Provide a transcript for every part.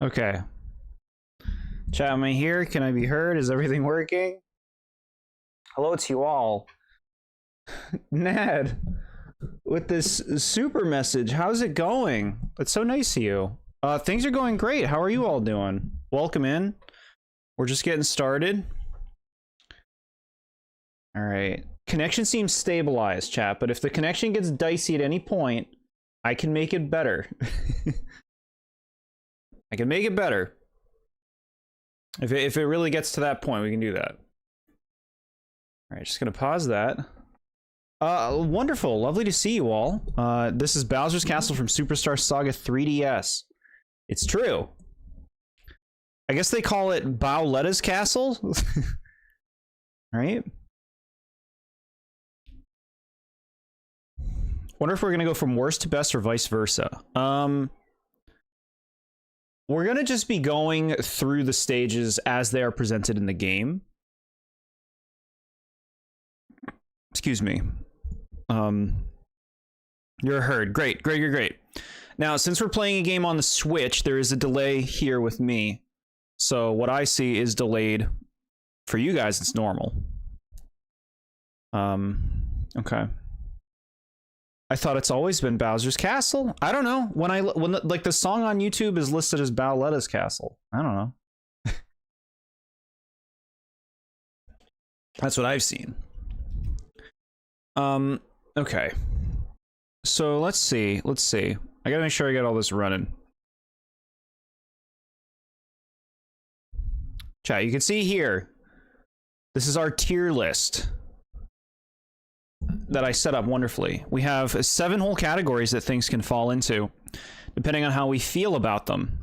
Okay. Chat, am I here? Can I be heard? Is everything working? Hello to you all. Ned, with this super message, how's it going? It's so nice of you. Things are going great. How are you all doing? Welcome in. We're just getting started. All right. Connection seems stabilized, chat, but if the connection gets dicey at any point, I can make it better. I can make it better. If it really gets to that point, we can do that. All right, just gonna pause that. Wonderful, lovely to see you all. This is Bowser's Castle from Superstar Saga 3DS. It's true. I guess they call it Bowletta's Castle. Right? Wonder if we're gonna go from worst to best or vice versa. We're gonna just be going through the stages as they are presented in the game. Excuse me. You're heard. Great. Now, since we're playing a game on the Switch, there is a delay here with me. So what I see is delayed. For you guys, it's normal. Okay. I thought it's always been Bowser's Castle. I don't know. When like the song on YouTube is listed as Bowletta's Castle. I don't know. That's what I've seen. Okay. So let's see. I gotta make sure I get all this running. Chat, you can see here. This is our tier list that I set up wonderfully. We have 7 whole categories that things can fall into, depending on how we feel about them.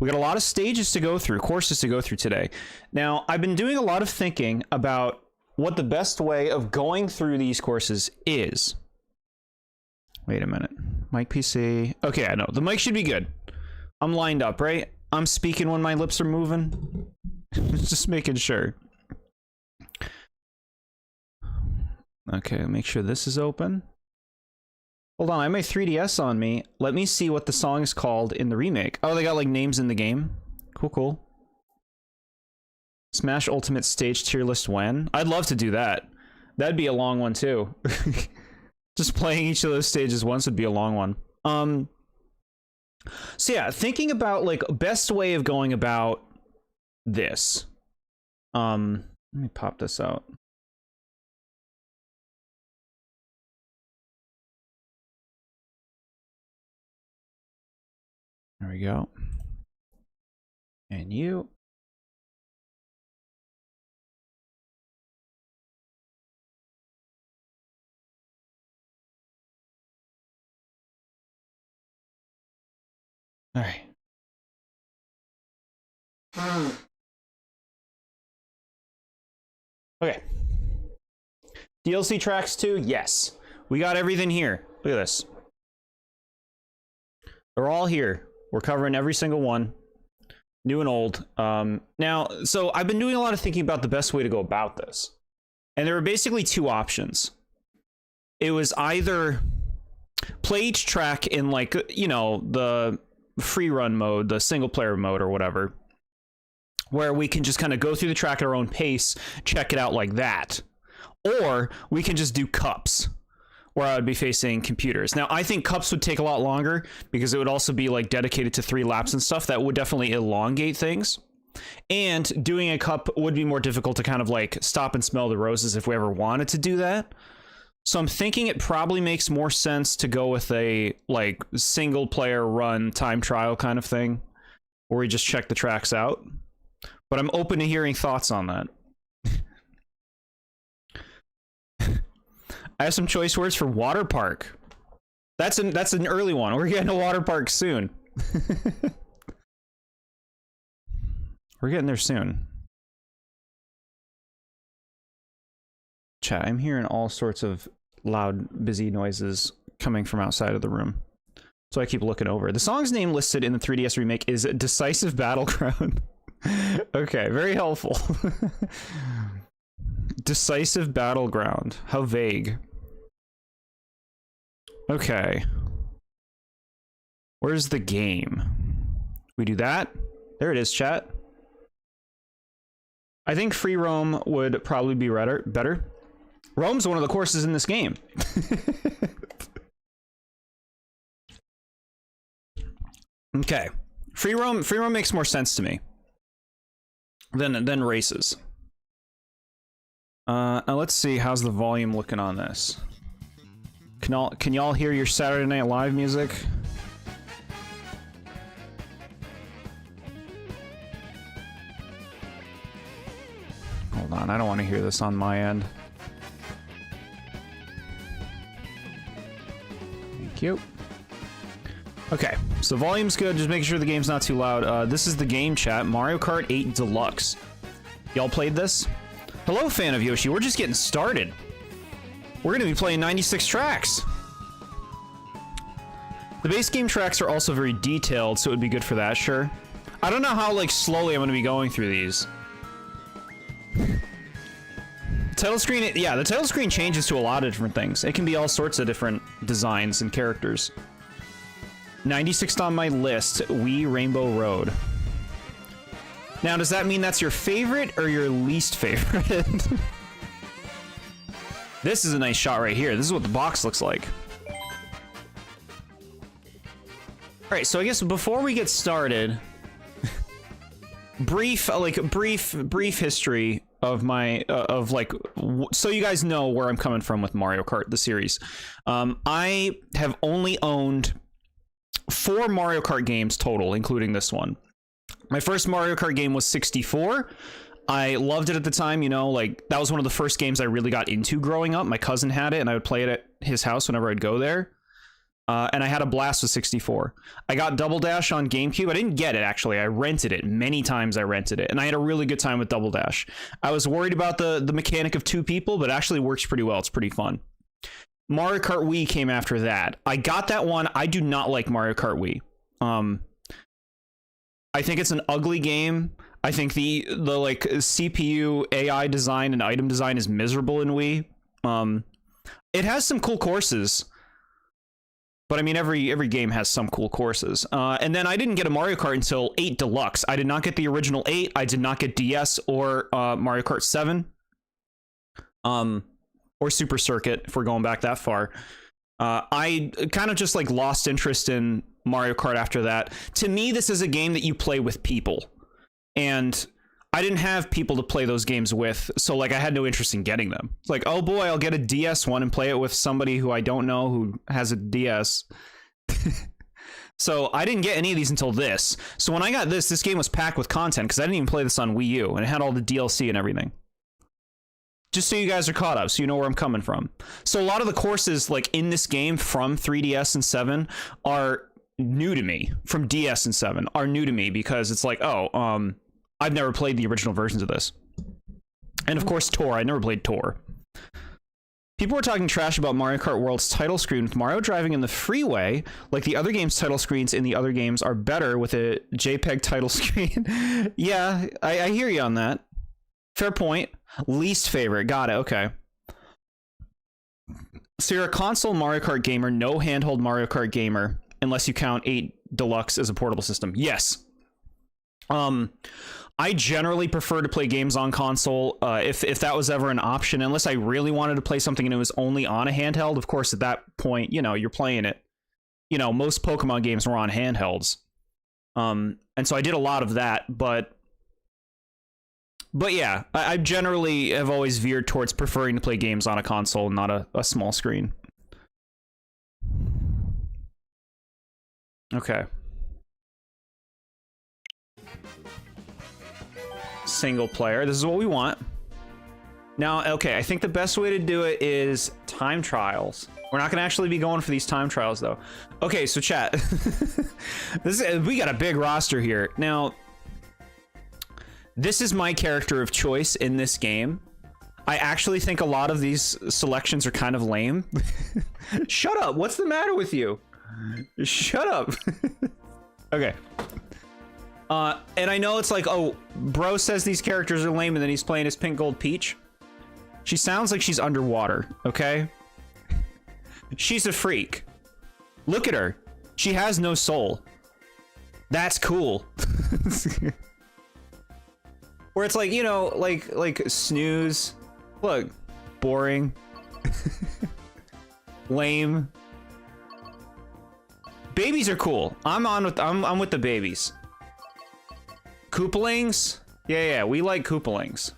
We got a lot of stages to go through, courses to go through today. Now, I've been doing a lot of thinking about what the best way of going through these courses is. Wait a minute. Mic PC. Okay, I know. The mic should be good. I'm lined up, right? I'm speaking when my lips are moving. Just making sure. Okay, make sure this is open. Hold on, I have my 3DS on me. Let me see what the song is called in the remake. Oh, they got like names in the game. Cool. Smash Ultimate Stage tier list when? I'd love to do that. That'd be a long one too. Just playing each of those stages once would be a long one. So yeah, thinking about like best way of going about this. Let me pop this out. There we go. And you. All right. Okay. DLC tracks too? Yes. We got everything here. Look at this. They're all here. We're covering every single one, new and old. Now, so I've been doing a lot of thinking about the best way to go about this. And there were basically 2 options. It was either play each track in like, you know, the free run mode, the single player mode or whatever, where we can just kind of go through the track at our own pace, check it out like that. Or we can just do cups, where I would be facing computers. Now, I think cups would take a lot longer because it would also be like dedicated to 3 laps and stuff. That would definitely elongate things. And doing a cup would be more difficult to kind of like stop and smell the roses if we ever wanted to do that. So I'm thinking it probably makes more sense to go with a like single player run time trial kind of thing, where we just check the tracks out. But I'm open to hearing thoughts on that. I have some choice words for water park. That's an early one. We're getting a water park soon. We're getting there soon. Chat, I'm hearing all sorts of loud, busy noises coming from outside of the room. So I keep looking over. The song's name listed in the 3DS remake is Decisive Battleground. Okay, very helpful. Decisive Battleground. How vague. Okay. Where's the game? We do that? There it is, chat. I think free roam would probably be better. Roam's one of the courses in this game. Okay. Free roam makes more sense to me than races. Now let's see, how's the volume looking on this? Can y'all hear your Saturday Night Live music? Hold on, I don't want to hear this on my end. Thank you. Okay, so volume's good, just making sure the game's not too loud. This is the game chat, Mario Kart 8 Deluxe. Y'all played this? Hello, fan of Yoshi, we're just getting started. We're gonna be playing 96 tracks. The base game tracks are also very detailed, so it would be good for that, sure. I don't know how, like, slowly I'm gonna be going through these. Title screen, yeah, the title screen changes to a lot of different things. It can be all sorts of different designs and characters. 96th on my list, Wii Rainbow Road. Now, does that mean that's your favorite or your least favorite? This is a nice shot right here. This is what the box looks like. Alright, so I guess before we get started, brief history of my, so you guys know where I'm coming from with Mario Kart, the series. I have only owned 4 Mario Kart games total, including this one. My first Mario Kart game was 64. I loved it at the time, you know, like, that was one of the first games I really got into growing up. My cousin had it, and I would play it at his house whenever I'd go there. And I had a blast with 64. I got Double Dash on GameCube. I didn't get it, actually. I rented it. Many times I rented it, and I had a really good time with Double Dash. I was worried about the mechanic of 2 people, but it actually works pretty well. It's pretty fun. Mario Kart Wii came after that. I got that one. I do not like Mario Kart Wii. I think it's an ugly game. I think the like CPU AI design and item design is miserable in Wii. It has some cool courses, but I mean every game has some cool courses. And then I didn't get a Mario Kart until 8 Deluxe. I did not get the original 8. I did not get DS or Mario Kart 7. Or Super Circuit, if we're going back that far. I kind of just like lost interest in Mario Kart after that. To me, this is a game that you play with people. And I didn't have people to play those games with, so like I had no interest in getting them. It's like, oh boy, I'll get a DS one and play it with somebody who I don't know who has a DS. So I didn't get any of these until this. So when I got this game was packed with content because I didn't even play this on Wii U, and it had all the DLC and everything. Just so you guys are caught up, so you know where I'm coming from. So a lot of the courses like in this game from 3DS and 7 are new to me. From DS and 7 are new to me because it's like, oh, I've never played the original versions of this. And of course, Tor. I never played Tor. People were talking trash about Mario Kart World's title screen with Mario driving in the freeway. Like the other game's title screens in the other games are better with a JPEG title screen. Yeah, I hear you on that. Fair point. Least favorite. Got it. Okay. So you're a console Mario Kart gamer, no handheld Mario Kart gamer, unless you count 8 Deluxe as a portable system. Yes. I generally prefer to play games on console if that was ever an option, unless I really wanted to play something and it was only on a handheld. Of course, at that point, you know, you're playing it. You know, most Pokemon games were on handhelds. And so I did a lot of that, but yeah, I generally have always veered towards preferring to play games on a console, not a small screen. Okay. Single player. This is what we want. Now, okay, I think the best way to do it is time trials. We're not going to actually be going for these time trials, though. Okay, so chat. We got a big roster here. Now, this is my character of choice in this game. I actually think a lot of these selections are kind of lame. Shut up. What's the matter with you? Shut up. Okay. And I know it's like, oh, bro says these characters are lame and then he's playing his Pink Gold Peach. She sounds like she's underwater, okay? She's a freak. Look at her. She has no soul. That's cool. Where it's like, you know, like snooze. Look, boring. Lame. Babies are cool. I'm with the babies. Koopalings? Yeah, we like Koopalings.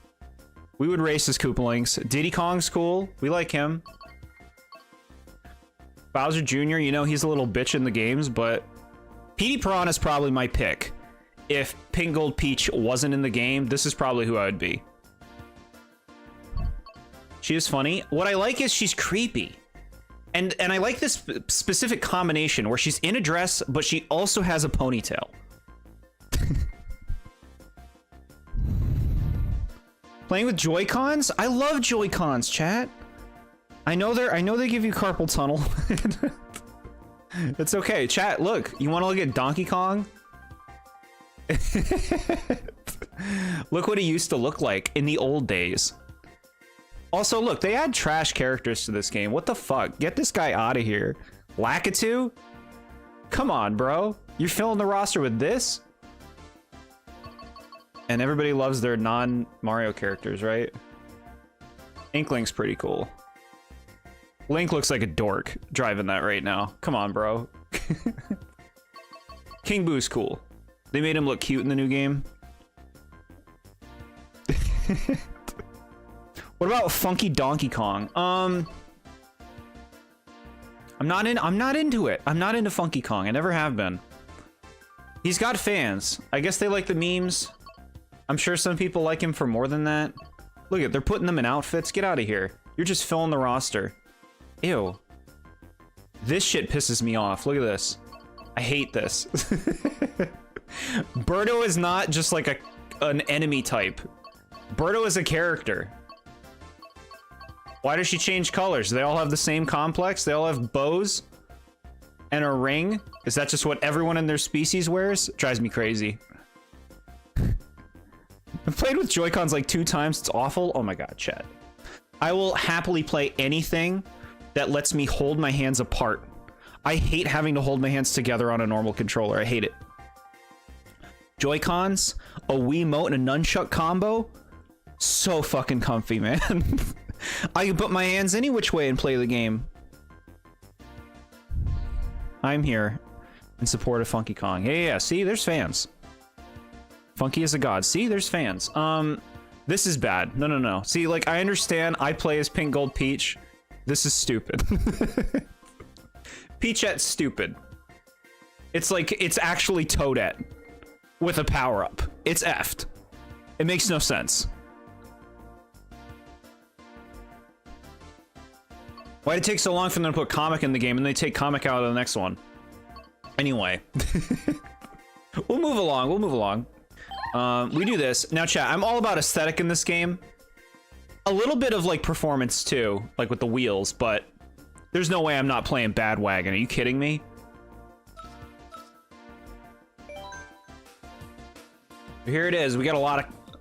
We would race as Koopalings. Diddy Kong's cool. We like him. Bowser Jr., you know, he's a little bitch in the games, but Petey Piranha's probably my pick. If Pink Gold Peach wasn't in the game, this is probably who I would be. She is funny. What I like is she's creepy. And I like this specific combination where she's in a dress, but she also has a ponytail. Playing with Joy-Cons? I love Joy-Cons, chat. I know they give you carpal tunnel. It's okay, chat. Look, you want to look at Donkey Kong? Look what he used to look like in the old days. Also, look, they add trash characters to this game. What the fuck? Get this guy out of here. Lakitu? Come on, bro. You're filling the roster with this? And everybody loves their non-Mario characters, right? Inkling's pretty cool. Link looks like a dork driving that right now. Come on, bro. King Boo's cool. They made him look cute in the new game. What about Funky Donkey Kong? I'm not into it. I'm not into Funky Kong. I never have been. He's got fans. I guess they like the memes. I'm sure some people like him for more than that. Look at, they're putting them in outfits. Get out of here. You're just filling the roster. Ew. This shit pisses me off. Look at this. I hate this. Birdo is not just like an enemy type. Birdo is a character. Why does she change colors? They all have the same complex? They all have bows and a ring? Is that just what everyone in their species wears? It drives me crazy. I've played with Joy-Cons like 2 times. It's awful. Oh my god, chat. I will happily play anything that lets me hold my hands apart. I hate having to hold my hands together on a normal controller. I hate it. Joy-Cons, a Wiimote, and a nunchuck combo? So fucking comfy, man. I can put my hands any which way and play the game. I'm here in support of Funky Kong. Yeah, see, there's fans. Funky is a god. See, there's fans. This is bad. No. See, like, I understand I play as Pink Gold Peach. This is stupid. Peachette's stupid. It's like, it's actually Toadette with a power-up. It's effed. It makes no sense. Why'd it take so long for them to put comic in the game and they take comic out of the next one? Anyway. We'll move along. We do this. Now, chat, I'm all about aesthetic in this game. A little bit of, like, performance, too. Like, with the wheels, but there's no way I'm not playing Badwagon. Are you kidding me? Here it is. We got a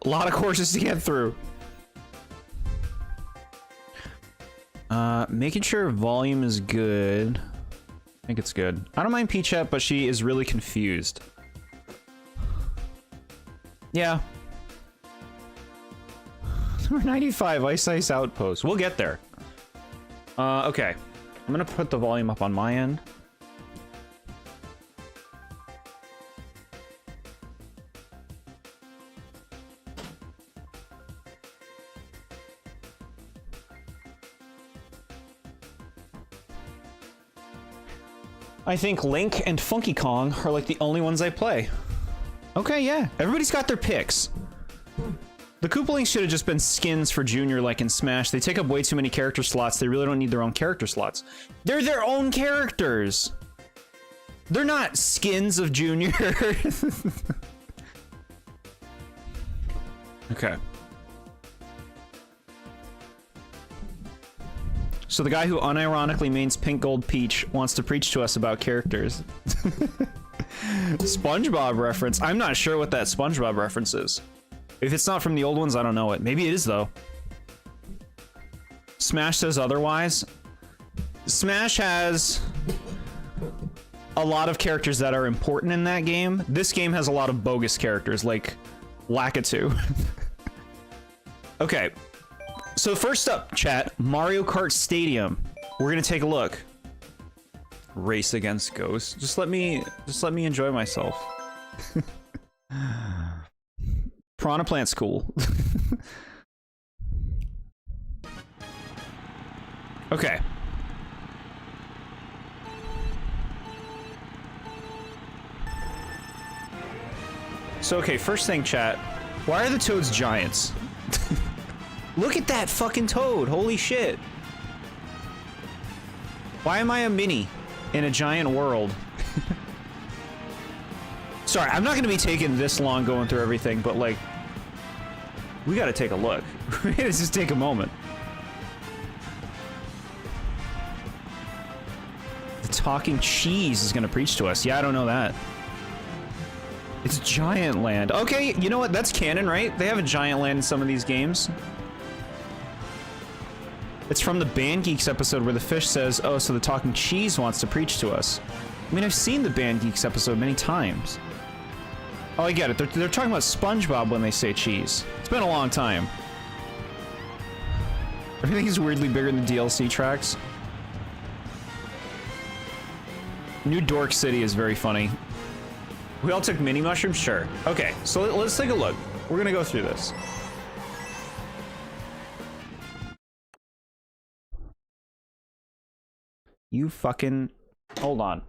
lot of courses to get through. Making sure volume is good. I think it's good. I don't mind Peachette, but she is really confused. Yeah. Number 95, Ice Outpost. We'll get there. Okay. I'm gonna put the volume up on my end. I think Link and Funky Kong are like the only ones I play. Okay, yeah. Everybody's got their picks. The Koopalings should have just been skins for Junior like in Smash. They take up way too many character slots. They really don't need their own character slots. They're their own characters. They're not skins of Junior. Okay. So the guy who unironically mains Pink Gold Peach wants to preach to us about characters. SpongeBob reference. I'm not sure what that SpongeBob reference is. If it's not from the old ones, I don't know it. Maybe it is, though. Smash says otherwise. Smash has a lot of characters that are important in that game. This game has a lot of bogus characters, like Lakitu. Okay, so first up, chat, Mario Kart Stadium. We're gonna take a look. Race against ghosts. Just let me enjoy myself. Piranha Plant's cool. Okay. So, okay, first thing, chat. Why are the toads giants? Look at that fucking toad. Holy shit. Why am I a mini in a giant world? Sorry, I'm not going to be taking this long going through everything, but, like, we got to take a look. We got to just take a moment. The talking cheese is going to preach to us. Yeah, I don't know that. It's Giant Land. Okay, you know what? That's canon, right? They have a Giant Land in some of these games. It's from the Band Geeks episode where the fish says, oh, so the talking cheese wants to preach to us. I mean, I've seen the Band Geeks episode many times. Oh, I get it. They're talking about SpongeBob when they say cheese. It's been a long time. Everything is weirdly bigger than the DLC tracks. New Dork City is very funny. We all took mini mushrooms? Sure. Okay, so let's take a look. We're gonna go through this. You fucking... Hold on.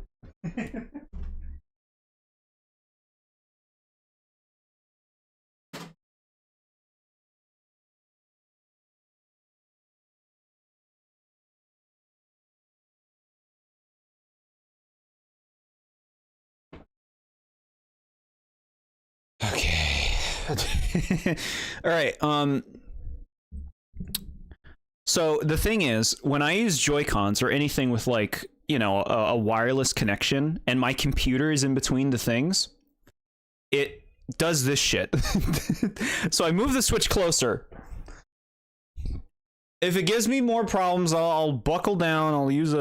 Okay. All right. So the thing is, when I use Joy-Cons or anything with, like, you know, a wireless connection and my computer is in between the things, it does this shit. So I move the Switch closer. If it gives me more problems, I'll buckle down. I'll use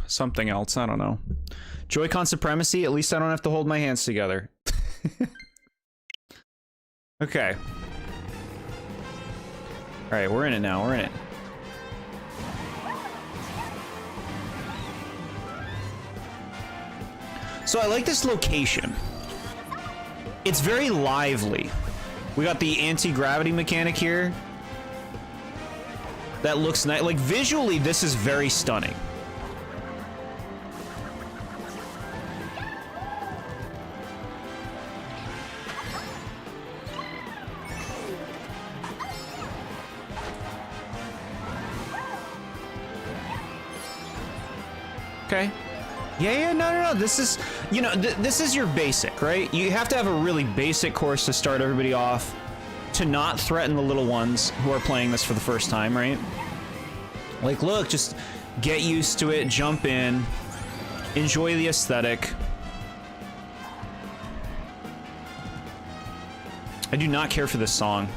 something else. I don't know. Joy-Con supremacy. At least I don't have to hold my hands together. Okay. All right, we're in it now. We're in it. So I like this location. It's very lively. We got the anti-gravity mechanic here. That looks nice. Like, visually, this is very stunning. Okay. Yeah, no. This is, you know, this is your basic, right? You have to have a really basic course to start everybody off, to not threaten the little ones who are playing this for the first time, right? Like, look, just get used to it, jump in, enjoy the aesthetic. I do not care for this song.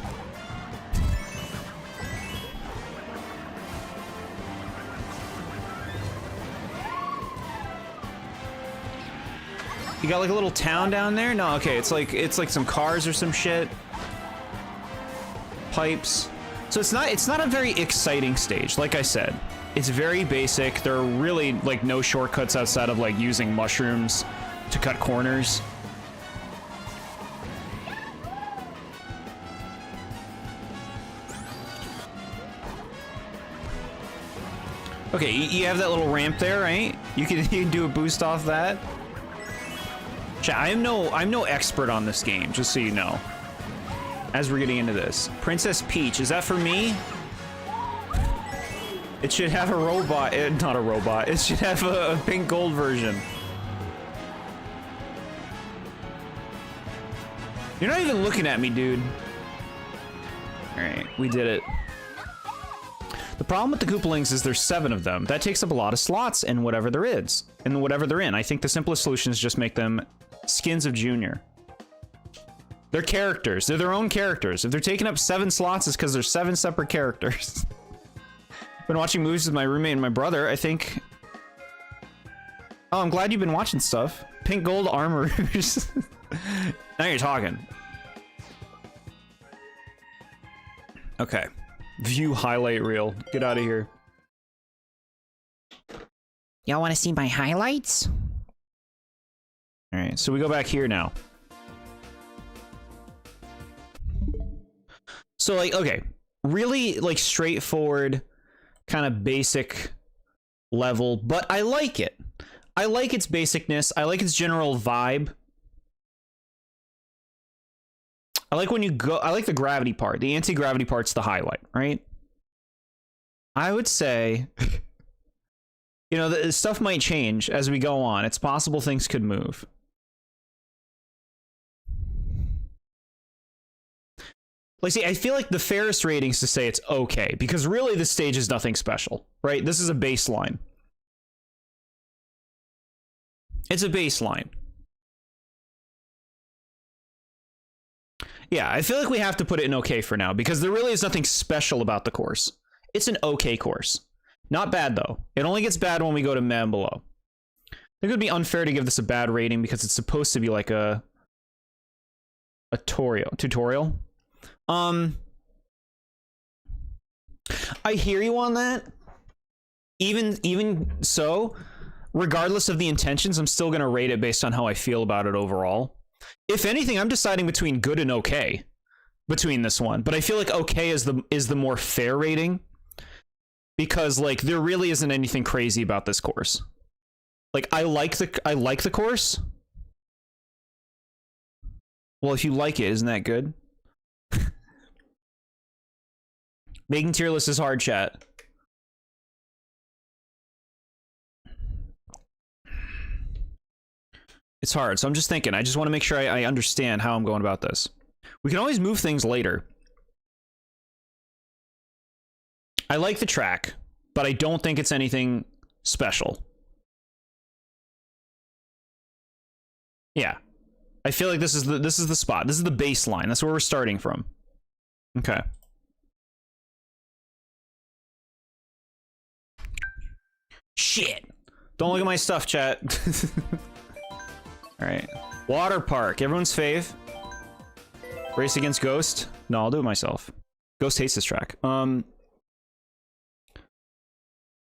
You got like a little town down there? No, okay, it's like some cars or some shit. Pipes. So it's not a very exciting stage, like I said. It's very basic. There are really like no shortcuts outside of like using mushrooms to cut corners. Okay, you have that little ramp there, right? You can do a boost off that. I'm no expert on this game, just so you know. As we're getting into this. Princess Peach, is that for me? It should have a robot, not a robot. It should have a pink gold version. You're not even looking at me, dude. Alright, we did it. The problem with the Koopalings is there's 7 of them. That takes up a lot of slots in whatever there is. In whatever they're in. I think the simplest solution is just make them skins of Junior. They're characters. They're their own characters. If they're taking up 7 slots, it's because there's 7 separate characters. Been watching movies with my roommate and my brother. I think Oh, I'm glad you've been watching stuff. Pink gold armors. Now you're talking. Okay. View highlight reel. Get out of here. Y'all want to see my highlights? All right, so we go back here now. So, like, okay. Really, like, straightforward, kind of basic level, but I like it. I like its basicness. I like its general vibe. I like when you go... I like the gravity part. The anti-gravity part's the highlight, right? I would say... You know, the stuff might change as we go on. It's possible things could move. Like, see, I feel like the fairest ratings to say it's okay, because really this stage is nothing special, right? This is a baseline. It's a baseline. Yeah, I feel like we have to put it in okay for now, because there really is nothing special about the course. It's an okay course. Not bad, though. It only gets bad when we go to meh and below. I think it would be unfair to give this a bad rating, because it's supposed to be like a tutorial. I hear you on that. Even so, regardless of the intentions, I'm still gonna rate it based on how I feel about it overall. If anything, I'm deciding between good and okay between this one, but I feel like okay is the more fair rating, because like there really isn't anything crazy about this course. Like I like the course. Well, if you like it, isn't that good? Making tier lists is hard, chat. It's hard, so I'm just thinking. I just want to make sure I understand how I'm going about this. We can always move things later. I like the track, but I don't think it's anything special. Yeah. I feel like this is the spot. This is the baseline. That's where we're starting from. Okay. Shit. Don't look at my stuff, chat. All right. Water park. Everyone's fave. Race against Ghost. No, I'll do it myself. Ghost hates this track.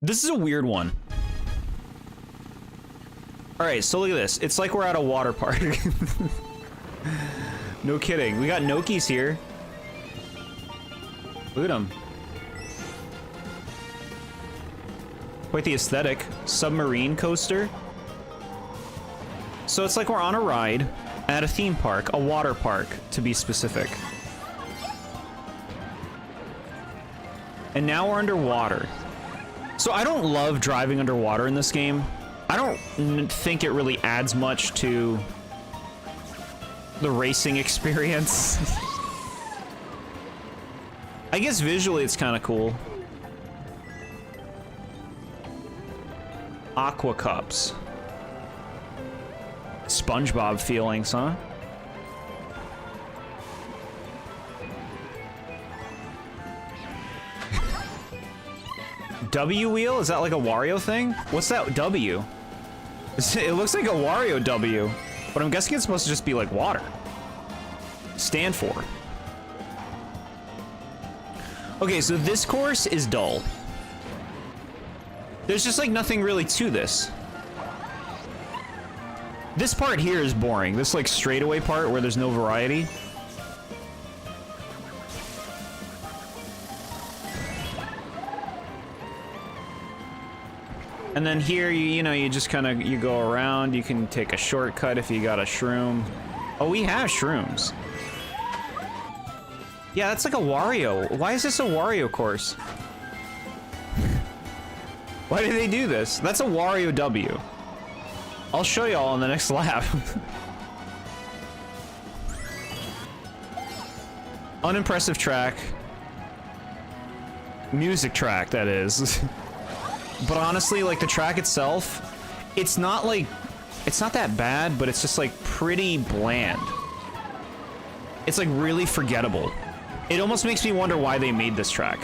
This is a weird one. All right, so look at this. It's like we're at a water park. No kidding. We got Nokis here. Look at them. Quite the aesthetic. Submarine coaster. So it's like we're on a ride at a theme park, a water park, to be specific. And now we're underwater. So I don't love driving underwater in this game. I don't think it really adds much to the racing experience. I guess visually it's kind of cool. Aqua cups. SpongeBob feelings, huh? W wheel? Is that like a Wario thing? What's that W? It looks like a Wario W, but I'm guessing it's supposed to just be like water. Stand for. Okay, so this course is dull. There's just like nothing really to this. This part here is boring. This like straightaway part where there's no variety. And then here, you know, you just kind of, you go around. You can take a shortcut if you got a shroom. Oh, we have shrooms. Yeah, that's like a Wario. Why is this a Wario course? Why did they do this? That's a Wario W. I'll show y'all on the next lap. Unimpressive track. Music track, that is. But honestly, like the track itself, it's not that bad, but it's just like pretty bland. It's like really forgettable. It almost makes me wonder why they made this track.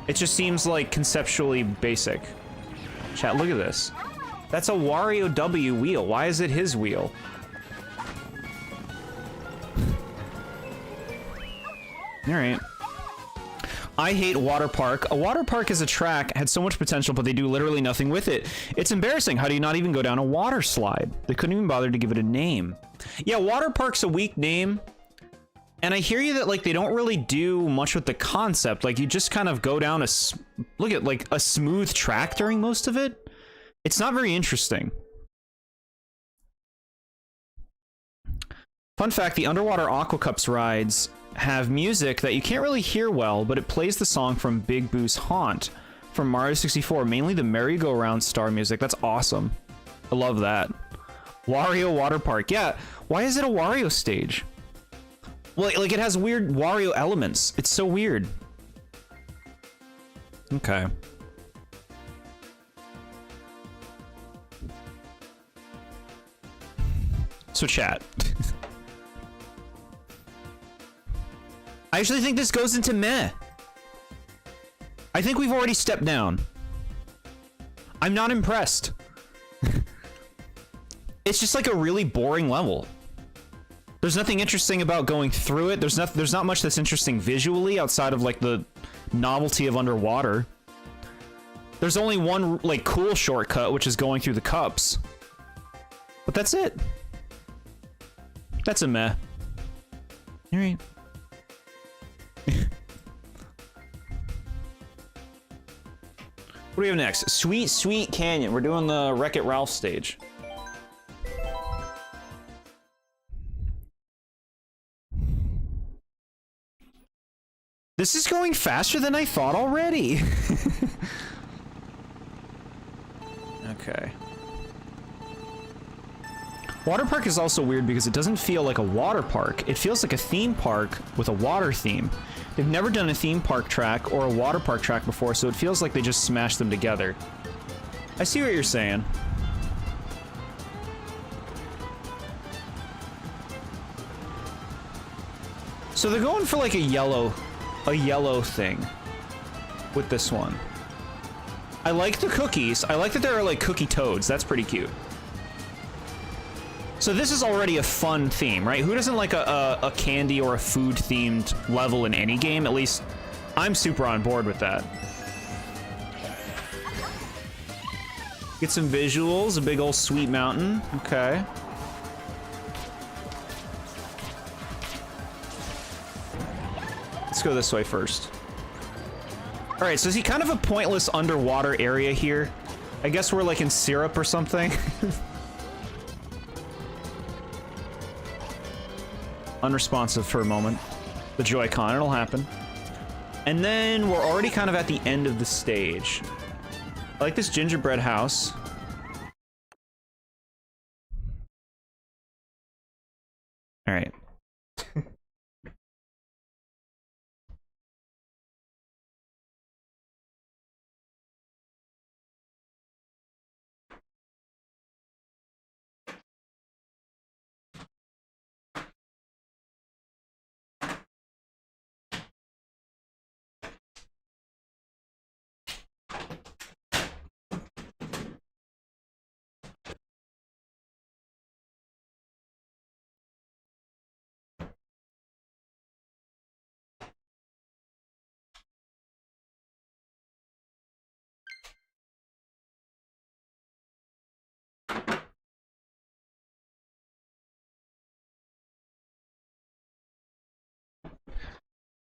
It just seems like conceptually basic. Chat, look at this. That's a Wario W wheel. Why is it his wheel? Alright. I hate water park. A water park as a track had so much potential, but they do literally nothing with it. It's embarrassing. How do you not even go down a water slide? They couldn't even bother to give it a name. Yeah, water park's a weak name. And I hear you that, like, they don't really do much with the concept. Like, you just kind of go down look at, like, a smooth track during most of it. It's not very interesting. Fun fact, the underwater Aqua Cups rides have music that you can't really hear well, but it plays the song from Big Boo's Haunt from Mario 64, mainly the merry-go-round star music. That's awesome. I love that. Wario Water Park. Yeah, why is it a Wario stage? Well, like, it has weird Wario elements. It's so weird. Okay. So chat. I actually think this goes into meh. I think we've already stepped down. I'm not impressed. It's just like a really boring level. There's nothing interesting about going through it. There's not much that's interesting visually outside of like the novelty of underwater. There's only one like cool shortcut, which is going through the cups. But that's it. That's a meh. All right. What do we have next? Sweet Sweet Canyon. We're doing the Wreck-It Ralph stage. This is going faster than I thought already. Okay. Water park is also weird because it doesn't feel like a water park. It feels like a theme park with a water theme. They've never done a theme park track or a water park track before, so it feels like they just smashed them together. I see what you're saying. So they're going for like a yellow thing with this one. I like the cookies. I like that there are like cookie toads. That's pretty cute. So this is already a fun theme, right? Who doesn't like a candy or a food themed level in any game? At least I'm super on board with that. Get some visuals, a big old sweet mountain. Okay. Let's go this way first. All right, so is he kind of a pointless underwater area here? I guess we're like in syrup or something. Unresponsive for a moment. The Joy-Con, it'll happen. And then we're already kind of at the end of the stage. I like this gingerbread house. All right.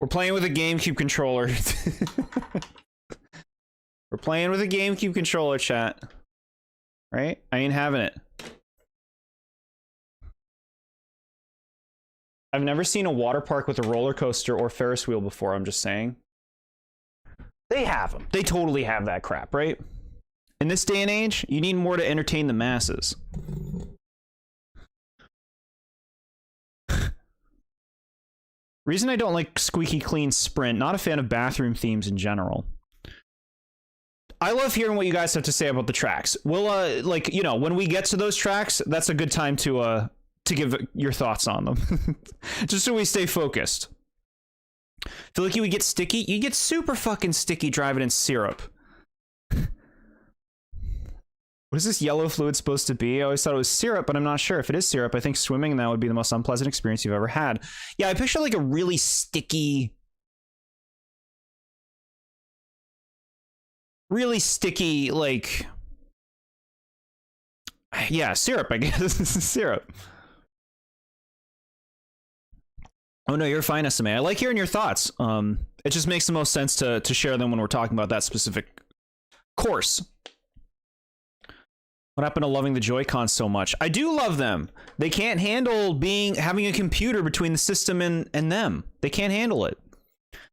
We're playing with a GameCube controller. We're playing with a GameCube controller, chat. Right? I ain't having it. I've never seen a water park with a roller coaster or Ferris wheel before, I'm just saying. They have them. They totally have that crap, right? In this day and age, you need more to entertain the masses. Reason I don't like Squeaky Clean Sprint, not a fan of bathroom themes in general. I love hearing what you guys have to say about the tracks. We'll, like, you know, when we get to those tracks, that's a good time to give your thoughts on them. Just so we stay focused. Feel like you would get sticky? You get super fucking sticky driving in syrup. What is this yellow fluid supposed to be? I always thought it was syrup, but I'm not sure. If it is syrup, I think swimming in that would be the most unpleasant experience you've ever had. Yeah, I picture like a really sticky, like, yeah, syrup, I guess. Syrup. Oh no, you're fine, SMA. I like hearing your thoughts. It just makes the most sense to share them when we're talking about that specific course. What happened to loving the Joy-Cons so much? I do love them. They can't handle having a computer between the system and them. They can't handle it.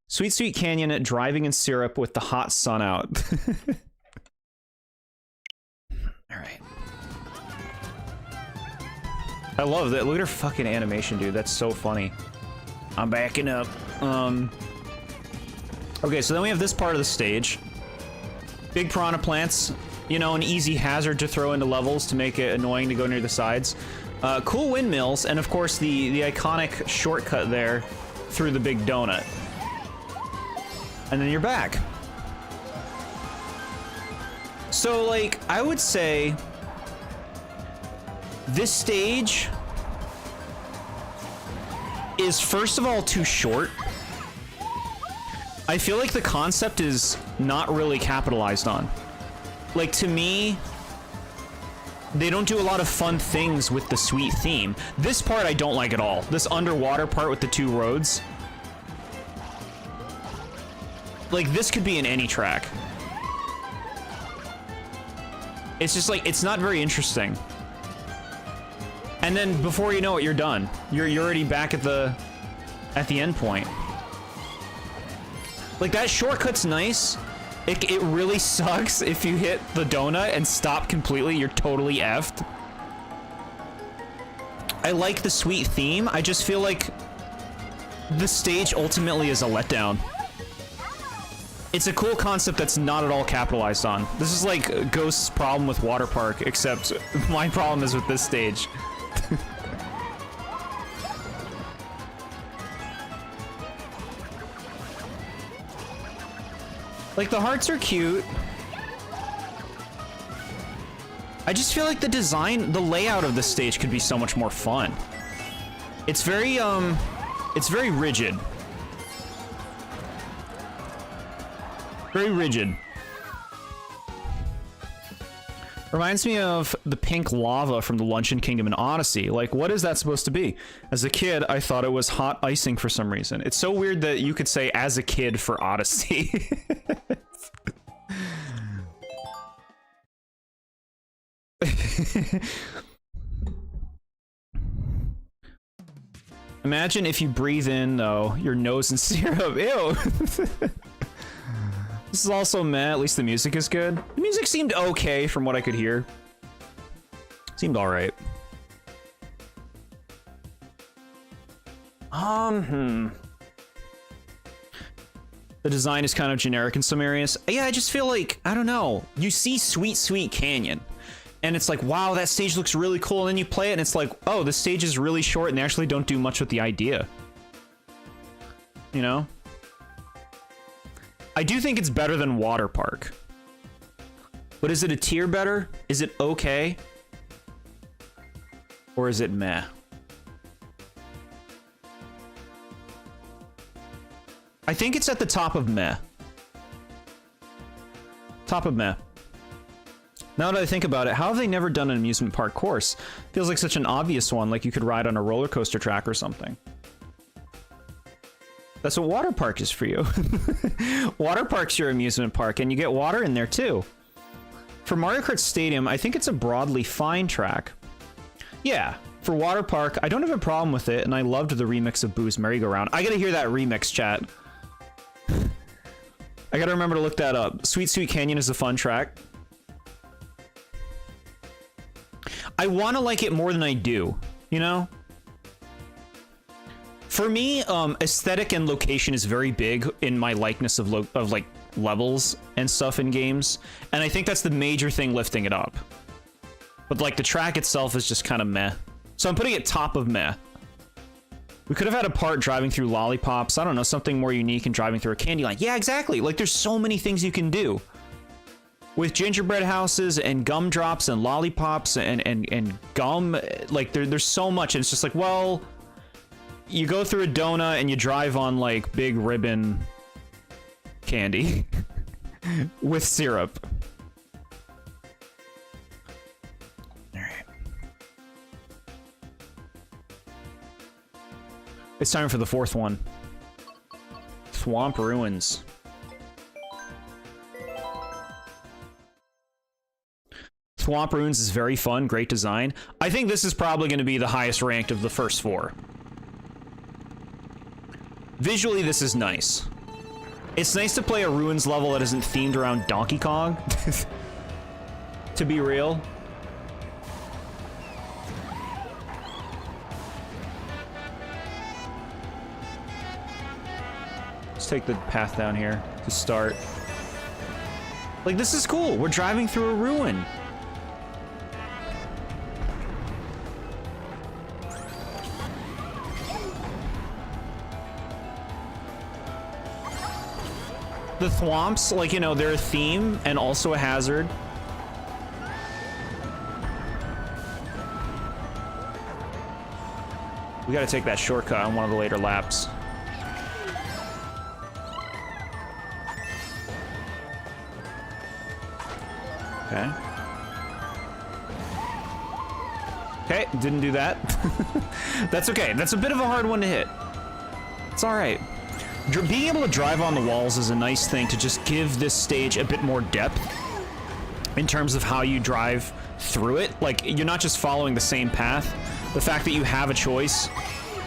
Sweet Sweet Canyon driving in syrup with the hot sun out. All right. I love that. Look at her fucking animation, dude. That's so funny. I'm backing up. Okay, so then we have this part of the stage. Big piranha plants. You know, an easy hazard to throw into levels to make it annoying to go near the sides. Cool windmills, and of course the iconic shortcut there through the big donut. And then you're back. So, like, I would say this stage is, first of all, too short. I feel like the concept is not really capitalized on. Like, to me, they don't do a lot of fun things with the sweet theme. This part I don't like at all. This underwater part with the two roads. Like, this could be in any track. It's just like, it's not very interesting. And then before you know it, you're done. You're already back at the end point. Like, that shortcut's nice. It really sucks if you hit the donut and stop completely. You're totally effed. I like the sweet theme. I just feel like the stage ultimately is a letdown. It's a cool concept that's not at all capitalized on. This is like Ghost's problem with Water Park, except my problem is with this stage. Like, the hearts are cute. I just feel like the design, the layout of the stage could be so much more fun. It's very rigid. Very rigid. Reminds me of the pink lava from the Luncheon Kingdom in Odyssey. Like, what is that supposed to be? As a kid, I thought it was hot icing for some reason. It's so weird that you could say as a kid for Odyssey. Imagine if you breathe in, though, your nose and syrup. Ew. This is also meh, at least the music is good. The music seemed okay from what I could hear. Seemed alright. The design is kind of generic in some areas. Yeah, I just feel like, I don't know. You see Sweet Sweet Canyon, and it's like, wow, that stage looks really cool, and then you play it, and it's like, oh, the stage is really short, and they actually don't do much with the idea. You know? I do think it's better than Water Park. But is it a tier better? Is it okay? Or is it meh? I think it's at the top of meh. Top of meh. Now that I think about it, how have they never done an amusement park course? Feels like such an obvious one, like you could ride on a roller coaster track or something. That's what Water Park is for you. Water Park's your amusement park, and you get water in there too. For Mario Kart Stadium, I think it's a broadly fine track. Yeah, for Water Park, I don't have a problem with it, and I loved the remix of Boo's Merry-Go-Round. I gotta hear that remix, chat. I gotta remember to look that up. Sweet Sweet Canyon is a fun track. I want to like it more than I do, you know? For me, aesthetic and location is very big in my likeness of like levels and stuff in games, and I think that's the major thing lifting it up. But like the track itself is just kind of meh. So I'm putting it top of meh. We could have had a part driving through lollipops. I don't know, something more unique and driving through a candy line. Yeah, exactly. Like there's so many things you can do. with gingerbread houses and gumdrops and lollipops and gum. Like there's so much, and it's just like, well, you go through a donut and you drive on like big ribbon candy with syrup. All right. It's time for the fourth one. Swamp Ruins. Swamp Ruins is very fun, great design. I think this is probably going to be the highest ranked of the first four. Visually, this is nice. It's nice to play a Ruins level that isn't themed around Donkey Kong. To be real. Let's take the path down here to start. Like, this is cool. We're driving through a ruin. The thwomps, like, you know, they're a theme and also a hazard. We gotta take that shortcut on one of the later laps. Okay. Okay, didn't do that. That's okay. That's a bit of a hard one to hit. It's all right. Being able to drive on the walls is a nice thing to just give this stage a bit more depth in terms of how you drive through it. Like, you're not just following the same path. The fact that you have a choice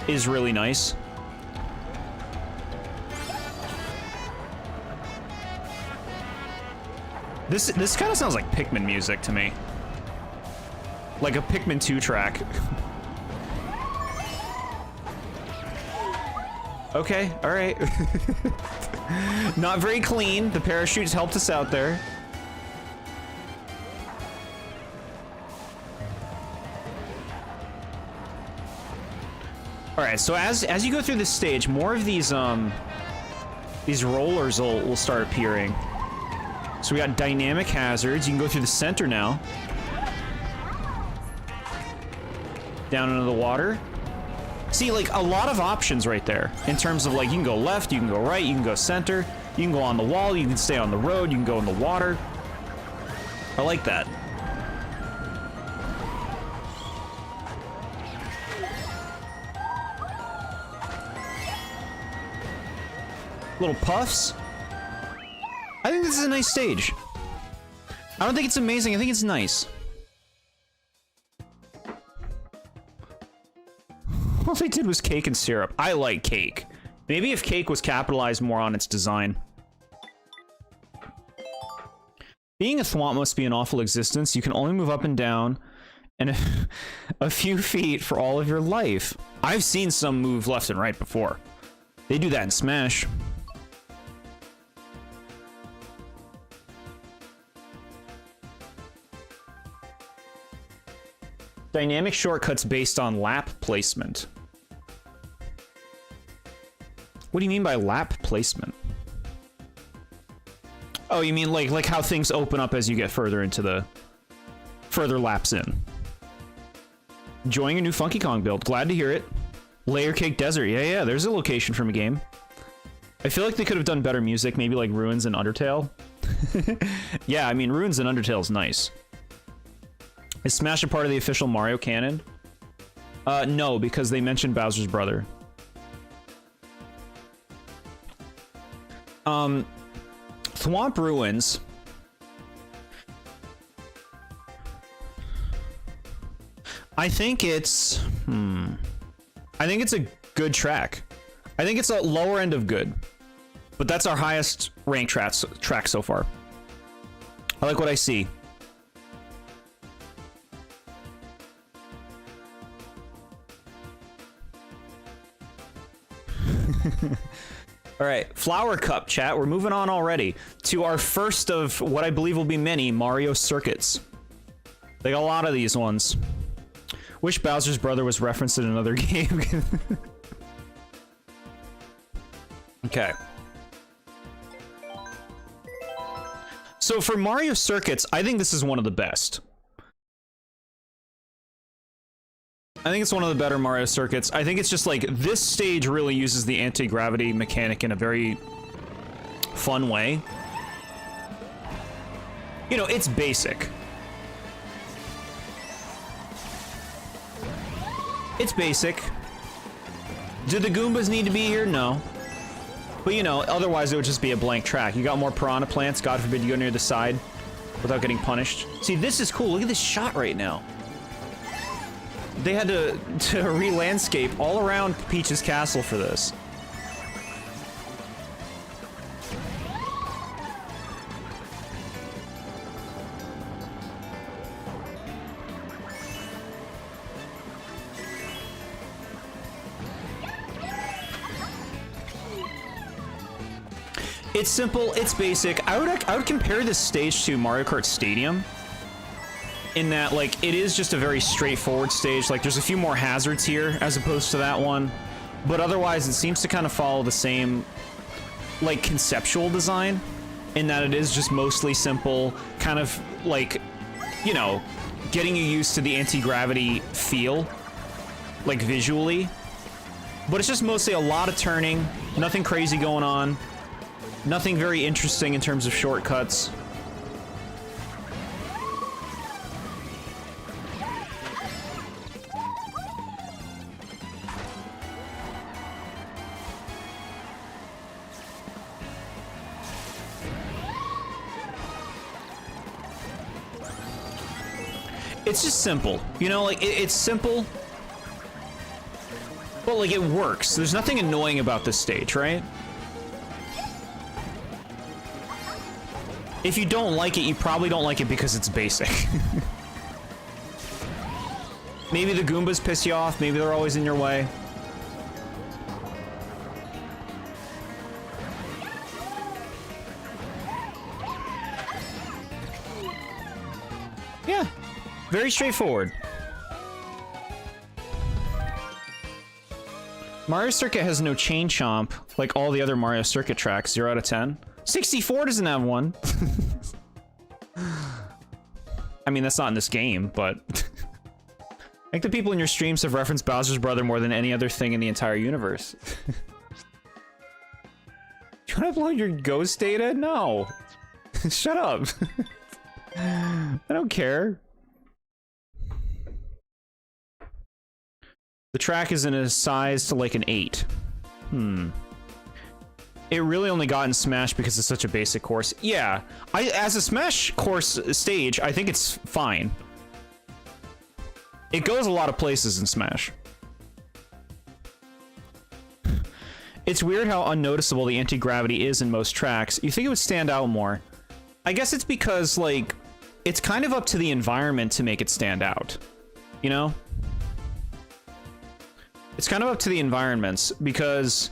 is really nice. This kind of sounds like Pikmin music to me. Like a Pikmin 2 track. Okay, all right. Not very clean. The parachutes helped us out there. All right, so as you go through this stage, more of these rollers will start appearing. So we got dynamic hazards. You can go through the center now. Down into the water. See, like, a lot of options right there in terms of, like, you can go left, you can go right, you can go center, you can go on the wall, you can stay on the road, you can go in the water. I like that. Little puffs. I think this is a nice stage. I don't think it's amazing, I think it's nice. All they did was cake and syrup. I like cake. Maybe if cake was capitalized more on its design. Being a thwomp must be an awful existence. You can only move up and down and a few feet for all of your life. I've seen some move left and right before. They do that in Smash. Dynamic shortcuts based on lap placement. What do you mean by lap placement? Oh, you mean like how things open up as you get further into the further laps in. Enjoying a new Funky Kong build. Glad to hear it. Layer Cake Desert. Yeah, there's a location from a game. I feel like they could have done better music, maybe like Ruins and Undertale. Yeah, I mean, Ruins and Undertale is nice. Is Smash a part of the official Mario canon? No, because they mentioned Bowser's brother. Thwomp Ruins. I think it's... I think it's a good track. I think it's a lower end of good. But that's our highest ranked track so far. I like what I see. All right, Flower Cup chat. We're moving on already to our first of what I believe will be many Mario circuits. They got a lot of these ones. Wish Bowser's brother was referenced in another game. Okay. So for Mario circuits, I think this is one of the best. I think it's one of the better Mario circuits. I think it's just like, this stage really uses the anti-gravity mechanic in a very fun way. You know, it's basic. It's basic. Do the Goombas need to be here? No. But you know, otherwise it would just be a blank track. You got more piranha plants, God forbid you go near the side without getting punished. See, this is cool. Look at this shot right now. They had to re-landscape all around Peach's castle for this. It's simple, it's basic. I would compare this stage to Mario Kart Stadium in that, like, it is just a very straightforward stage. Like, there's a few more hazards here as opposed to that one, but otherwise it seems to kind of follow the same, like, conceptual design in that it is just mostly simple, kind of like, you know, getting you used to the anti-gravity feel, like, visually. But it's just mostly a lot of turning, nothing crazy going on. Nothing very interesting in terms of shortcuts. It's just simple, you know, like, it's simple, but, like, it works. There's nothing annoying about this stage, right? If you don't like it, you probably don't like it because it's basic. Maybe the Goombas piss you off, maybe they're always in your way. Yeah, very straightforward. Mario Circuit has no chain chomp like all the other Mario Circuit tracks, 0 out of 10. 64 doesn't have one. I mean, that's not in this game, but I think the people in your streams have referenced Bowser's brother more than any other thing in the entire universe. You want to upload your ghost data? No. Shut up. I don't care. The track is in a size to like an 8. It really only got in Smash because it's such a basic course. Yeah, as a Smash course stage, I think it's fine. It goes a lot of places in Smash. It's weird how unnoticeable the anti-gravity is in most tracks. You think it would stand out more. I guess it's because, like, it's kind of up to the environment to make it stand out. You know? It's kind of up to the environments, because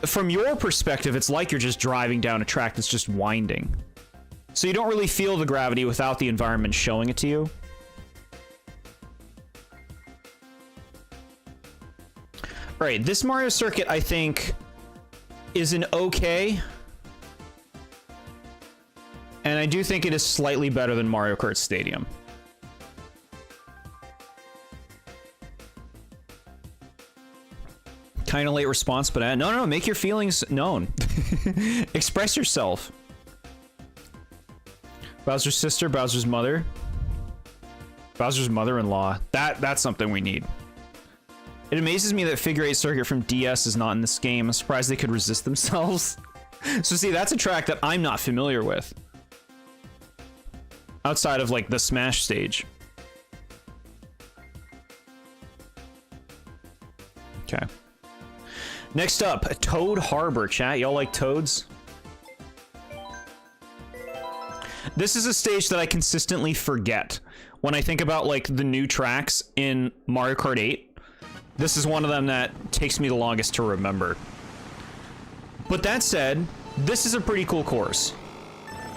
from your perspective, it's like you're just driving down a track that's just winding. So you don't really feel the gravity without the environment showing it to you. Alright, this Mario Circuit, I think, is an okay. And I do think it is slightly better than Mario Kart Stadium. Kind of late response, but no, make your feelings known. Express yourself. Bowser's sister, Bowser's mother. Bowser's mother-in-law. That's something we need. It amazes me that Figure 8 Circuit from DS is not in this game. I'm surprised they could resist themselves. So see, that's a track that I'm not familiar with. Outside of, like, the Smash stage. Okay. Next up, Toad Harbor, chat. Y'all like toads? This is a stage that I consistently forget. When I think about, like, the new tracks in Mario Kart 8, this is one of them that takes me the longest to remember. But that said, this is a pretty cool course.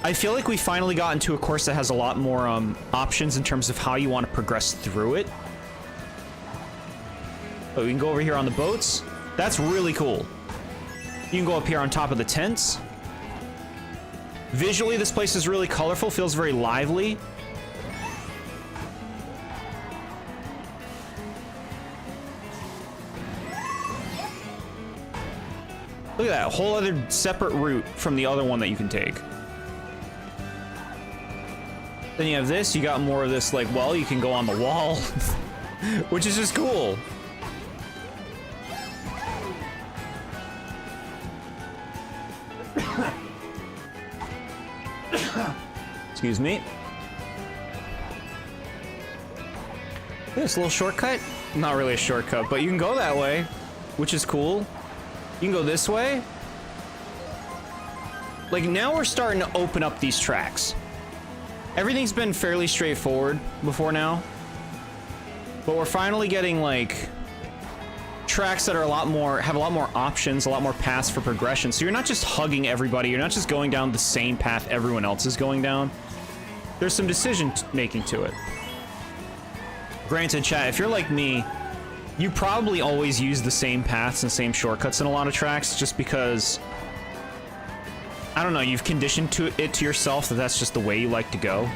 I feel like we finally got into a course that has a lot more options in terms of how you want to progress through it. Oh, we can go over here on the boats. That's really cool. You can go up here on top of the tents. Visually, this place is really colorful, feels very lively. Look at that, a whole other separate route from the other one that you can take. Then you have this, you got more of this, like, well, you can go on the wall, which is just cool. Excuse me. This little shortcut? Not really a shortcut, but you can go that way, which is cool. You can go this way. Like, now we're starting to open up these tracks. Everything's been fairly straightforward before now. But we're finally getting, like, tracks that are a lot more, have a lot more options, a lot more paths for progression. So you're not just hugging everybody, you're not just going down the same path everyone else is going down. There's some decision making to it. Granted, chat, if you're like me, you probably always use the same paths and same shortcuts in a lot of tracks just because, I don't know, you've conditioned it to yourself that that's just the way you like to go.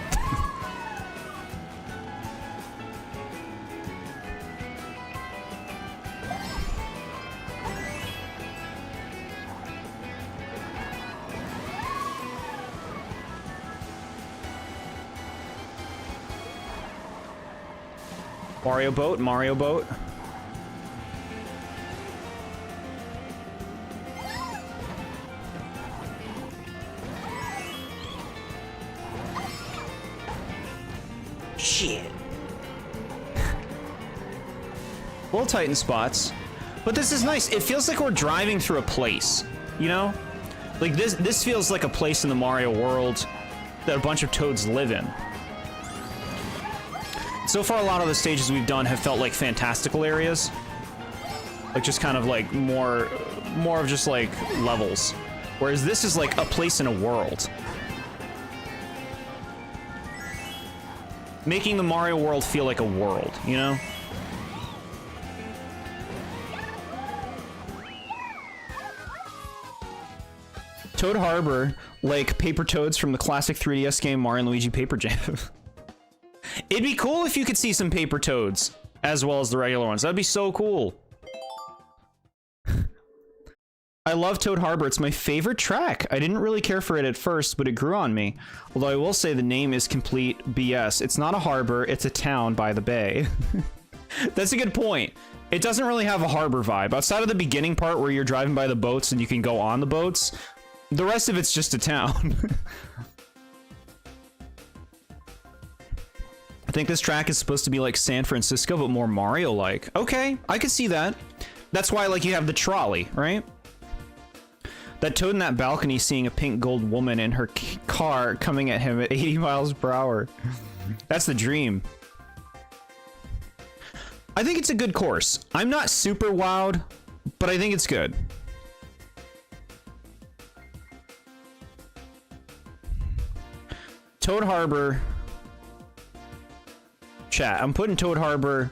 Mario Boat, Mario Boat. Shit. Little tight in spots. But this is nice. It feels like we're driving through a place, you know? Like this feels like a place in the Mario world that a bunch of Toads live in. So far, a lot of the stages we've done have felt like fantastical areas. Like just kind of like more of just like levels. Whereas this is like a place in a world. Making the Mario world feel like a world, you know? Toad Harbor, like Paper Toads from the classic 3DS game Mario and Luigi Paper Jam. It'd be cool if you could see some Paper Toads, as well as the regular ones. That'd be so cool. I love Toad Harbor. It's my favorite track. I didn't really care for it at first, but it grew on me. Although I will say the name is complete BS. It's not a harbor, it's a town by the bay. That's a good point. It doesn't really have a harbor vibe. Outside of the beginning part where you're driving by the boats and you can go on the boats, the rest of it's just a town. I think this track is supposed to be like San Francisco, but more Mario-like. Okay, I could see that. That's why, like, you have the trolley, right? That Toad in that balcony seeing a pink gold woman in her car coming at him at 80 miles per hour. That's the dream. I think it's a good course. I'm not super wowed, but I think it's good. Toad Harbor. Chat, I'm putting Toad Harbor.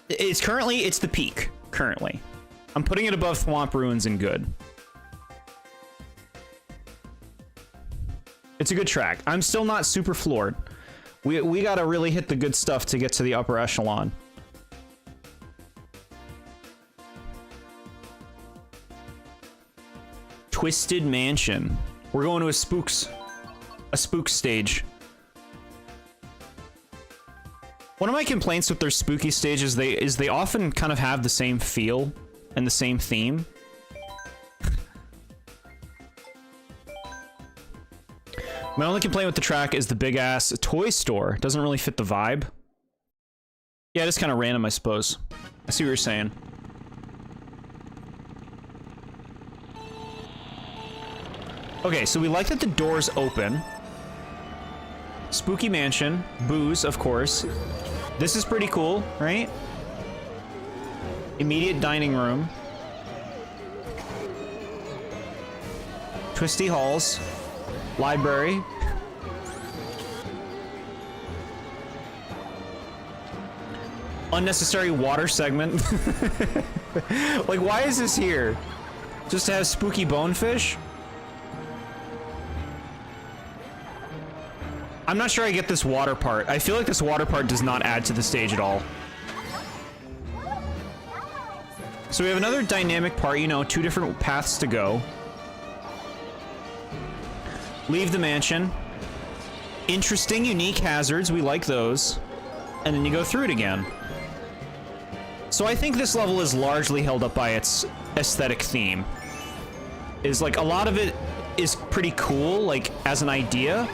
It's the peak, currently. I'm putting it above Thwomp Ruins and good. It's a good track. I'm still not super floored. We gotta really hit the good stuff to get to the upper echelon. Twisted Mansion. We're going to a spook stage. One of my complaints with their spooky stages is they often kind of have the same feel and the same theme. My only complaint with the track is the big ass toy store. It doesn't really fit the vibe. Yeah, it's kind of random, I suppose. I see what you're saying. Okay, so we like that the doors open. Spooky Mansion, booze, of course. This is pretty cool, right? Immediate dining room. Twisty halls. Library. Unnecessary water segment. Like, why is this here? Just to have spooky bonefish? I'm not sure I get this water part. I feel like this water part does not add to the stage at all. So we have another dynamic part, you know, 2 different paths to go. Leave the mansion. Interesting, unique hazards, we like those. And then you go through it again. So I think this level is largely held up by its aesthetic theme. Is like, a lot of it is pretty cool, like, as an idea.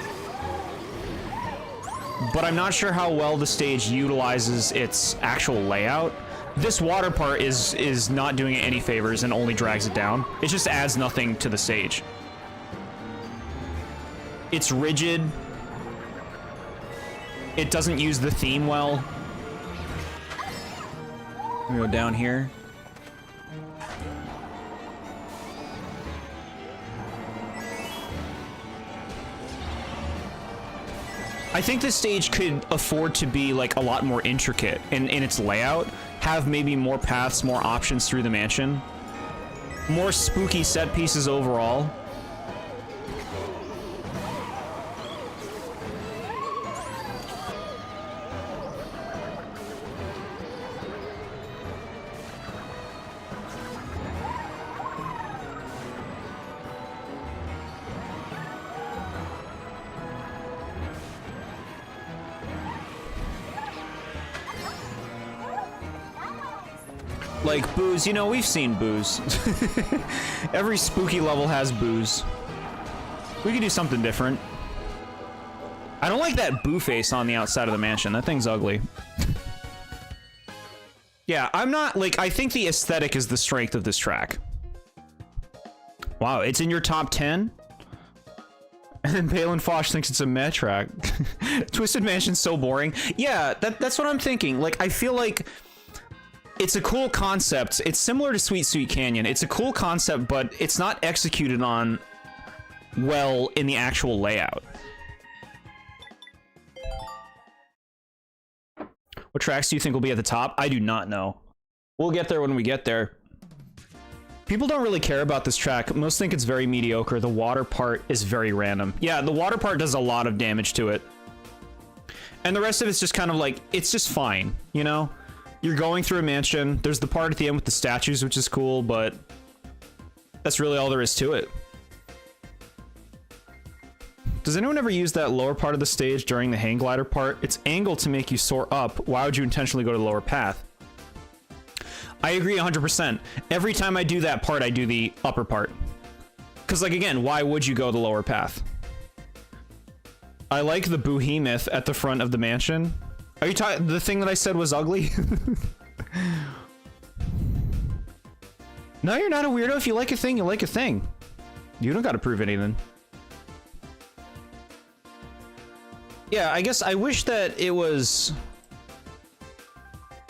But I'm not sure how well the stage utilizes its actual layout. This water part is not doing it any favors and only drags it down. It just adds nothing to the stage. It's rigid. It doesn't use the theme well. We go down here. I think this stage could afford to be like a lot more intricate in its layout. Have maybe more paths, more options through the mansion. More spooky set pieces overall. Like booze, you know, we've seen booze. Every spooky level has booze. We could do something different. I don't like that boo face on the outside of the mansion. That thing's ugly. Yeah, I'm not, like, I think the aesthetic is the strength of this track. Wow, it's in your top 10? And then Palin Fosh thinks it's a meh track. Twisted Mansion's so boring. Yeah, that's what I'm thinking. Like, I feel like it's a cool concept. It's similar to Sweet Sweet Canyon. It's a cool concept, but it's not executed on well in the actual layout. What tracks do you think will be at the top? I do not know. We'll get there when we get there. People don't really care about this track. Most think it's very mediocre. The water part is very random. Yeah, the water part does a lot of damage to it. And the rest of it's just kind of like, it's just fine, you know? You're going through a mansion. There's the part at the end with the statues, which is cool, but that's really all there is to it. Does anyone ever use that lower part of the stage during the hang glider part? It's angled to make you soar up. Why would you intentionally go to the lower path? I agree 100%. Every time I do that part, I do the upper part. Because, like, again, why would you go the lower path? I like the behemoth at the front of the mansion. Are you talking the thing that I said was ugly? No, you're not a weirdo. If you like a thing, you like a thing. You don't gotta prove anything. Yeah, I guess I wish that it was...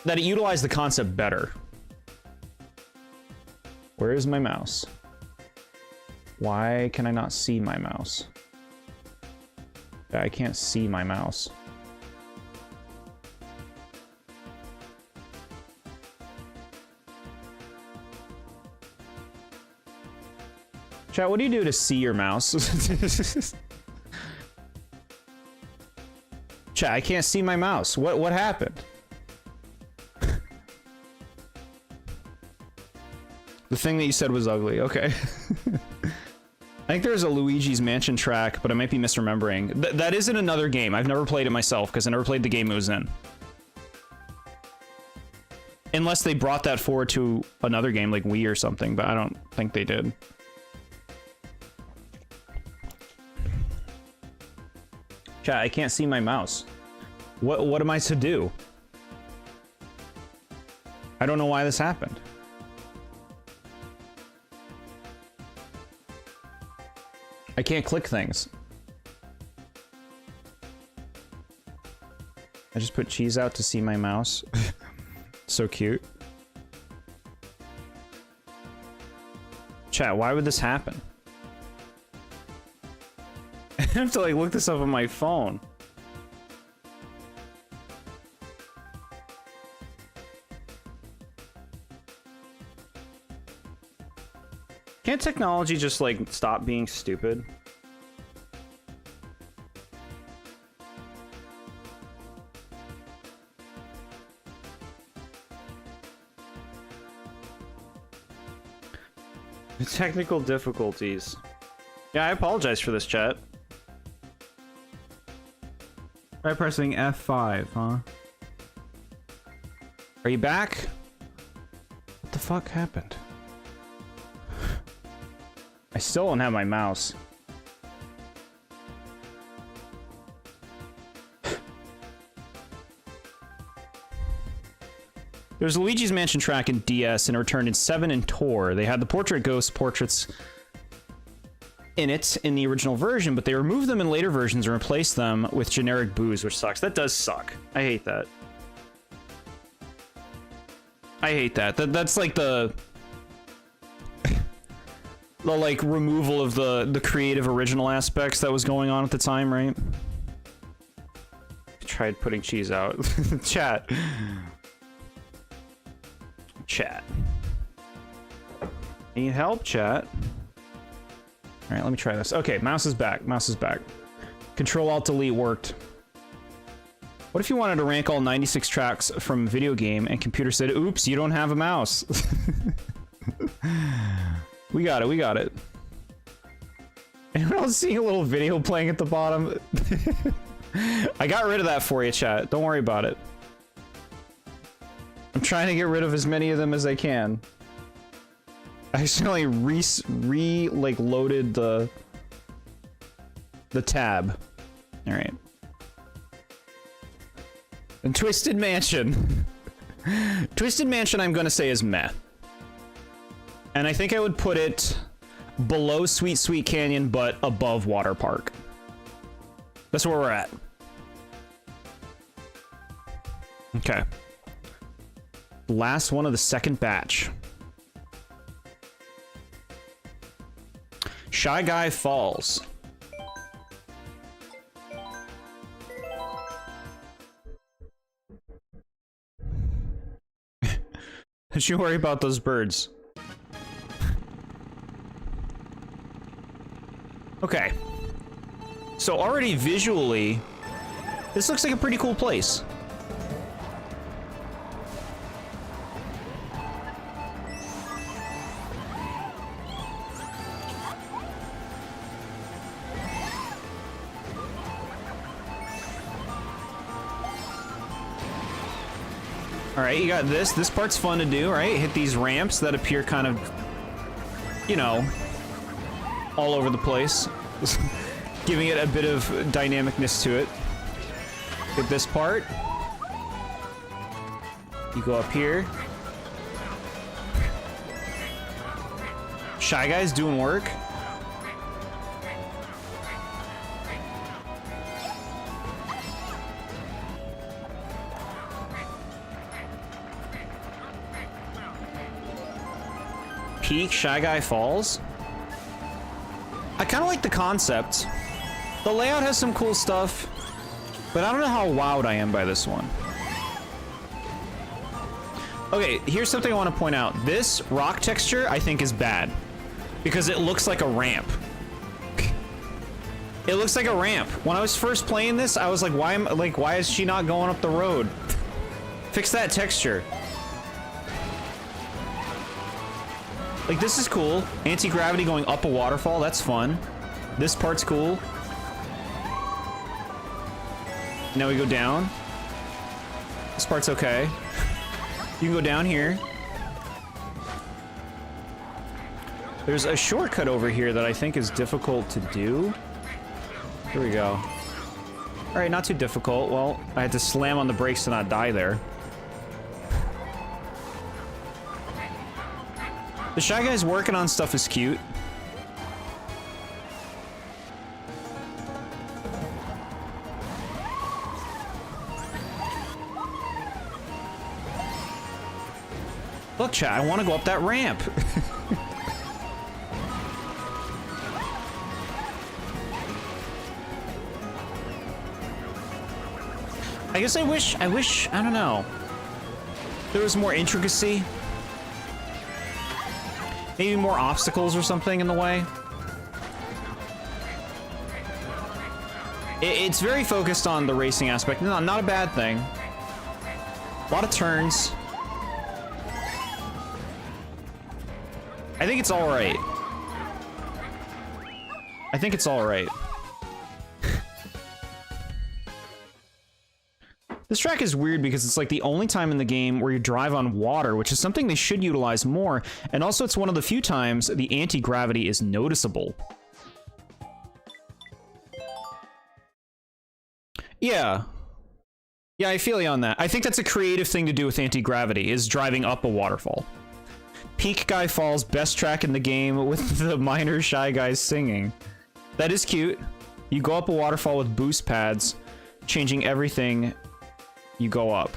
that it utilized the concept better. Where is my mouse? Why can I not see my mouse? I can't see my mouse. Chat, what do you do to see your mouse? Chat, I can't see my mouse. What happened? The thing that you said was ugly. Okay. I think there's a Luigi's Mansion track, but I might be misremembering. That is in another game. I've never played it myself because I never played the game it was in. Unless they brought that forward to another game like Wii or something, but I don't think they did. Chat, I can't see my mouse. What am I to do? I don't know why this happened. I can't click things. I just put cheese out to see my mouse. So cute. Chat, why would this happen? I have to like look this up on my phone. Can't technology just like stop being stupid? Technical difficulties. Yeah, I apologize for this, chat. Try pressing F5, huh? Are you back? What the fuck happened? I still don't have my mouse. There's a Luigi's Mansion track in DS and it returned in 7 and Tour. They had the Portrait Ghost portraits in it in the original version, but they removed them in later versions and replaced them with generic boos, which sucks. That does suck. I hate that. I hate that. That's like the like removal of the creative original aspects that was going on at the time, right? Tried putting cheese out. Chat. Chat. Need help, chat? All right, let me try this. Okay, mouse is back. Mouse is back. Control-Alt-Delete worked. What if you wanted to rank all 96 tracks from a video game and computer said, oops, you don't have a mouse? We got it, we got it. Anyone else seeing a little video playing at the bottom? I got rid of that for you, chat. Don't worry about it. I'm trying to get rid of as many of them as I can. I accidentally loaded the tab. All right. And Twisted Mansion. Twisted Mansion, I'm gonna say is meh. And I think I would put it below Sweet Sweet Canyon, but above Water Park. That's where we're at. Okay. Last one of the second batch. Shy Guy Falls. Don't you worry about those birds. Okay. So already visually, this looks like a pretty cool place. Alright, you got this. This part's fun to do, right? Hit these ramps that appear kind of, you know, all over the place. Giving it a bit of dynamicness to it. Hit this part. You go up here. Shy Guy's doing work. Peak Shy Guy Falls. I kind of like the concept. The layout has some cool stuff, but I don't know how wowed I am by this one. Okay, here's something I want to point out. This rock texture, I think, is bad because it looks like a ramp. It looks like a ramp. When I was first playing this, I was like, why is she not going up the road? Fix that texture. Like, this is cool. Anti-gravity going up a waterfall, that's fun. This part's cool. Now we go down. This part's okay. You can go down here. There's a shortcut over here that I think is difficult to do. Here we go. Alright, not too difficult. Well, I had to slam on the brakes to not die there. The Shy Guy's working on stuff is cute. Look, chat, I want to go up that ramp. I guess I wish, I don't know. There was more intricacy. Maybe more obstacles or something in the way. It's very focused on the racing aspect. No, not a bad thing. A lot of turns. I think it's all right. I think it's all right. This track is weird because it's like the only time in the game where you drive on water, which is something they should utilize more, and also it's one of the few times the anti-gravity is noticeable. Yeah. Yeah, I feel you on that. I think that's a creative thing to do with anti-gravity, is driving up a waterfall. Peak Guy Falls, best track in the game with the minor Shy Guys singing. That is cute. You go up a waterfall with boost pads, changing everything. You go up.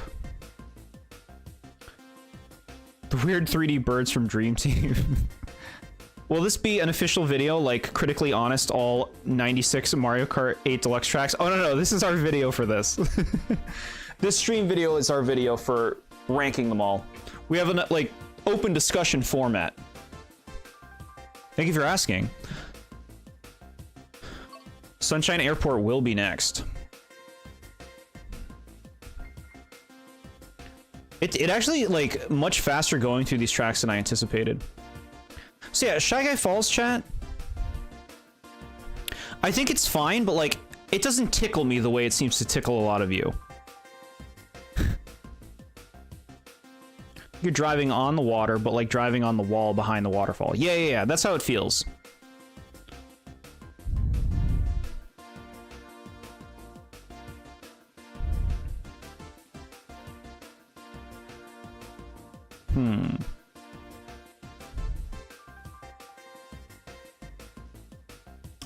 The weird 3D birds from Dream Team. Will this be an official video, like critically honest all 96 Mario Kart 8 Deluxe tracks? Oh no, this is our video for this. This stream video is our video for ranking them all. We have a like open discussion format. Thank you for asking. Sunshine Airport will be next. It actually, like, much faster going through these tracks than I anticipated. So yeah, Shy Guy Falls chat. I think it's fine, but, like, it doesn't tickle me the way it seems to tickle a lot of you. You're driving on the water, but, like, driving on the wall behind the waterfall. Yeah, that's how it feels.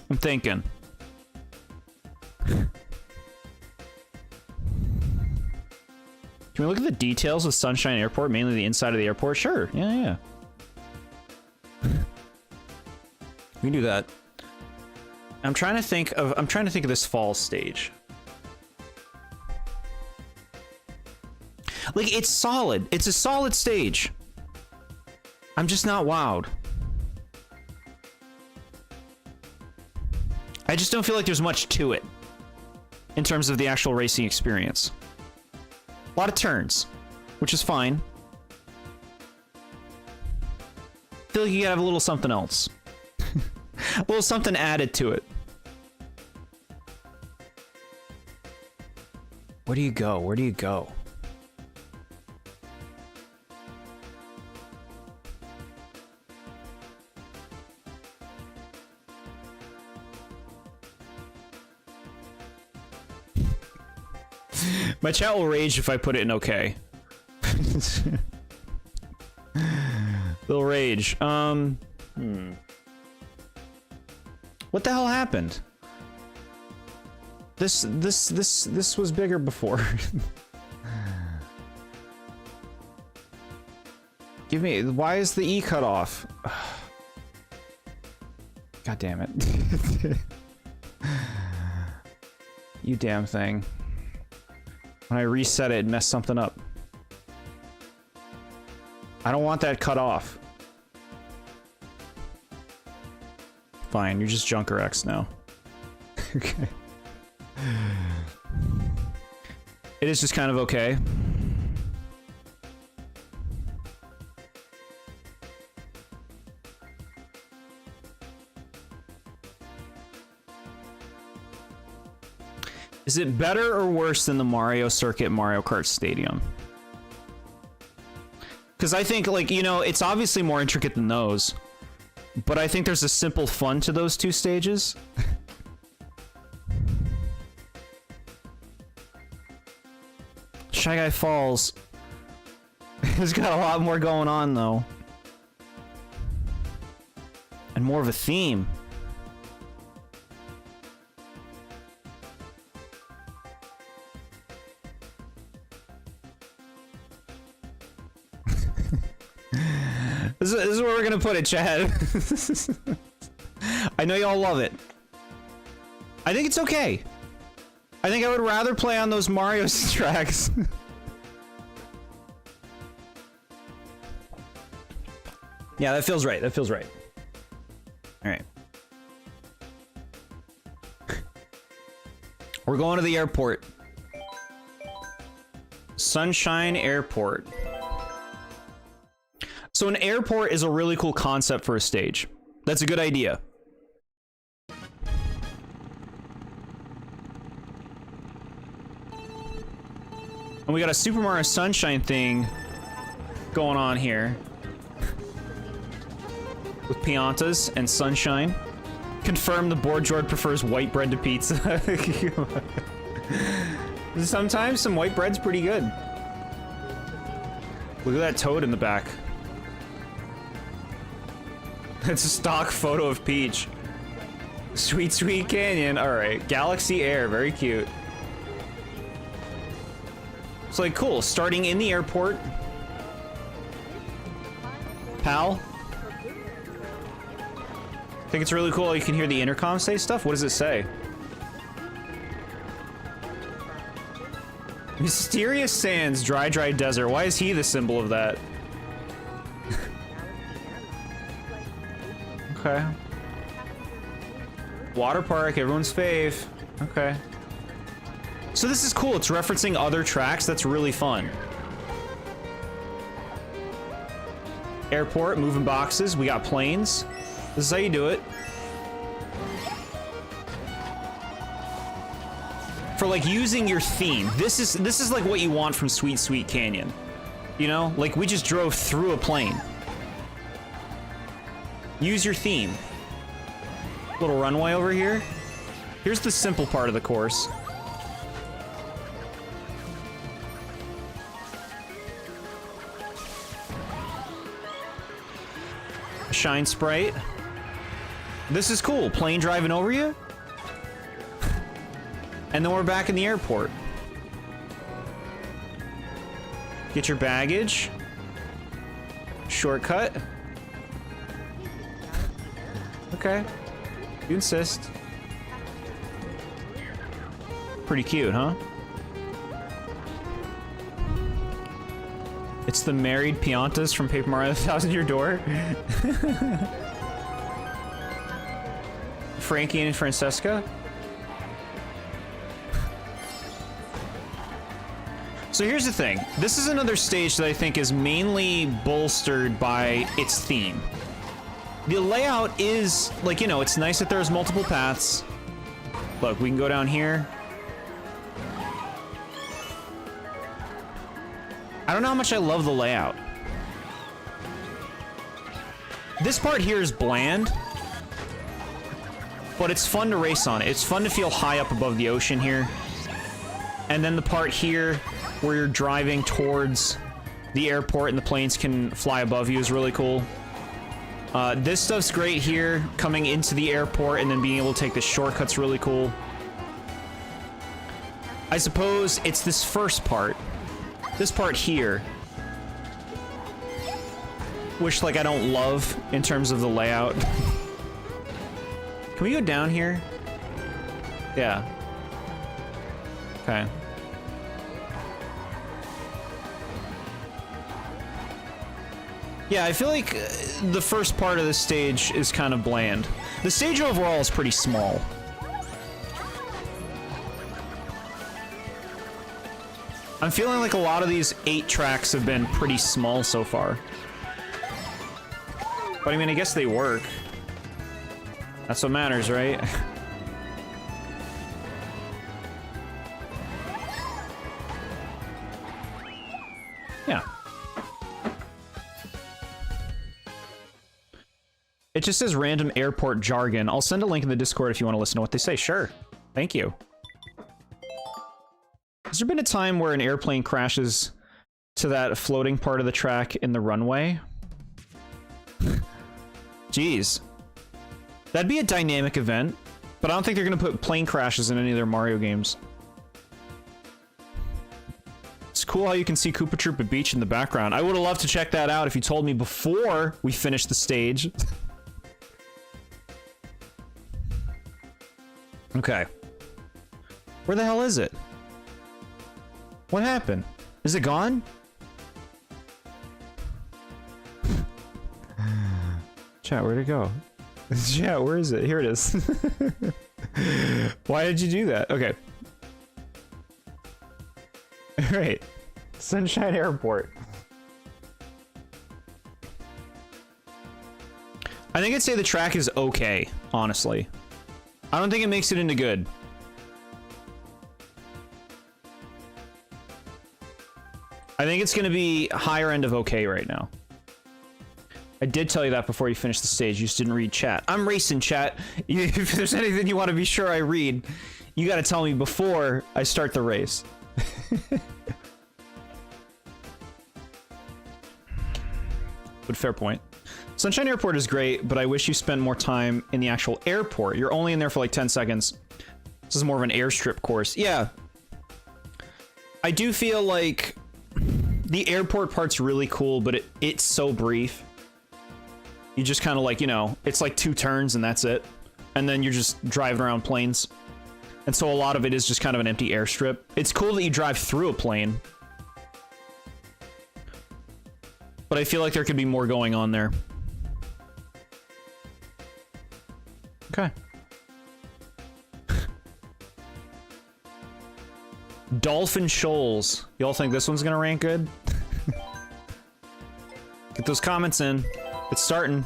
I'm thinking. Can we look at the details of Sunshine Airport, mainly the inside of the airport? Sure. Yeah. We can do that. I'm trying to think of this fall stage. Like, it's solid. It's a solid stage. I'm just not wowed. I just don't feel like there's much to it in terms of the actual racing experience. A lot of turns, which is fine. I feel like you gotta have a little something else. A little something added to it. Where do you go? Where do you go? My chat will rage if I put it in okay. They'll rage. What the hell happened? This was bigger before. Give me, why is the E cut off? God damn it. You damn thing. When I reset it, it messed something up. I don't want that cut off. Fine, you're just Junker X now. Okay. It is just kind of okay. Is it better or worse than the Mario Circuit Mario Kart Stadium? Because I think, like, you know, it's obviously more intricate than those. But I think there's a simple fun to those two stages. Shy Guy Falls has got a lot more going on, though. And more of a theme. This is where we're gonna put it, Chad. I know y'all love it. I think it's okay. I think I would rather play on those Mario tracks. Yeah, that feels right. That feels right. All right. We're going to the airport. Sunshine Airport. So an airport is a really cool concept for a stage. That's a good idea. And we got a Super Mario Sunshine thing going on here. With Piantas and Sunshine. Confirm TheBoredJord prefers white bread to pizza. Sometimes some white bread's pretty good. Look at that toad in the back. It's a stock photo of Peach. Sweet, sweet canyon. Alright. Galaxy Air. Very cute. It's like, cool. Starting in the airport. Pal. I think it's really cool. You can hear the intercom say stuff. What does it say? Mysterious sands, dry, dry desert. Why is he the symbol of that? Okay. Water park, everyone's fave. Okay. So this is cool. It's referencing other tracks. That's really fun. Airport, moving boxes. We got planes. This is how you do it. For like using your theme. This is like what you want from Sweet Sweet Canyon. You know? Like we just drove through a plane. Use your theme. Little runway over here. Here's the simple part of the course. Shine sprite. This is cool. Plane driving over you. And then we're back in the airport. Get your baggage. Shortcut. Okay. You insist. Pretty cute, huh? It's the married Piantas from Paper Mario: The Thousand Year Door. Frankie and Francesca. So here's the thing. This is another stage that I think is mainly bolstered by its theme. The layout is, like, you know, it's nice that there's multiple paths. Look, we can go down here. I don't know how much I love the layout. This part here is bland, but it's fun to race on. It's fun to feel high up above the ocean here. And then the part here where you're driving towards the airport and the planes can fly above you is really cool. This stuff's great here, coming into the airport and then being able to take the shortcut's really cool. I suppose it's this first part. This part here, which, like, I don't love in terms of the layout. Can we go down here? Yeah. Okay. Yeah, I feel like the first part of this stage is kind of bland. The stage overall is pretty small. I'm feeling like a lot of these 8 tracks have been pretty small so far. But I mean, I guess they work. That's what matters, right? Yeah. It just says random airport jargon. I'll send a link in the Discord if you want to listen to what they say. Sure. Thank you. Has there been a time where an airplane crashes to that floating part of the track in the runway? Jeez. That'd be a dynamic event, but I don't think they're going to put plane crashes in any of their Mario games. It's cool how you can see Koopa Troopa Beach in the background. I would have loved to check that out if you told me before we finished the stage. Okay. Where the hell is it? What happened? Is it gone? Chat, where'd it go? Chat, where is it? Here it is. Why did you do that? Okay. Alright. Sunshine Airport. I think I'd say the track is okay, honestly. I don't think it makes it into good. I think it's going to be higher end of okay right now. I did tell you that before you finished the stage. You just didn't read chat. I'm racing, chat. If there's anything you want to be sure I read, you got to tell me before I start the race. But fair point. Sunshine Airport is great, but I wish you spent more time in the actual airport. You're only in there for like 10 seconds. This is more of an airstrip course. Yeah. I do feel like the airport part's really cool, but it's so brief. You just kind of like, you know, it's like 2 turns and that's it. And then you're just driving around planes. And so a lot of it is just kind of an empty airstrip. It's cool that you drive through a plane. But I feel like there could be more going on there. Okay. Dolphin Shoals. Y'all think this one's gonna rank good? Get those comments in. It's starting.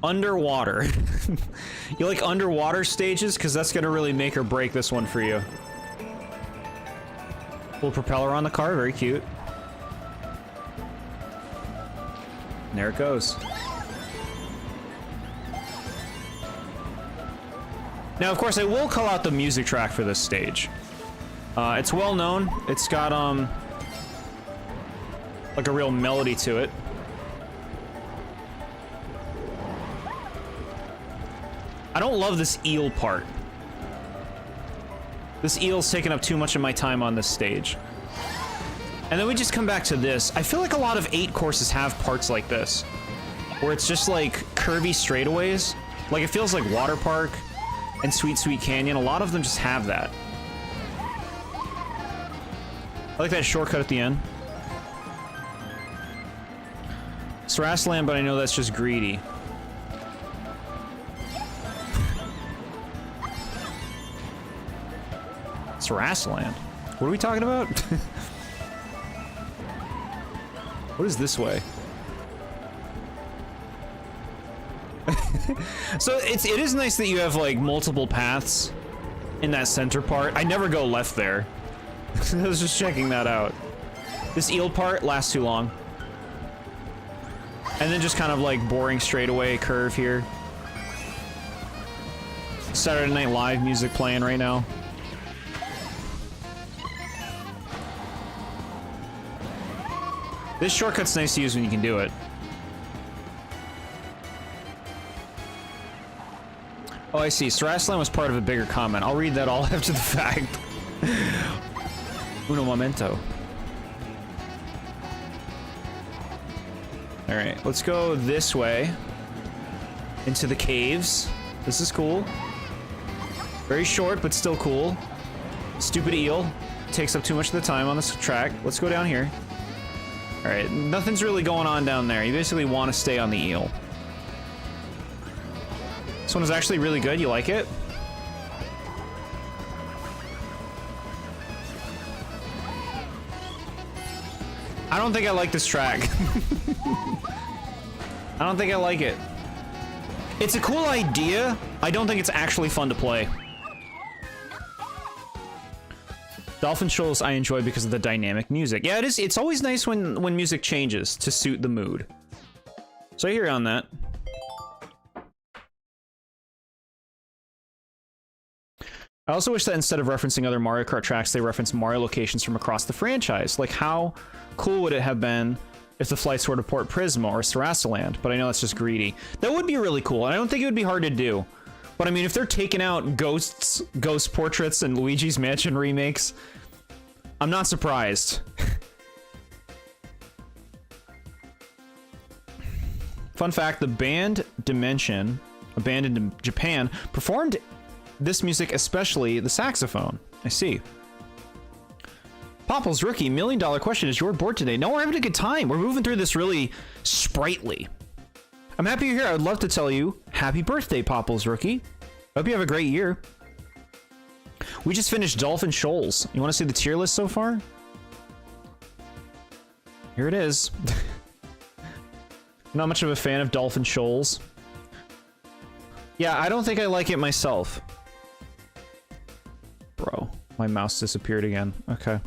Underwater. You like underwater stages? Because that's gonna really make or break this one for you. Little propeller on the car, very cute. And there it goes. Now, of course, I will call out the music track for this stage. It's well known. It's got, like a real melody to it. I don't love this eel part. This eel's taking up too much of my time on this stage. And then we just come back to this. I feel like a lot of 8 courses have parts like this, where it's just like curvy straightaways. Like it feels like Water Park and Sweet Sweet Canyon. A lot of them just have that. I like that shortcut at the end. Sarasaland, but I know that's just greedy. Sarasaland? What are we talking about? What is this way? So it is nice that you have like multiple paths in that center part. I never go left there. I was just checking that out. This eel part lasts too long. And then just kind of like boring straightaway curve here. Saturday Night Live music playing right now. This shortcut's nice to use when you can do it. Oh, I see. Sarasaland was part of a bigger comment. I'll read that all after the fact. Uno momento. Alright, let's go this way. Into the caves. This is cool. Very short, but still cool. Stupid eel. Takes up too much of the time on this track. Let's go down here. Alright, nothing's really going on down there. You basically want to stay on the eel. This one is actually really good. You like it? I don't think I like this track. I don't think I like it. It's a cool idea. I don't think it's actually fun to play. Dolphin Shoals I enjoy because of the dynamic music. Yeah, it is. It's always nice when music changes to suit the mood. So I hear you on that. I also wish that instead of referencing other Mario Kart tracks, they reference Mario locations from across the franchise. Like, how cool would it have been if the flights were to Port Prisma or Sarasaland? But I know that's just greedy. That would be really cool, and I don't think it would be hard to do. But I mean, if they're taking out Ghost Portraits and Luigi's Mansion remakes, I'm not surprised. Fun fact, the band Dimension, a band in Japan, performed this music, especially the saxophone. I see. Popple's Rookie, $1 million question. Is your board today? No, we're having a good time. We're moving through this really sprightly. I'm happy you're here. I would love to tell you happy birthday, Popple's Rookie. Hope you have a great year. We just finished Dolphin Shoals. You want to see the tier list so far? Here it is. Not much of a fan of Dolphin Shoals. Yeah, I don't think I like it myself. Bro, my mouse disappeared again. Okay.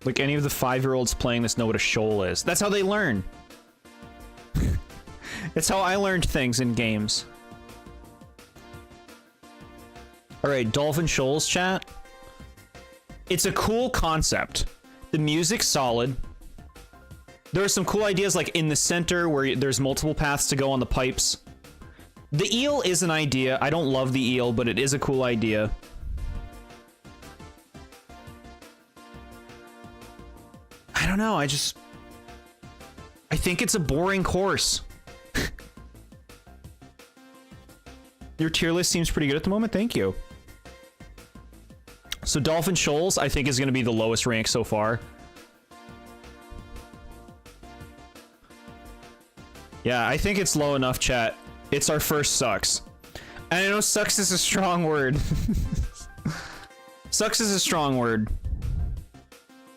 Like any of the 5-year-olds playing this know what a shoal is. That's how they learn. It's how I learned things in games. Alright, Dolphin Shoals chat. It's a cool concept. The music's solid. There are some cool ideas like in the center where there's multiple paths to go on the pipes. The eel is an idea. I don't love the eel, but it is a cool idea. I don't know, I think it's a boring course. Your tier list seems pretty good at the moment, thank you. So Dolphin Shoals, I think, is going to be the lowest rank so far. Yeah, I think it's low enough, chat. It's our first sucks. And I know sucks is a strong word. Sucks is a strong word.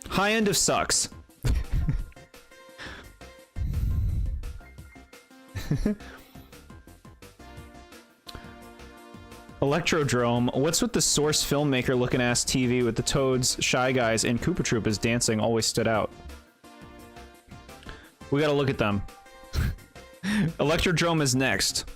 High end of sucks. Electrodrome. What's with the Source filmmaker looking ass TV with the Toads, Shy Guys, and Koopa Troopas dancing always stood out? We gotta look at them. Electrodrome is next.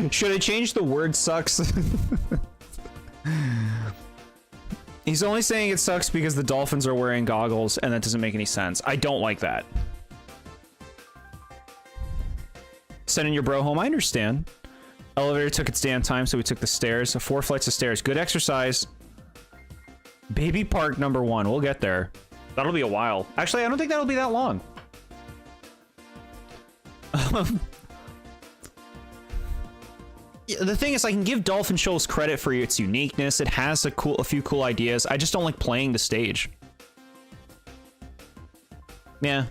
Should I change the word sucks? He's only saying it sucks because the dolphins are wearing goggles, and that doesn't make any sense. I don't like that. Sending your bro home, I understand. Elevator took its damn time, so we took the stairs. 4 flights of stairs. Good exercise. Baby Park number 1. We'll get there. That'll be a while. Actually, I don't think that'll be that long. The thing is, I can give Dolphin Shoals credit for its uniqueness. It has a few cool ideas. I just don't like playing the stage. Yeah.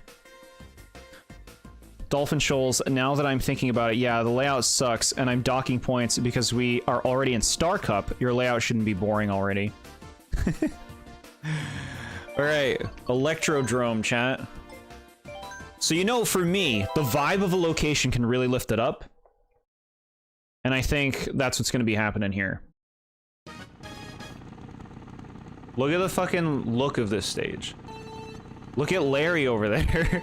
Dolphin Shoals, now that I'm thinking about it, yeah, the layout sucks, and I'm docking points because we are already in Star Cup. Your layout shouldn't be boring already. Alright, Electrodrome, chat. So, you know, for me, the vibe of a location can really lift it up. And I think that's what's going to be happening here. Look at the fucking look of this stage. Look at Larry over there.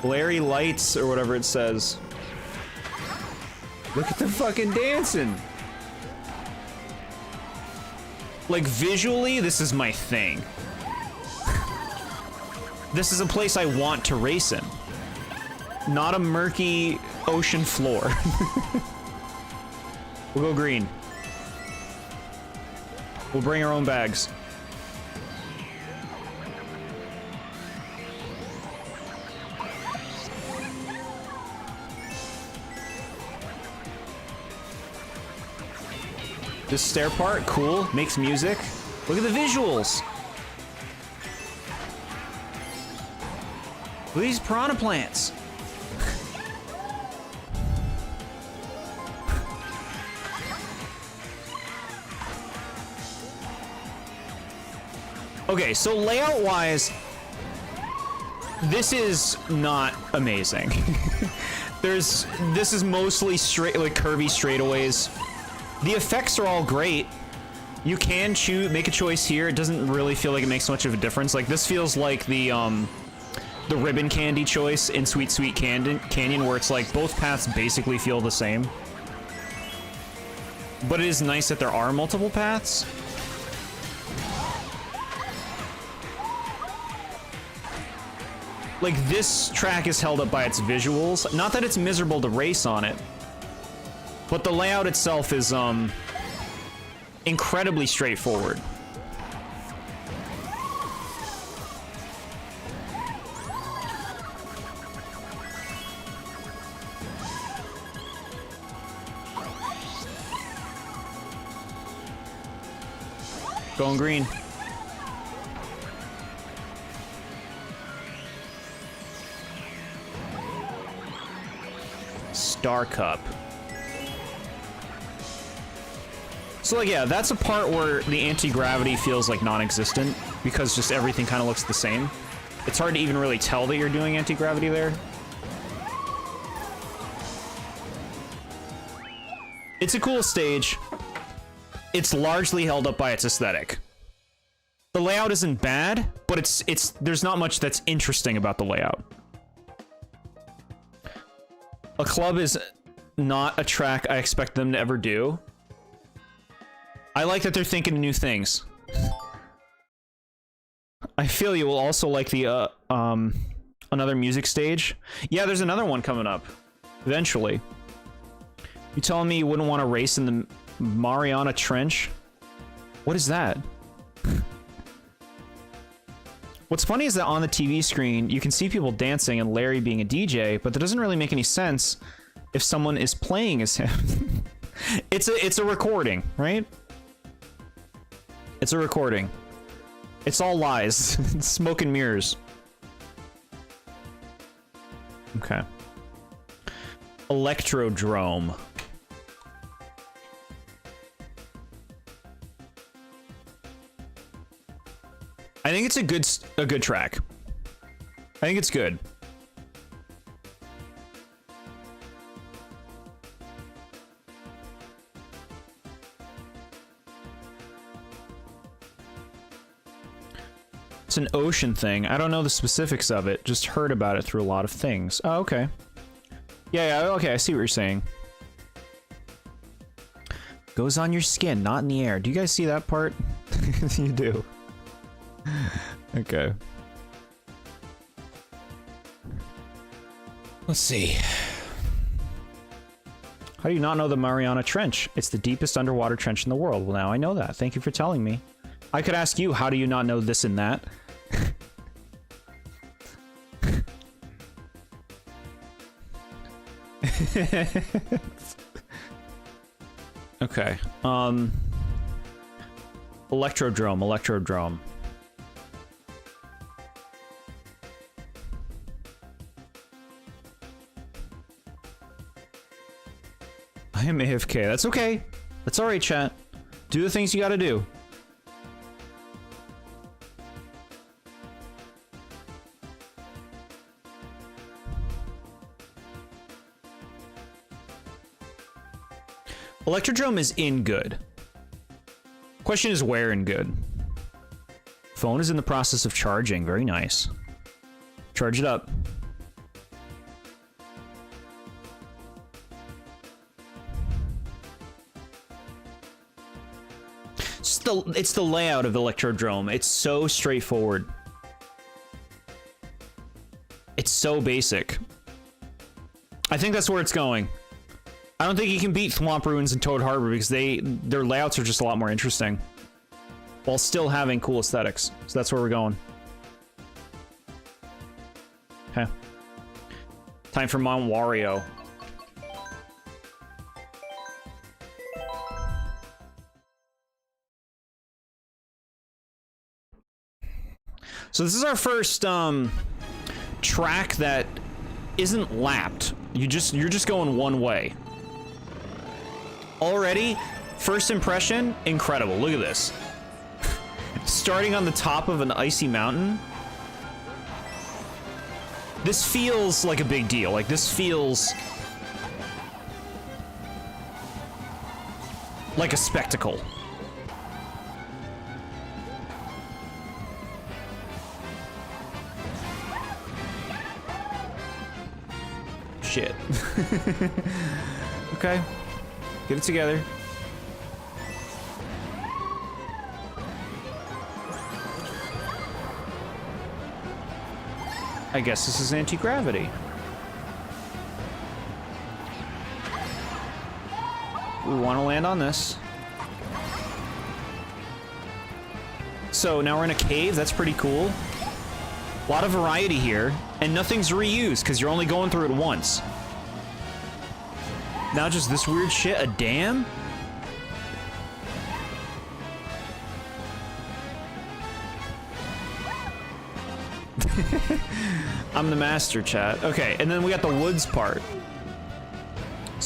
Larry Lights, or whatever it says. Look at the fucking dancing. Like, visually, this is my thing. This is a place I want to race in. Not a murky ocean floor. We'll go green. We'll bring our own bags. This stair part, cool. Makes music. Look at the visuals. Look at these piranha plants. Okay, so layout-wise, this is not amazing. This is mostly straight, like curvy straightaways. The effects are all great. You can make a choice here. It doesn't really feel like it makes much of a difference. Like, this feels like the ribbon candy choice in Sweet Sweet Canyon, where it's like both paths basically feel the same. But it is nice that there are multiple paths. Like, this track is held up by its visuals. Not that it's miserable to race on it, but the layout itself is, incredibly straightforward. Going green. Star Cup. So like, yeah, that's a part where the anti-gravity feels like non-existent because just everything kind of looks the same. It's hard to even really tell that you're doing anti-gravity there. It's a cool stage. It's largely held up by its aesthetic. The layout isn't bad, but it's there's not much that's interesting about the layout. A club is not a track I expect them to ever do. I like that they're thinking of new things. I feel you will also like the another music stage. Yeah, there's another one coming up eventually. You telling me you wouldn't want to race in the Mariana Trench? What is that? What's funny is that on the TV screen, you can see people dancing and Larry being a DJ, but that doesn't really make any sense if someone is playing as him. It's a recording, right? It's a recording. It's all lies. It's smoke and mirrors. Okay. Electrodrome. I think it's a good track. I think it's good. It's an ocean thing. I don't know the specifics of it. Just heard about it through a lot of things. Oh, okay. Yeah, okay, I see what you're saying. Goes on your skin, not in the air. Do you guys see that part? You do. Okay. Let's see. How do you not know the Mariana Trench? It's the deepest underwater trench in the world. Well, now I know that. Thank you for telling me. I could ask you, how do you not know this and that? Okay. Electrodrome. I am AFK. That's okay. That's alright, chat. Do the things you gotta do. Electrodrome is in good. Question is where in good. Phone is in the process of charging. Very nice. Charge it up. It's the layout of the Electrodrome. It's so straightforward. It's so basic. I think that's where it's going. I don't think you can beat Thwomp Ruins and Toad Harbor because their layouts are just a lot more interesting, while still having cool aesthetics. So that's where we're going. Okay. Time for Mount Wario. So this is our first track that isn't lapped. You're just going one way. Already, first impression, incredible. Look at this. Starting on the top of an icy mountain. This feels like a big deal. Like, this feels like a spectacle. Shit. Okay. Get it together. I guess this is anti-gravity. We want to land on this. So now we're in a cave. That's pretty cool. A lot of variety here. And nothing's reused because you're only going through it once. Now just this weird shit, a dam? I'm the master, chat. Okay, and then we got the woods part.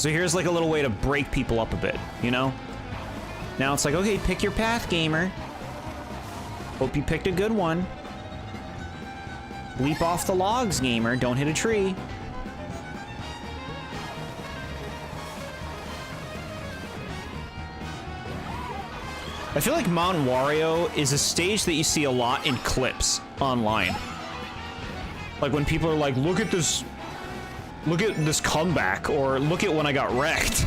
So here's like a little way to break people up a bit, you know? Now it's like, okay, pick your path, gamer. Hope you picked a good one. Leap off the logs, gamer. Don't hit a tree. I feel like Mountain Wario is a stage that you see a lot in clips online. Like when people are like, look at this comeback, or look at when I got wrecked.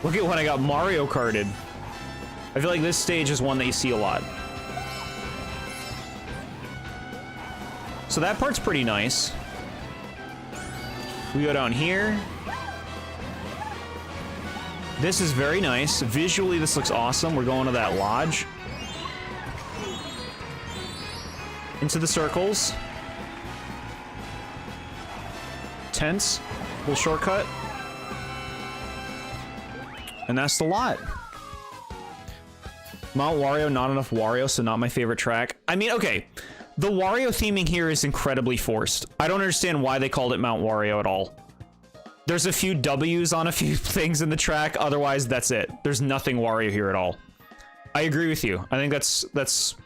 Look at when I got Mario Karted. I feel like this stage is one that you see a lot. So that part's pretty nice. We go down here. This is very nice. Visually, this looks awesome. We're going to that lodge. Into the circles. Tense. Little shortcut. And that's the lot. Mount Wario, not enough Wario, so not my favorite track. I mean, okay. The Wario theming here is incredibly forced. I don't understand why they called it Mount Wario at all. There's a few W's on a few things in the track. Otherwise, that's it. There's nothing Wario here at all. I agree with you. I think that's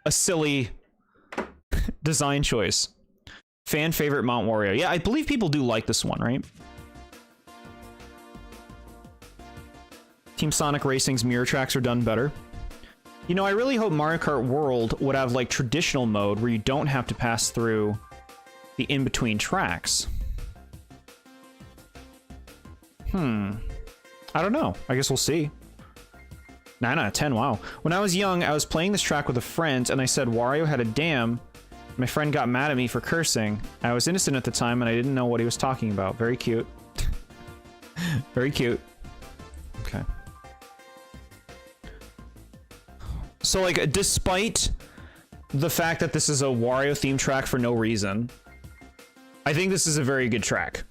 a silly design choice. Fan favorite Mount Wario. Yeah, I believe people do like this one, right? Team Sonic Racing's mirror tracks are done better. You know, I really hope Mario Kart World would have like traditional mode where you don't have to pass through the in-between tracks. I don't know. I guess we'll see. 9 out of 10, wow. When I was young, I was playing this track with a friend, and I said Wario had a dam. My friend got mad at me for cursing. I was innocent at the time, and I didn't know what he was talking about. Very cute. Very cute. Okay. So, like, despite the fact that this is a Wario-themed track for no reason, I think this is a very good track.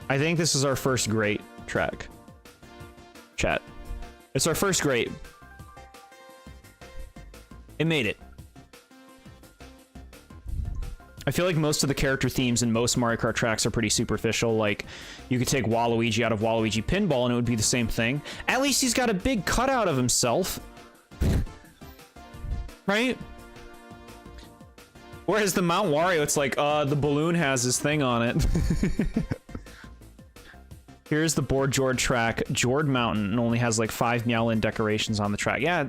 I think this is our first great track. Chat. It's our first great. It made it. I feel like most of the character themes in most Mario Kart tracks are pretty superficial. Like, you could take Waluigi out of Waluigi Pinball and it would be the same thing. At least he's got a big cutout of himself. Right? Whereas the Mount Wario, it's like, the balloon has his thing on it. Here's the TheBoredJord track, Jord Mountain, and only has like 5 Meowlin decorations on the track. Yeah,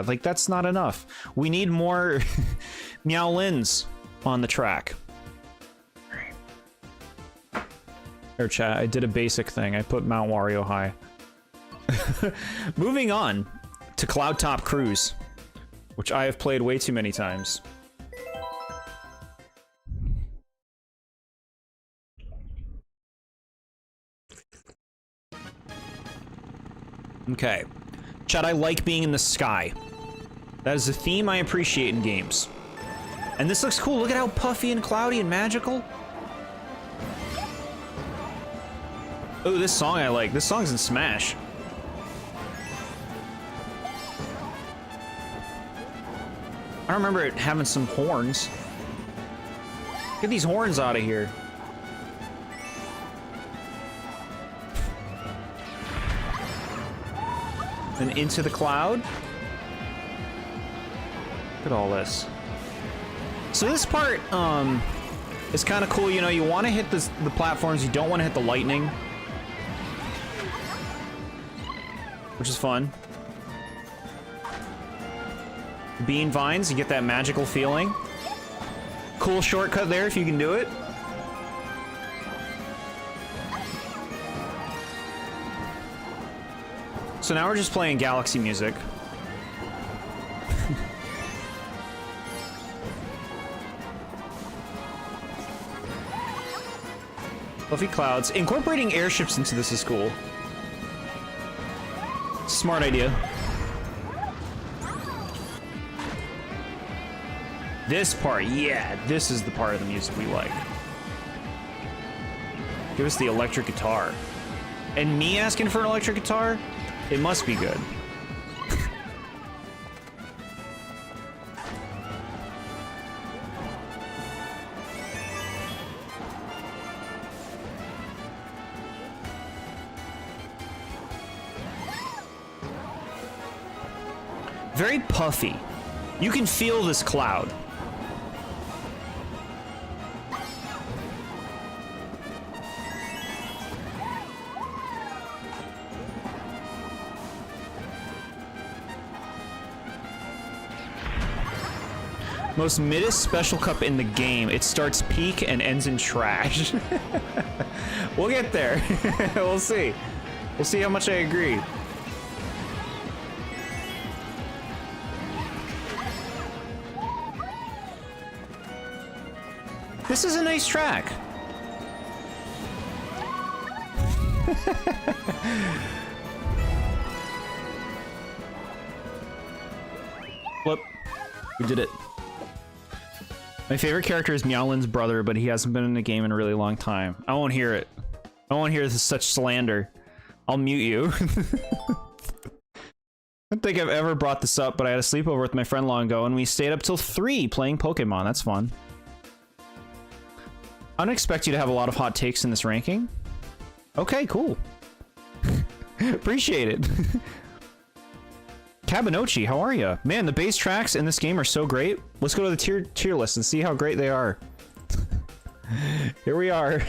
like that's not enough. We need more Meowlins on the track. Here, chat, I did a basic thing. I put Mount Wario high. Moving on to Cloud Top Cruise, which I have played way too many times. Okay. Chad, I like being in the sky. That is a theme I appreciate in games. And this looks cool. Look at how puffy and cloudy and magical. Oh, this song I like. This song's in Smash. I remember it having some horns. Get these horns out of here. And into the cloud. Look at all this. So this part is kind of cool. You know, you want to hit the platforms. You don't want to hit the lightning, which is fun. Bean vines, you get that magical feeling. Cool shortcut there if you can do it. So now we're just playing Galaxy music. Fluffy clouds. Incorporating airships into this is cool. Smart idea. This part, yeah, this is the part of the music we like. Give us the electric guitar. And me asking for an electric guitar? It must be good. very puffy. You can feel this cloud. Most middest special cup in the game. It starts peak and ends in trash. We'll get there. We'll see. We'll see how much I agree. This is a nice track. Flip. We did it. My favorite character is Meowlin's brother, but he hasn't been in the game in a really long time. I won't hear it. I won't hear this such slander. I'll mute you. I don't think I've ever brought this up, but I had a sleepover with my friend long ago, and we stayed up till 3 playing Pokemon. That's fun. I don't expect you to have a lot of hot takes in this ranking. Okay, cool. Appreciate it. Cabanochi, how are you? Man, the bass tracks in this game are so great. Let's go to the tier list and see how great they are. Here we are.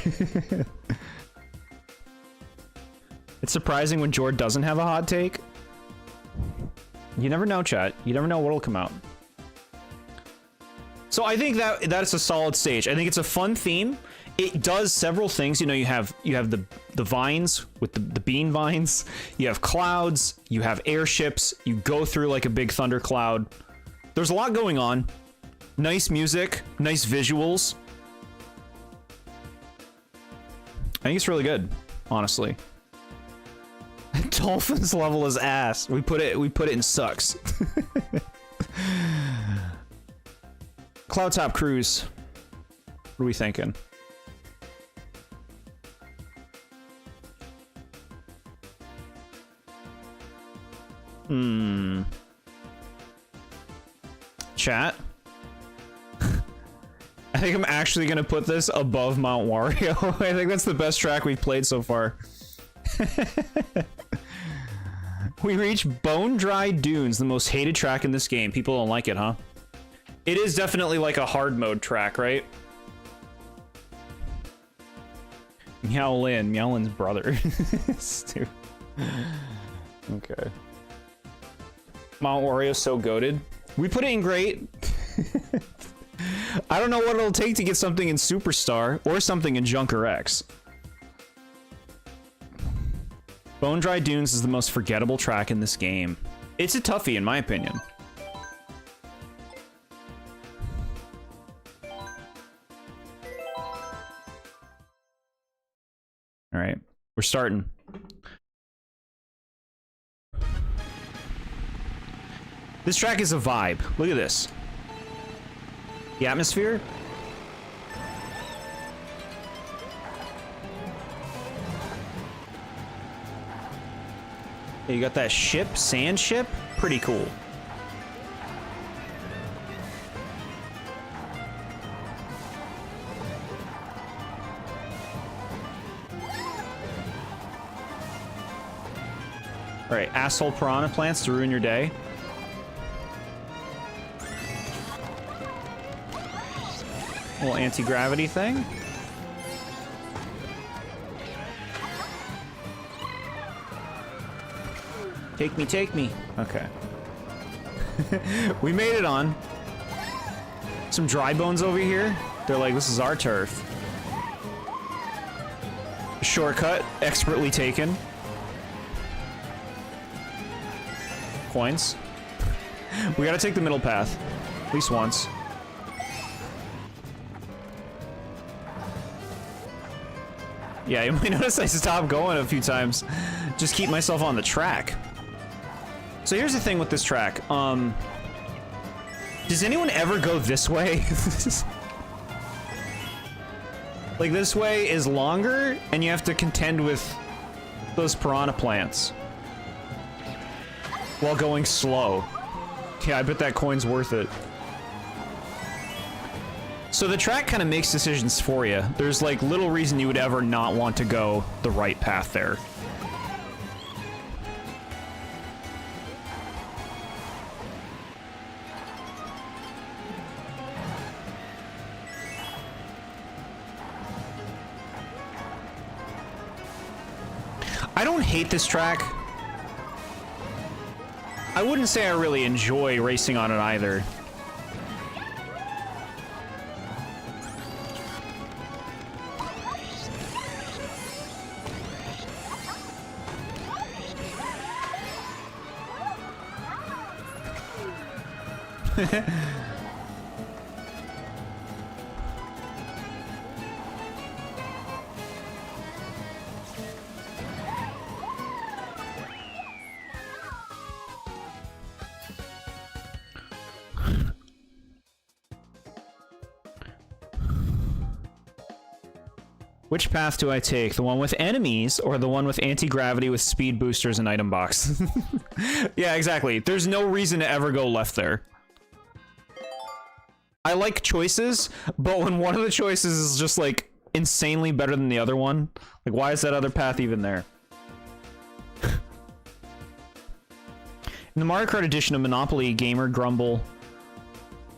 It's surprising when Jord doesn't have a hot take. You never know, chat. You never know what'll come out. So I think that's a solid stage. I think it's a fun theme. It does several things. You know, you have the vines with the bean vines. You have clouds. You have airships. You go through like a big thundercloud. There's a lot going on. Nice music. Nice visuals. I think it's really good, honestly. Dolphins level is ass. We put it in sucks. Cloud Top Cruise. What are we thinking? Chat. I think I'm actually gonna put this above Mount Wario. I think that's the best track we've played so far. We reach Bone Dry Dunes, the most hated track in this game. People don't like it, huh? It is definitely like a hard mode track, right? Meowlin's brother. Stupid. Okay. Mount Wario's so goated. We put it in great. I don't know what it'll take to get something in Superstar or something in Junker X. Bone Dry Dunes is the most forgettable track in this game. It's a toughie, in my opinion. All right, we're starting. This track is a vibe. Look at this. The atmosphere. You got that ship, sand ship. Pretty cool. All right, asshole piranha plants to ruin your day. Little anti-gravity thing. Take me, take me. Okay. We made it on. Some dry bones over here. They're like, this is our turf. Shortcut, expertly taken. Coins. We gotta take the middle path. At least once. Yeah, you might notice I stopped going a few times. Just keep myself on the track. So here's the thing with this track. Does anyone ever go this way? Like, this way is longer, and you have to contend with those piranha plants while going slow. Yeah, I bet that coin's worth it. So the track kind of makes decisions for you. There's like little reason you would ever not want to go the right path there. I don't hate this track. I wouldn't say I really enjoy racing on it either. Which path do I take? The one with enemies or the one with anti-gravity with speed boosters and item box? Yeah, exactly. There's no reason to ever go left there. I like choices, but when one of the choices is just like insanely better than the other one, like why is that other path even there? In the Mario Kart edition of Monopoly, gamer Grumble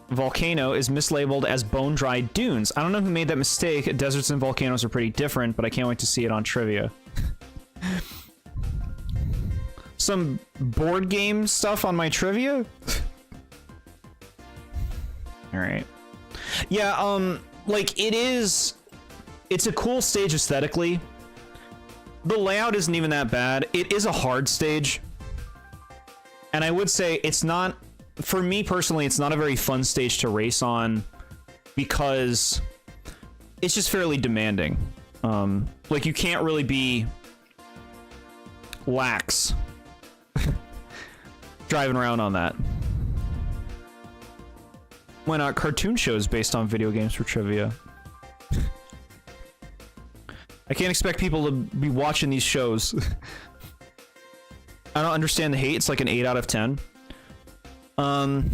Volcano is mislabeled as bone-dried dunes. I don't know who made that mistake. Deserts and volcanoes are pretty different, but I can't wait to see it on trivia. Some board game stuff on my trivia? Alright. Yeah, like, it's a cool stage aesthetically. The layout isn't even that bad. It is a hard stage. And I would say it's not... For me personally, it's not a very fun stage to race on because it's just fairly demanding. Like, you can't really be lax driving around on that. Why not cartoon shows based on video games for trivia? I can't expect people to be watching these shows. I don't understand the hate. It's like an 8 out of 10. I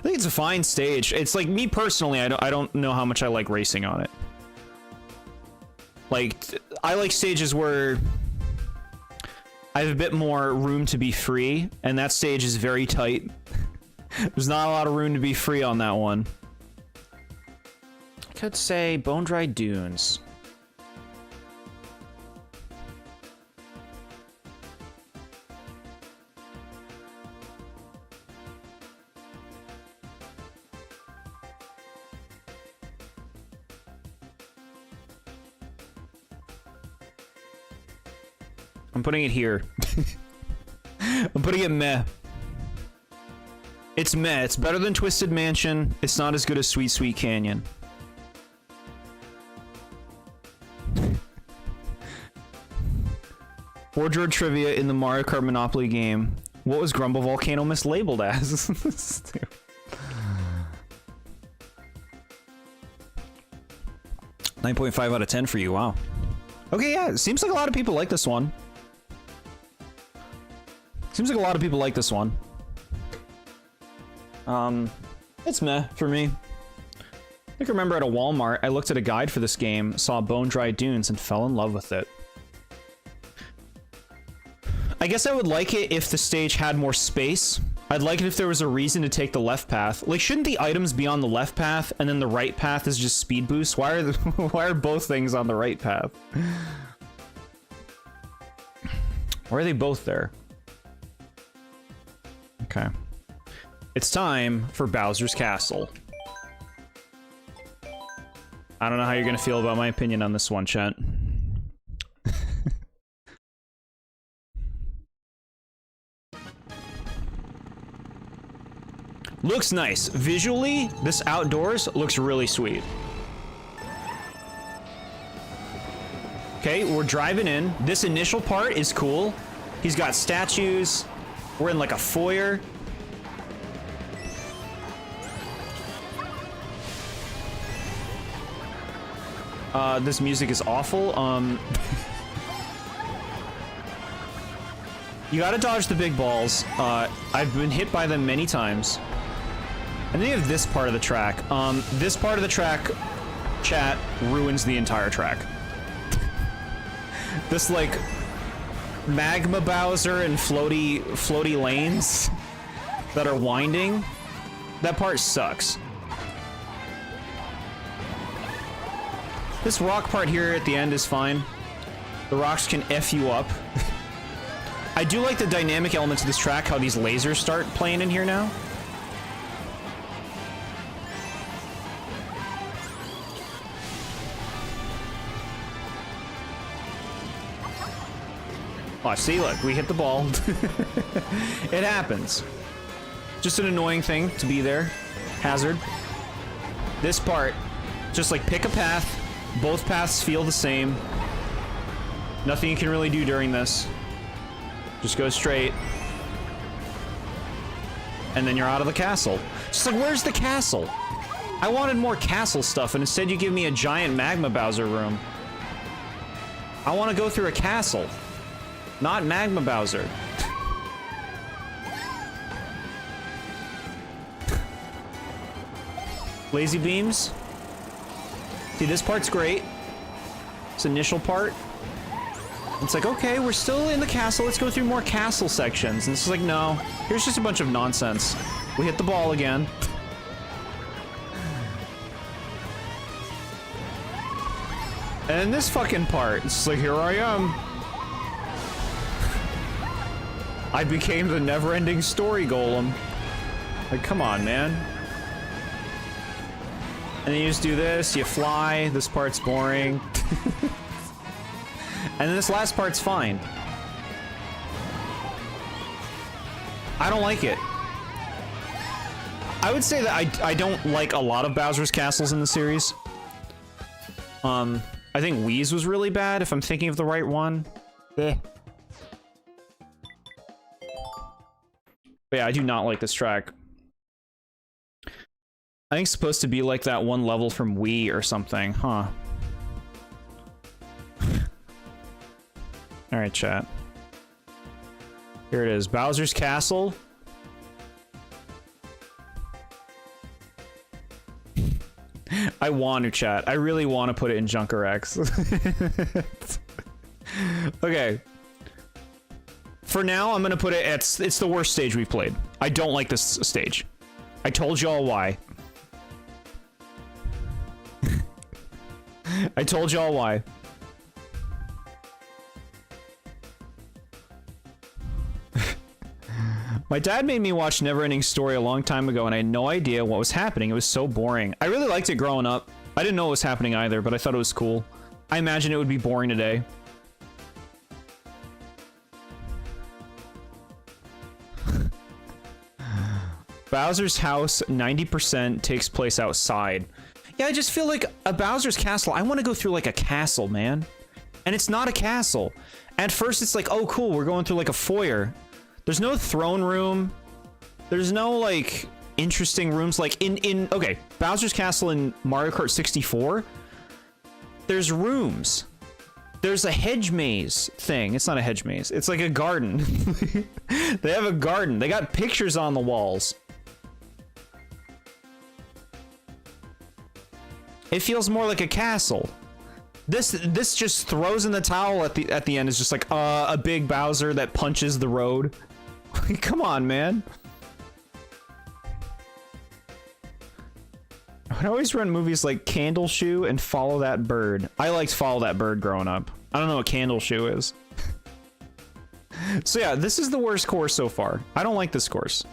think it's a fine stage. It's like, me personally, I don't know how much I like racing on it. Like, I like stages where I have a bit more room to be free, and that stage is very tight. There's not a lot of room to be free on that one. I could say bone-dried dunes. I'm putting it here. I'm putting it meh. It's meh. It's better than Twisted Mansion. It's not as good as Sweet Sweet Canyon. BoredJord trivia in the Mario Kart Monopoly game. What was Grumble Volcano mislabeled as? 9.5 out of 10 for you. Wow. Okay, yeah. It seems like a lot of people like this one. Seems like a lot of people like this one. It's meh for me. I think I remember at a Walmart, I looked at a guide for this game, saw bone-dried dunes, and fell in love with it. I guess I would like it if the stage had more space. I'd like it if there was a reason to take the left path. Like, shouldn't the items be on the left path, and then the right path is just speed boost? Why are both things on the right path? Why are they both there? Okay. It's time for Bowser's Castle. I don't know how you're gonna feel about my opinion on this one, Chet. Looks nice. Visually, this outdoors looks really sweet. Okay, we're driving in. This initial part is cool. He's got statues. We're in like a foyer. This music is awful. You gotta dodge the big balls. I've been hit by them many times. And then you have this part of the track. This part of the track, chat, ruins the entire track. This, like, magma Bowser and floaty lanes that are winding. That part sucks. This rock part here at the end is fine. The rocks can F you up. I do like the dynamic elements of this track, how these lasers start playing in here now. Oh, see, look, we hit the ball. It happens. Just an annoying thing to be there. Hazard. This part, just like pick a path. Both paths feel the same. Nothing you can really do during this. Just go straight. And then you're out of the castle. Just like, where's the castle? I wanted more castle stuff, and instead you give me a giant Magma Bowser room. I want to go through a castle. Not Magma Bowser. Lazy beams. See, this part's great. This initial part. It's like, okay, we're still in the castle. Let's go through more castle sections. And this is like, no. Here's just a bunch of nonsense. We hit the ball again. And this fucking part, it's like, here I am. I became the never-ending story golem. Like, come on, man. And then you just do this, you fly, this part's boring. And then this last part's fine. I don't like it. I would say that I don't like a lot of Bowser's castles in the series. I think Wii's was really bad, if I'm thinking of the right one. Eh. But yeah, I do not like this track. I think it's supposed to be like that one level from Wii or something, huh? Alright, chat. Here it is, Bowser's Castle. I want to, chat. I really want to put it in Junker X. Okay. For now, I'm gonna put it at, it's the worst stage we've played. I don't like this stage. I told y'all why. I told y'all why. My dad made me watch Neverending Story a long time ago, and I had no idea what was happening. It was so boring. I really liked it growing up. I didn't know what was happening either, but I thought it was cool. I imagine it would be boring today. Bowser's house, 90% takes place outside. Yeah, I just feel like a Bowser's castle, I want to go through like a castle, man. And it's not a castle. At first it's like, oh cool, we're going through like a foyer. There's no throne room. There's no like interesting rooms like okay, Bowser's Castle in Mario Kart 64. There's rooms. There's a hedge maze thing. It's not a hedge maze. It's like a garden. They have a garden. They got pictures on the walls. It feels more like a castle. This just throws in the towel at the end. Is just like a big Bowser that punches the road. Come on, man. I'd always run movies like Candle Shoe and Follow That Bird. I liked Follow That Bird growing up. I don't know what Candle Shoe is. So yeah, this is the worst course so far. I don't like this course.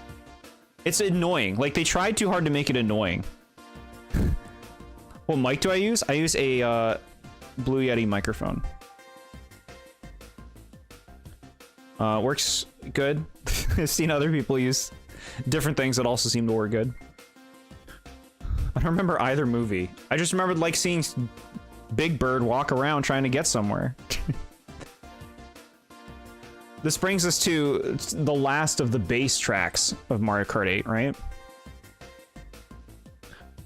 It's annoying. Like, they tried too hard to make it annoying. What mic do I use? I use a Blue Yeti microphone. Works good. I've seen other people use different things that also seem to work good. I don't remember either movie. I just remembered like seeing Big Bird walk around trying to get somewhere. This brings us to the last of the base tracks of Mario Kart 8, right?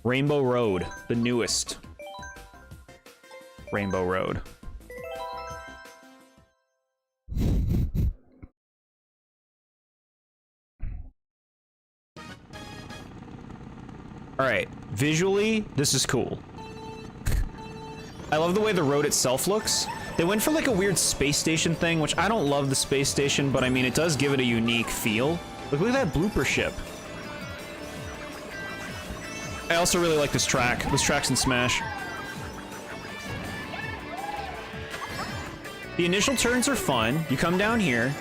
Rainbow Road, the newest. Rainbow Road. Alright, visually, this is cool. I love the way the road itself looks. They went for like a weird space station thing, which I don't love the space station, but I mean, it does give it a unique feel. Look at that blooper ship. I also really like this track. This track's in Smash. The initial turns are fun. You come down here.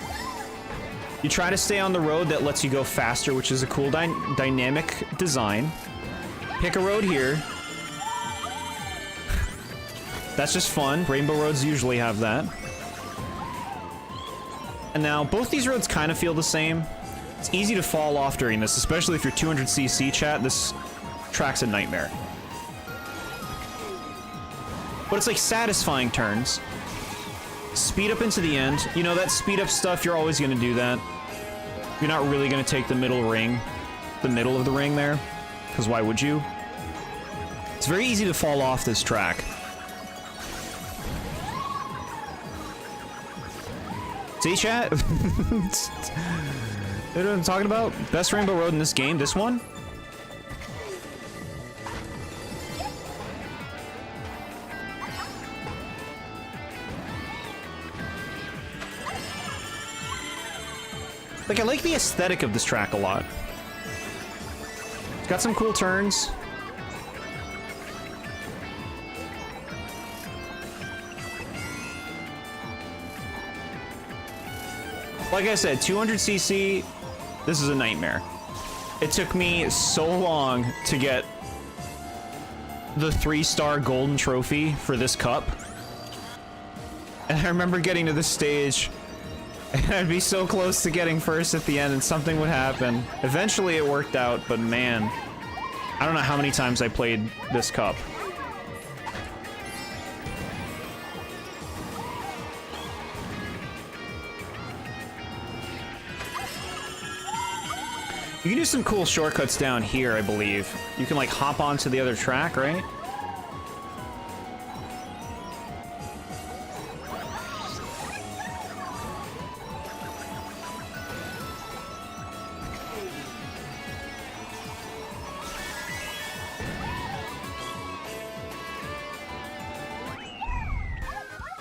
You try to stay on the road that lets you go faster, which is a cool dynamic design. Pick a road here. That's just fun. Rainbow roads usually have that. And now, both these roads kind of feel the same. It's easy to fall off during this, especially if you're 200cc, chat. This track's a nightmare. But it's like satisfying turns. Speed up into the end. You know, that speed up stuff, you're always going to do that. You're not really going to take the middle ring. The middle of the ring there. Because why would you? It's very easy to fall off this track. See, chat? You know what I'm talking about? Best rainbow road in this game? This one? Like, I like the aesthetic of this track a lot. It's got some cool turns. Like I said, 200cc, this is a nightmare. It took me so long to get the 3-star golden trophy for this cup. And I remember getting to this stage, and I'd be so close to getting first at the end, and something would happen. Eventually it worked out, but man, I don't know how many times I played this cup. You can do some cool shortcuts down here, I believe. You can, like, hop onto the other track, right?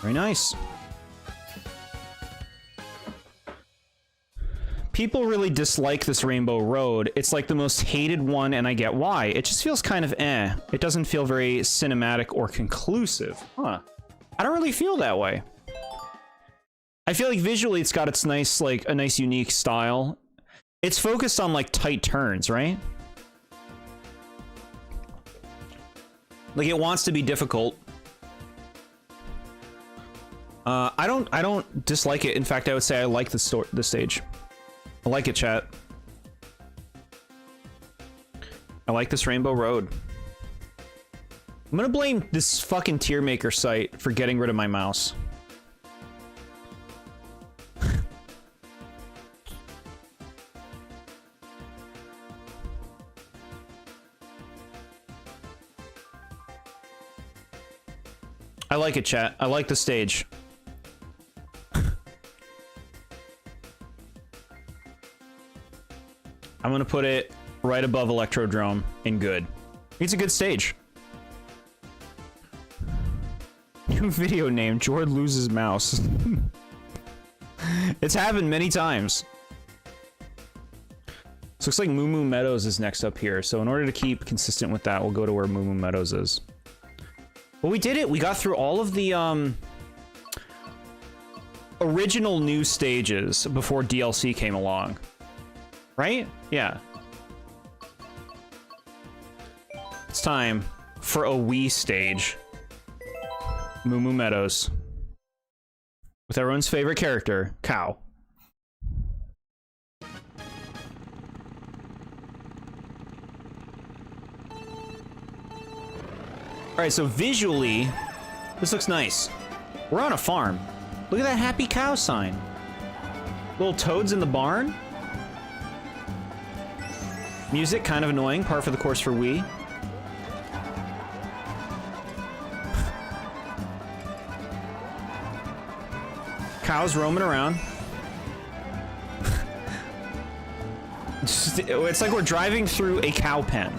Very nice. People really dislike this Rainbow Road. It's like the most hated one, and I get why. It just feels kind of eh. It doesn't feel very cinematic or conclusive. Huh. I don't really feel that way. I feel like visually it's got its nice, like, a nice unique style. It's focused on, like, tight turns, right? Like, it wants to be difficult. I don't dislike it. In fact, I would say I like the stage. I like it, chat. I like this Rainbow Road. I'm gonna blame this fucking tier maker site for getting rid of my mouse. I like it, chat. I like the stage. I'm gonna put it right above Electrodrome in good. It's a good stage. New video name, Jord loses mouse. It's happened many times. So looks like Moo Moo Meadows is next up here. So in order to keep consistent with that, we'll go to where Moo Moo Meadows is. Well, we did it. We got through all of the original new stages before DLC came along. Right? Yeah. It's time for a Wii stage. Moo Moo Meadows. With everyone's favorite character, Cow. Alright, so visually, this looks nice. We're on a farm. Look at that happy cow sign. Little toads in the barn. Music, kind of annoying, par for the course for Wii. Cows roaming around. It's like we're driving through a cow pen.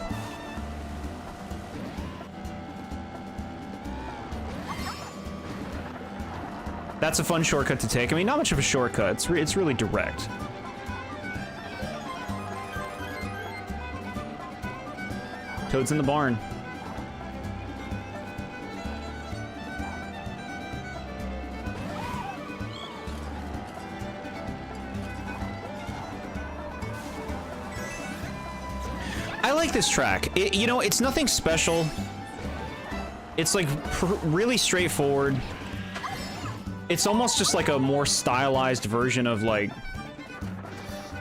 That's a fun shortcut to take. I mean, not much of a shortcut. It's really direct. Toads in the barn. I like this track. You know, it's nothing special. It's like really straightforward. It's almost just like a more stylized version of like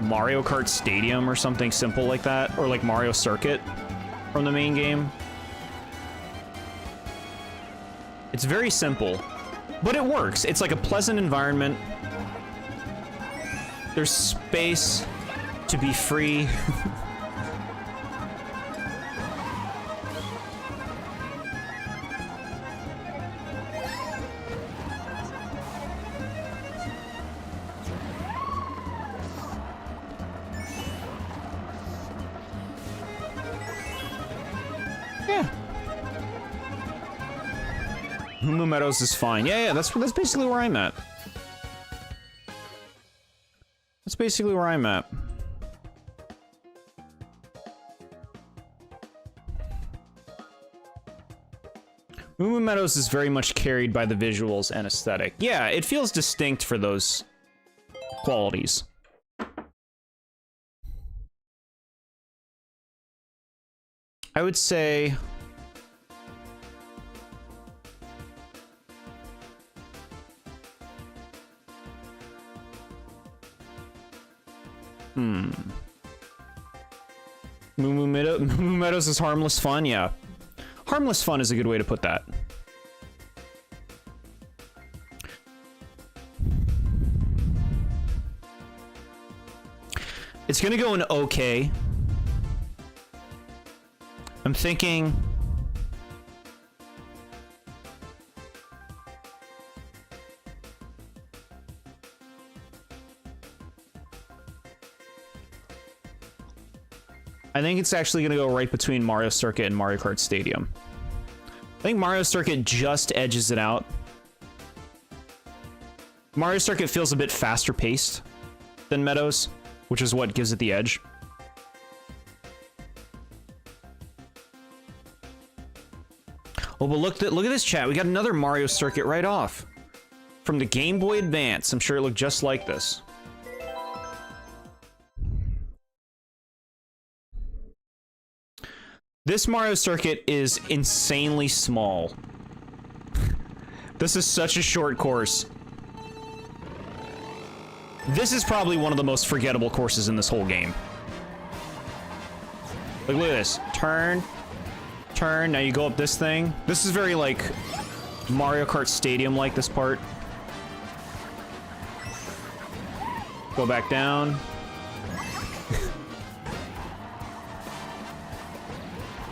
Mario Kart Stadium or something simple like that, or like Mario Circuit from the main game. It's very simple, but it works. It's like a pleasant environment. There's space to be free. Yeah. Moo Meadows is fine. Yeah, that's basically where I'm at. That's basically where I'm at. Moo Meadows is very much carried by the visuals and aesthetic. Yeah, it feels distinct for those qualities. I would say... Moo Meadows is harmless fun? Yeah. Harmless fun is a good way to put that. It's gonna go in okay. I'm thinking... I think it's actually going to go right between Mario Circuit and Mario Kart Stadium. I think Mario Circuit just edges it out. Mario Circuit feels a bit faster paced than Meadows, which is what gives it the edge. Oh, but look at this, chat. We got another Mario Circuit right off. From the Game Boy Advance. I'm sure it looked just like this. This Mario Circuit is insanely small. This is such a short course. This is probably one of the most forgettable courses in this whole game. Like, look at this. Turn. Turn. Now you go up this thing. This is very, like, Mario Kart Stadium-like, this part. Go back down.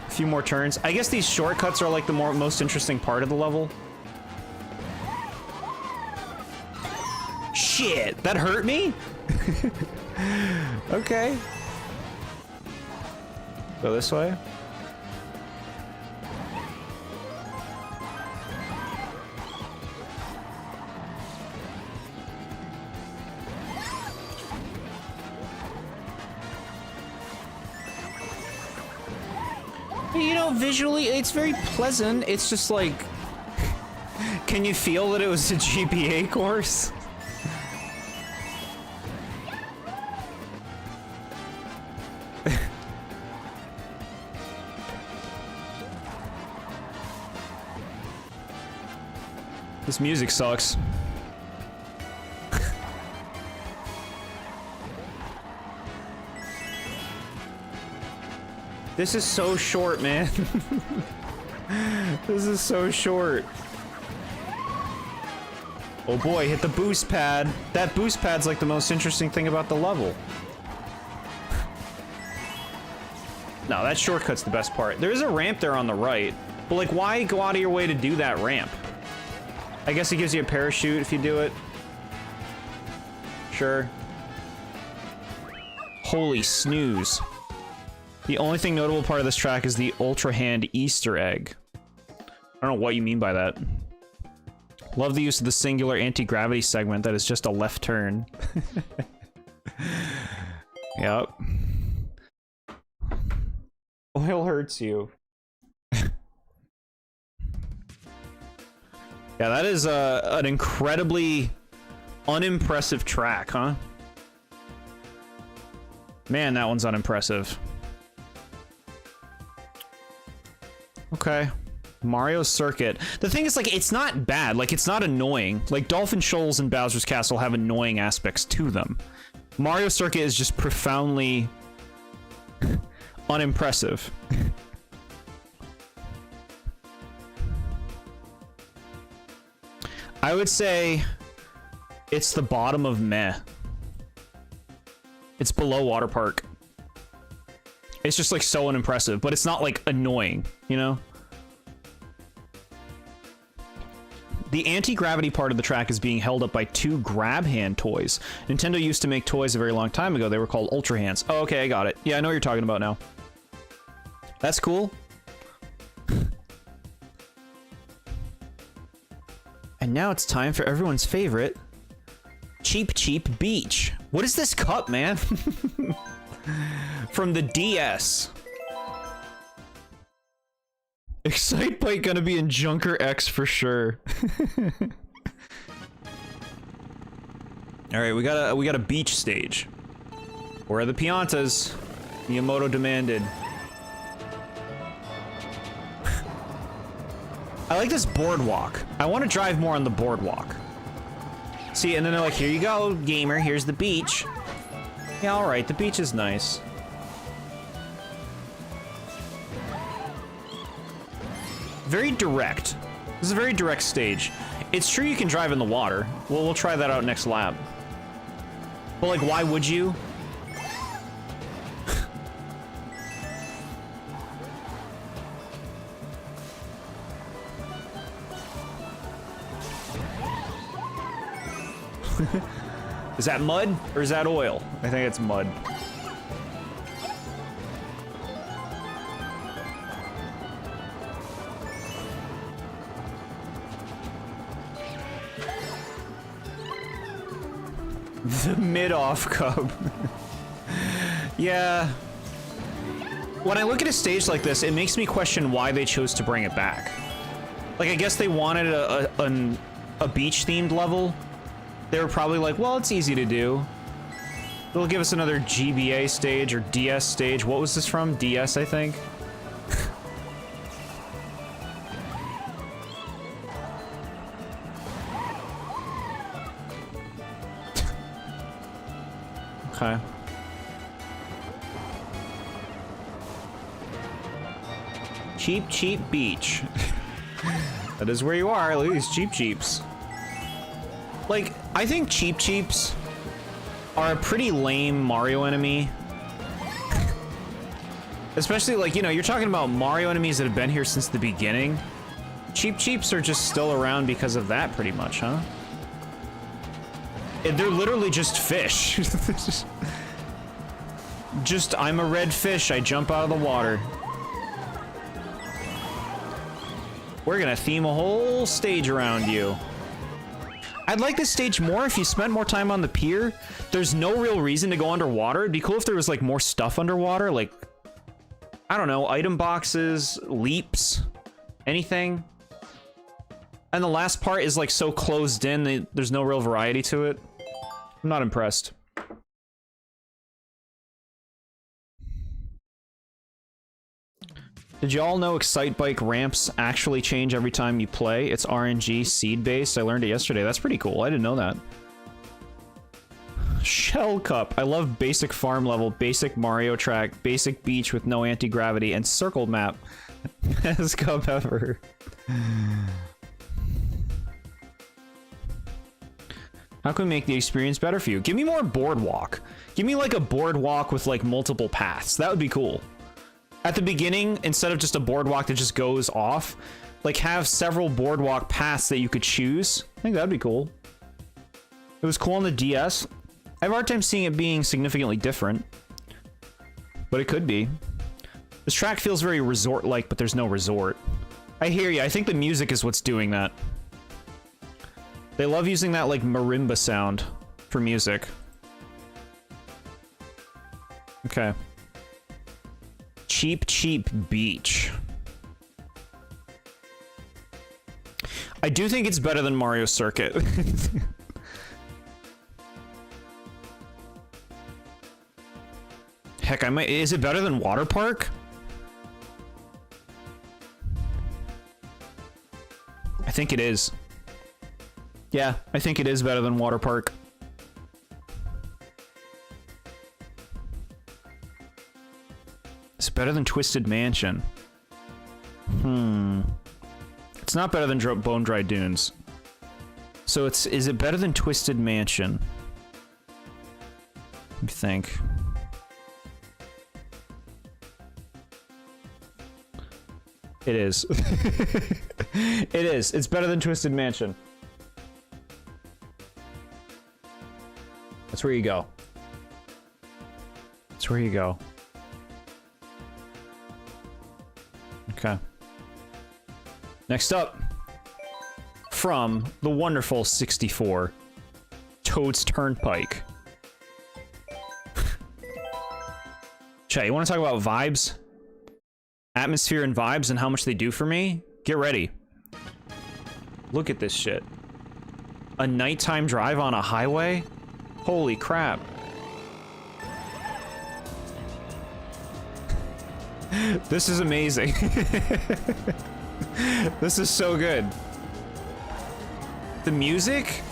A few more turns. I guess these shortcuts are like the most interesting part of the level. Shit, that hurt me? Okay. Go this way. You know, visually, it's very pleasant. It's just like... Can you feel that it was a GBA course? This music sucks. This is so short, man. This is so short. Oh boy, hit the boost pad. That boost pad's like the most interesting thing about the level. No, that shortcut's the best part. There is a ramp there on the right, but like, why go out of your way to do that ramp? I guess it gives you a parachute if you do it. Sure. Holy snooze. The only thing notable part of this track is the Ultra Hand Easter egg. I don't know what you mean by that. Love the use of the singular anti-gravity segment that is just a left turn. Yep. Oil hurts you. Yeah, that is an incredibly unimpressive track, huh? Man, that one's unimpressive. Okay. Mario Circuit. The thing is, like, it's not bad. Like, it's not annoying. Like, Dolphin Shoals and Bowser's Castle have annoying aspects to them. Mario Circuit is just profoundly unimpressive. I would say it's the bottom of meh. It's below Water Park. It's just, like, so unimpressive, but it's not, like, annoying, you know? The anti-gravity part of the track is being held up by 2 grab hand toys. Nintendo used to make toys a very long time ago. They were called Ultra Hands. Oh, okay, I got it. Yeah, I know what you're talking about now. That's cool. And now it's time for everyone's favorite, Cheap Cheap Beach. What is this cup, man? From the DS. Excitebike gonna be in Junker X for sure. All right, we got a beach stage. Where are the Piantas? Miyamoto demanded. I like this boardwalk. I want to drive more on the boardwalk. See, and then they're like, here you go, gamer, here's the beach. Yeah, all right, the beach is nice. Very direct. This is a very direct stage. It's true you can drive in the water. Well, we'll try that out next lap. But, like, why would you? Is that mud or is that oil? I think it's mud. The mid-off cup. Yeah. When I look at a stage like this, it makes me question why they chose to bring it back. Like, I guess they wanted a beach-themed level. They were probably like, well, it's easy to do. It'll give us another GBA stage or DS stage. What was this from? DS, I think. Okay. Cheap, cheap beach. That is where you are. Look at these cheap cheeps. Like, I think cheap cheeps are a pretty lame Mario enemy. Especially, like, you know, you're talking about Mario enemies that have been here since the beginning. Cheap cheeps are just still around because of that, pretty much, huh? They're literally just fish. Just, I'm a red fish, I jump out of the water. We're gonna theme a whole stage around you. I'd like this stage more if you spent more time on the pier. There's no real reason to go underwater. It'd be cool if there was, like, more stuff underwater, like, I don't know, item boxes, leaps, anything. And the last part is, like, so closed in, there's no real variety to it. I'm not impressed. Did y'all know Excitebike ramps actually change every time you play? It's RNG seed-based. I learned it yesterday. That's pretty cool. I didn't know that. Shell Cup. I love basic farm level, basic Mario track, basic beach with no anti-gravity, and circle map. Best cup ever. How can we make the experience better for you? Give me more boardwalk. Give me, like, a boardwalk with, like, multiple paths. That would be cool. At the beginning, instead of just a boardwalk that just goes off, like, have several boardwalk paths that you could choose. I think that'd be cool. It was cool on the DS. I have a hard time seeing it being significantly different, but it could be. This track feels very resort-like, but there's no resort. I hear you. I think the music is what's doing that. They love using that, like, marimba sound for music. Okay. Cheap, cheap beach. I do think it's better than Mario Circuit. Heck, I might. Is it better than Water Park? think it is. Yeah, I think it is better than Water Park. It's better than Twisted Mansion. It's not better than Bone Dry Dunes. So is it better than Twisted Mansion? Let me think. It is. It is. It's better than Twisted Mansion. That's where you go. That's where you go. Okay. Next up, from the wonderful 64, Toad's Turnpike. Chat, you want to talk about vibes? Atmosphere and vibes and how much they do for me? Get ready. Look at this shit. A nighttime drive on a highway? Holy crap. This is amazing. This is so good. The music?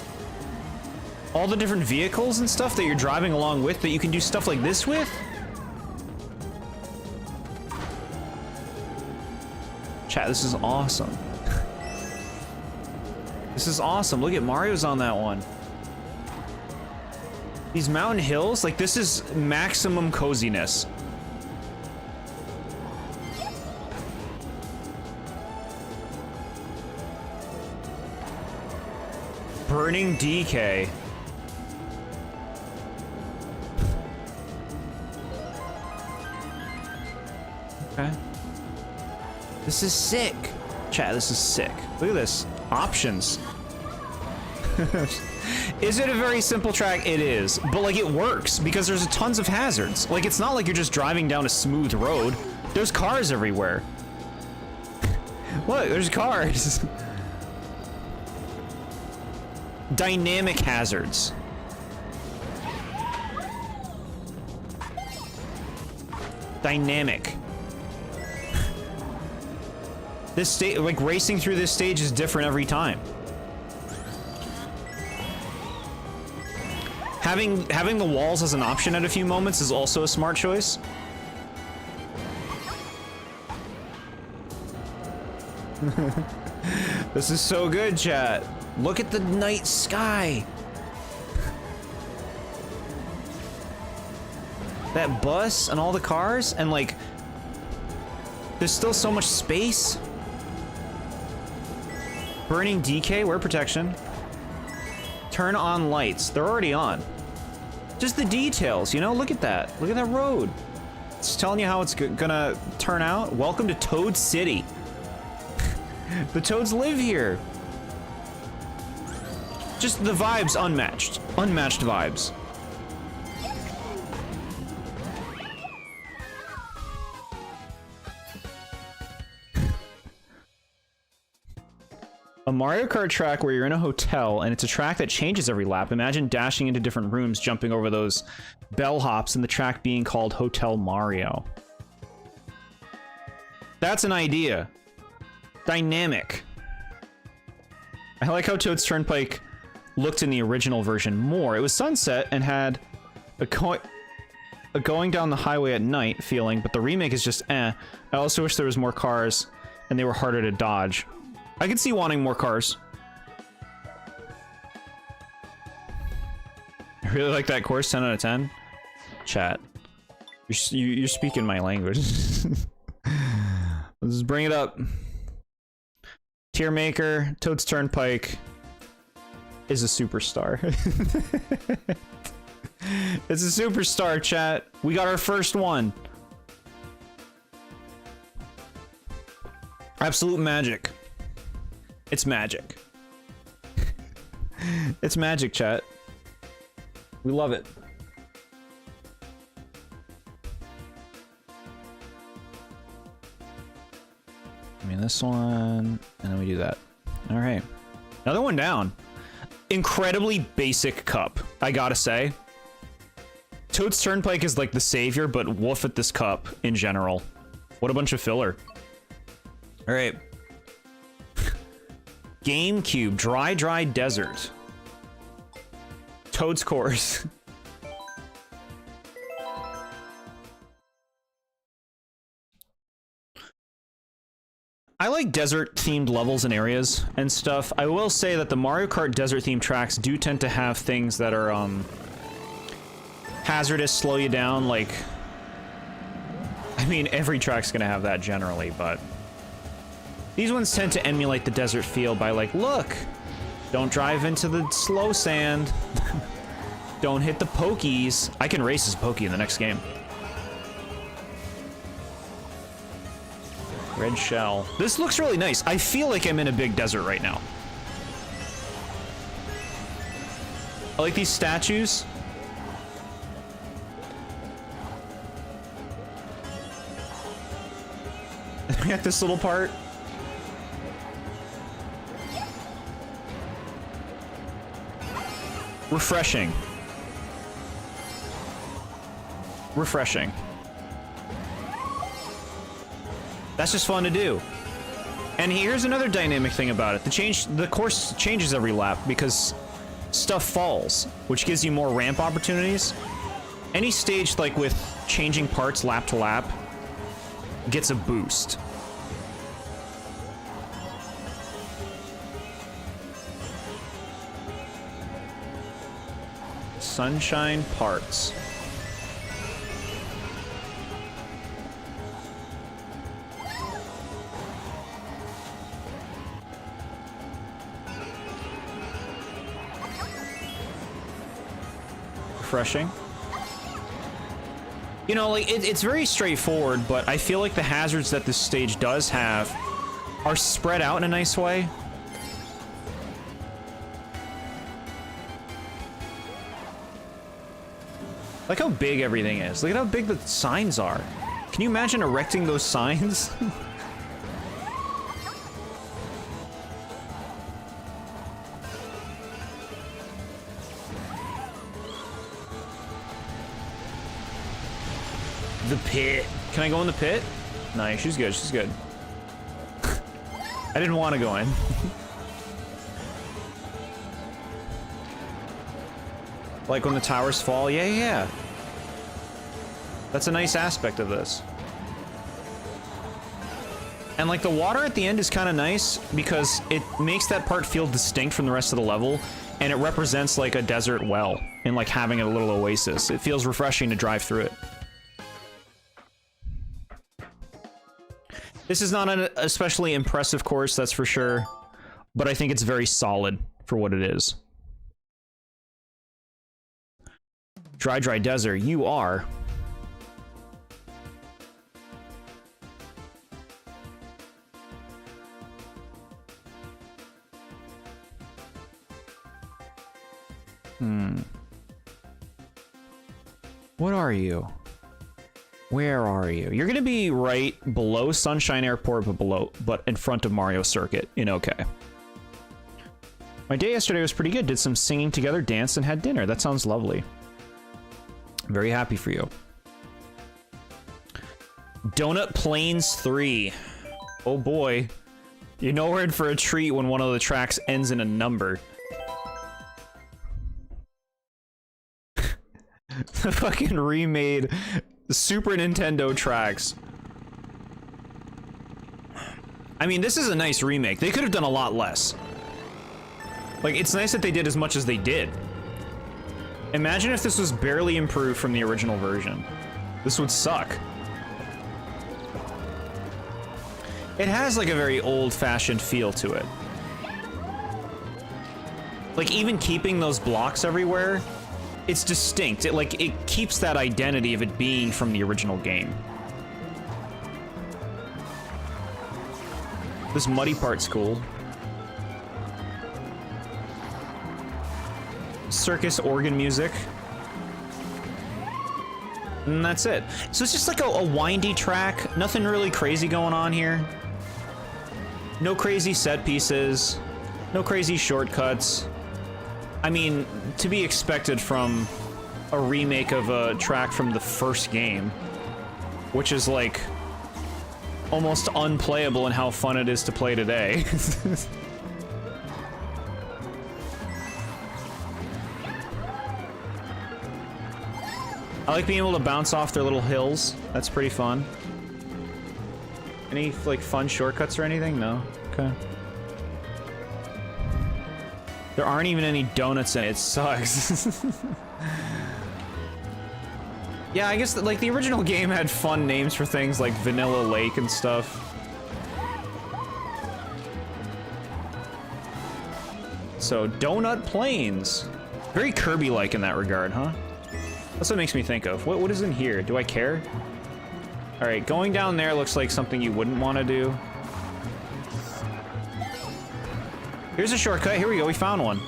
All the different vehicles and stuff that you're driving along with that you can do stuff like this with? Chat, this is awesome. This is awesome. Look at Mario's on that one. These mountain hills, like this is maximum coziness. Burning DK. Okay. This is sick. Chat, this is sick. Look at this. Options. Is it a very simple track? It is. But like it works because there's tons of hazards. Like it's not like you're just driving down a smooth road. There's cars everywhere. Look, there's cars. Dynamic hazards. Dynamic. This stage, like racing through this stage is different every time. Having the walls as an option at a few moments is also a smart choice. This is so good, chat. Look at the night sky. That bus and all the cars and like there's still so much space. Burning DK, wear protection. Turn on lights. They're already on. Just the details, you know? Look at that. Look at that road. It's telling you how it's gonna turn out. Welcome to Toad City. The Toads live here. Just the vibes unmatched. Unmatched vibes. A Mario Kart track where you're in a hotel and it's a track that changes every lap. Imagine dashing into different rooms, jumping over those bellhops, and the track being called Hotel Mario. That's an idea. Dynamic. I like how Toad's Turnpike looked in the original version more. It was sunset and had a going down the highway at night feeling, but the remake is just eh. I also wish there was more cars and they were harder to dodge. I can see wanting more cars. I really like that course, 10 out of 10. Chat. You're speaking my language. Let's just bring it up. Tier Maker, Toad's Turnpike is a superstar. It's a superstar, chat. We got our first one. Absolute magic. It's magic. It's magic, chat. We love it. I mean, this one, and then we do that. All right. Another one down. Incredibly basic cup, I gotta say. Toad's Turnpike is like the savior, but woof at this cup in general. What a bunch of filler. All right. GameCube, Dry Desert. Toad's Course. I like desert-themed levels and areas and stuff. I will say that the Mario Kart desert-themed tracks do tend to have things that are, hazardous, slow you down, like... I mean, every track's gonna have that generally, but... These ones tend to emulate the desert feel by like, look! Don't drive into the slow sand. Don't hit the pokies. I can race as Pokey in the next game. Red shell. This looks really nice. I feel like I'm in a big desert right now. I like these statues. We got this little part. Refreshing. Refreshing. That's just fun to do. And here's another dynamic thing about it. The course changes every lap because stuff falls, which gives you more ramp opportunities. Any stage, like with changing parts lap to lap, gets a boost. Sunshine parts. Refreshing. You know, like, it's very straightforward, but I feel like the hazards that this stage does have are spread out in a nice way. Like how big everything is. Look at how big the signs are. Can you imagine erecting those signs? The pit. Can I go in the pit? Nice, she's good, she's good. I didn't want to go in. Like when the towers fall? Yeah, yeah. That's a nice aspect of this. And like the water at the end is kind of nice because it makes that part feel distinct from the rest of the level, and it represents like a desert well and like having a little oasis. It feels refreshing to drive through it. This is not an especially impressive course, that's for sure, but I think it's very solid for what it is. Dry Desert, you are. What are you? Where are you? You're gonna be right below Sunshine Airport, but in front of Mario Circuit in OK. My day yesterday was pretty good. Did some singing together, danced, and had dinner. That sounds lovely. I'm very happy for you. Donut Plains 3. Oh boy. You know we're in for a treat when one of the tracks ends in a number. The fucking remade Super Nintendo tracks. I mean, this is a nice remake. They could have done a lot less. Like, it's nice that they did as much as they did. Imagine if this was barely improved from the original version. This would suck. It has like a very old-fashioned feel to it. Like even keeping those blocks everywhere, it's distinct. It keeps that identity of it being from the original game. This muddy part's cool. Circus organ music. And that's it. So it's just like a windy track. Nothing really crazy going on here. No crazy set pieces. No crazy shortcuts. I mean, to be expected from a remake of a track from the first game, which is like almost unplayable in how fun it is to play today. I like being able to bounce off their little hills. That's pretty fun. Any, like, fun shortcuts or anything? No? Okay. There aren't even any donuts in it. It sucks. Yeah, I guess, like, the original game had fun names for things like Vanilla Lake and stuff. So, Donut Plains. Very Kirby-like in that regard, huh? That's what it makes me think of. What is in here? Do I care? Alright, going down there looks like something you wouldn't want to do. Here's a shortcut. Here we go. We found one.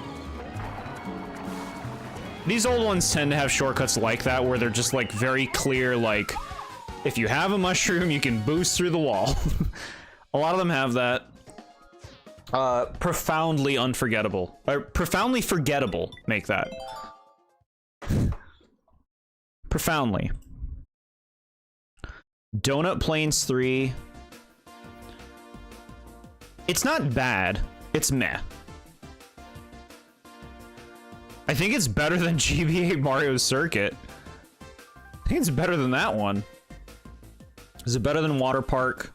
These old ones tend to have shortcuts like that, where they're just, like, very clear, like, if you have a mushroom, you can boost through the wall. A lot of them have that. Profoundly unforgettable. Or profoundly forgettable, make that. Profoundly. Donut Plains 3. It's not bad. It's meh. I think it's better than GBA Mario Circuit. I think it's better than that one. Is it better than Water Park?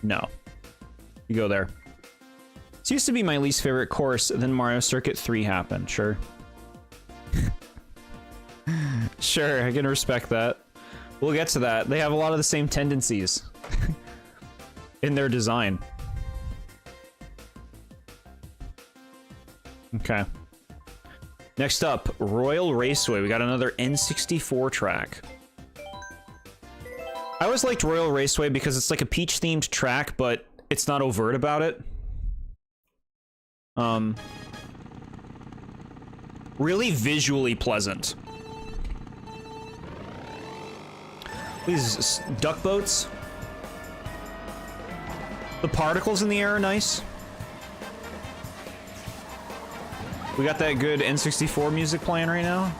No. You go there. This used to be my least favorite course, then Mario Circuit 3 happened, sure. Sure, I can respect that. We'll get to that. They have a lot of the same tendencies in their design. Okay. Next up, Royal Raceway. We got another N64 track. I always liked Royal Raceway because it's like a Peach-themed track, but it's not overt about it. Really visually pleasant. These duck boats. The particles in the air are nice. We got that good N64 music playing right now.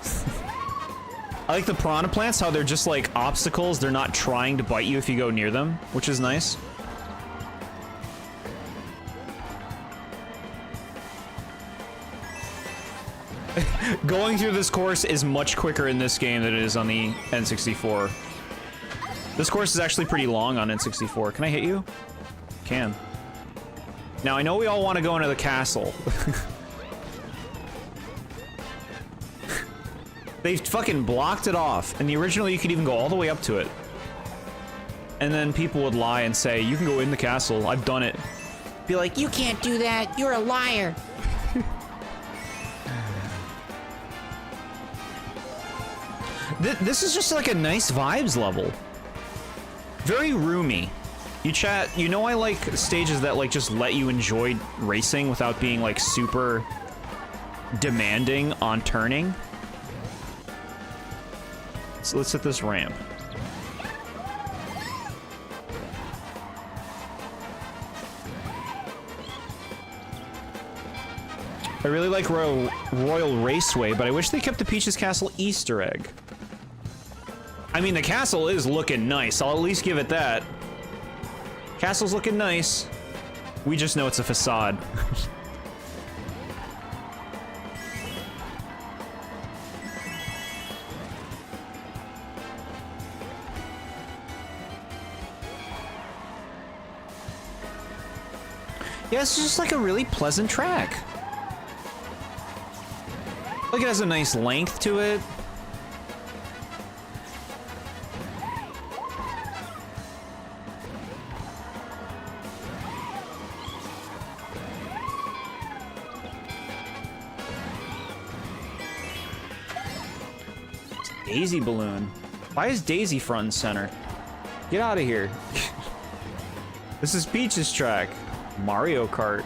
I like the piranha plants, how they're just like obstacles. They're not trying to bite you if you go near them, which is nice. Going through this course is much quicker in this game than it is on the N64. This course is actually pretty long on N64. Can I hit you? Can. Now, I know we all want to go into the castle. They fucking blocked it off. And the original, you could even go all the way up to it. And then people would lie and say, you can go in the castle. I've done it. Be like, you can't do that. You're a liar. This is just like a nice vibes level. Very roomy. You know I like stages that like just let you enjoy racing without being like super demanding on turning. So let's hit this ramp. I really like Royal Raceway, but I wish they kept the Peach's Castle Easter egg. I mean, the castle is looking nice. I'll at least give it that. Castle's looking nice. We just know it's a facade. Yeah, it's just like a really pleasant track. Like it has a nice length to it. Daisy balloon. Why is Daisy front and center? Get out of here. This is Peach's track. Mario Kart.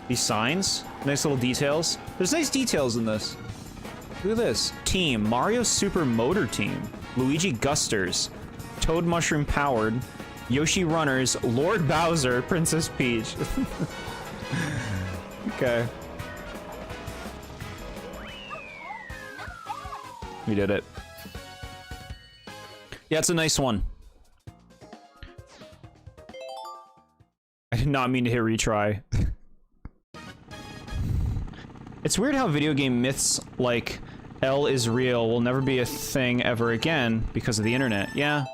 These signs, nice little details. There's nice details in this. Look at this. Team, Mario Super Motor Team. Luigi Gusters. Toad Mushroom Powered. Yoshi Runners. Lord Bowser. Princess Peach. Okay. We did it. Yeah, it's a nice one. I did not mean to hit retry. It's weird how video game myths, like, L is real will never be a thing ever again because of the internet. Yeah.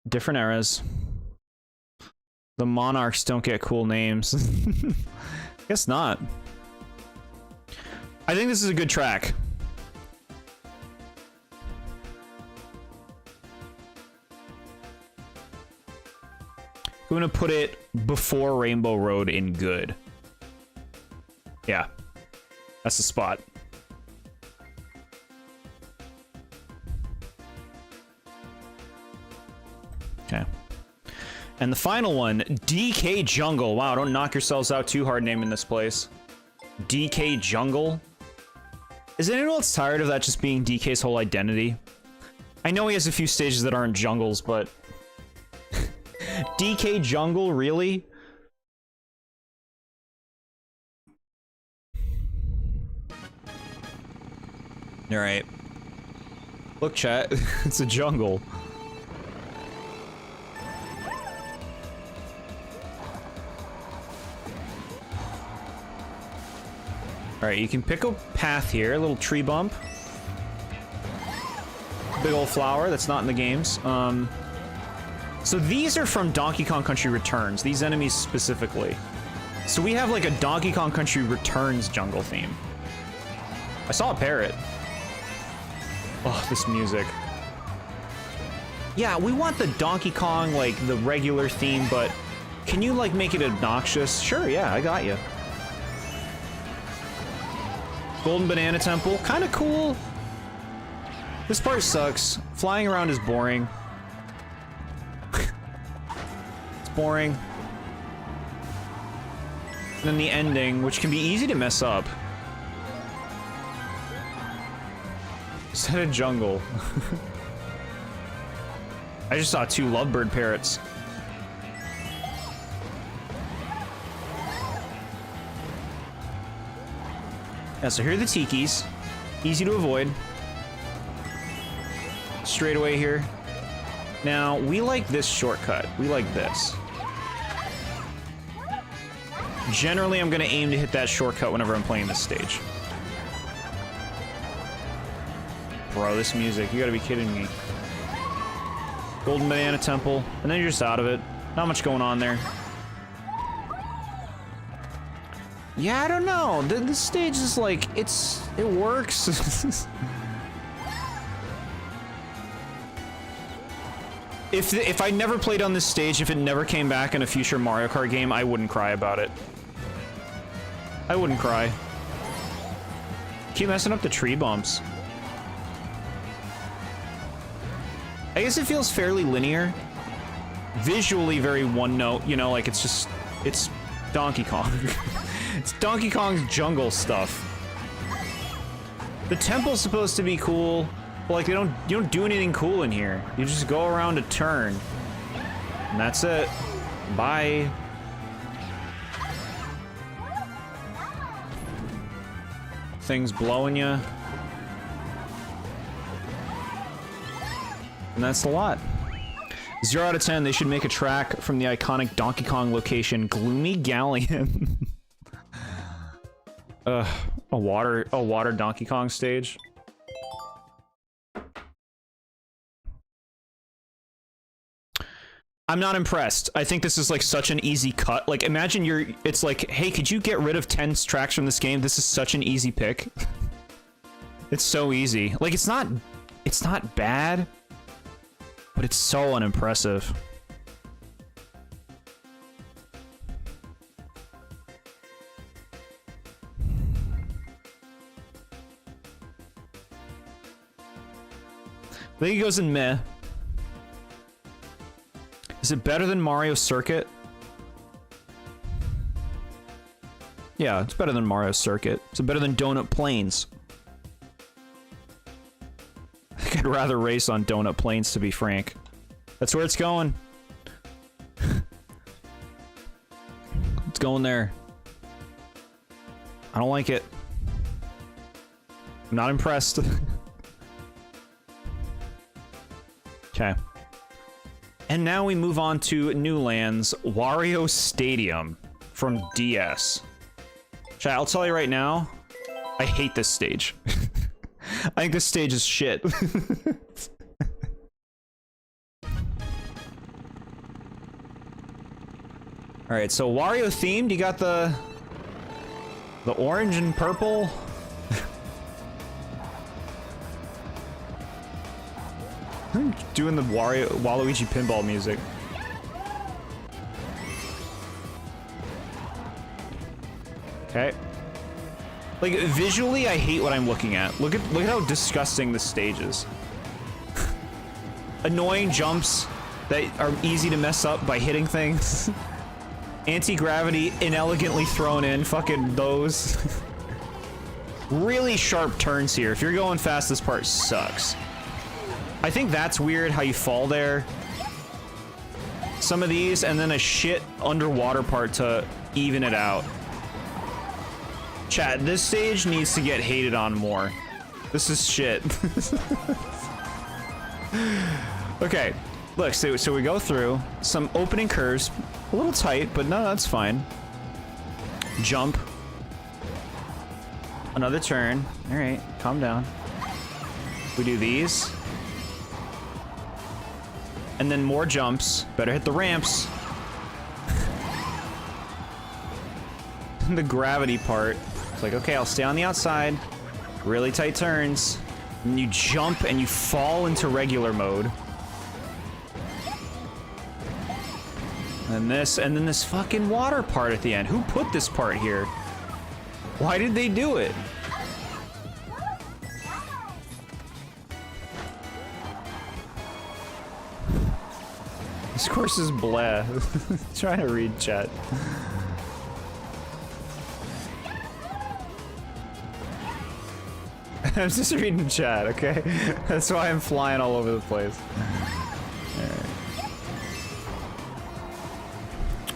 Different eras. The monarchs don't get cool names. Guess not. I think this is a good track. I'm gonna put it before Rainbow Road in good. Yeah. That's the spot. Okay. And the final one, DK Jungle. Wow, don't knock yourselves out too hard naming this place. DK Jungle? Is anyone else tired of that just being DK's whole identity? I know he has a few stages that aren't jungles, but... DK Jungle, really? Alright. Look, chat. It's a jungle. Alright, you can pick a path here. A little tree bump. Big old flower that's not in the games. So these are from Donkey Kong Country Returns. These enemies specifically. So we have like a Donkey Kong Country Returns jungle theme. I saw a parrot. Oh, this music. Yeah, we want the Donkey Kong, like, the regular theme, but can you, like, make it obnoxious? Sure, yeah, I got you. Golden Banana Temple, kind of cool. This part sucks. Flying around is boring. It's boring. And then the ending, which can be easy to mess up. Set a jungle. I just saw 2 lovebird parrots. Yeah, so here are the tikis. Easy to avoid. Straight away here. Now, we like this shortcut. We like this. Generally, I'm gonna aim to hit that shortcut whenever I'm playing this stage. Bro, this music, you gotta be kidding me. Golden Banana Temple, and then you're just out of it. Not much going on there. Yeah, I don't know. This stage is like, it works. If I never played on this stage, if it never came back in a future Mario Kart game, I wouldn't cry about it. I wouldn't cry. Keep messing up the tree bumps. I guess it feels fairly linear. Visually very one note, you know, like it's Donkey Kong. It's Donkey Kong's jungle stuff. The temple's supposed to be cool, but like you don't do anything cool in here. You just go around a turn. And that's it. Bye. Things blowing you. And that's a lot. 0 out of 10, they should make a track from the iconic Donkey Kong location, Gloomy Galleon. A water Donkey Kong stage. I'm not impressed. I think this is like such an easy cut. Like imagine it's like, hey, could you get rid of 10 tracks from this game? This is such an easy pick. It's so easy. Like it's not bad. But it's so unimpressive. I think it goes in meh. Is it better than Mario Circuit? Yeah, it's better than Mario Circuit. It's better than Donut Plains. I'd rather race on Donut Plains, to be frank. That's where it's going. It's going there. I don't like it. I'm not impressed. Okay. And now we move on to New Lands, Wario Stadium from DS. Chat, I'll tell you right now, I hate this stage. I think this stage is shit. Alright, so Wario themed, you got the orange and purple. I'm doing the Waluigi pinball music. Okay. Like, visually, I hate what I'm looking at. Look at how disgusting this stage is. Annoying jumps that are easy to mess up by hitting things. Anti-gravity inelegantly thrown in. Fucking those. Really sharp turns here. If you're going fast, this part sucks. I think that's weird how you fall there. Some of these, and then a shit underwater part to even it out. Chat, this stage needs to get hated on more. This is shit. Okay, look, so we go through some opening curves. A little tight, but no, that's fine. Jump. Another turn. All right, calm down. We do these. And then more jumps. Better hit the ramps. The gravity part. It's like, okay, I'll stay on the outside. Really tight turns. And you jump and you fall into regular mode. And then this fucking water part at the end. Who put this part here? Why did they do it? This course is blah. Trying to read chat. I'm just reading chat, okay? That's why I'm flying all over the place. Alright.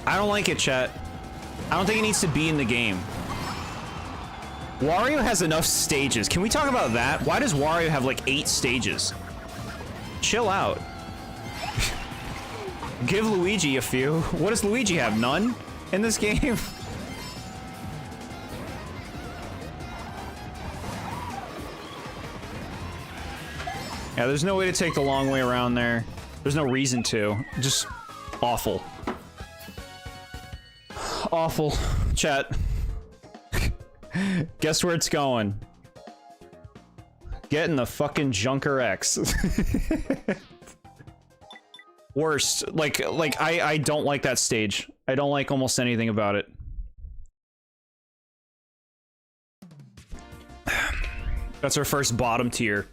I don't like it, chat. I don't think it needs to be in the game. Wario has enough stages. Can we talk about that? Why does Wario have like 8 stages? Chill out. Give Luigi a few. What does Luigi have? None in this game? Yeah, there's no way to take the long way around there. There's no reason to. Just awful. Awful. Chat. Guess where it's going. Get in the fucking Junker X. Worst. Like I don't like that stage. I don't like almost anything about it. That's our first bottom tier.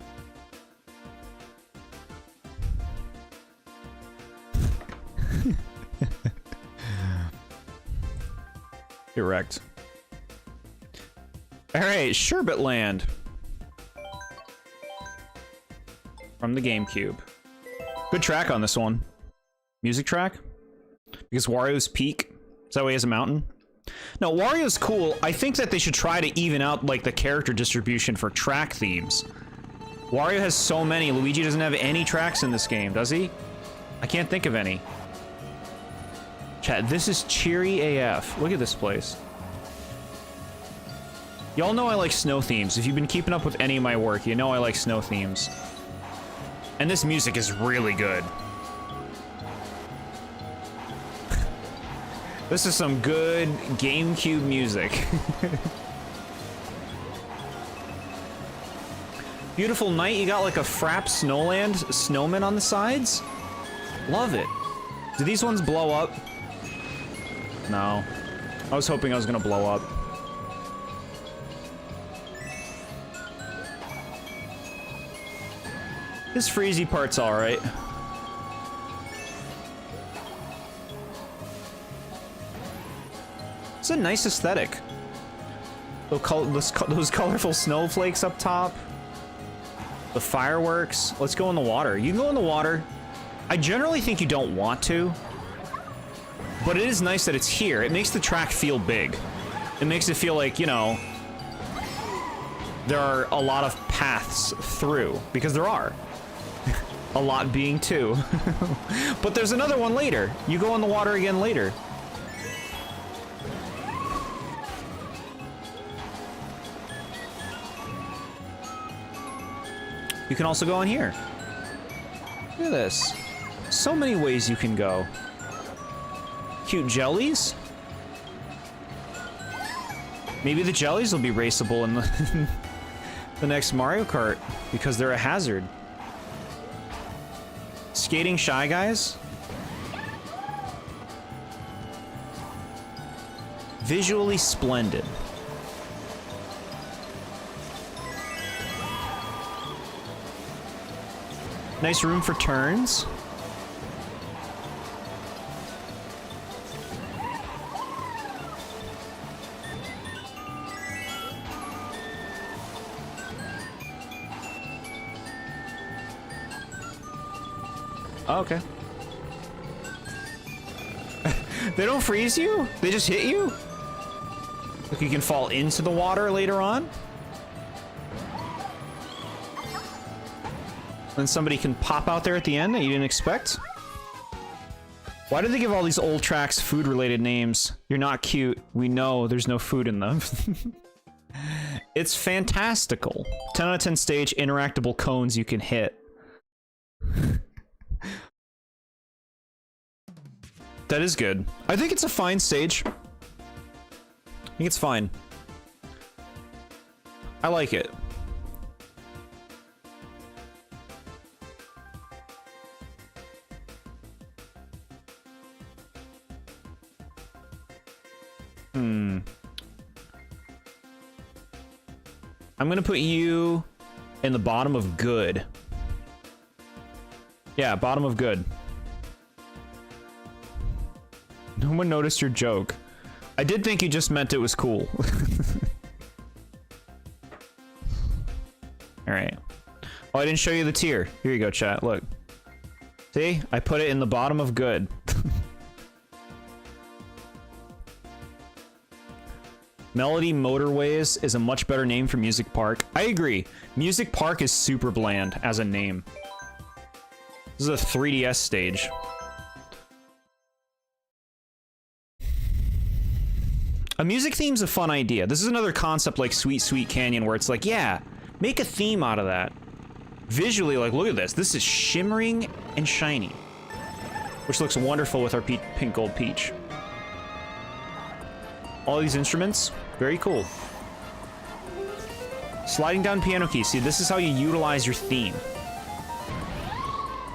Correct. Alright, Sherbet Land. From the GameCube. Good track on this one. Music track? Because Wario's peak. Is that why he has a mountain? No, Wario's cool. I think that they should try to even out, like, the character distribution for track themes. Wario has so many. Luigi doesn't have any tracks in this game, does he? I can't think of any. Chat, this is cheery AF. Look at this place. Y'all know I like snow themes. If you've been keeping up with any of my work, you know I like snow themes. And this music is really good. This is some good GameCube music. Beautiful night. You got like a Frap Snowland snowman on the sides. Love it. Do these ones blow up? No. I was hoping I was gonna blow up. This freezy part's alright. It's a nice aesthetic. Those colorful snowflakes up top. The fireworks. Let's go in the water. You can go in the water. I generally think you don't want to. But it is nice that it's here. It makes the track feel big. It makes it feel like, you know, there are a lot of paths through. Because there are. A lot being 2. But there's another one later. You go in the water again later. You can also go in here. Look at this. So many ways you can go. Cute jellies? Maybe the jellies will be raceable in the, the next Mario Kart, because they're a hazard. Skating Shy Guys? Visually splendid. Nice room for turns. Oh, okay. They don't freeze you? They just hit you? Like you can fall into the water later on? Then somebody can pop out there at the end that you didn't expect? Why did they give all these old tracks food-related names? You're not cute. We know there's no food in them. It's fantastical. 10 out of 10 stage, interactable cones you can hit. That is good. I think it's a fine stage. I think it's fine. I like it. I'm gonna put you in the bottom of good. Yeah, bottom of good. No one noticed your joke. I did think you just meant it was cool. Alright. Oh, I didn't show you the tier. Here you go, chat. Look. See? I put it in the bottom of good. Melody Motorways is a much better name for Music Park. I agree. Music Park is super bland as a name. This is a 3DS stage. A music theme's a fun idea. This is another concept like Sweet Sweet Canyon where it's like, yeah, make a theme out of that. Visually, like, look at this. This is shimmering and shiny. Which looks wonderful with our pink gold peach. All these instruments, very cool. Sliding down piano keys. See, this is how you utilize your theme.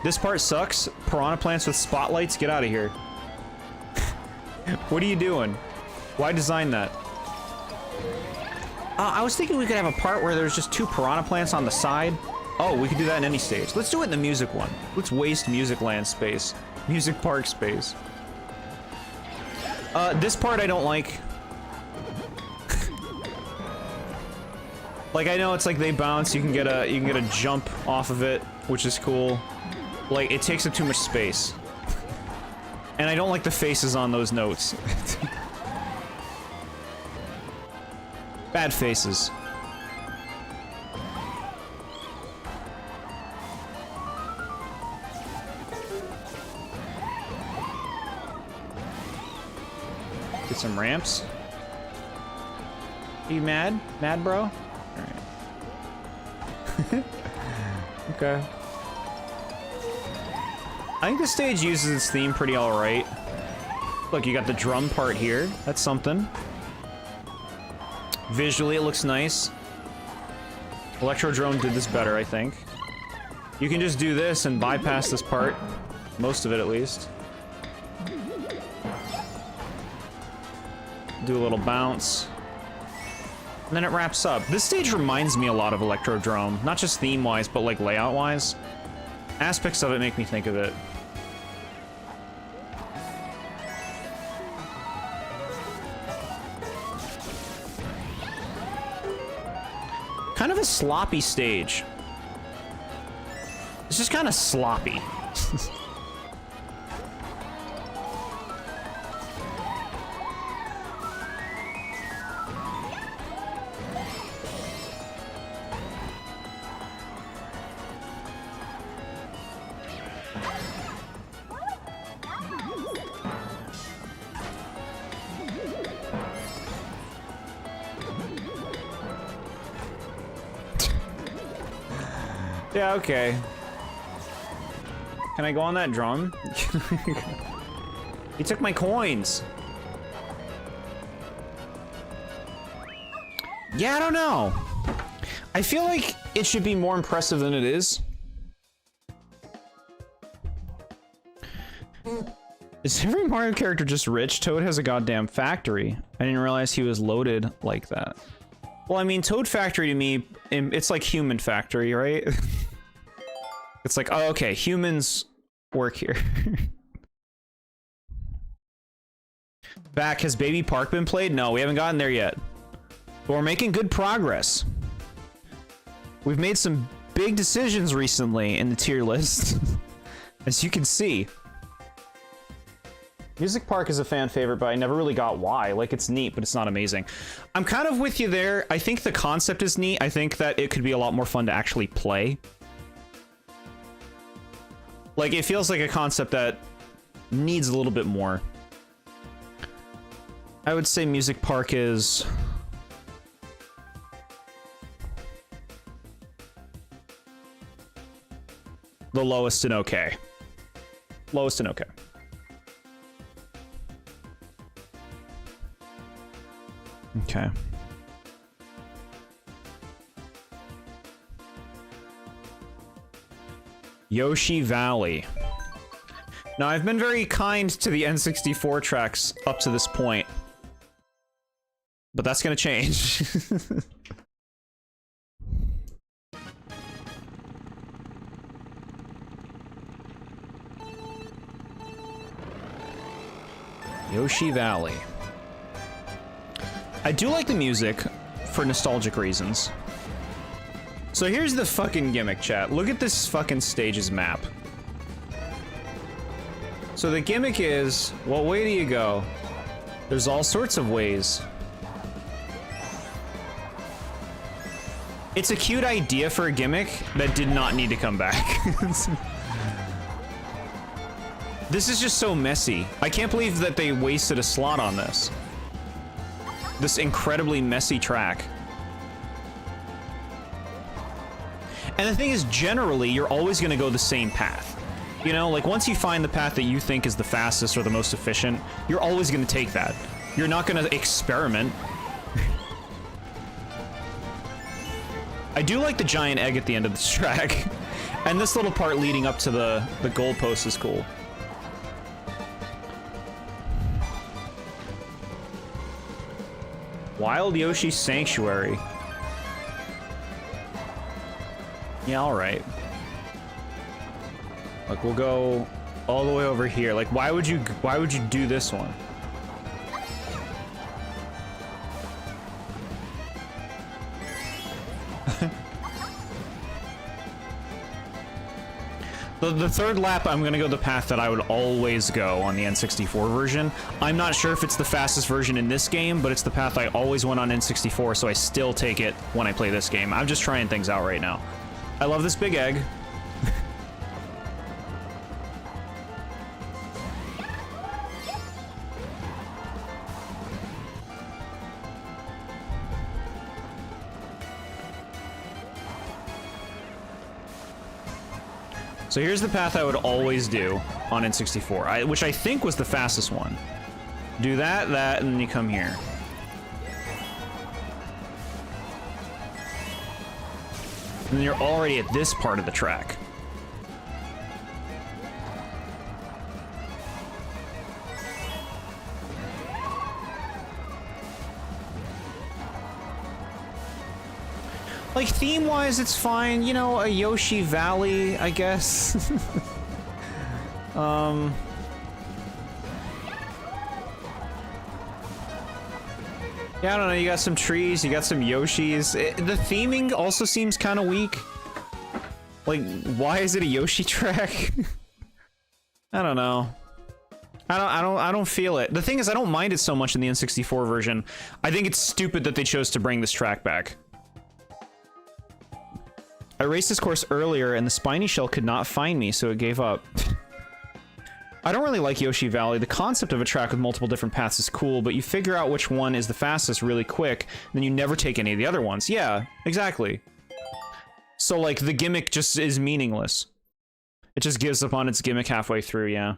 This part sucks. Piranha plants with spotlights, get out of here. What are you doing? Why design that? I was thinking we could have a part where there's just 2 piranha plants on the side. Oh, we could do that in any stage. Let's do it in the music one. Let's waste Music Land space. Music Park space. This part I don't like. Like, I know it's like they bounce, you can get a jump off of it, which is cool. Like, it takes up too much space. And I don't like the faces on those notes. Bad faces. Get some ramps. Are you mad? Mad, bro? Alright. Okay. I think the stage uses its theme pretty alright. Look, you got the drum part here. That's something. Visually, it looks nice. Electrodrome did this better, I think. You can just do this and bypass this part. Most of it, at least. Do a little bounce. And then it wraps up. This stage reminds me a lot of Electrodrome. Not just theme-wise, but like layout-wise. Aspects of it make me think of it. Kind of a sloppy stage. It's just kind of sloppy. Yeah, okay. Can I go on that drum? He took my coins. Yeah, I don't know. I feel like it should be more impressive than it is. Is every Mario character just rich? Toad has a goddamn factory. I didn't realize he was loaded like that. Well, I mean, Toad Factory to me, it's like Human Factory, right? It's like, oh, okay, humans work here. Back, has Baby Park been played? No, we haven't gotten there yet. But we're making good progress. We've made some big decisions recently in the tier list, as you can see. Music Park is a fan favorite, but I never really got why. Like, it's neat, but it's not amazing. I'm kind of with you there. I think the concept is neat. I think that it could be a lot more fun to actually play. Like, it feels like a concept that needs a little bit more. I would say Music Park is... the lowest in okay. Lowest in okay. Okay. Yoshi Valley. Now, I've been very kind to the N64 tracks up to this point. But that's gonna change. Yoshi Valley. I do like the music for nostalgic reasons. So here's the fucking gimmick, chat. Look at this fucking stage's map. So the gimmick is, what way do you go? There's all sorts of ways. It's a cute idea for a gimmick that did not need to come back. This is just so messy. I can't believe that they wasted a slot on this. This incredibly messy track. And the thing is, generally, you're always gonna go the same path. You know, like, once you find the path that you think is the fastest or the most efficient, you're always gonna take that. You're not gonna experiment. I do like the giant egg at the end of this track. And this little part leading up to the goalpost is cool. Wild Yoshi Sanctuary. Yeah, alright. Like, we'll go all the way over here. Like, why would you do this one? The third lap, I'm gonna go the path that I would always go on the N64 version. I'm not sure if it's the fastest version in this game, but it's the path I always went on N64, so I still take it when I play this game. I'm just trying things out right now. I love this big egg. So here's the path I would always do on N64, which I think was the fastest one. Do that, and then you come here. And then you're already at this part of the track. Like, theme-wise, it's fine. You know, a Yoshi Valley, I guess. Yeah, I don't know, you got some trees, you got some Yoshis. The theming also seems kind of weak. Like, why is it a Yoshi track? I don't know. I don't feel it. The thing is, I don't mind it so much in the N64 version. I think it's stupid that they chose to bring this track back. I raced this course earlier and the spiny shell could not find me, so it gave up. I don't really like Yoshi Valley. The concept of a track with multiple different paths is cool, but you figure out which one is the fastest really quick, then you never take any of the other ones. Yeah, exactly. So like the gimmick just is meaningless. It just gives up on its gimmick halfway through, yeah.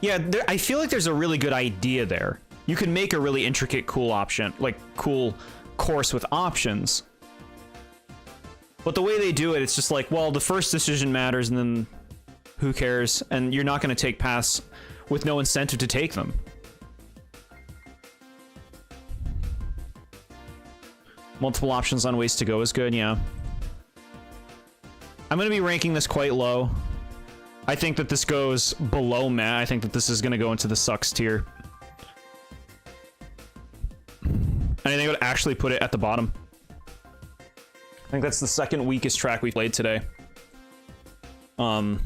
Yeah, I feel like there's a really good idea there. You could make a really intricate, cool option, like cool course with options. But the way they do it, it's just like, well, the first decision matters and then who cares? And you're not going to take paths with no incentive to take them. Multiple options on ways to go is good, yeah. I'm going to be ranking this quite low. I think that this goes below meh. I think that this is going to go into the sucks tier. And I think I would actually put it at the bottom. I think that's the second weakest track we played today. I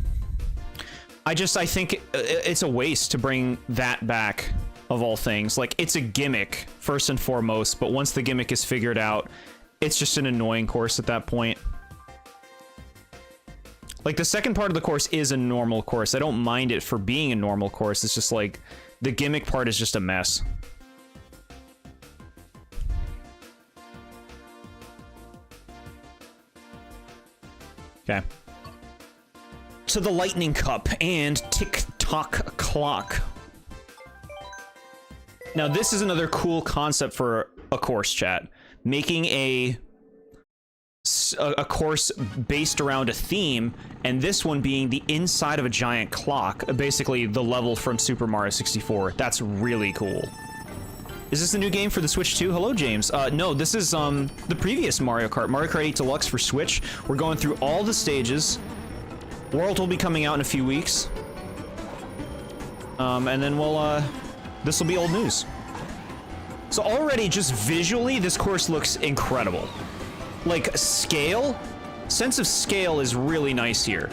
think it's a waste to bring that back, of all things. Like, it's a gimmick, first and foremost, but once the gimmick is figured out, it's just an annoying course at that point. Like, the second part of the course is a normal course. I don't mind it for being a normal course. It's just like, the gimmick part is just a mess. Okay. To the Lightning Cup and Tick-Tock Clock. Now, this is another cool concept for a course, chat. Making a course based around a theme, and this one being the inside of a giant clock, basically the level from Super Mario 64. That's really cool. Is this the new game for the Switch 2? Hello, James. No, this is the previous Mario Kart, Mario Kart 8 Deluxe for Switch. We're going through all the stages. World will be coming out in a few weeks. And then we'll, this will be old news. So already, just visually, this course looks incredible. Like, scale? Sense of scale is really nice here.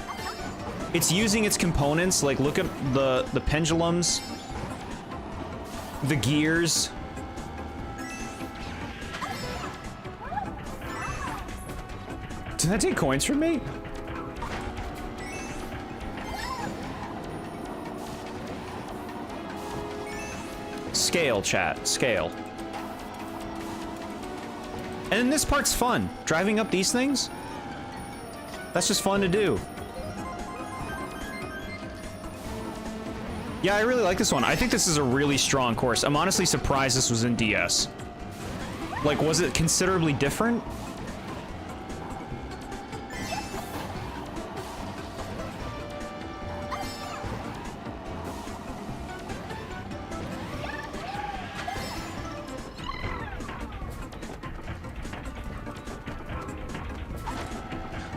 It's using its components, like, look at the pendulums, the gears. Did that take coins from me? Scale, chat. Scale. And then this part's fun. Driving up these things? That's just fun to do. Yeah, I really like this one. I think this is a really strong course. I'm honestly surprised this was in DS. Like, was it considerably different?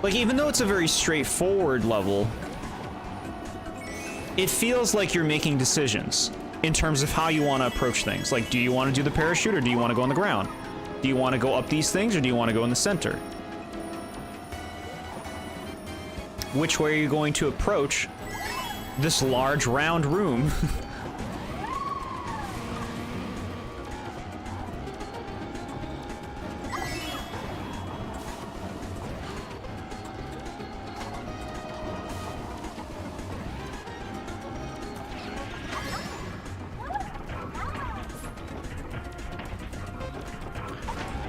Like, even though it's a very straightforward level, it feels like you're making decisions in terms of how you want to approach things. Like, do you want to do the parachute or do you want to go on the ground? Do you want to go up these things or do you want to go in the center? Which way are you going to approach this large round room?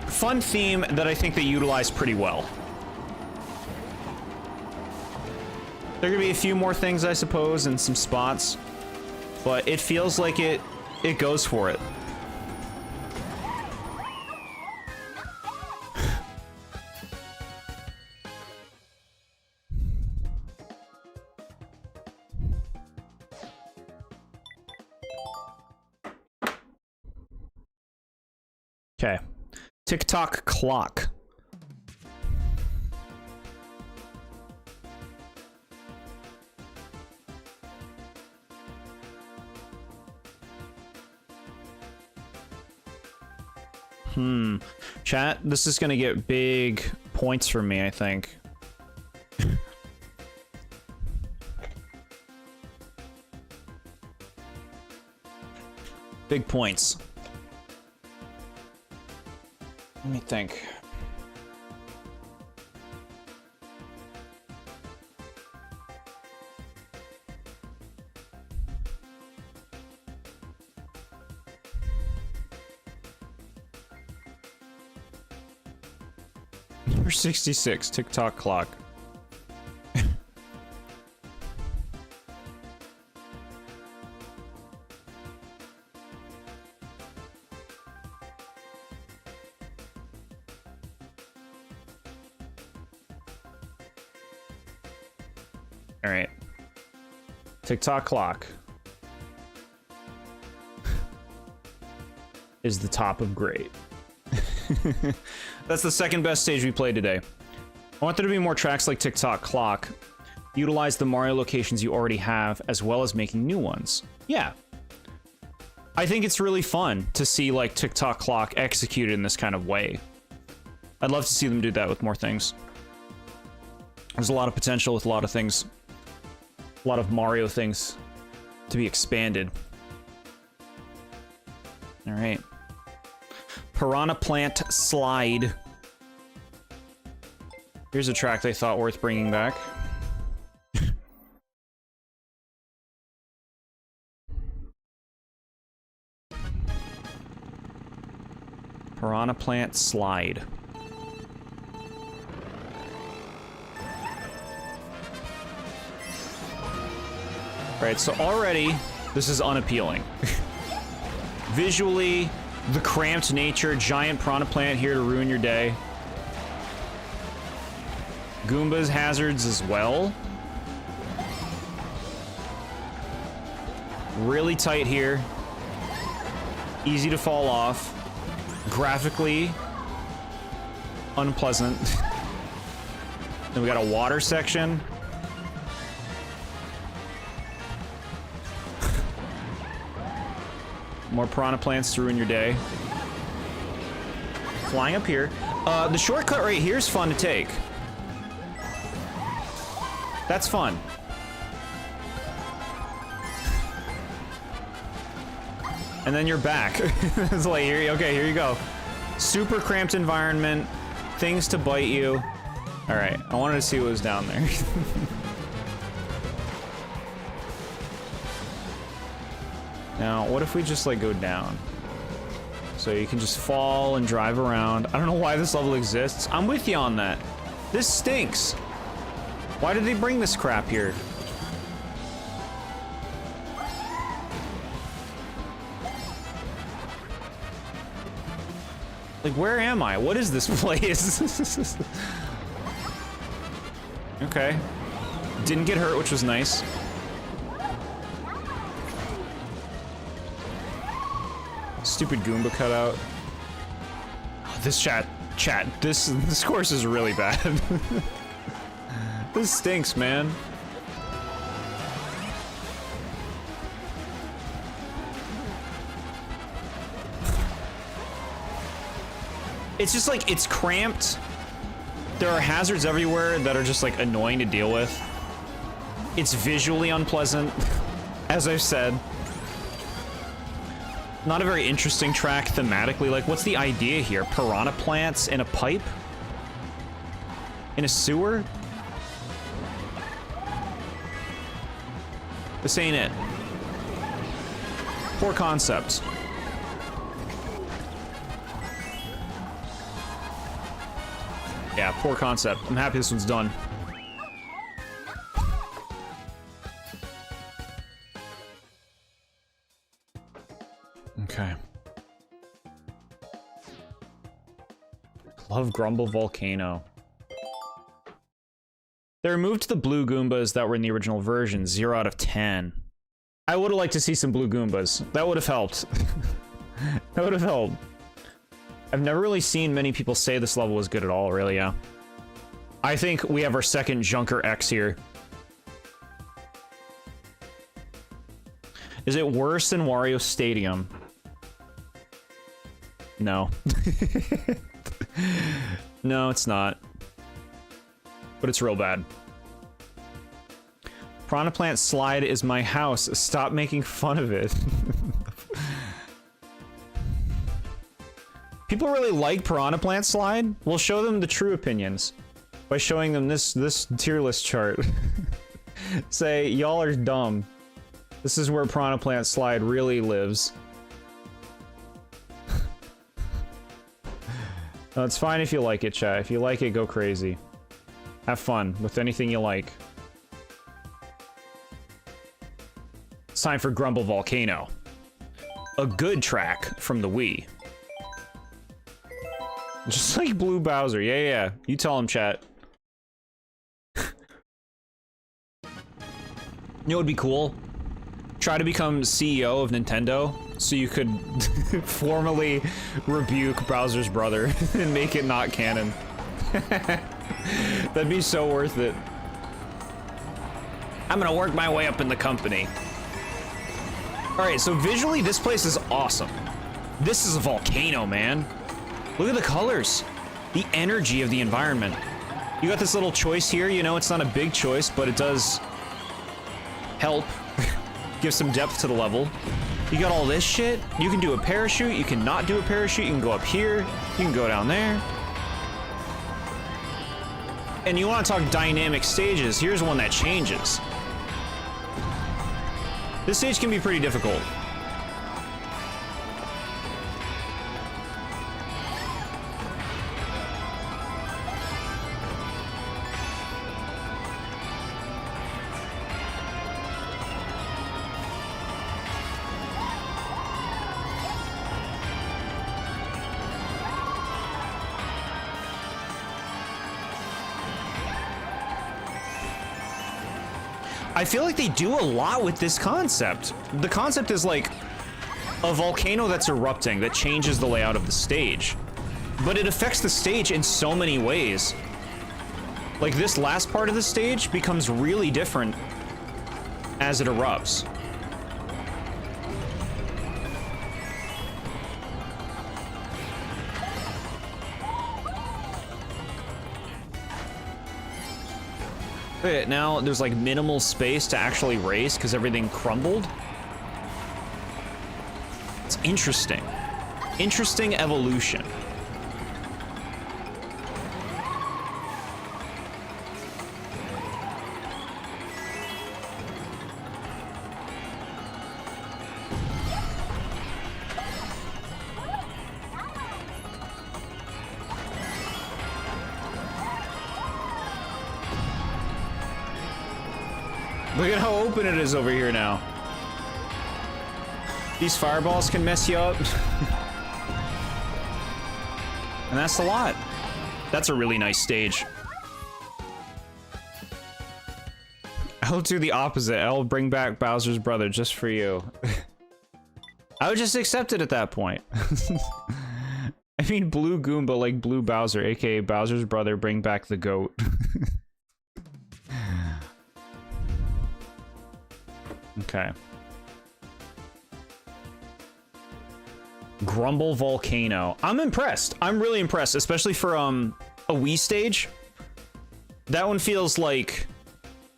Fun theme that I think they utilize pretty well. There are gonna be a few more things, I suppose, and some spots, but it feels like it goes for it. Okay. Tick-tock clock. Chat, this is gonna get big points from me, I think. Big points. Let me think. Number 66, TikTok clock. All right. TikTok clock is the top of great. That's the second best stage we played today. I want there to be more tracks like TikTok clock. Utilize the Mario locations you already have, as well as making new ones. Yeah. I think it's really fun to see like TikTok clock executed in this kind of way. I'd love to see them do that with more things. There's a lot of potential with a lot of things. A lot of Mario things to be expanded. All right. Piranha Plant Slide. Here's a track they thought worth bringing back. Piranha Plant Slide. Right, so already this is unappealing. Visually, the cramped nature, giant piranha plant here to ruin your day. Goombas hazards as well. Really tight here. Easy to fall off. Graphically unpleasant. Then we got a water section. More piranha plants to ruin your day. Flying up here. The shortcut right here is fun to take. That's fun. And then you're back. It's like, okay, here you go. Super cramped environment. Things to bite you. All right, I wanted to see what was down there. Now, what if we just, like, go down? So you can just fall and drive around. I don't know why this level exists. I'm with you on that. This stinks. Why did they bring this crap here? Like, where am I? What is this place? Okay. Didn't get hurt, which was nice. Stupid Goomba cutout. Oh, this chat, this course is really bad. This stinks, man. It's just like, it's cramped. There are hazards everywhere that are just like annoying to deal with. It's visually unpleasant, as I've said. Not a very interesting track thematically. Like, what's the idea here? Piranha plants in a pipe? In a sewer? This ain't it. Poor concept. Yeah, poor concept. I'm happy this one's done. Okay. Love Grumble Volcano. They removed the blue Goombas that were in the original version. 0 out of 10. I would have liked to see some blue Goombas. That would have helped. That would have helped. I've never really seen many people say this level was good at all, really, yeah. I think we have our second Junker X here. Is it worse than Wario Stadium? No. No, it's not. But it's real bad. Piranha Plant Slide is my house. Stop making fun of it. People really like Piranha Plant Slide? We'll show them the true opinions by showing them this tier list chart. Say, y'all are dumb. This is where Piranha Plant Slide really lives. No, it's fine if you like it, chat. If you like it, go crazy. Have fun with anything you like. It's time for Grumble Volcano. A good track from the Wii. Just like Blue Bowser. Yeah, yeah. You tell him, chat. You know what would be cool? Try to become CEO of Nintendo so you could formally rebuke Bowser's brother and make it not canon. That'd be so worth it. I'm gonna work my way up in the company. Alright, so visually this place is awesome. This is a volcano, man. Look at the colors. The energy of the environment. You got this little choice here, you know, it's not a big choice, but it does help give some depth to the level. You got all this shit. You can do a parachute, you can not do a parachute, you can go up here, you can go down there. And you want to talk dynamic stages, here's one that changes. This stage can be pretty difficult. I feel like they do a lot with this concept. The concept is like a volcano that's erupting that changes the layout of the stage. But it affects the stage in so many ways. Like this last part of the stage becomes really different as it erupts. Now there's like minimal space to actually race because everything crumbled. It's interesting. Interesting evolution. Look at how open it is over here now. These fireballs can mess you up. And that's a lot. That's a really nice stage. I'll do the opposite. I'll bring back Bowser's brother just for you. I would just accept it at that point. I mean, Blue Goomba like Blue Bowser, aka Bowser's brother, bring back the goat. Okay. Grumble Volcano. I'm impressed. I'm really impressed, especially for a Wii stage. That one feels like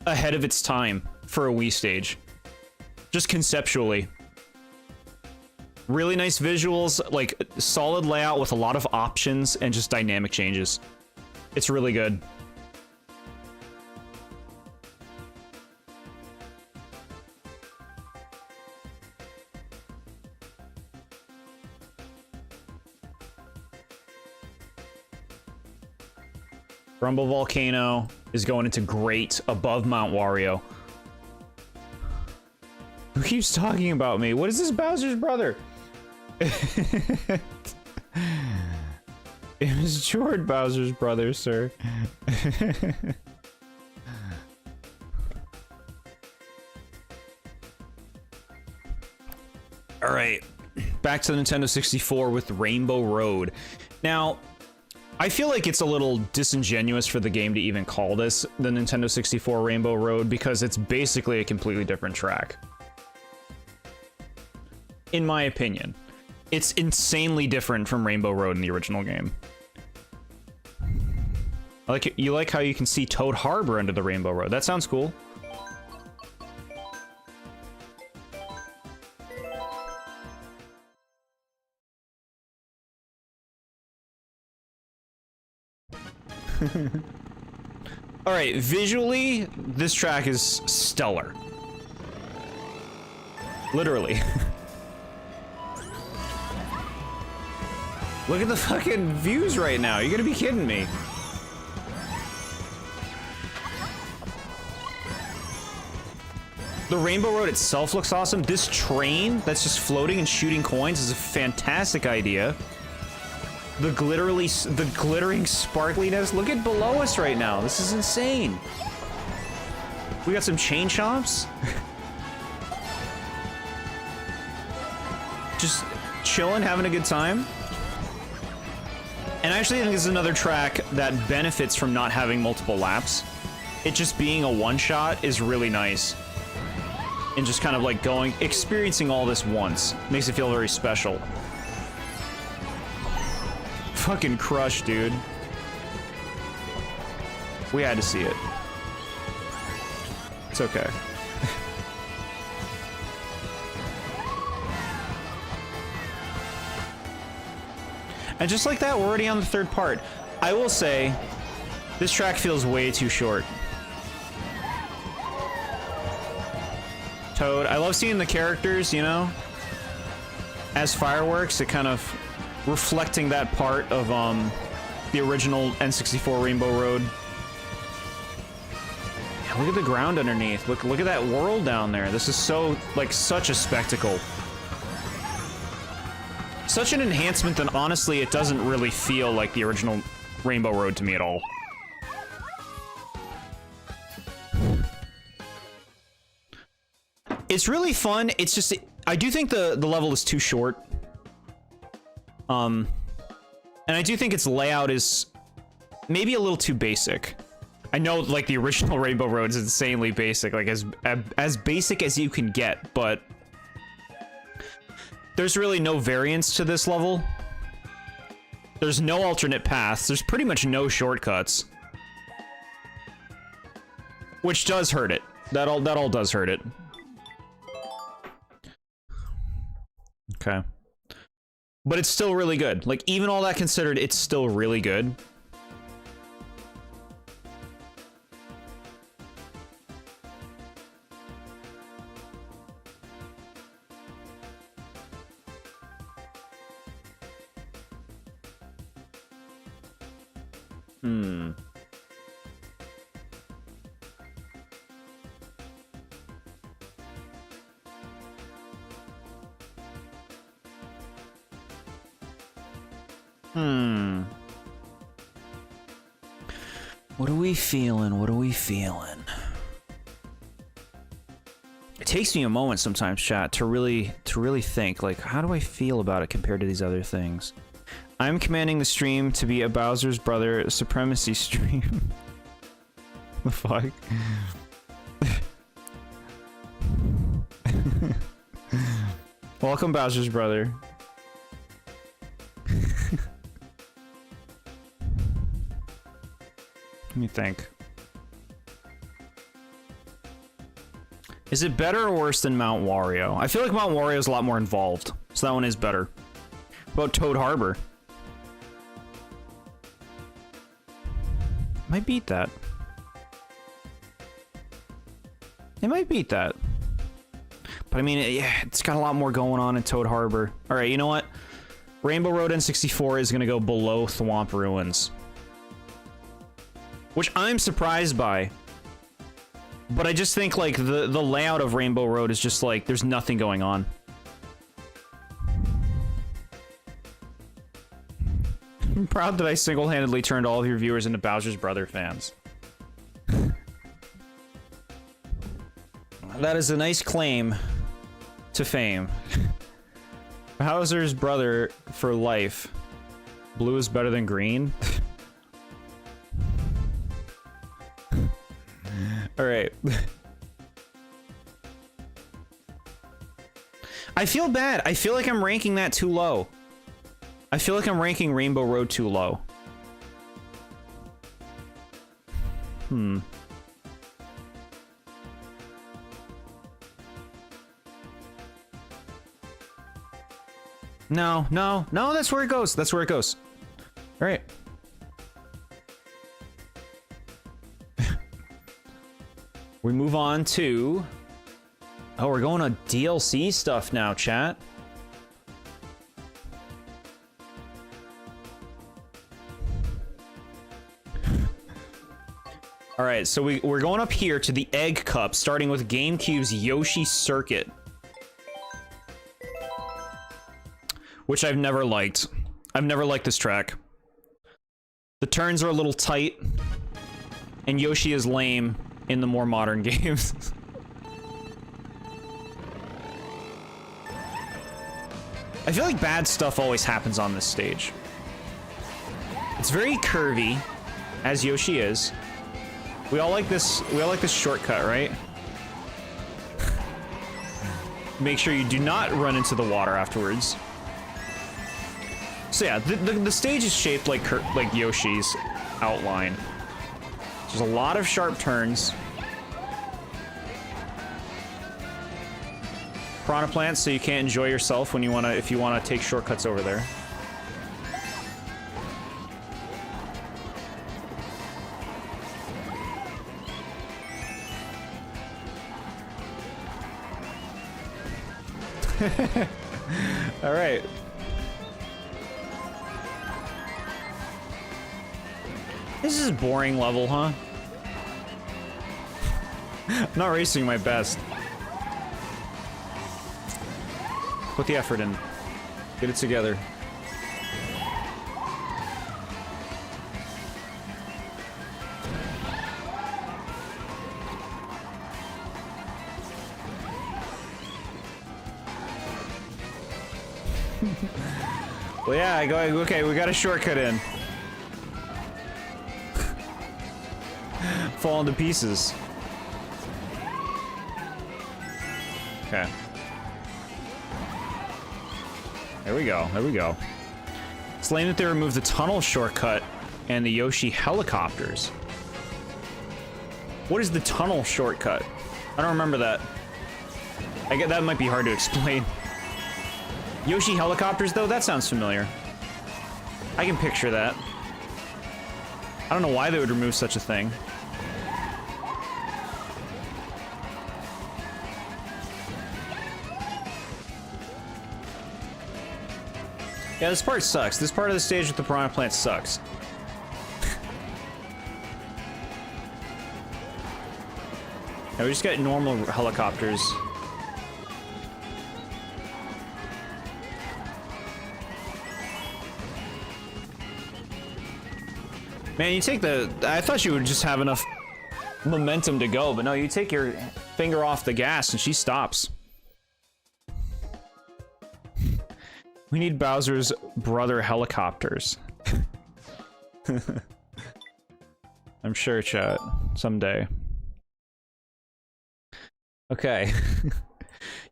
ahead of its time for a Wii stage. Just conceptually. Really nice visuals, like solid layout with a lot of options and just dynamic changes. It's really good. Grumble Volcano is going into great above Mount Wario. Who keeps talking about me? What is this Bowser's brother? It was Jord Bowser's brother, sir. All right, back to the Nintendo 64 with Rainbow Road. Now, I feel like it's a little disingenuous for the game to even call this the Nintendo 64 Rainbow Road because it's basically a completely different track. In my opinion. It's insanely different from Rainbow Road in the original game. You like how you can see Toad Harbor under the Rainbow Road. That sounds cool. All right, visually, this track is stellar. Literally. Look at the fucking views right now. You're gonna be kidding me. The Rainbow Road itself looks awesome. This train that's just floating and shooting coins is a fantastic idea. The glittering sparkliness. Look at below us right now. This is insane. We got some chain shops. Just chilling, having a good time. And I actually think this is another track that benefits from not having multiple laps. It just being a one-shot is really nice. And just kind of like experiencing all this once. Makes it feel very special. Fucking crush, dude. We had to see it. It's okay. And just like that, we're already on the third part. I will say, this track feels way too short. Toad. I love seeing the characters, you know, as fireworks. It kind of reflecting that part of the original N64 Rainbow Road. Yeah, look at the ground underneath. Look at that world down there. This is so like such a spectacle. Such an enhancement that honestly it doesn't really feel like the original Rainbow Road to me at all. It's really fun. It's just I do think the level is too short. And I do think its layout is maybe a little too basic. I know like the original Rainbow Road is insanely basic, like as basic as you can get, but there's really no variance to this level. There's no alternate paths. There's pretty much no shortcuts. Which does hurt it. That all does hurt it. Okay. But it's still really good. Like, even all that considered, it's still really good. What are we feeling? What are we feeling? It takes me a moment sometimes, chat, to really think, like, how do I feel about it compared to these other things? I'm commanding the stream to be a Bowser's Brother supremacy stream. The fuck? Welcome, Bowser's Brother. Let me think. Is it better or worse than Mount Wario? I feel like Mount Wario is a lot more involved, so that one is better. What about Toad Harbor? Might beat that. It might beat that. But I mean, yeah, it's got a lot more going on in Toad Harbor. Alright, you know what? Rainbow Road N64 is gonna go below Thwomp Ruins. Which I'm surprised by. But I just think, like, the layout of Rainbow Road is just, like, there's nothing going on. I'm proud that I single-handedly turned all of your viewers into Bowser's Brother fans. That is a nice claim to fame. Bowser's Brother for life. Blue is better than green? Alright. I feel bad. I feel like I'm ranking that too low. I feel like I'm ranking Rainbow Road too low. No, that's where it goes. That's where it goes. Alright. We move on to... Oh, we're going to DLC stuff now, chat. All right, so we're going up here to the Egg Cup, starting with GameCube's Yoshi Circuit, which I've never liked. I've never liked this track. The turns are a little tight, and Yoshi is lame in the more modern games. I feel like bad stuff always happens on this stage. It's very curvy, as Yoshi is. We all like this shortcut, right? Make sure you do not run into the water afterwards. So yeah, the stage is shaped like Yoshi's outline. There's a lot of sharp turns. Piranha plants, so you can't enjoy yourself when if you wanna take shortcuts over there. All right. This is a boring level, huh? Not racing my best. Put the effort in. Get it together. Well, yeah, okay, we got a shortcut in. Falling to pieces. Okay. There we go, there we go. It's lame that they removed the tunnel shortcut and the Yoshi helicopters. What is the tunnel shortcut? I don't remember that. I get that might be hard to explain. Yoshi helicopters, though, that sounds familiar. I can picture that. I don't know why they would remove such a thing. Yeah, this part sucks. This part of the stage with the piranha plant sucks. Yeah, we just got normal helicopters. Man, you take I thought you would just have enough momentum to go, but no, you take your finger off the gas and she stops. We need Bowser's brother helicopters. I'm sure, chat. Someday. Okay.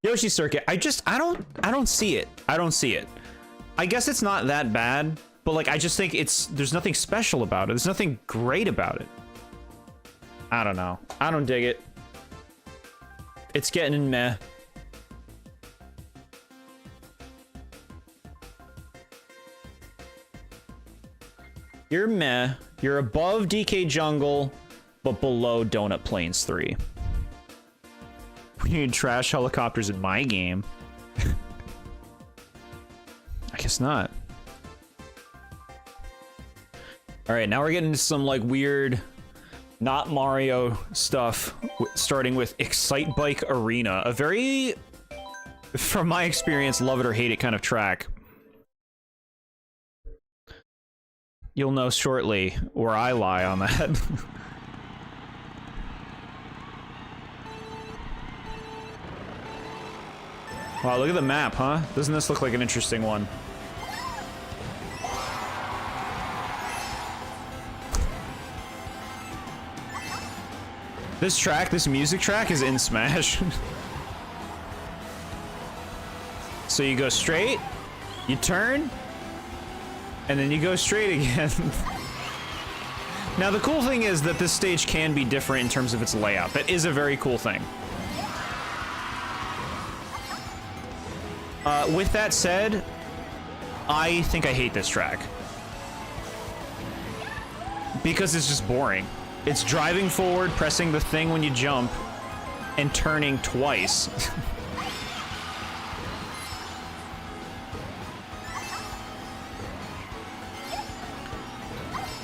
Yoshi Circuit. I don't see it. I don't see it. I guess it's not that bad. But, like, I just think there's nothing special about it. There's nothing great about it. I don't know. I don't dig it. It's getting in meh. You're meh. You're above DK Jungle, but below Donut Plains 3. We need trash helicopters in my game. I guess not. Alright, now we're getting into some, like, weird, not Mario stuff, starting with Excite Bike Arena. A very, from my experience, love it or hate it kind of track. You'll know shortly where I lie on that. Wow, look at the map, huh? Doesn't this look like an interesting one? This track, this music track is in Smash. So you go straight, you turn, and then you go straight again. Now the cool thing is that this stage can be different in terms of its layout. That is a very cool thing. With that said, I think I hate this track. Because it's just boring. It's driving forward, pressing the thing when you jump, and turning twice.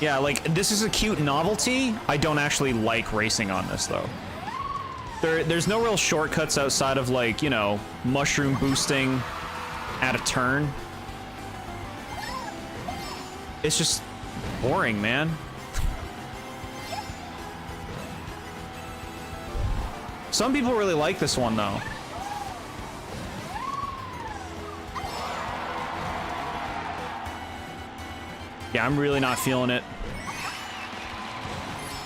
Yeah, like, this is a cute novelty. I don't actually like racing on this, though. There's no real shortcuts outside of, like, you know, mushroom boosting at a turn. It's just boring, man. Some people really like this one, though. Yeah, I'm really not feeling it.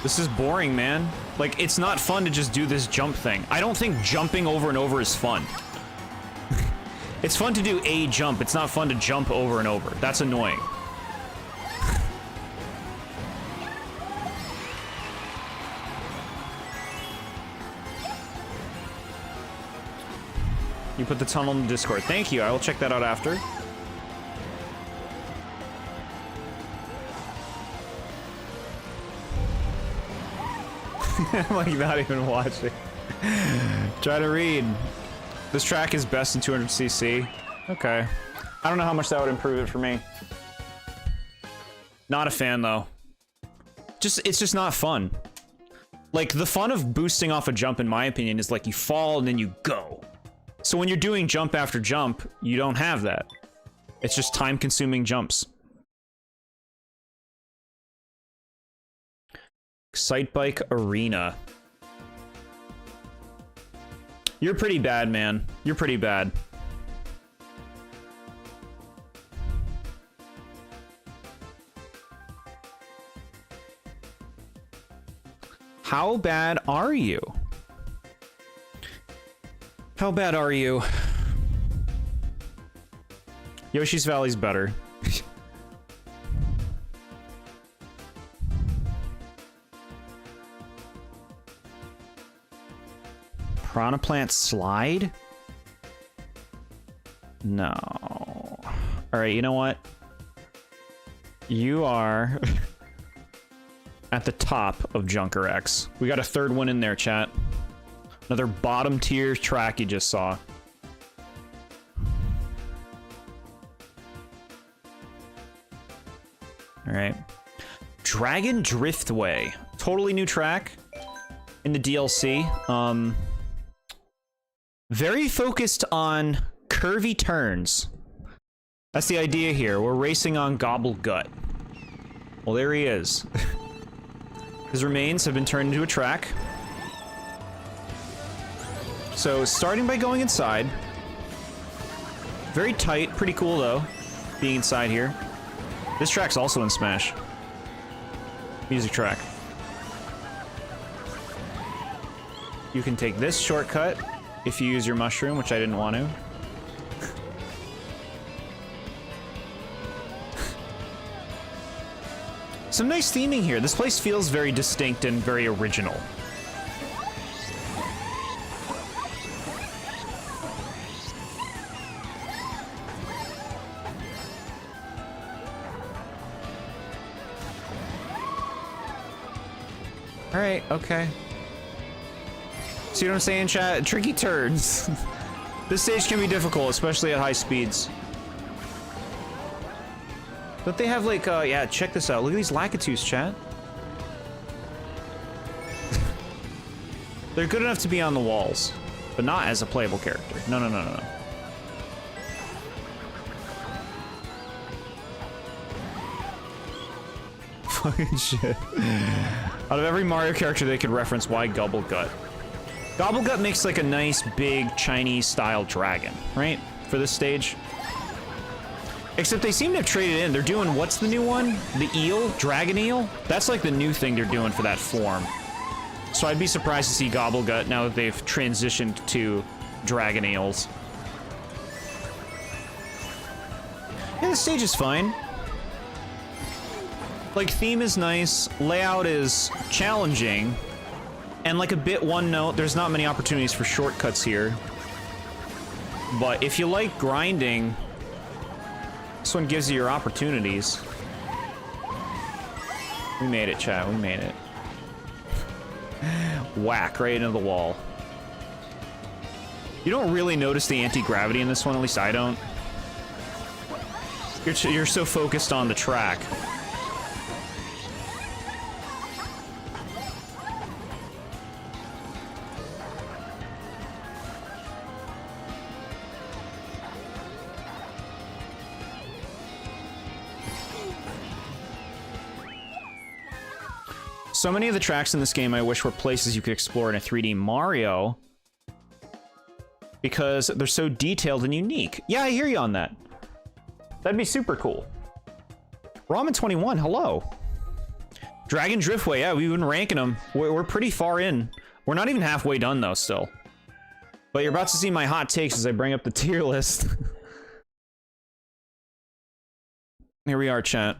This is boring, man. Like, it's not fun to just do this jump thing. I don't think jumping over and over is fun. It's fun to do a jump. It's not fun to jump over and over. That's annoying. You put the tunnel in the Discord. Thank you. I will check that out after. I'm like not even watching. Try to read. This track is best in 200cc. Okay. I don't know how much that would improve it for me. Not a fan though. It's just not fun. Like the fun of boosting off a jump, in my opinion, is like you fall and then you go. So when you're doing jump after jump, you don't have that. It's just time-consuming jumps. Excitebike Arena. You're pretty bad, man. You're pretty bad. How bad are you? How bad are you? Yoshi's Valley's better. Piranha Plant Slide? No. Alright, you know what? You are at the top of Junker X. We got a third one in there, chat. Another bottom tier track you just saw. Alright. Dragon Driftway. Totally new track in the DLC. Very focused on curvy turns. That's the idea here. We're racing on Gobble Gut. Well, there he is. His remains have been turned into a track. So, starting by going inside. Very tight, pretty cool though, being inside here. This track's also in Smash. Music track. You can take this shortcut if you use your mushroom, which I didn't want to. Some nice theming here. This place feels very distinct and very original. Alright, okay. See what I'm saying, chat? Tricky turns. This stage can be difficult, especially at high speeds. Don't they have like, yeah, check this out. Look at these Lakitus, chat. They're good enough to be on the walls, but not as a playable character. No, no, no, no, no. Fucking shit. Out of every Mario character, they could reference why Gobble Gut. Gobble Gut makes like a nice, big, Chinese-style dragon, right? For this stage. Except they seem to have traded in. They're doing, what's the new one? The eel? Dragon eel? That's like the new thing they're doing for that form. So I'd be surprised to see Gobble Gut now that they've transitioned to dragon eels. Yeah, the stage is fine. Like, theme is nice, layout is challenging, and like a bit one note, there's not many opportunities for shortcuts here. But if you like grinding, this one gives you your opportunities. We made it, chat, we made it. Whack, right into the wall. You don't really notice the anti-gravity in this one, at least I don't. You're so focused on the track. So many of the tracks in this game I wish were places you could explore in a 3D Mario, because they're so detailed and unique. Yeah, I hear you on that. That'd be super cool. Ramen21, hello. Dragon Driftway, yeah, we've been ranking them. We're pretty far in. We're not even halfway done, though, still. But you're about to see my hot takes as I bring up the tier list. Here we are, chat.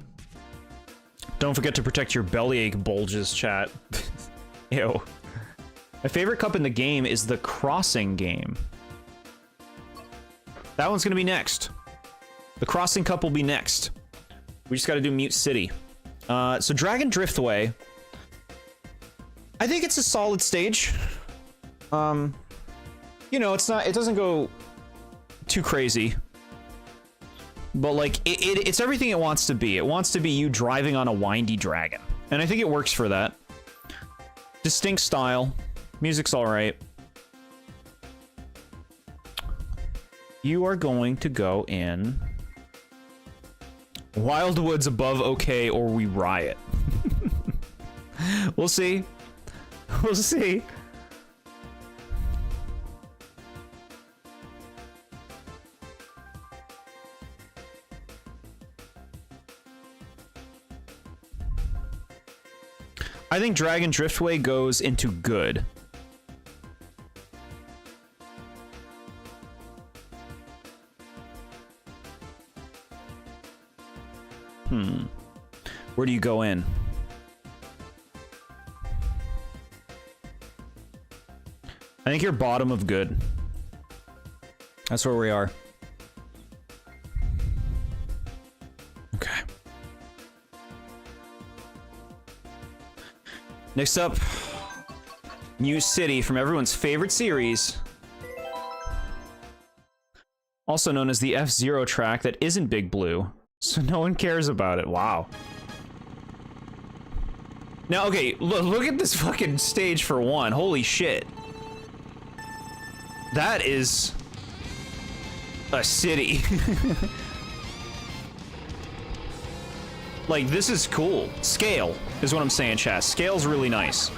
Don't forget to protect your bellyache bulges, chat. Ew. My favorite cup in the game is the Crossing game. That one's gonna be next. The Crossing Cup will be next. We just gotta do Mute City. So Dragon Driftway. I think it's a solid stage. You know, it doesn't go too crazy. But like, it's everything it wants to be. It wants to be you driving on a windy dragon. And I think it works for that. Distinct style. Music's alright. You are going to go in Wildwood's above okay, or we riot. We'll see. We'll see. I think Dragon Driftway goes into good. Where do you go in? I think you're bottom of good. That's where we are. Okay. Next up, New City from everyone's favorite series. Also known as the F-Zero track that isn't Big Blue, so no one cares about it. Wow. Now, okay, look at this fucking stage for one. Holy shit. That is a city. Like, this is cool. Scale is what I'm saying, chat. Scale's really nice.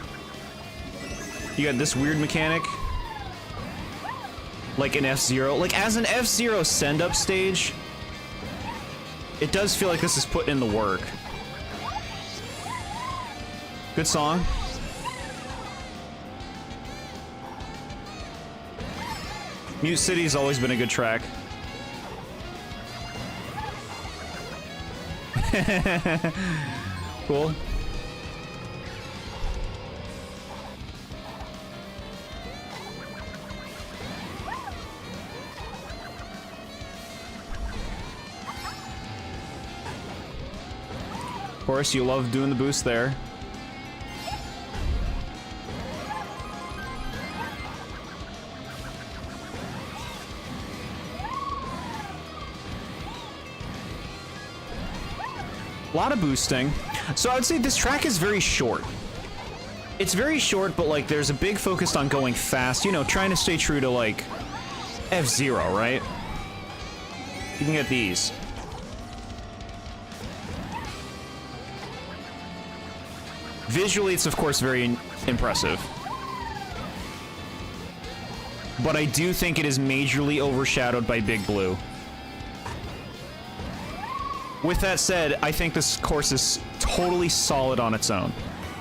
You got this weird mechanic. Like an F-Zero. Like, as an F-Zero send-up stage, it does feel like this is put in the work. Good song. Mute City's always been a good track. Cool. Of course, you love doing the boost there. A lot of boosting. So I would say this track is very short. It's very short, but like there's a big focus on going fast, you know, trying to stay true to like F-Zero, right? You can get these. Visually, it's of course very impressive. But I do think it is majorly overshadowed by Big Blue. With that said, I think this course is totally solid on its own.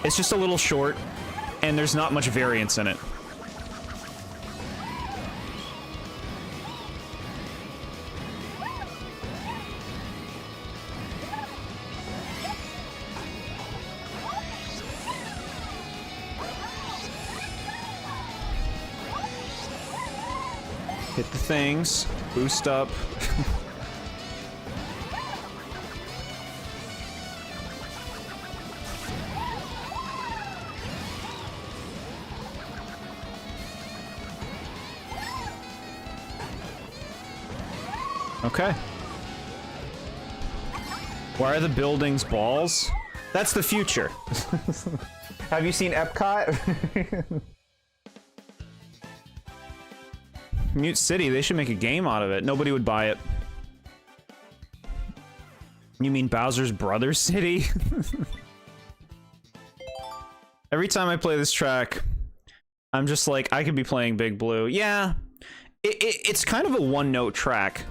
It's just a little short, and there's not much variance in it. Hit the things, boost up. Okay. Why are the buildings balls? That's the future. Have you seen Epcot? Mute City, they should make a game out of it. Nobody would buy it. You mean Bowser's Brother City? Every time I play this track, I'm just like, I could be playing Big Blue. Yeah, it's kind of a one-note track.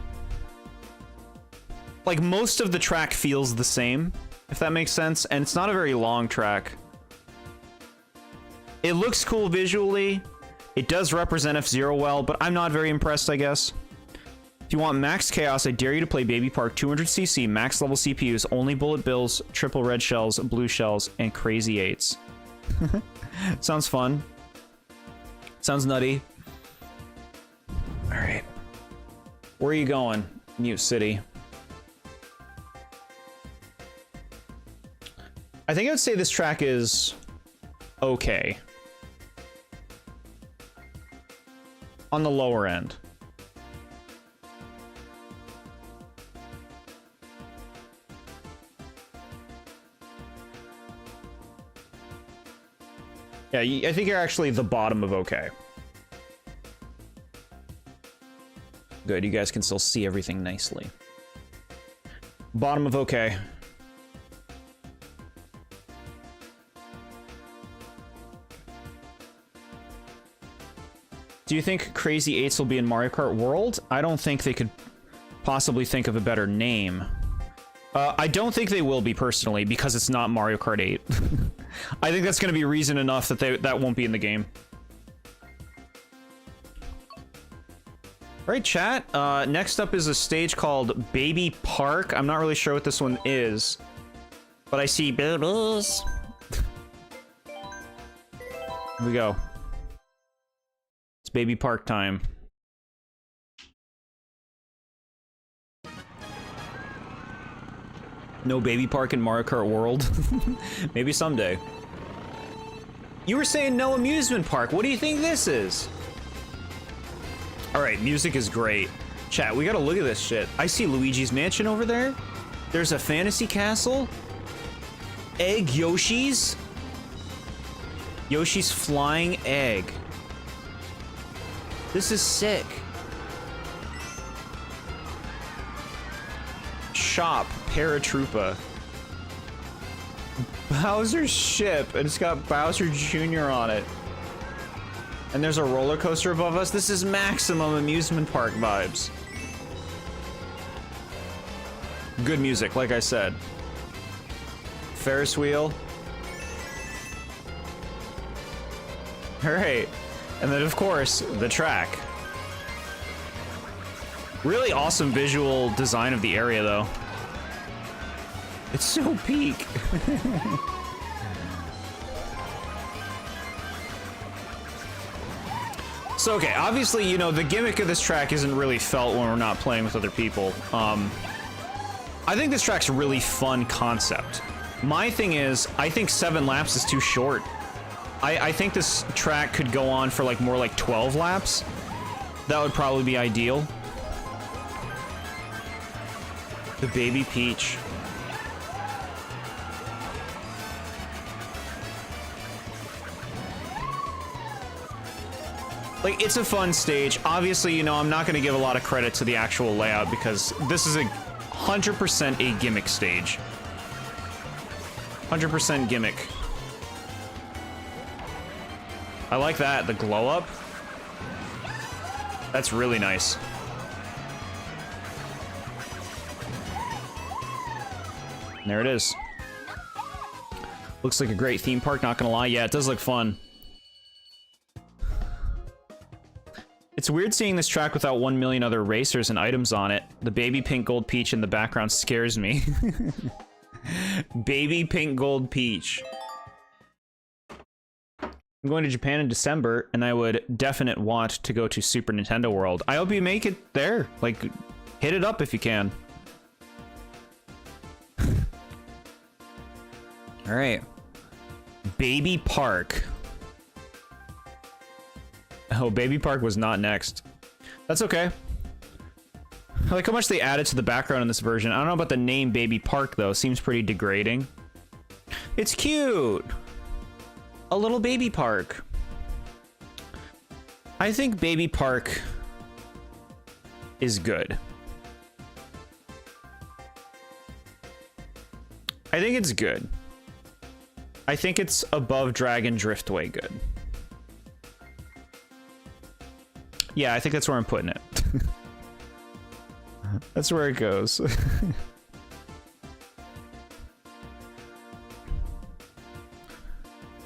Like, most of the track feels the same, if that makes sense, and it's not a very long track. It looks cool visually. It does represent F-Zero well, but I'm not very impressed, I guess. If you want max chaos, I dare you to play Baby Park 200cc, max level CPUs, only bullet bills, triple red shells, blue shells, and crazy eights. Sounds fun. Sounds nutty. Alright. Where are you going? Mute City. I think I would say this track is okay. On the lower end. Yeah, I think you're actually the bottom of okay. Good, you guys can still see everything nicely. Bottom of okay. Do you think Crazy Eights will be in Mario Kart World? I don't think they could possibly think of a better name. I don't think they will be, personally, because it's not Mario Kart 8. I think that's going to be reason enough that that won't be in the game. Alright, chat. Next up is a stage called Baby Park. I'm not really sure what this one is, but I see babies. Here we go. It's Baby Park time. No Baby Park in Mario Kart World? Maybe someday. You were saying no amusement park. What do you think this is? Alright, music is great. Chat, we gotta look at this shit. I see Luigi's Mansion over there. There's a fantasy castle. Egg Yoshi's. Yoshi's flying egg. This is sick. Shop, Paratroopa. Bowser's ship, and it's got Bowser Jr. on it. And there's a roller coaster above us. This is maximum amusement park vibes. Good music, like I said. Ferris wheel. Alright. And then, of course, the track. Really awesome visual design of the area, though. It's so peak. So, okay, obviously, you know, the gimmick of this track isn't really felt when we're not playing with other people. I think this track's a really fun concept. My thing is, I think 7 laps is too short. I think this track could go on for, like, more like 12 laps. That would probably be ideal. The Baby Peach. Like, it's a fun stage. Obviously, you know, I'm not going to give a lot of credit to the actual layout because this is 100% a gimmick stage. 100% gimmick. I like that, the glow up. That's really nice. And there it is. Looks like a great theme park, not gonna lie. Yeah, it does look fun. It's weird seeing this track without 1 million other racers and items on it. The baby pink gold peach in the background scares me. Baby pink gold peach. I'm going to Japan in December, and I would definitely want to go to Super Nintendo World. I hope you make it there. Like, hit it up if you can. All right. Baby Park. Oh, Baby Park was not next. That's okay. I like how much they added to the background in this version. I don't know about the name Baby Park, though. Seems pretty degrading. It's cute. A little baby park. I think Baby Park is good. I think it's good. I think it's above Dragon Driftway good. Yeah, I think that's where I'm putting it. That's where it goes.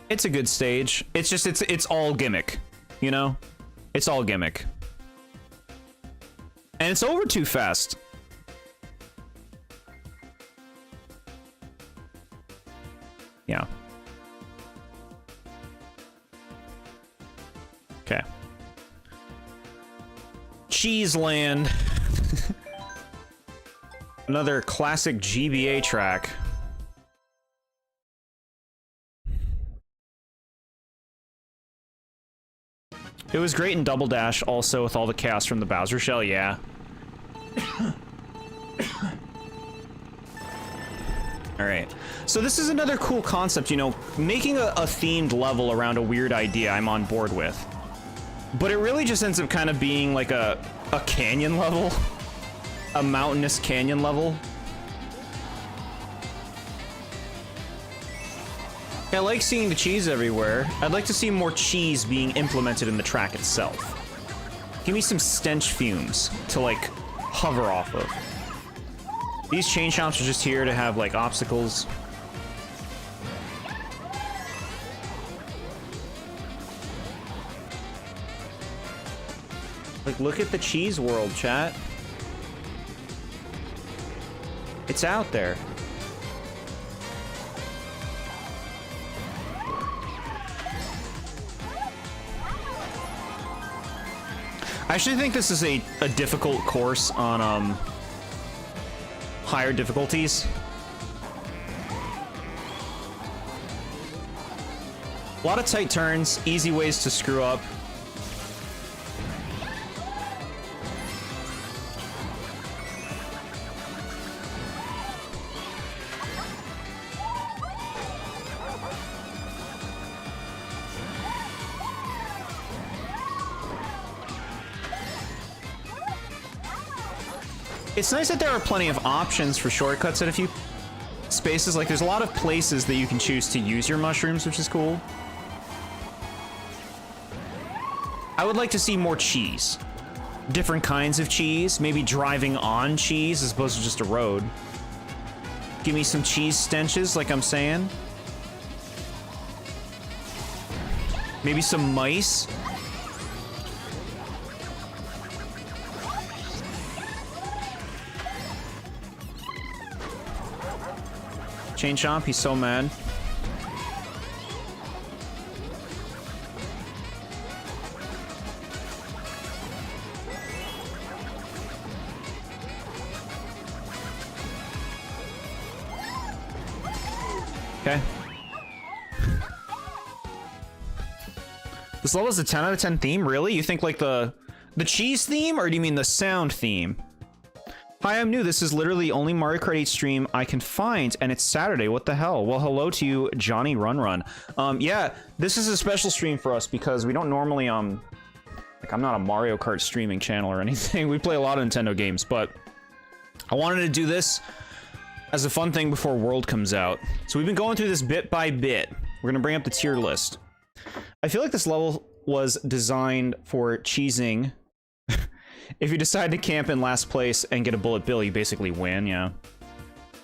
It's a good stage. It's just, it's all gimmick, you know? It's all gimmick. And it's over too fast. Yeah. Okay. Cheese Land. Another classic GBA track. It was great in Double Dash also with all the chaos from the Bowser shell, yeah. Alright, so this is another cool concept, you know, making a themed level around a weird idea I'm on board with. But it really just ends up kind of being like a canyon level. A mountainous canyon level. I like seeing the cheese everywhere. I'd like to see more cheese being implemented in the track itself. Give me some stench fumes to, like, hover off of. These chain chomps are just here to have, like, obstacles. Like, look at the cheese world, chat. It's out there. I actually think this is a difficult course on higher difficulties. A lot of tight turns, easy ways to screw up. It's nice that there are plenty of options for shortcuts at a few spaces. Like, there's a lot of places that you can choose to use your mushrooms, which is cool. I would like to see more cheese. Different kinds of cheese. Maybe driving on cheese as opposed to just a road. Give me some cheese stenches, like I'm saying. Maybe some mice. Chain Chomp, he's so mad. Okay. This level is a 10 out of 10 theme? Really? You think like the cheese theme, or do you mean the sound theme? Hi, I'm new. This is literally the only Mario Kart 8 stream I can find, and it's Saturday. What the hell? Well, hello to you, Johnny Run Run. Yeah, this is a special stream for us because we don't normally, like, I'm not a Mario Kart streaming channel or anything. We play a lot of Nintendo games, but I wanted to do this as a fun thing before World comes out. So we've been going through this bit by bit. We're gonna bring up the tier list. I feel like this level was designed for cheesing. If you decide to camp in last place and get a bullet bill, you basically win, yeah.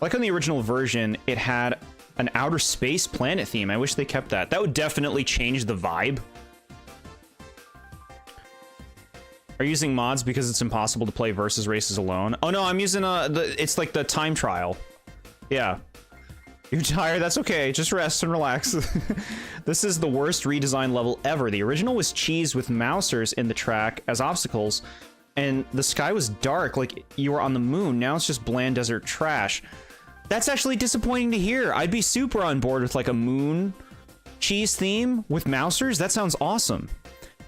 Like on the original version, it had an outer space planet theme. I wish they kept that. That would definitely change the vibe. Are you using mods because it's impossible to play versus races alone? Oh no, I'm using it's like the time trial. Yeah. You're tired, that's okay. Just rest and relax. This is the worst redesign level ever. The original was cheese with mousers in the track as obstacles, and the sky was dark, like you were on the moon. Now it's just bland desert trash. That's actually disappointing to hear. I'd be super on board with like a moon cheese theme with mousers. That sounds awesome.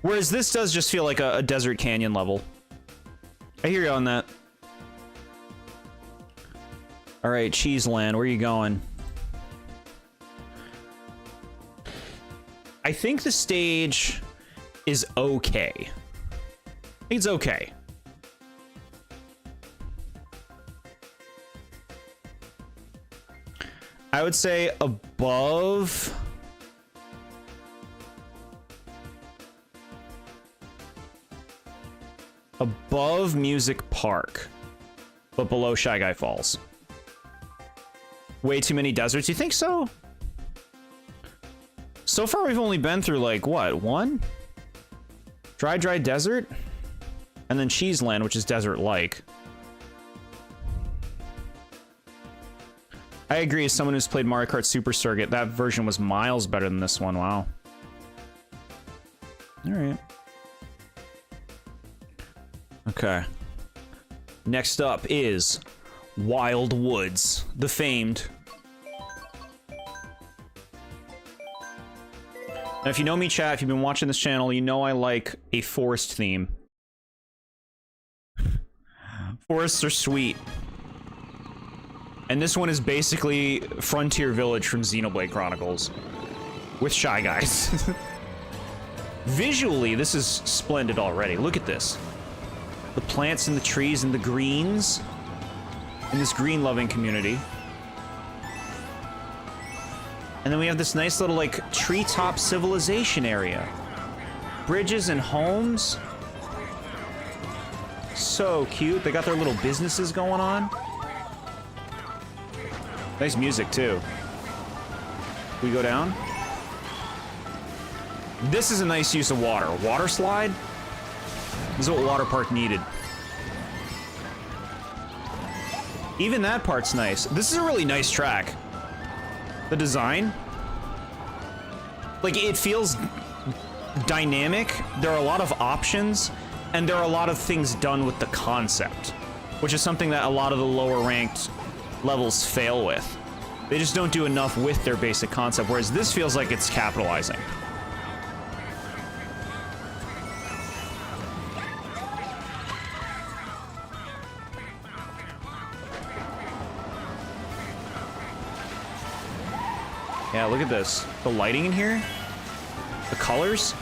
Whereas this does just feel like a desert canyon level. I hear you on that. All right, Cheese Land, where are you going? I think the stage is okay. I think it's okay. I would say above Above Music Park, but below Shy Guy Falls. Way too many deserts, you think so? So far we've only been through like, what, one? Dry Desert? And then Cheese Land, which is desert-like. I agree, as someone who's played Mario Kart Super Circuit, that version was miles better than this one, wow. Alright. Okay. Next up is Wild Woods, the famed. Now, if you know me, chat, if you've been watching this channel, you know I like a forest theme. Forests are sweet. And this one is basically Frontier Village from Xenoblade Chronicles. With Shy Guys. Visually, this is splendid already. Look at this. The plants and the trees and the greens. In this green-loving community. And then we have this nice little, like, treetop civilization area. Bridges and homes. So cute. They got their little businesses going on. Nice music, too. We go down. This is a nice use of water. Water slide? This is what Water Park needed. Even that part's nice. This is a really nice track. The design. Like, it feels dynamic. There are a lot of options, and there are a lot of things done with the concept, which is something that a lot of the lower ranked levels fail with. They just don't do enough with their basic concept, whereas this feels like it's capitalizing. Yeah, look at this. The lighting in here. The colors.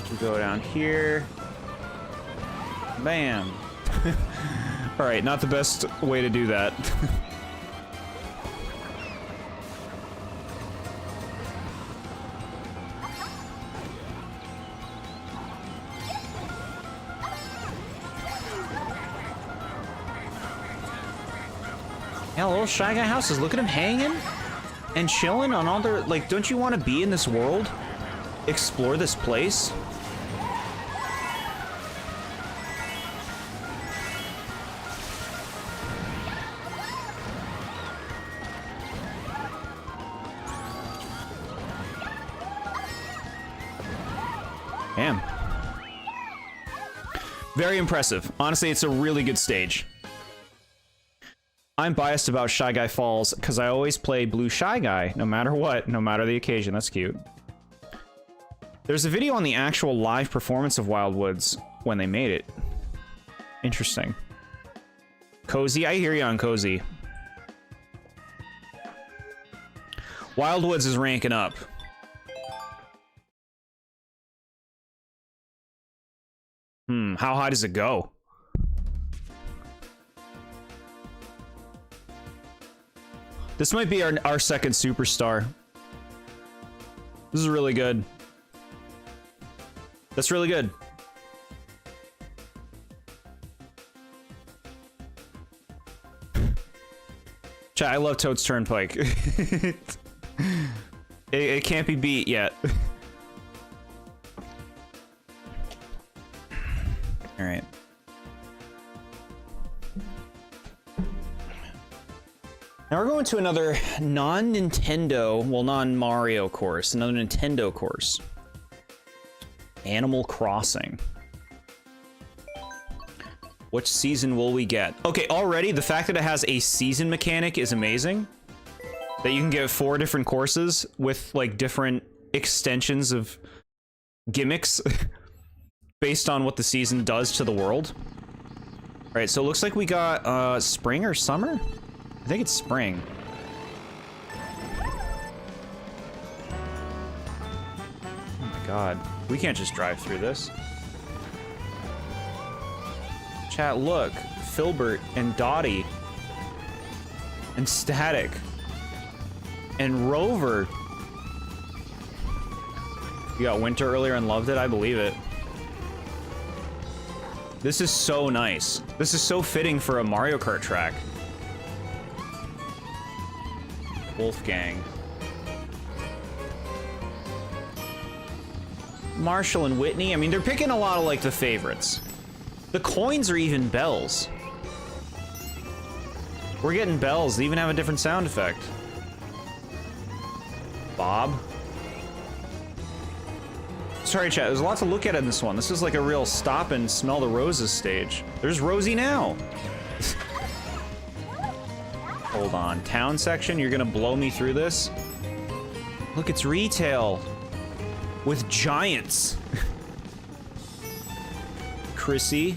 We go down here. Bam. Alright, not the best way to do that. Yeah, little Shy Guy houses. Look at him hanging and chilling on all their... Like, don't you want to be in this world? Explore this place? Damn. Very impressive. Honestly, it's a really good stage. I'm biased about Shy Guy Falls because I always play Blue Shy Guy, no matter what, no matter the occasion. That's cute. There's a video on the actual live performance of Wild Woods when they made it. Interesting. Cozy, I hear you on Cozy. Wild Woods is ranking up. How high does it go? This might be our second superstar. This is really good. That's really good. Chat, I love Toad's Turnpike. It can't be beat yet. All right. Now we're going to another non-Nintendo, well, non-Mario course, another Nintendo course. Animal Crossing. Which season will we get? Okay, already the fact that it has a season mechanic is amazing. That you can get 4 different courses with like different extensions of gimmicks based on what the season does to the world. All right, so it looks like we got spring or summer? I think it's spring. Oh my god. We can't just drive through this. Chat, look. Filbert and Dottie. And Static. And Rover. You got winter earlier and loved it? I believe it. This is so nice. This is so fitting for a Mario Kart track. Wolfgang. Marshall and Whitney. I mean, they're picking a lot of, like, the favorites. The coins are even bells. We're getting bells. They even have a different sound effect. Bob. Sorry, chat. There's a lot to look at in this one. This is like a real stop and smell the roses stage. There's Rosie now. Hold on. Town section? You're gonna blow me through this? Look, it's retail. With giants. Chrissy.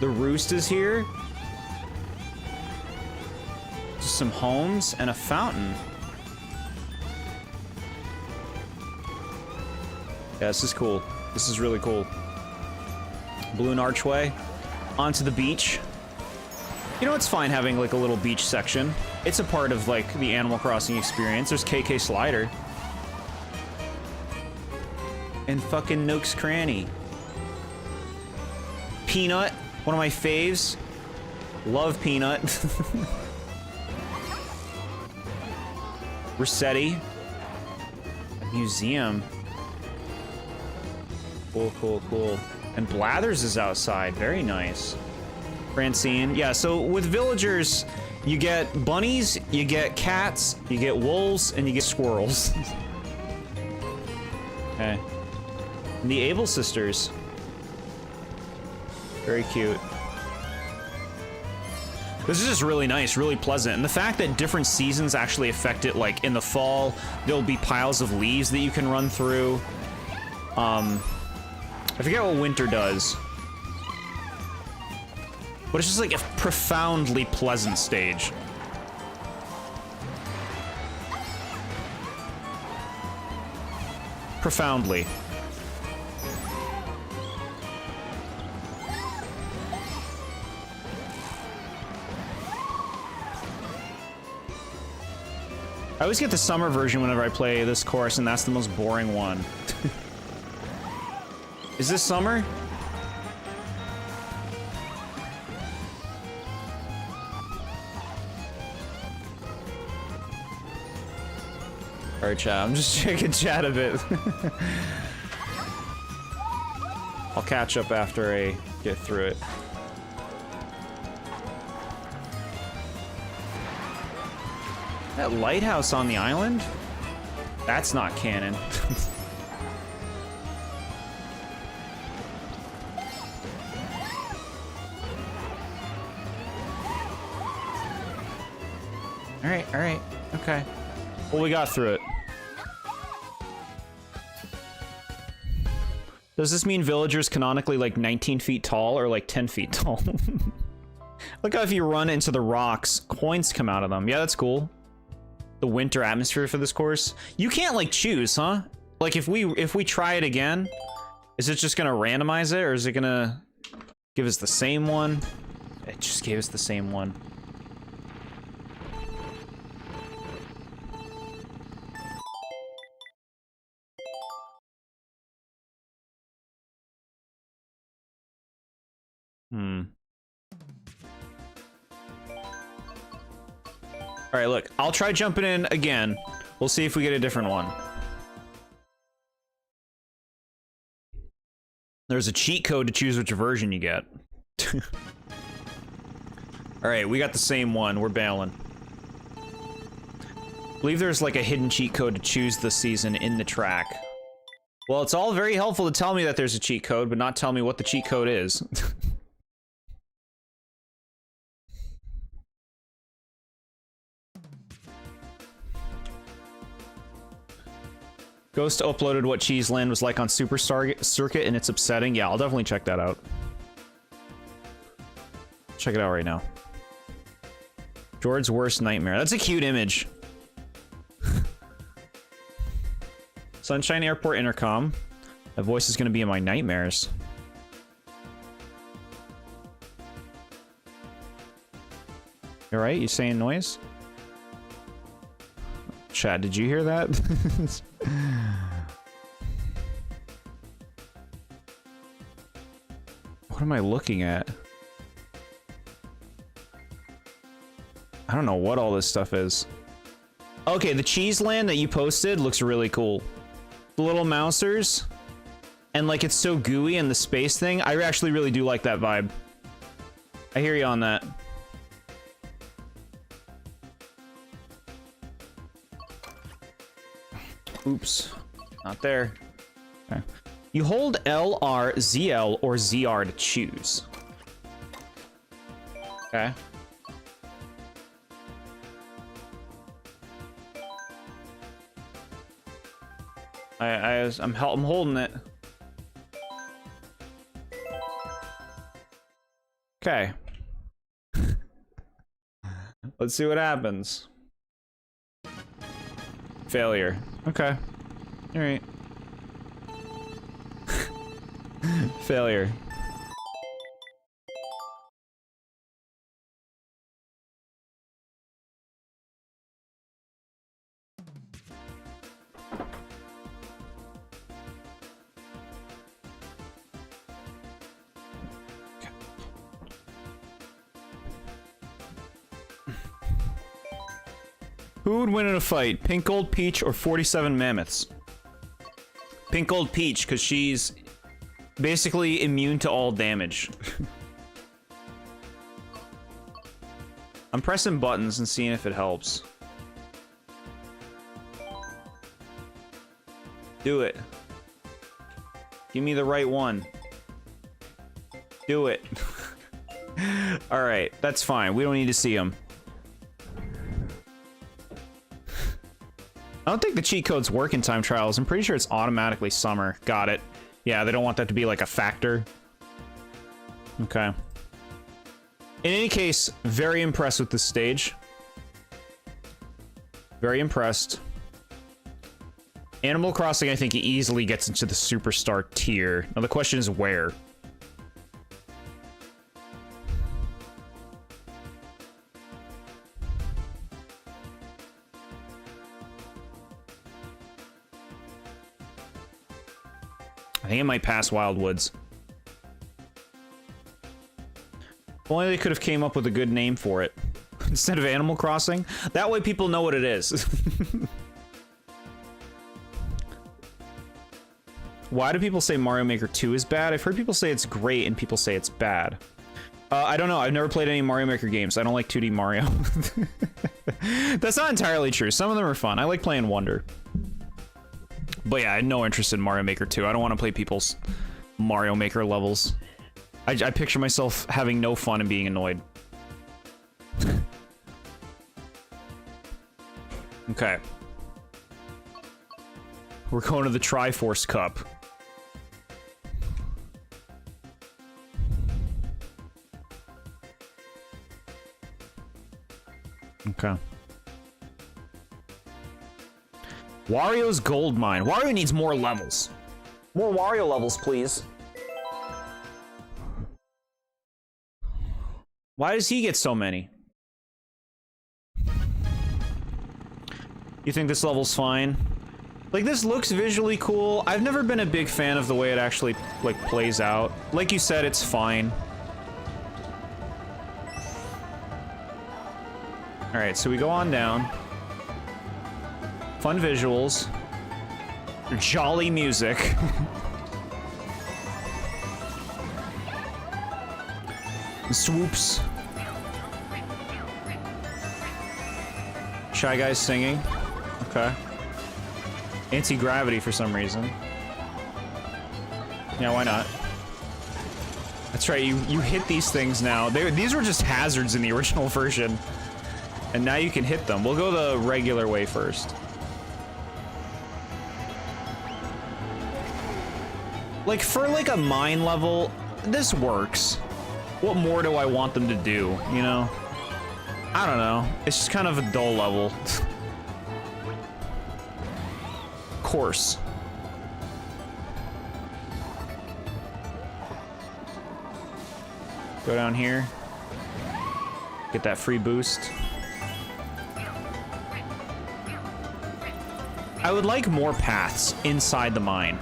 The Roost is here. Just some homes and a fountain. Yeah, this is cool. This is really cool. Balloon archway. Onto the beach. You know, it's fine having, like, a little beach section. It's a part of, like, the Animal Crossing experience. There's KK Slider. And fucking Nook's Cranny. Peanut. One of my faves. Love Peanut. Rossetti. A museum. Cool, cool, cool. And Blathers is outside. Very nice. Francine. Yeah, so with villagers, you get bunnies, you get cats, you get wolves, and you get squirrels. Okay. And the Able sisters. Very cute. This is just really nice, really pleasant. And the fact that different seasons actually affect it, like in the fall, there'll be piles of leaves that you can run through. I forget what winter does. But it's just like a profoundly pleasant stage. Profoundly. I always get the summer version whenever I play this course, and that's the most boring one. Is this summer? Alright, chat. I'm just checking chat a bit. I'll catch up after I get through it. That lighthouse on the island? That's not canon. Alright, okay. Well, we got through it. Does this mean villagers canonically like 19 feet tall or like 10 feet tall? Look how if you run into the rocks, coins come out of them. Yeah, that's cool. The winter atmosphere for this course. You can't like choose, huh? Like if we try it again, is it just gonna randomize it or is it gonna give us the same one? It just gave us the same one. Alright, look. I'll try jumping in again. We'll see if we get a different one. There's a cheat code to choose which version you get. Alright, we got the same one. We're bailing. I believe there's like a hidden cheat code to choose the season in the track. Well, it's all very helpful to tell me that there's a cheat code, but not tell me what the cheat code is. Ghost uploaded what Cheese Land was like on Superstar Circuit, and it's upsetting. Yeah, I'll definitely check that out. Check it out right now. Jord's worst nightmare. That's a cute image. Sunshine Airport intercom. That voice is going to be in my nightmares. You alright? You saying noise? Chad, did you hear that? What am I looking at? I don't know what all this stuff is. Okay, the cheese land that you posted looks really cool. The little mousers. And like it's so gooey and the space thing. I actually really do like that vibe. I hear you on that. Oops. Not there. Okay. You hold L, R, ZL, or ZR to choose. Okay. I'm holding it. Okay. Let's see what happens. Failure. Okay. All right. Failure. Who would win in a fight? Pink Gold Peach or 47 Mammoths? Pink Gold Peach, because she's basically immune to all damage. I'm pressing buttons and seeing if it helps. Do it. Give me the right one. Do it. Alright, that's fine. We don't need to see them. I don't think the cheat codes work in time trials. I'm pretty sure it's automatically summer. Got it. Yeah, they don't want that to be like a factor. Okay. In any case, very impressed with this stage. Very impressed. Animal Crossing, I think, easily gets into the superstar tier. Now the question is where? I think it might pass Wildwoods. If only they could have came up with a good name for it. Instead of Animal Crossing. That way people know what it is. Why do people say Mario Maker 2 is bad? I've heard people say it's great and people say it's bad. I don't know. I've never played any Mario Maker games. I don't like 2D Mario. That's not entirely true. Some of them are fun. I like playing Wonder. But yeah, I had no interest in Mario Maker 2. I don't want to play people's Mario Maker levels. I picture myself having no fun and being annoyed. Okay. We're going to the Triforce Cup. Okay. Wario's Gold Mine. Wario needs more levels. More Wario levels, please. Why does he get so many? You think this level's fine? Like, this looks visually cool. I've never been a big fan of the way it actually, like, plays out. Like you said, it's fine. Alright, so we go on down. Fun visuals. Jolly music. Swoops. Shy Guys singing. Okay. Anti-gravity for some reason. Yeah, why not? That's right, you hit these things now. These were just hazards in the original version. And now you can hit them. We'll go the regular way first. Like, for like a mine level, this works. What more do I want them to do, you know? I don't know. It's just kind of a dull level. Course. Go down here. Get that free boost. I would like more paths inside the mine.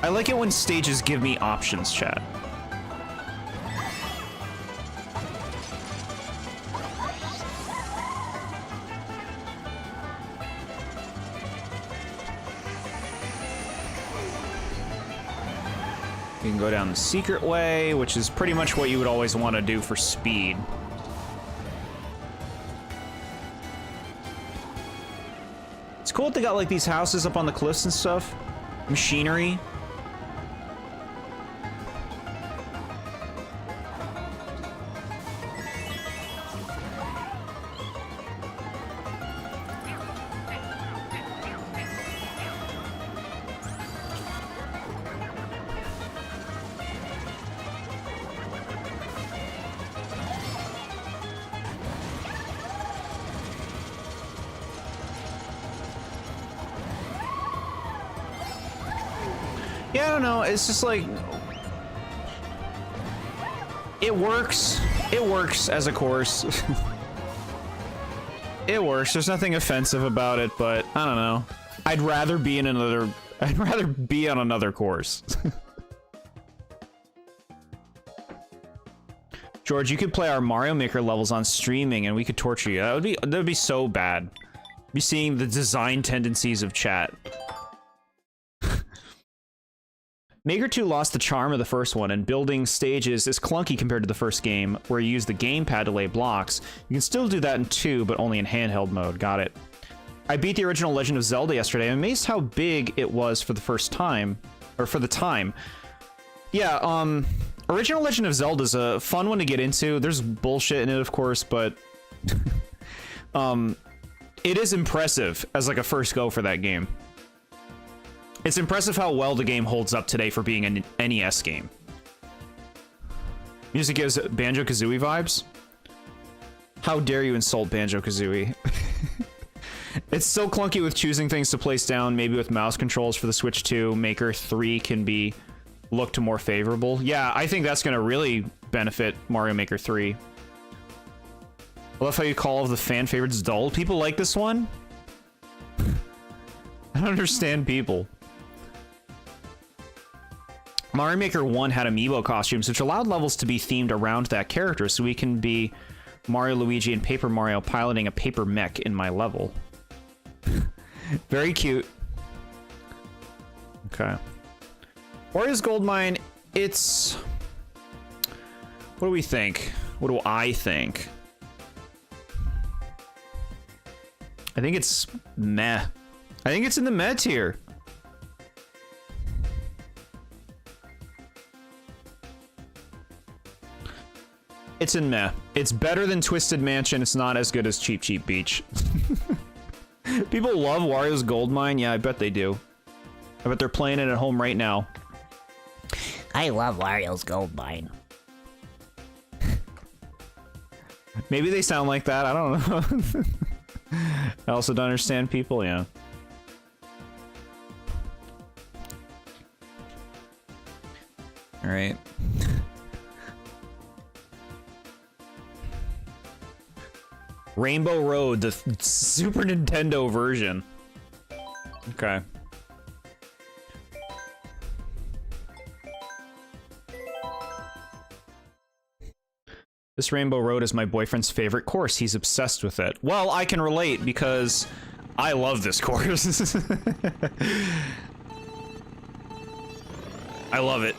I like it when stages give me options, chat. You can go down the secret way, which is pretty much what you would always want to do for speed. It's cool that they got like these houses up on the cliffs and stuff. Machinery. Yeah, I don't know. It's just like it works. It works as a course. It works. There's nothing offensive about it, but I don't know. I'd rather be on another course. George, you could play our Mario Maker levels on streaming and we could torture you. That would be so bad. Be seeing the design tendencies of chat. Maker 2 lost the charm of the first one, and building stages is clunky compared to the first game, where you use the gamepad to lay blocks. You can still do that in 2, but only in handheld mode. Got it. I beat the original Legend of Zelda yesterday. I'm amazed how big it was for the first time, or for the time. Yeah, original Legend of Zelda is a fun one to get into. There's bullshit in it, of course, but it is impressive as like a first go for that game. It's impressive how well the game holds up today for being an NES game. Music gives Banjo-Kazooie vibes. How dare you insult Banjo-Kazooie? It's so clunky with choosing things to place down. Maybe with mouse controls for the Switch 2, Maker 3 can be looked more favorable. Yeah, I think that's going to really benefit Mario Maker 3. I love how you call all of the fan favorites dull. People like this one? I don't understand people. Mario Maker 1 had amiibo costumes, which allowed levels to be themed around that character, so we can be Mario, Luigi, and Paper Mario piloting a paper mech in my level. Very cute. Okay. Wario's Gold Mine, it's... What do we think? What do I think? I think it's meh. I think it's in the meh tier. It's in meh. It's better than Twisted Mansion. It's not as good as Cheap Cheap Beach. People love Wario's Gold Mine. Yeah, I bet they do. I bet they're playing it at home right now. I love Wario's Gold Mine. Maybe they sound like that. I don't know. I also don't understand people. Yeah. All right. Rainbow Road, the Super Nintendo version. Okay. This Rainbow Road is my boyfriend's favorite course. He's obsessed with it. Well, I can relate because I love this course. I love it.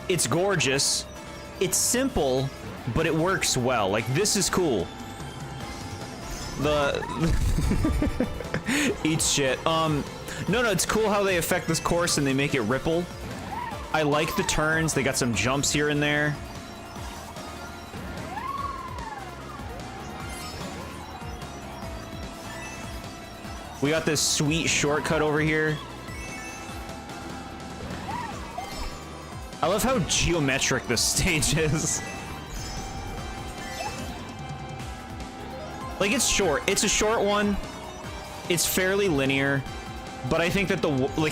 It's gorgeous. It's simple, but it works well. Like, this is cool. Eat shit. No, it's cool how they affect this course and they make it ripple. I like the turns. They got some jumps here and there. We got this sweet shortcut over here. I love how geometric this stage is. Like, it's short. It's a short one. It's fairly linear. But I think that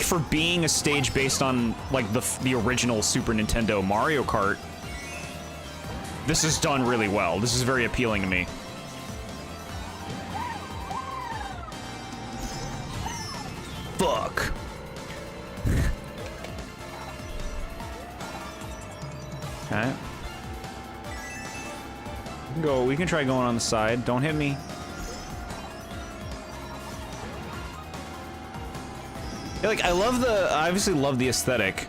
for being a stage based on, like, the original Super Nintendo Mario Kart, this is done really well. This is very appealing to me. Fuck. Okay. We can try going on the side. Don't hit me. Like, I obviously love the aesthetic.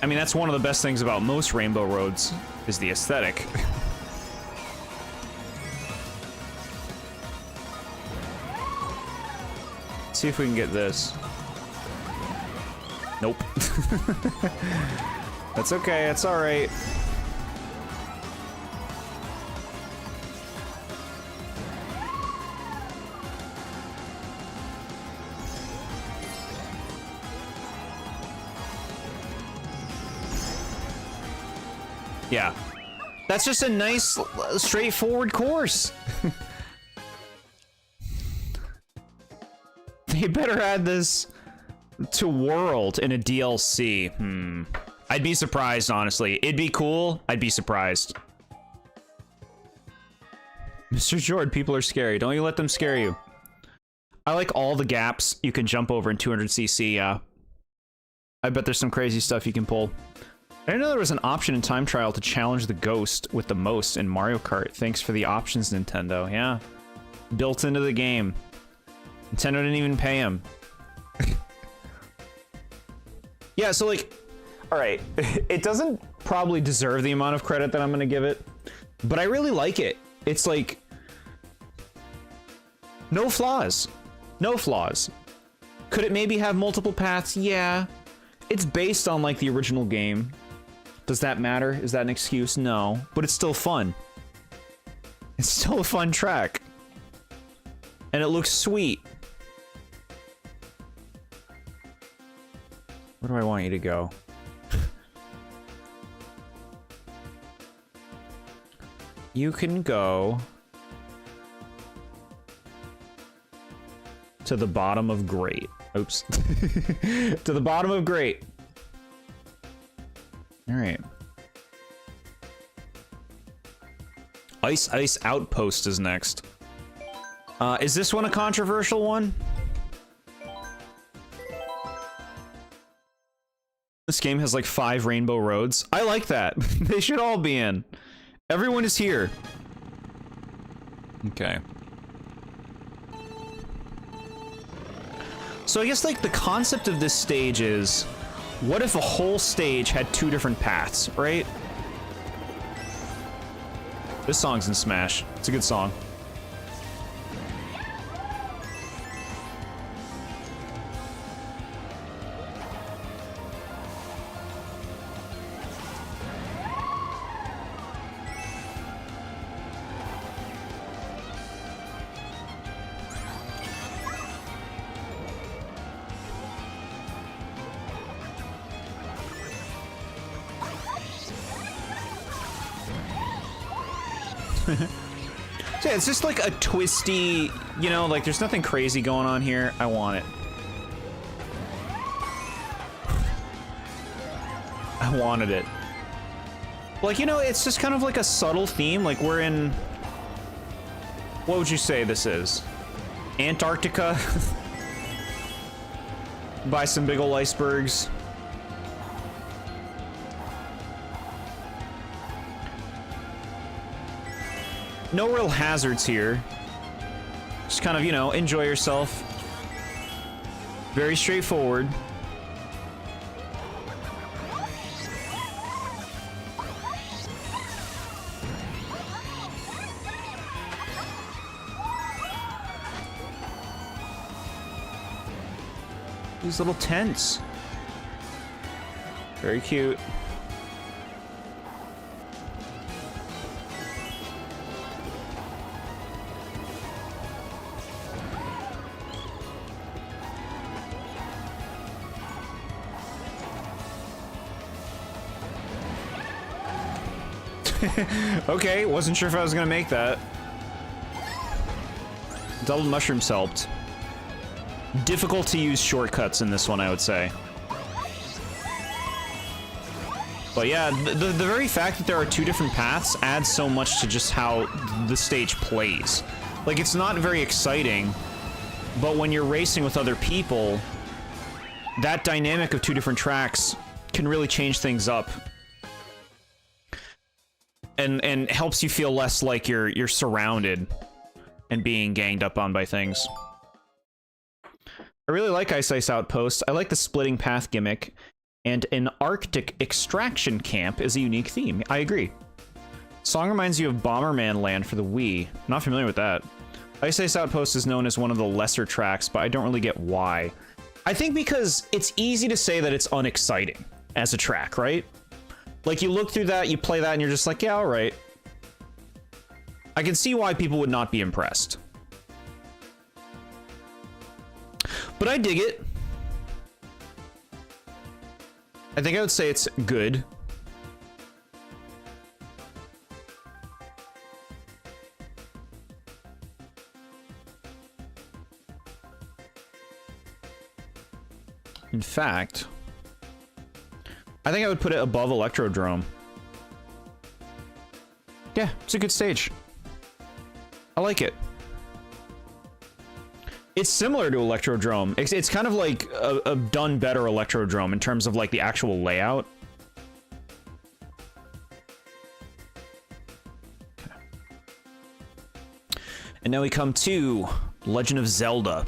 I mean, that's one of the best things about most Rainbow Roads, is the aesthetic. See if we can get this. Nope. That's okay, it's alright. Yeah. That's just a nice, straightforward course. They better add this to World in a DLC. I'd be surprised, honestly. It'd be cool. I'd be surprised. Mr. Jord, people are scary. Don't you let them scare you. I like all the gaps you can jump over in 200cc, yeah. I bet there's some crazy stuff you can pull. I didn't know there was an option in Time Trial to challenge the ghost with the most in Mario Kart. Thanks for the options, Nintendo. Yeah. Built into the game. Nintendo didn't even pay him. Yeah, so like, alright, it doesn't probably deserve the amount of credit that I'm gonna give it, but I really like it. It's like, no flaws. No flaws. Could it maybe have multiple paths? Yeah. It's based on like the original game. Does that matter? Is that an excuse? No, but it's still fun. It's still a fun track. And it looks sweet. Where do I want you to go? You can go to the bottom of Great. Oops. To the bottom of Great. All right. Ice Ice Outpost is next. Is this one a controversial one? This game has like 5 rainbow roads. I like that. They should all be in. Everyone is here. Okay. So I guess like the concept of this stage is, what if a whole stage had 2 different paths, right? This song's in Smash. It's a good song. So yeah, it's just like a twisty, you know, like there's nothing crazy going on here. I want it. I wanted it. Like, you know, it's just kind of like a subtle theme. Like we're in, what would you say this is? Antarctica? By some big ol' icebergs. No real hazards here. Just kind of, you know, enjoy yourself. Very straightforward. These little tents. Very cute. Okay, wasn't sure if I was gonna make that. Double mushrooms helped. Difficult to use shortcuts in this one, I would say. But yeah, the very fact that there are 2 different paths adds so much to just how the stage plays. Like, it's not very exciting, but when you're racing with other people, that dynamic of 2 different tracks can really change things up. And helps you feel less like you're surrounded and being ganged up on by things. I really like Ice Outpost. I like the splitting path gimmick. And an Arctic extraction camp is a unique theme. I agree. Song reminds you of Bomberman Land for the Wii. Not familiar with that. Ice Outpost is known as one of the lesser tracks, but I don't really get why. I think because it's easy to say that it's unexciting as a track, right? Like, you look through that, you play that, and you're just like, yeah, all right. I can see why people would not be impressed. But I dig it. I think I would say it's good. In fact, I think I would put it above Electrodrome. Yeah, it's a good stage. I like it. It's similar to Electrodrome. It's kind of like a done better Electrodrome in terms of like the actual layout. Okay. And now we come to Legend of Zelda.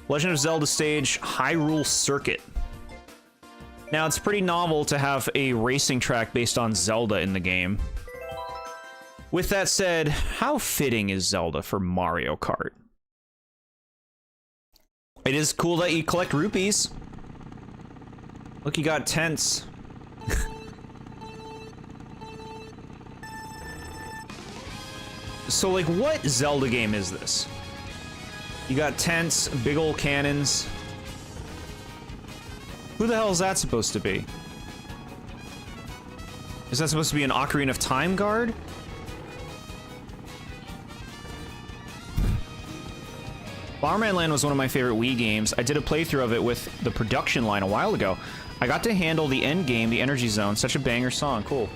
Legend of Zelda stage, Hyrule Circuit. Now, it's pretty novel to have a racing track based on Zelda in the game. With that said, how fitting is Zelda for Mario Kart? It is cool that you collect rupees. Look, you got tents. So, like, what Zelda game is this? You got tents, big old cannons. Who the hell is that supposed to be? Is that supposed to be an Ocarina of Time guard? Bomberman Land was one of my favorite Wii games. I did a playthrough of it with the production line a while ago. I got to handle the end game, the Energy Zone. Such a banger song. Cool.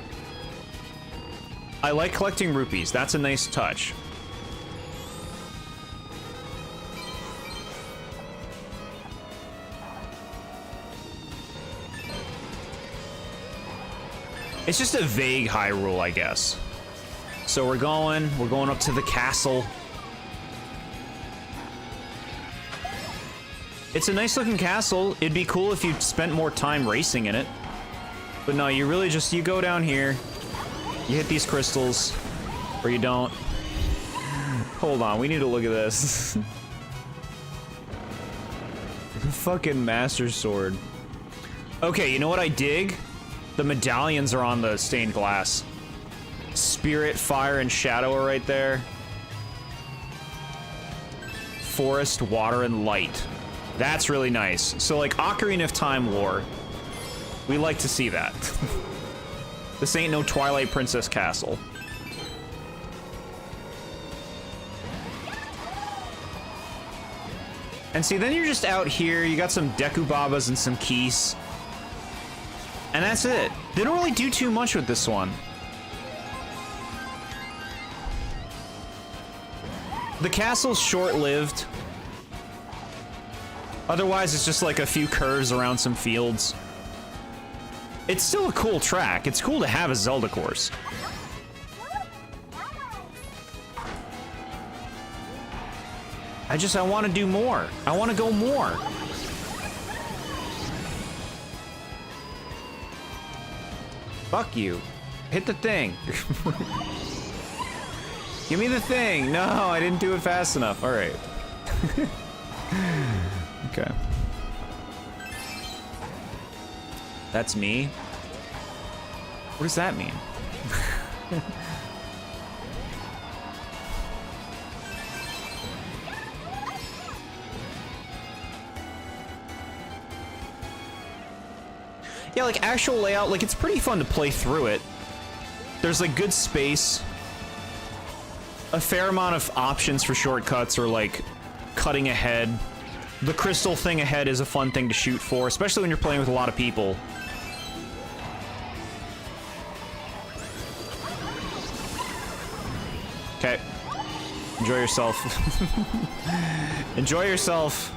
I like collecting rupees. That's a nice touch. It's just a vague Hyrule, I guess. So we're going up to the castle. It's a nice looking castle. It'd be cool if you spent more time racing in it. But no, you really just, you go down here, you hit these crystals, or you don't. Hold on, we need to look at this. The fucking Master Sword. Okay, you know what I dig? The medallions are on the stained glass. Spirit, Fire, and Shadow are right there. Forest, Water, and Light. That's really nice. So, like, Ocarina of Time lore. We like to see that. This ain't no Twilight Princess castle. And see, then you're just out here, you got some Deku Babas and some keys. And that's it. They don't really do too much with this one. The castle's short-lived. Otherwise, it's just like a few curves around some fields. It's still a cool track. It's cool to have a Zelda course. I want to do more. I want to go more. Fuck you. Hit the thing. Give me the thing. No, I didn't do it fast enough. All right. Okay. That's me? What does that mean? Yeah, like, actual layout, like, it's pretty fun to play through it. There's, like, good space. A fair amount of options for shortcuts or, like, cutting ahead. The crystal thing ahead is a fun thing to shoot for, especially when you're playing with a lot of people. Okay. Enjoy yourself. Enjoy yourself.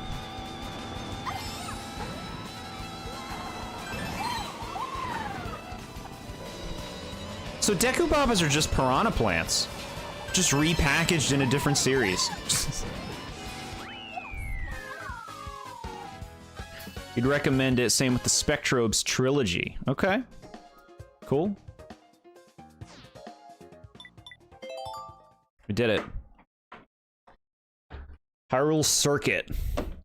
So Deku Babas are just piranha plants. Just repackaged in a different series. You'd recommend it, same with the Spectrobes trilogy. Okay. Cool. We did it. Hyrule Circuit.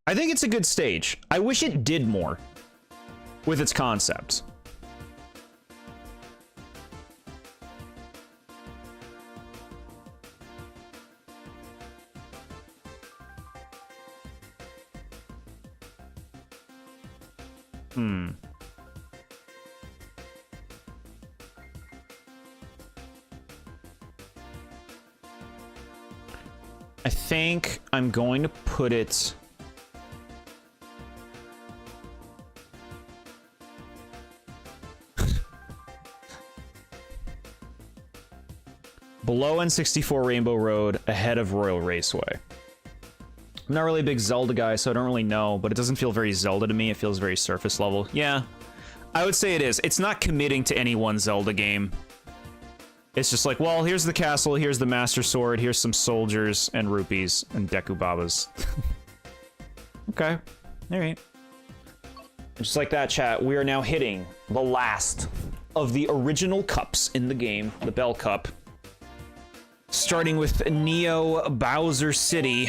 I think it's a good stage. I wish it did more with its concepts. I think I'm going to put it... below N64 Rainbow Road, ahead of Royal Raceway. I'm not really a big Zelda guy, so I don't really know, but it doesn't feel very Zelda to me. It feels very surface level. Yeah, I would say it is. It's not committing to any one Zelda game. It's just like, well, here's the castle, here's the Master Sword, here's some soldiers and rupees and Deku Babas. Okay, alright. Just like that, chat, we are now hitting the last of the original cups in the game, the Bell Cup. Starting with Neo Bowser City.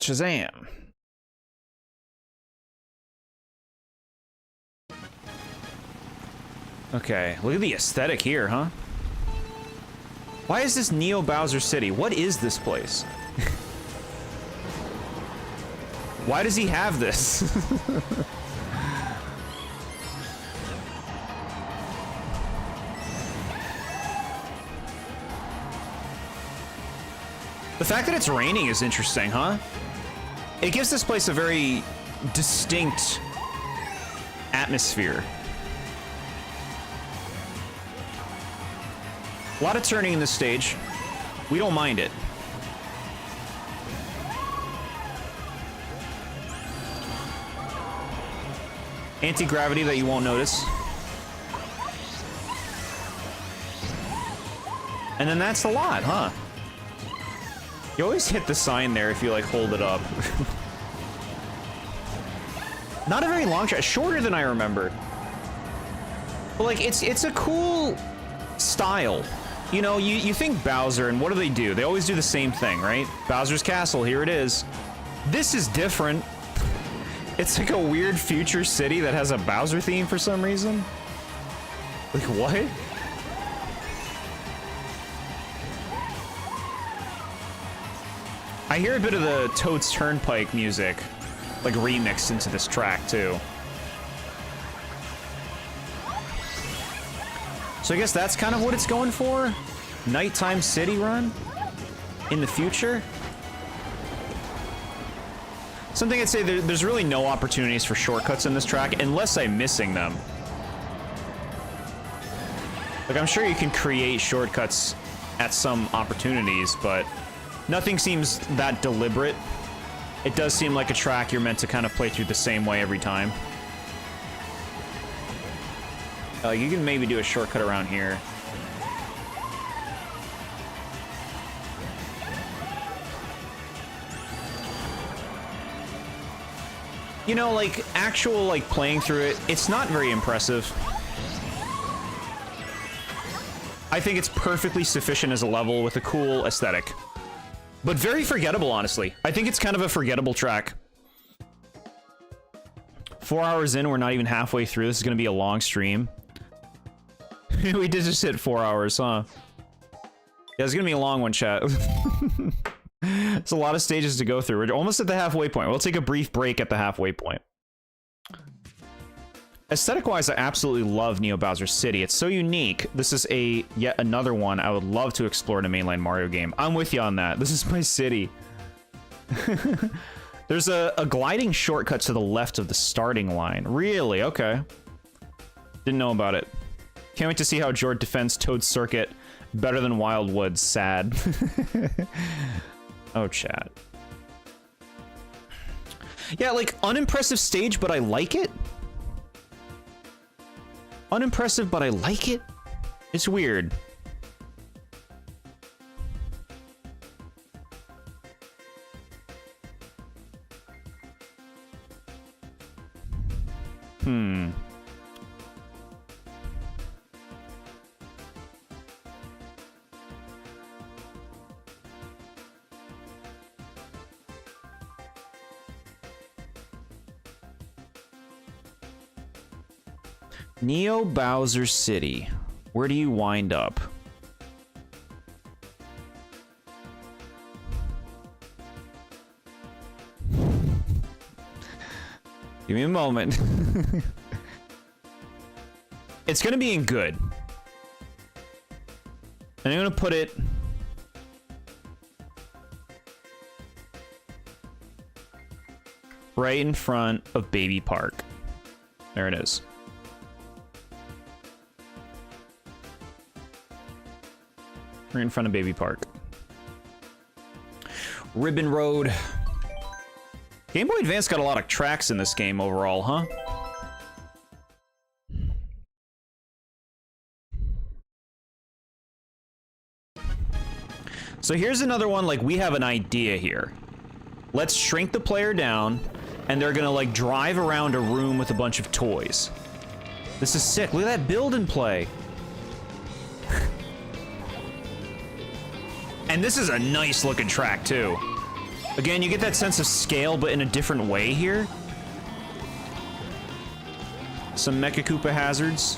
Shazam. Okay, look at the aesthetic here, huh? Why is this Neo Bowser City? What is this place? Why does he have this? The fact that it's raining is interesting, huh? It gives this place a very distinct atmosphere. A lot of turning in this stage. We don't mind it. Anti-gravity that you won't notice. And then that's a lot, huh? You always hit the sign there if you, like, hold it up. Not a very long track. Shorter than I remembered. But, like, it's a cool style. You know, you think Bowser, and what do? They always do the same thing, right? Bowser's Castle, here it is. This is different. It's like a weird future city that has a Bowser theme for some reason. Like, what? I hear a bit of the Toad's Turnpike music, like, remixed into this track, too. So I guess that's kind of what it's going for? Nighttime city run? In the future? Something I'd say, there's really no opportunities for shortcuts in this track, unless I'm missing them. Like, I'm sure you can create shortcuts at some opportunities, but nothing seems that deliberate. It does seem like a track you're meant to kind of play through the same way every time. You can maybe do a shortcut around here. You know, like, actual, like, playing through it, it's not very impressive. I think it's perfectly sufficient as a level with a cool aesthetic. But very forgettable, honestly. I think it's kind of a forgettable track. 4 hours in, we're not even halfway through. This is going to be a long stream. We did just hit 4 hours, huh? Yeah, it's going to be a long one, chat. It's a lot of stages to go through. We're almost at the halfway point. We'll take a brief break at the halfway point. Aesthetic-wise, I absolutely love Neo Bowser City. It's so unique. This is yet another one I would love to explore in a mainline Mario game. I'm with you on that. This is my city. There's a gliding shortcut to the left of the starting line. Really? Okay. Didn't know about it. Can't wait to see how Jord defends Toad's Circuit better than Wildwood's. Sad. Oh, chat. Yeah, like, unimpressive stage, but I like it. Unimpressive, but I like it. It's weird. Neo Bowser City. Where do you wind up? Give me a moment. It's gonna be in good. And I'm gonna put it right in front of Baby Park. There it is. Right in front of Baby Park. Ribbon Road. Game Boy Advance got a lot of tracks in this game overall, huh? So here's another one, like, we have an idea here. Let's shrink the player down, and they're gonna, like, drive around a room with a bunch of toys. This is sick. Look at that build and play. And this is a nice looking track, too. Again, you get that sense of scale, but in a different way here. Some Mecha Koopa hazards.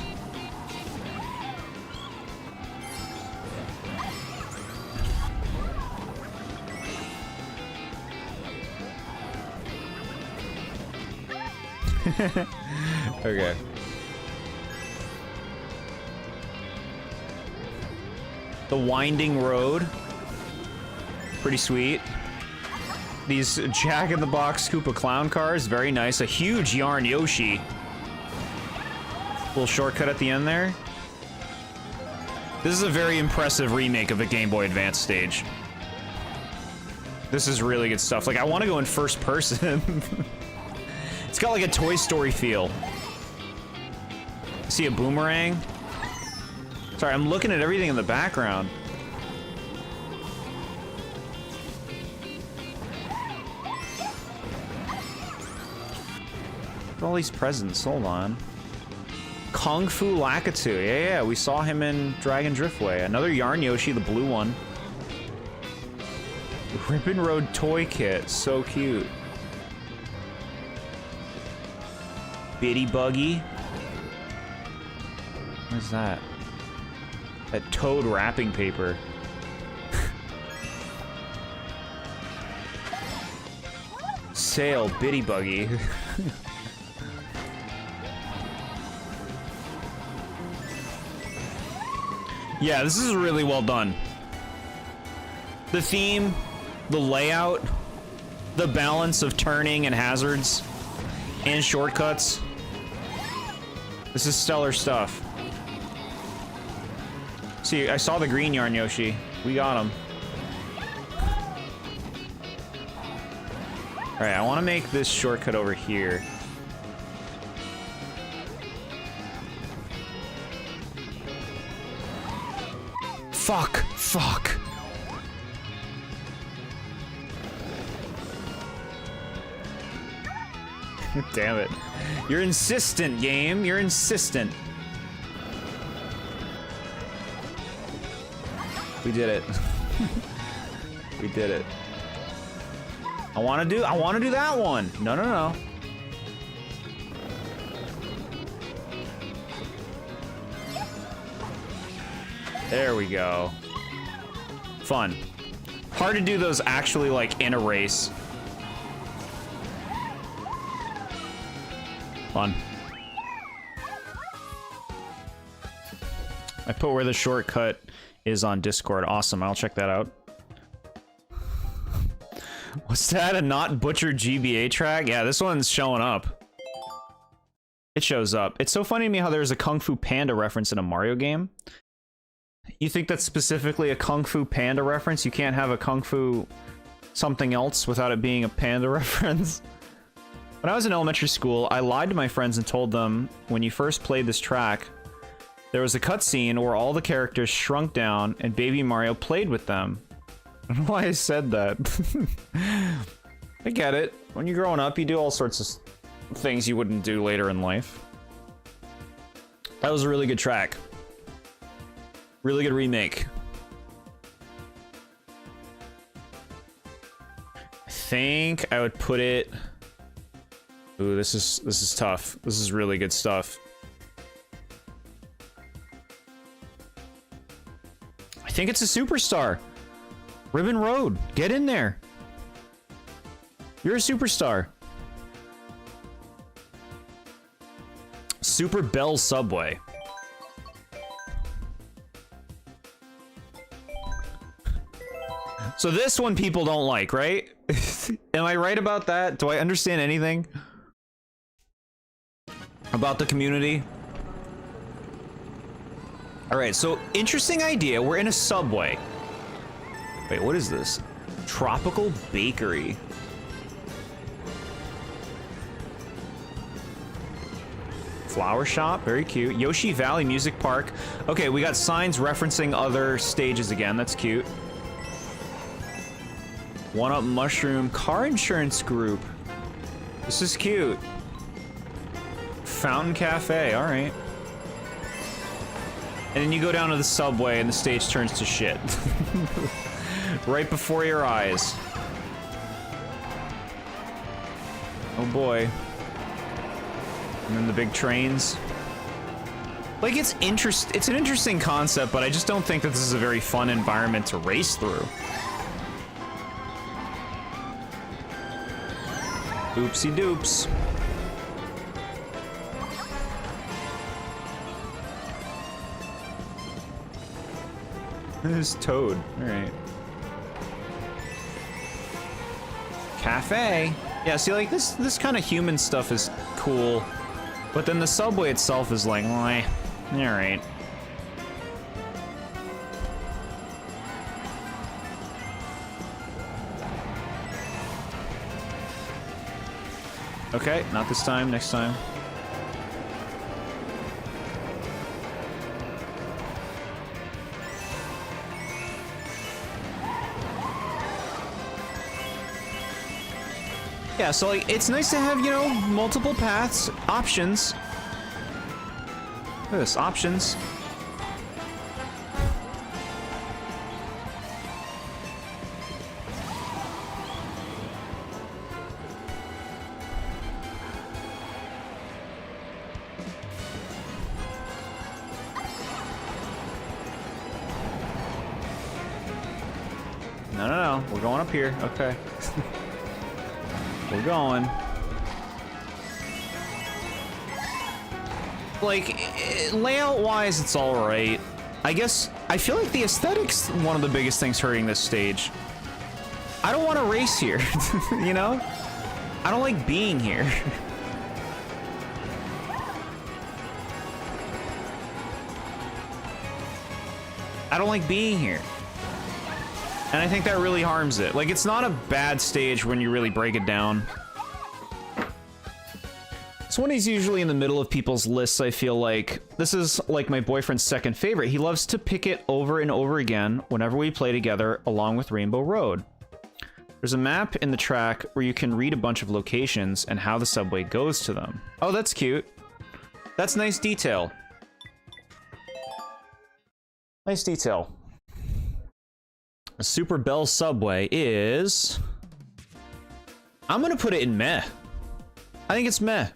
Okay. The winding road. Pretty sweet. These Jack-in-the-Box Koopa clown cars, very nice. A huge Yarn Yoshi. Little shortcut at the end there. This is a very impressive remake of the Game Boy Advance stage. This is really good stuff. Like, I want to go in first person. It's got like a Toy Story feel. See a boomerang? Sorry, I'm looking at everything in the background. All these presents, hold on. Kung Fu Lakitu, yeah, we saw him in Dragon Driftway. Another Yarn Yoshi, the blue one. Ribbon Road toy kit, so cute. Bitty Buggy. What is that? That Toad wrapping paper. Sail, Bitty Buggy. Yeah, this is really well done. The theme, the layout, the balance of turning and hazards, and shortcuts. This is stellar stuff. See, I saw the green Yarn Yoshi. We got him. Alright, I want to make this shortcut over here. Fuck! Fuck! Damn it. You're insistent, game. You're insistent. We did it. We did it. I wanna do that one. No, no, no. There we go. Fun. Hard to do those actually, like, in a race. Fun. I put where the shortcut is on Discord. Awesome, I'll check that out. What's that? A not butchered GBA track? Yeah, this one's showing up. It shows up. It's so funny to me how there's a Kung Fu Panda reference in a Mario game. You think that's specifically a Kung Fu Panda reference? You can't have a Kung Fu something else without it being a panda reference? When I was in elementary school, I lied to my friends and told them when you first played this track, there was a cutscene where all the characters shrunk down and Baby Mario played with them. I don't know why I said that. I get it. When you're growing up, you do all sorts of things you wouldn't do later in life. That was a really good track. Really good remake. I think I would put it... Ooh, this is tough. This is really good stuff. I think it's a superstar. Ribbon Road, get in there. You're a superstar. Super Bell Subway. So this one people don't like, right? Am I right about that? Do I understand anything about the community? All right, so interesting idea. We're in a Subway. Wait, what is this? Tropical Bakery. Flower shop, very cute. Yoshi Valley Music Park. Okay, we got signs referencing other stages again. That's cute. One Up Mushroom Car Insurance Group. This is cute. Fountain Cafe, all right. And then you go down to the subway and the stage turns to shit. Right before your eyes. Oh boy. And then the big trains. Like, it's an interesting concept, but I just don't think that this is a very fun environment to race through. Oopsie doops. This is Toad. Alright. Cafe. Yeah, see, like, this kind of human stuff is cool. But then the subway itself is like, alright. Okay, not this time, next time. Yeah, so like, it's nice to have, you know, multiple paths, options. Look at this, options. No, we're going up here, okay. We're going. Like, layout-wise, it's alright. I guess, I feel like the aesthetics one of the biggest things hurting this stage. I don't want to race here, you know? I don't like being here. I don't like being here. And I think that really harms it. Like, it's not a bad stage when you really break it down. This one is usually in the middle of people's lists, I feel like. This is, like, my boyfriend's second favorite. He loves to pick it over and over again whenever we play together, along with Rainbow Road. There's a map in the track where you can read a bunch of locations and how the subway goes to them. Oh, that's cute. That's nice detail. Nice detail. A Super Bell Subway is... I'm gonna put it in meh. I think it's meh.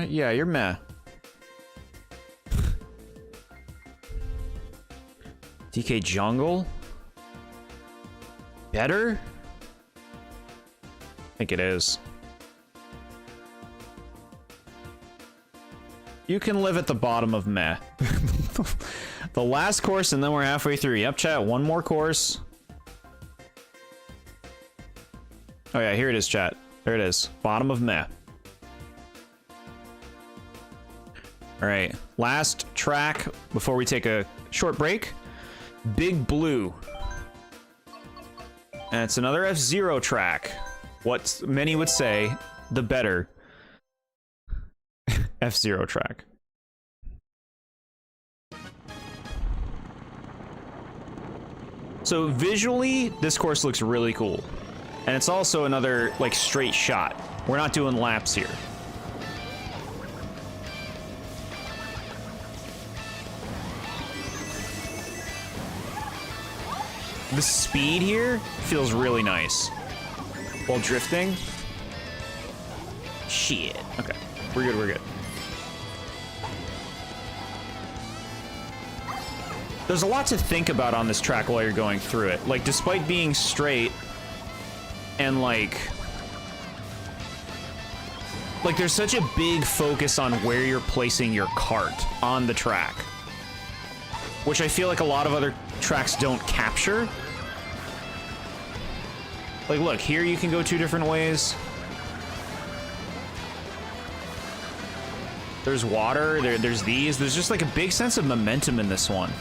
Yeah, you're meh. DK Jungle? Better? I think it is. You can live at the bottom of meh. The last course, and then we're halfway through. Yep, chat. One more course. Oh yeah, here it is, chat. There it is. Bottom of meh. Alright, last track before we take a short break. Big Blue. And it's another F-Zero track. What many would say, the better F-Zero track. So visually, this course looks really cool. And it's also another, like, straight shot. We're not doing laps here. The speed here feels really nice. While drifting. Shit. Okay. We're good, we're good. There's a lot to think about on this track while you're going through it. Like, despite being straight and, like, there's such a big focus on where you're placing your cart on the track. Which I feel like a lot of other tracks don't capture. Like, look, here you can go 2 different ways. There's water, there's these. There's just, like, a big sense of momentum in this one.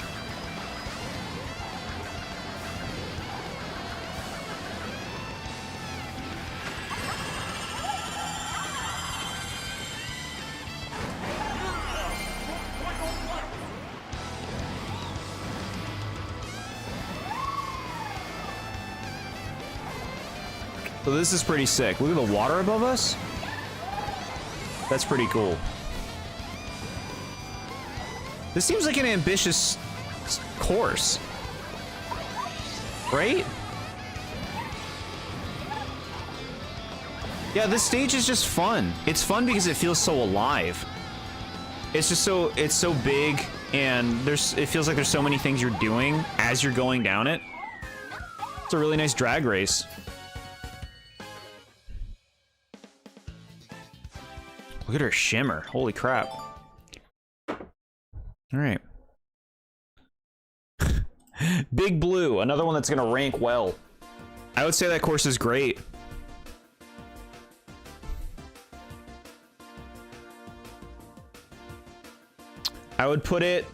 So this is pretty sick. Look at the water above us. That's pretty cool. This seems like an ambitious course. Right? Yeah, this stage is just fun. It's fun because it feels so alive. It's just so, it's so big, and it feels like there's so many things you're doing as you're going down it. It's a really nice drag race. Look at her shimmer. Holy crap. All right. Big Blue, another one that's going to rank well. I would say that course is great. I would put it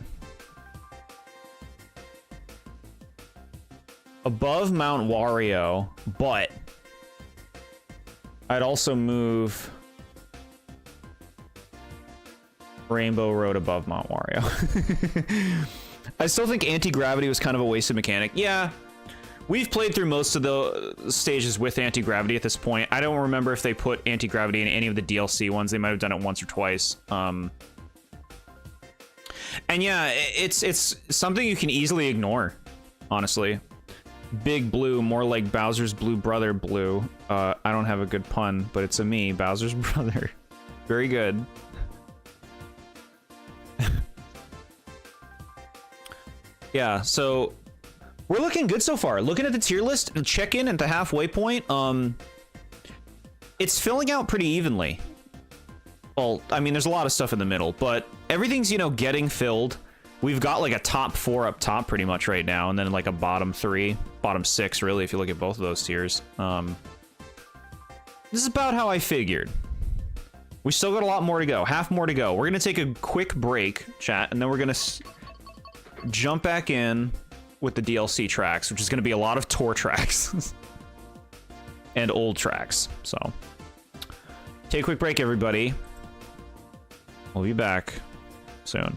above Mount Wario, but I'd also move Rainbow Road above Mount Wario. I still think anti-gravity was kind of a wasted mechanic. Yeah, we've played through most of the stages with anti-gravity at this point. I don't remember if they put anti-gravity in any of the DLC ones. They might have done it once or twice. And yeah, it's something you can easily ignore, honestly. Big Blue, more like Bowser's blue brother Blue. I don't have a good pun, but it's a me, Bowser's brother. Very good. Yeah, so we're looking good so far. Looking at the tier list and check in at the halfway point, it's filling out pretty evenly. Well, I mean, there's a lot of stuff in the middle, but everything's, you know, getting filled. We've got like a top 4 up top pretty much right now, and then like a bottom 3, bottom 6 really, if you look at both of those tiers. This is about how I figured. We still got a lot more to go, half more to go. We're gonna take a quick break, chat, and then we're gonna jump back in with the DLC tracks, which is gonna be a lot of tour tracks and old tracks. So take a quick break, everybody. We'll be back soon.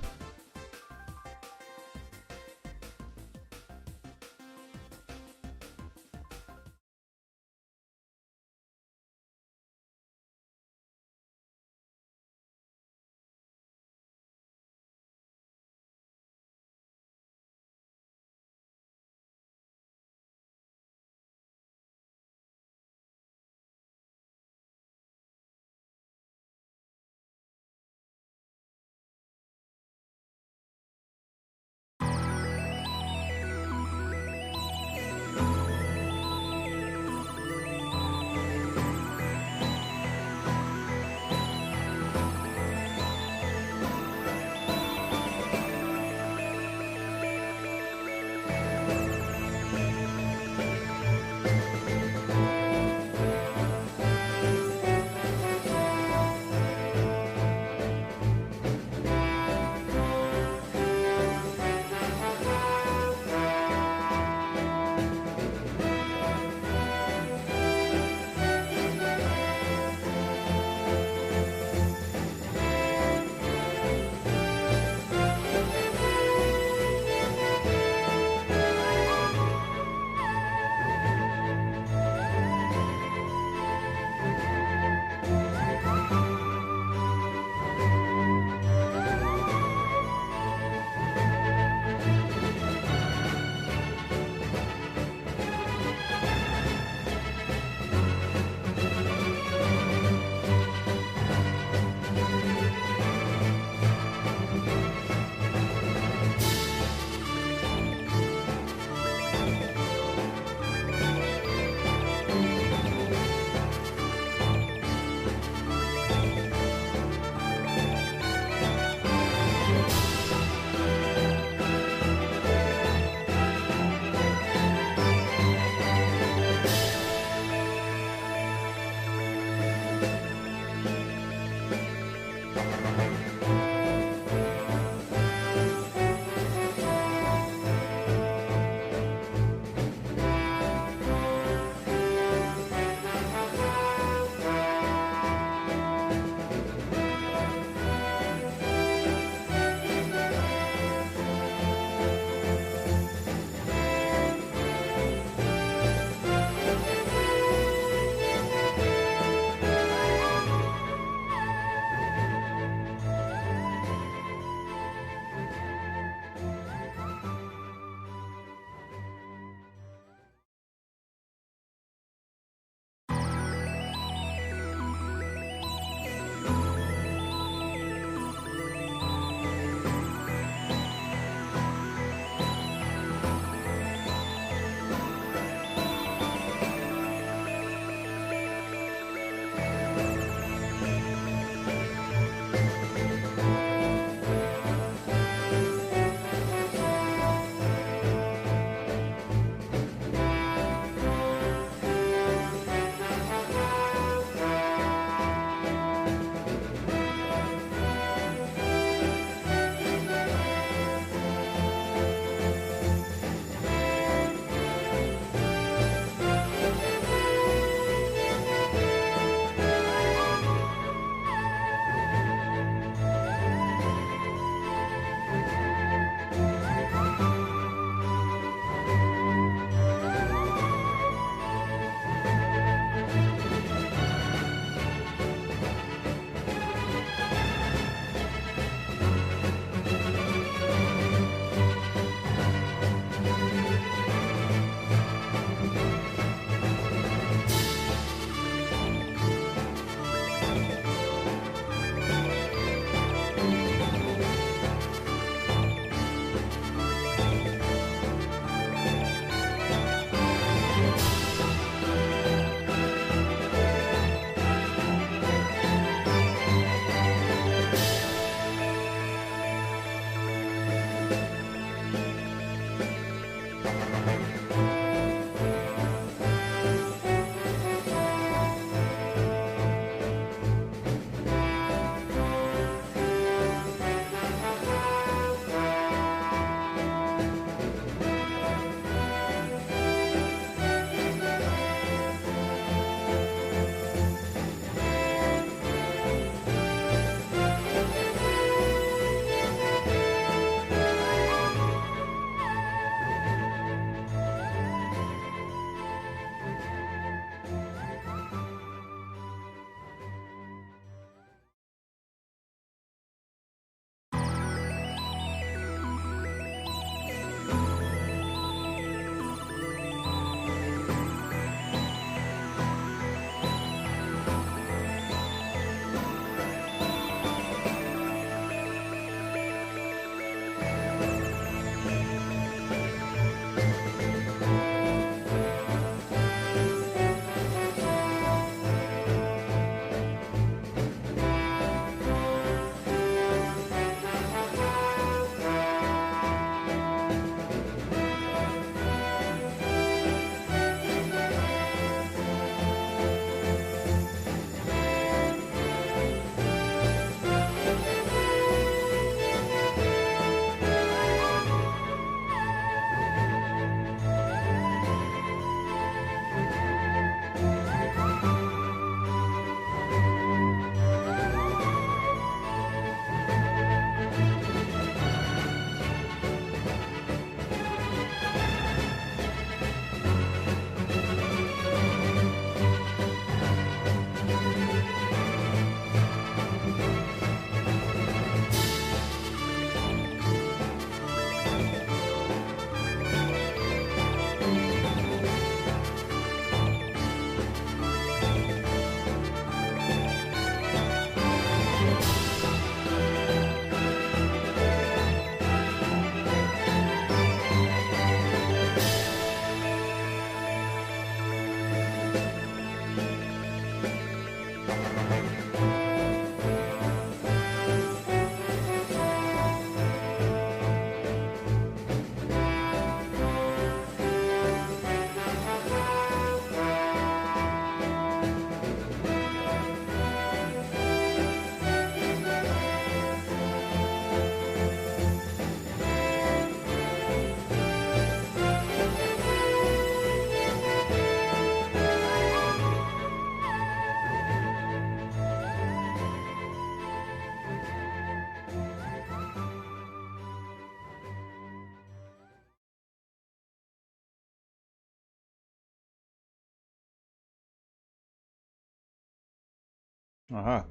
Uh-huh.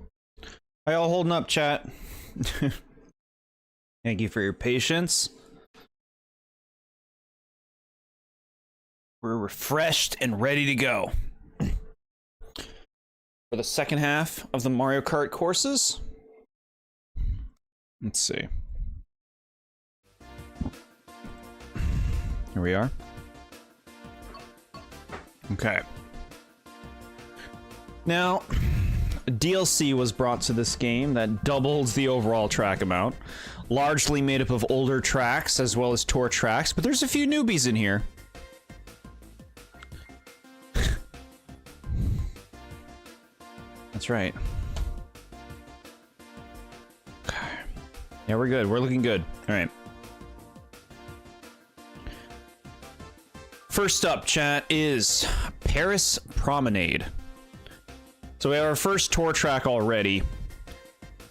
How y'all holding up, chat? Thank you for your patience. We're refreshed and ready to go. For the second half of the Mario Kart courses. Let's see. Here we are. Okay. Now, DLC was brought to this game that doubles the overall track amount, largely made up of older tracks as well as tour tracks, but there's a few newbies in here. That's right. Okay. Yeah, we're good. We're looking good. All right. First up, chat, is Paris Promenade. So we have our first tour track already,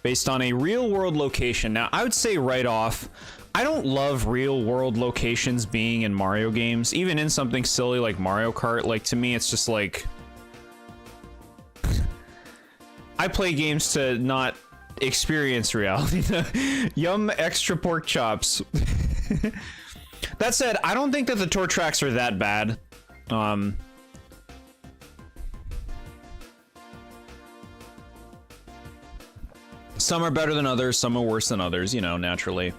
based on a real-world location. Now, I would say right off, I don't love real-world locations being in Mario games, even in something silly like Mario Kart. Like, to me, it's just like... I play games to not experience reality. Yum extra pork chops. That said, I don't think that the tour tracks are that bad. Some are better than others, some are worse than others, you know, naturally.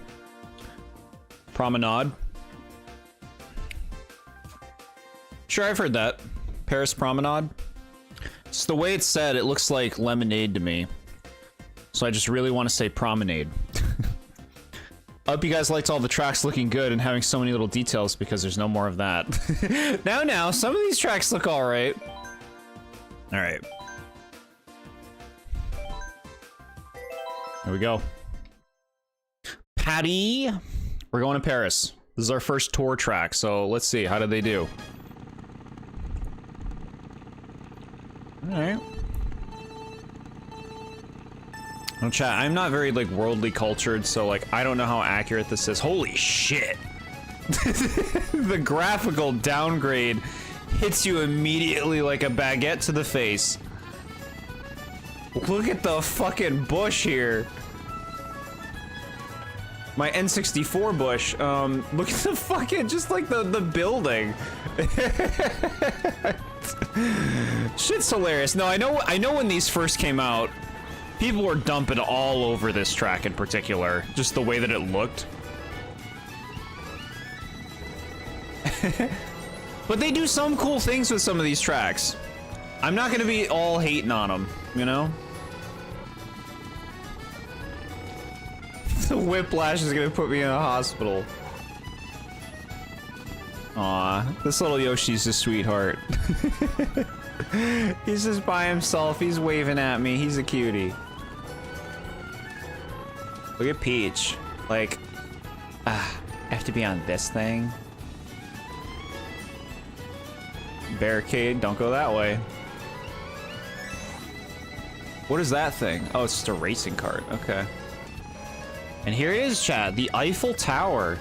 Promenade. Sure, I've heard that. Paris Promenade. It's the way it's said, it looks like lemonade to me. So I just really want to say promenade. I hope you guys liked all the tracks looking good and having so many little details because there's no more of that. Now, some of these tracks look alright. Alright. Here we go. Patty! We're going to Paris. This is our first tour track, so let's see. How did they do? Alright. No, chat, I'm not very, like, worldly cultured, so, like, I don't know how accurate this is. Holy shit! The graphical downgrade hits you immediately like a baguette to the face. Look at the fucking bush here. My N64 bush. Look at the fucking, just like the building. Shit's hilarious. No, I know when these first came out, people were dumping all over this track in particular. Just the way that it looked. But they do some cool things with some of these tracks. I'm not gonna be all hating on them, you know? The whiplash is gonna put me in a hospital. Aw, this little Yoshi's a sweetheart. He's just by himself, he's waving at me, he's a cutie. Look at Peach. Like, I have to be on this thing. Barricade, don't go that way. What is that thing? Oh, it's just a racing cart, okay. And here it is, chat, the Eiffel Tower.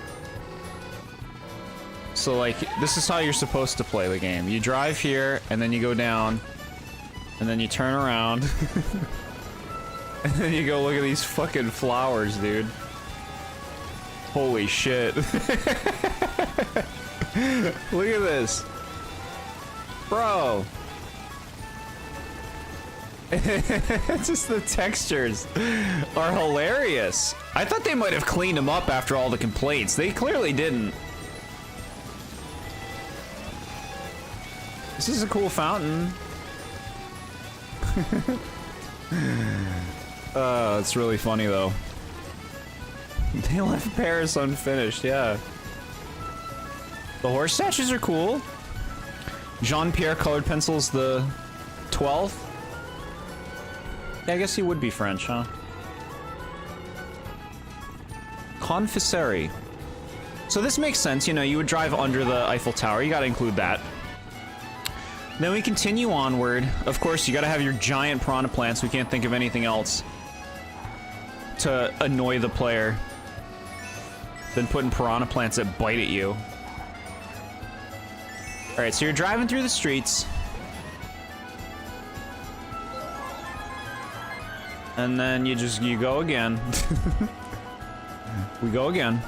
So, like, this is how you're supposed to play the game. You drive here, and then you go down, and then you turn around, and then you go look at these fucking flowers, dude. Holy shit. Look at this. Bro. Just the textures are hilarious. I thought they might have cleaned them up after all the complaints. They clearly didn't. This is a cool fountain. It's really funny though. They left Paris unfinished, yeah. The horse statues are cool. Jean-Pierre colored pencils the 12th. Yeah, I guess he would be French, huh? Confiserie. So this makes sense, you know, you would drive under the Eiffel Tower, you gotta include that. Then we continue onward. Of course, you gotta have your giant piranha plants, we can't think of anything else to annoy the player than putting piranha plants that bite at you. Alright, so you're driving through the streets. And then you go again. We go again.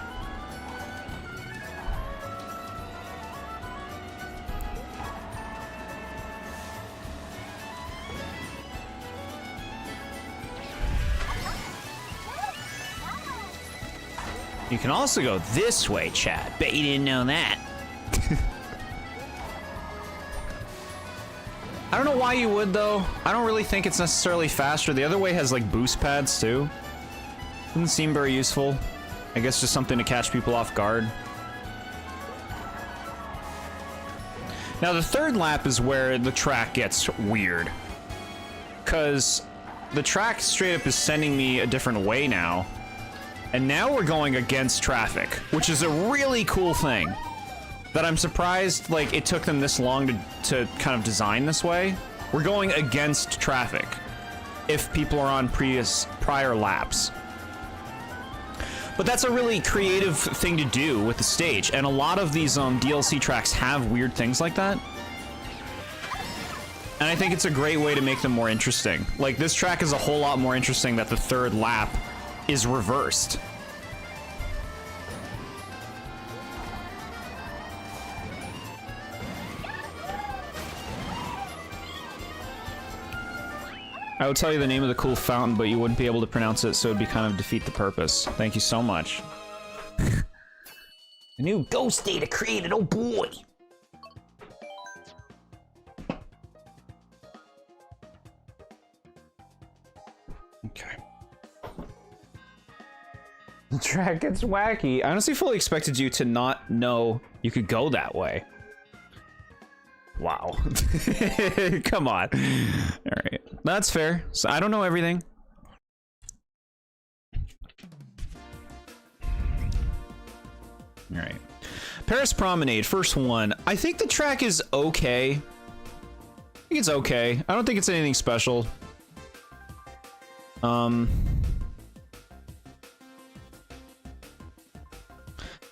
You can also go this way, Chad. Bet you didn't know that. I don't know why you would, though. I don't really think it's necessarily faster. The other way has, like, boost pads, too. Doesn't seem very useful. I guess just something to catch people off guard. Now, the third lap is where the track gets weird. Because the track straight up is sending me a different way now. And now we're going against traffic, which is a really cool thing. That I'm surprised, like, it took them this long to kind of design this way. We're going against traffic if people are on prior laps. But that's a really creative thing to do with the stage, and a lot of these DLC tracks have weird things like that. And I think it's a great way to make them more interesting. Like, this track is a whole lot more interesting that the third lap is reversed. I would tell you the name of the cool fountain, but you wouldn't be able to pronounce it, so it'd be kind of defeat the purpose. Thank you so much. A new ghost data created, oh boy! Okay. The track gets wacky. I honestly fully expected you to not know you could go that way. Wow. Come on. Alright. That's fair. So I don't know everything. Alright. Paris Promenade, first one. I think the track is okay. I think it's okay. I don't think it's anything special. The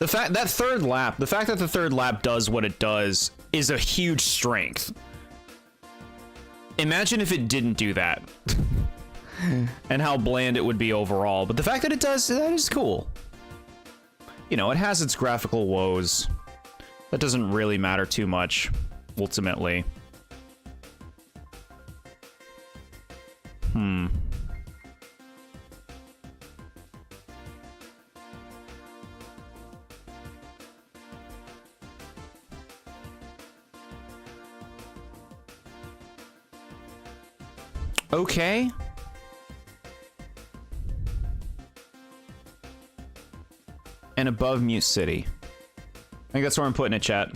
fact that the third lap does what it does is a huge strength. Imagine if it didn't do that. And how bland it would be overall. But the fact that it does, that is cool. You know, it has its graphical woes. That doesn't really matter too much, ultimately. Okay. And above Mute City. I think that's where I'm putting it, chat.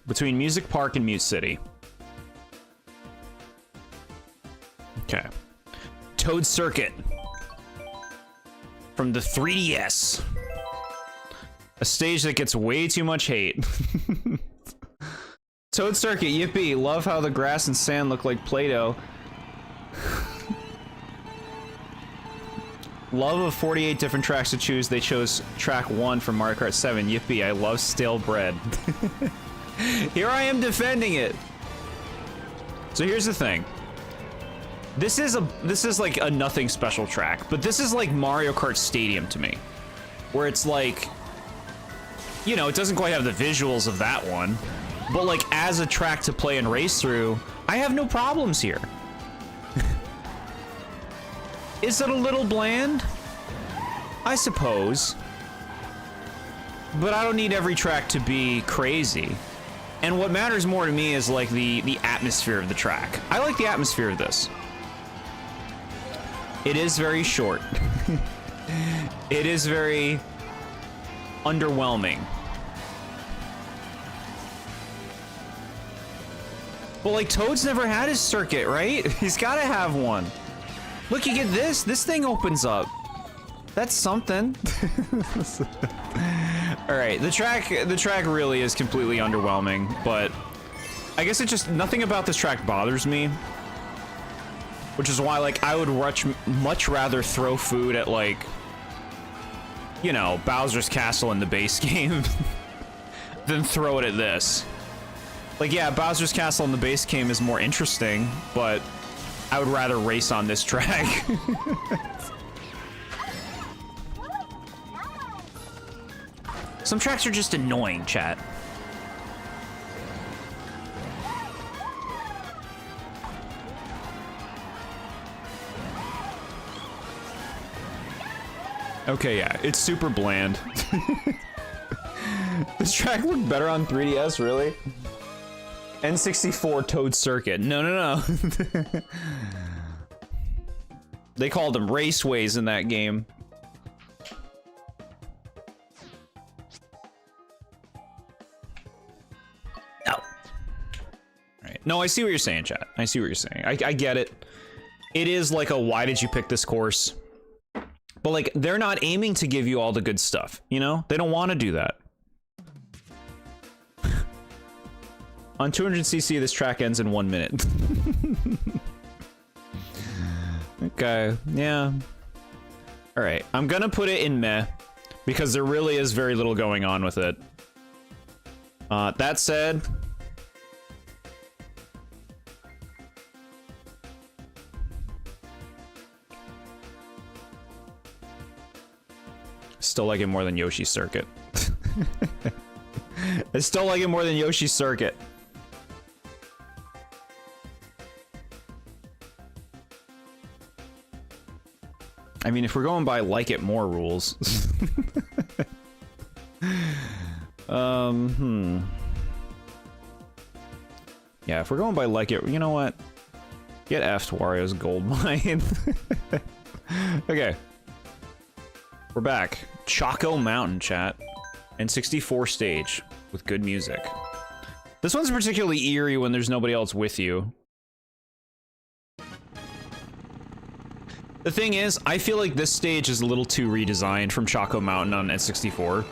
Between Music Park and Mute City. Okay. Toad Circuit. From the 3DS. A stage that gets way too much hate. Toad Circuit, yippee. Love how the grass and sand look like Play-Doh. Love of 48 different tracks to choose. They chose track 1 from Mario Kart 7. Yippee, I love stale bread. Here I am defending it. So here's the thing. This is like a nothing special track, but this is like Mario Kart Stadium to me. Where it's like, you know, it doesn't quite have the visuals of that one. But, like, as a track to play and race through, I have no problems here. Is it a little bland? I suppose. But I don't need every track to be crazy. And what matters more to me is, like, the atmosphere of the track. I like the atmosphere of this. It is very short. It is very underwhelming. Well, like, Toad's never had his circuit, right? He's gotta have one. Look, you get this. This thing opens up. That's something. Alright, the track really is completely underwhelming, but I guess it just, nothing about this track bothers me. Which is why, like, I would much rather throw food at, like, you know, Bowser's Castle in the base game than throw it at this. Like, yeah, Bowser's Castle in the base game is more interesting, but I would rather race on this track. Some tracks are just annoying, chat. Okay, yeah, it's super bland. This track looked better on 3DS, really? N64 Toad Circuit. No, no, no. They called them raceways in that game. No. Alright. No, I see what you're saying, chat. I see what you're saying. I get it. It is like a why did you pick this course? But like, they're not aiming to give you all the good stuff, you know? They don't want to do that. On 200cc, this track ends in 1 minute. Okay, yeah. Alright, I'm gonna put it in meh, because there really is very little going on with it. That said... Still like it more than Yoshi's Circuit. I still like it more than Yoshi's Circuit. I mean, if we're going by like it more rules. Yeah, if we're going by like it, you know what? Get F'd Wario's gold mine. Okay. We're back. Choco Mountain, chat. N64 stage with good music. This one's particularly eerie when there's nobody else with you. The thing is, I feel like this stage is a little too redesigned from Choco Mountain on N64.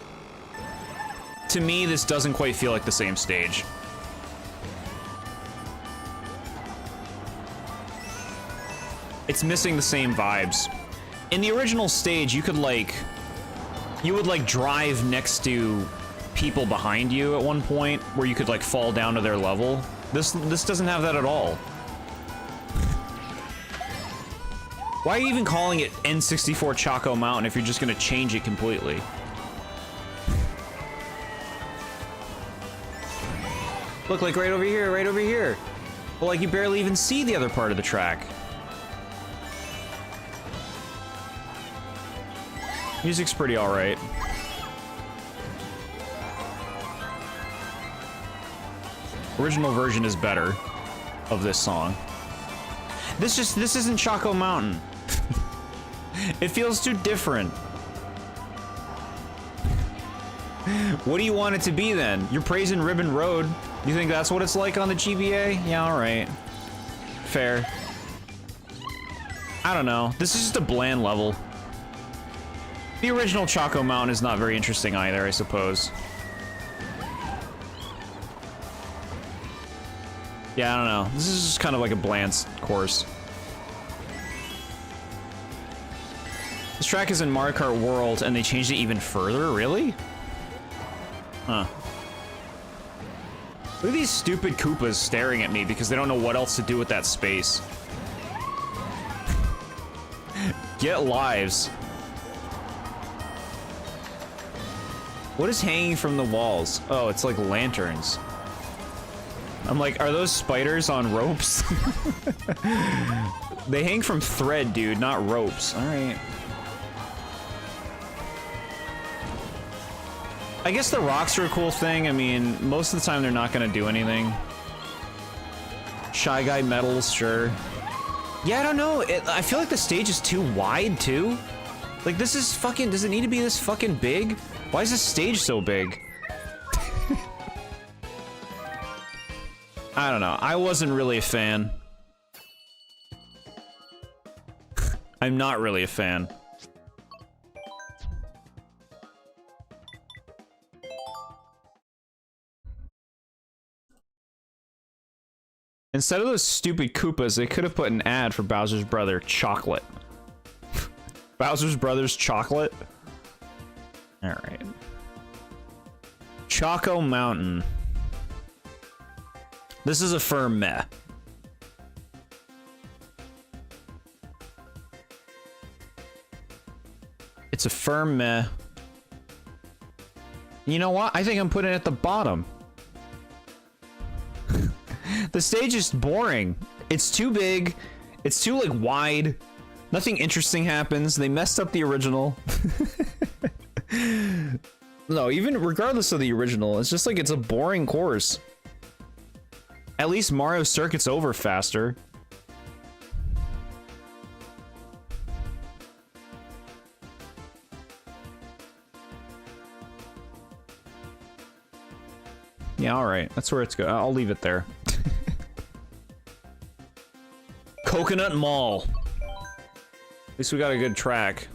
To me, this doesn't quite feel like the same stage. It's missing the same vibes. In the original stage, you could like... You would like drive next to people behind you at one point, where you could like fall down to their level. This doesn't have that at all. Why are you even calling it N64 Choco Mountain if you're just gonna change it completely? Look, like right over here, right over here. Well, like you barely even see the other part of the track. Music's pretty alright. Original version is better of this song. This isn't Choco Mountain. It feels too different. What do you want it to be then? You're praising Ribbon Road. You think that's what it's like on the GBA? Yeah, alright. Fair. I don't know. This is just a bland level. The original Choco Mountain is not very interesting either, I suppose. Yeah, I don't know. This is just kind of like a bland course. This track is in Mario Kart World, and they changed it even further? Really? Huh. Look at these stupid Koopas staring at me because they don't know what else to do with that space. Get lives. What is hanging from the walls? Oh, it's like lanterns. I'm like, are those spiders on ropes? They hang from thread, dude, not ropes. Alright. I guess the rocks are a cool thing. I mean, most of the time they're not gonna do anything. Shy Guy medals, sure. Yeah, I don't know. I feel like the stage is too wide, too. Like, this is fucking... Does it need to be this fucking big? Why is this stage so big? I don't know. I wasn't really a fan. I'm not really a fan. Instead of those stupid Koopas, they could have put an ad for Bowser's brother, Chocolate. Bowser's Brothers Chocolate? Alright. Choco Mountain. This is a firm meh. It's a firm meh. You know what? I think I'm putting it at the bottom. The stage is boring. It's too big. It's too, like, wide. Nothing interesting happens. They messed up the original. No, even regardless of the original, it's just like it's a boring course. At least Mario Circuit's over faster. Yeah, alright. That's where it's go. I'll leave it there. Coconut Mall. At least we got a good track.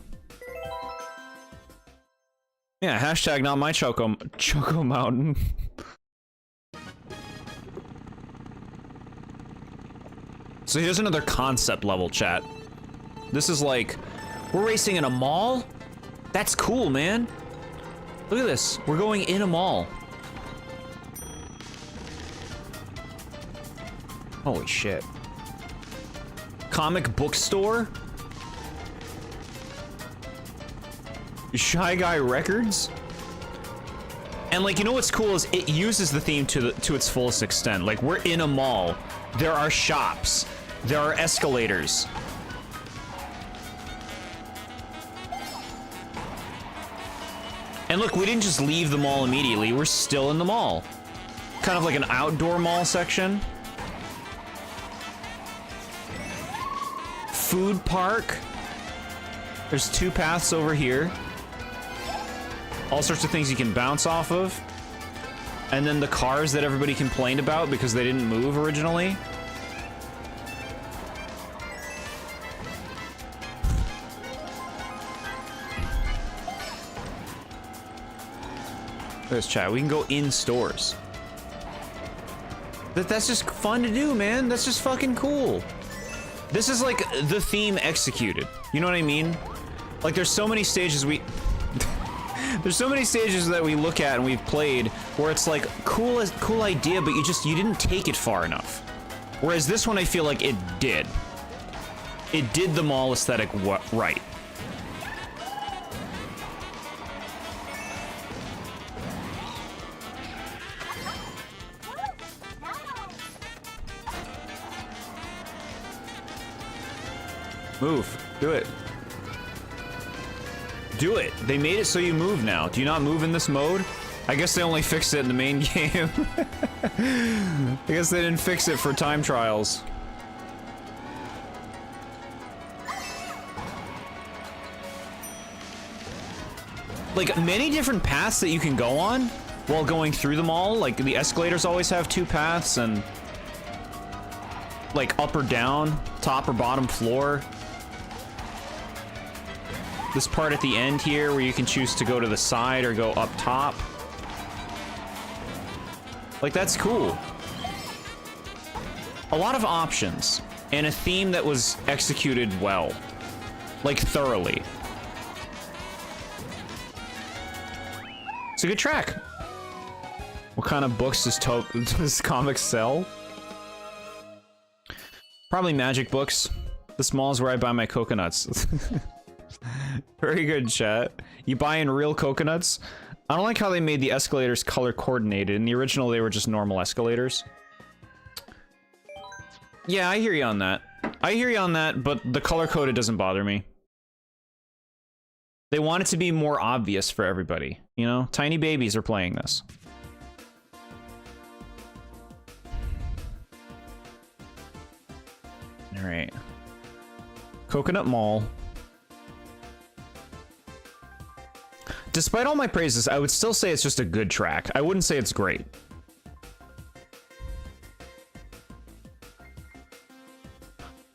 Yeah, hashtag not my Choco Mountain. So here's another concept level, chat. This is like, we're racing in a mall? That's cool, man. Look at this. We're going in a mall. Holy shit. Comic book store? Shy Guy Records? And like, you know what's cool is it uses the theme to its fullest extent. Like, we're in a mall. There are shops. There are escalators. And look, we didn't just leave the mall immediately. We're still in the mall. Kind of like an outdoor mall section. Food park. There's 2 paths over here. All sorts of things you can bounce off of. And then the cars that everybody complained about because they didn't move originally. There's chat. We can go in stores. That's just fun to do, man. That's just fucking cool. This is like the theme executed. You know what I mean? Like, there's so many stages there's so many stages that we look at and we've played where it's like cool idea, but you didn't take it far enough. Whereas this one, I feel like it did. It did the mall aesthetic right. Move. Do it. Do it. They made it so you move now. Do you not move in this mode? I guess they only fixed it in the main game. I guess they didn't fix it for time trials. Like, many different paths that you can go on while going through the mall. Like, the escalators always have 2 paths, and like up or down, top or bottom floor. This part at the end here where you can choose to go to the side or go up top. Like, that's cool. A lot of options, and a theme that was executed well. Like, thoroughly. It's a good track. What kind of books does comics sell? Probably magic books. This mall is where I buy my coconuts. Very good, chat. You buying real coconuts? I don't like how they made the escalators color coordinated. In the original, they were just normal escalators. Yeah, I hear you on that. I hear you on that, but the color coded doesn't bother me. They want it to be more obvious for everybody. You know, tiny babies are playing this. All right. Coconut Mall. Despite all my praises, I would still say it's just a good track. I wouldn't say it's great.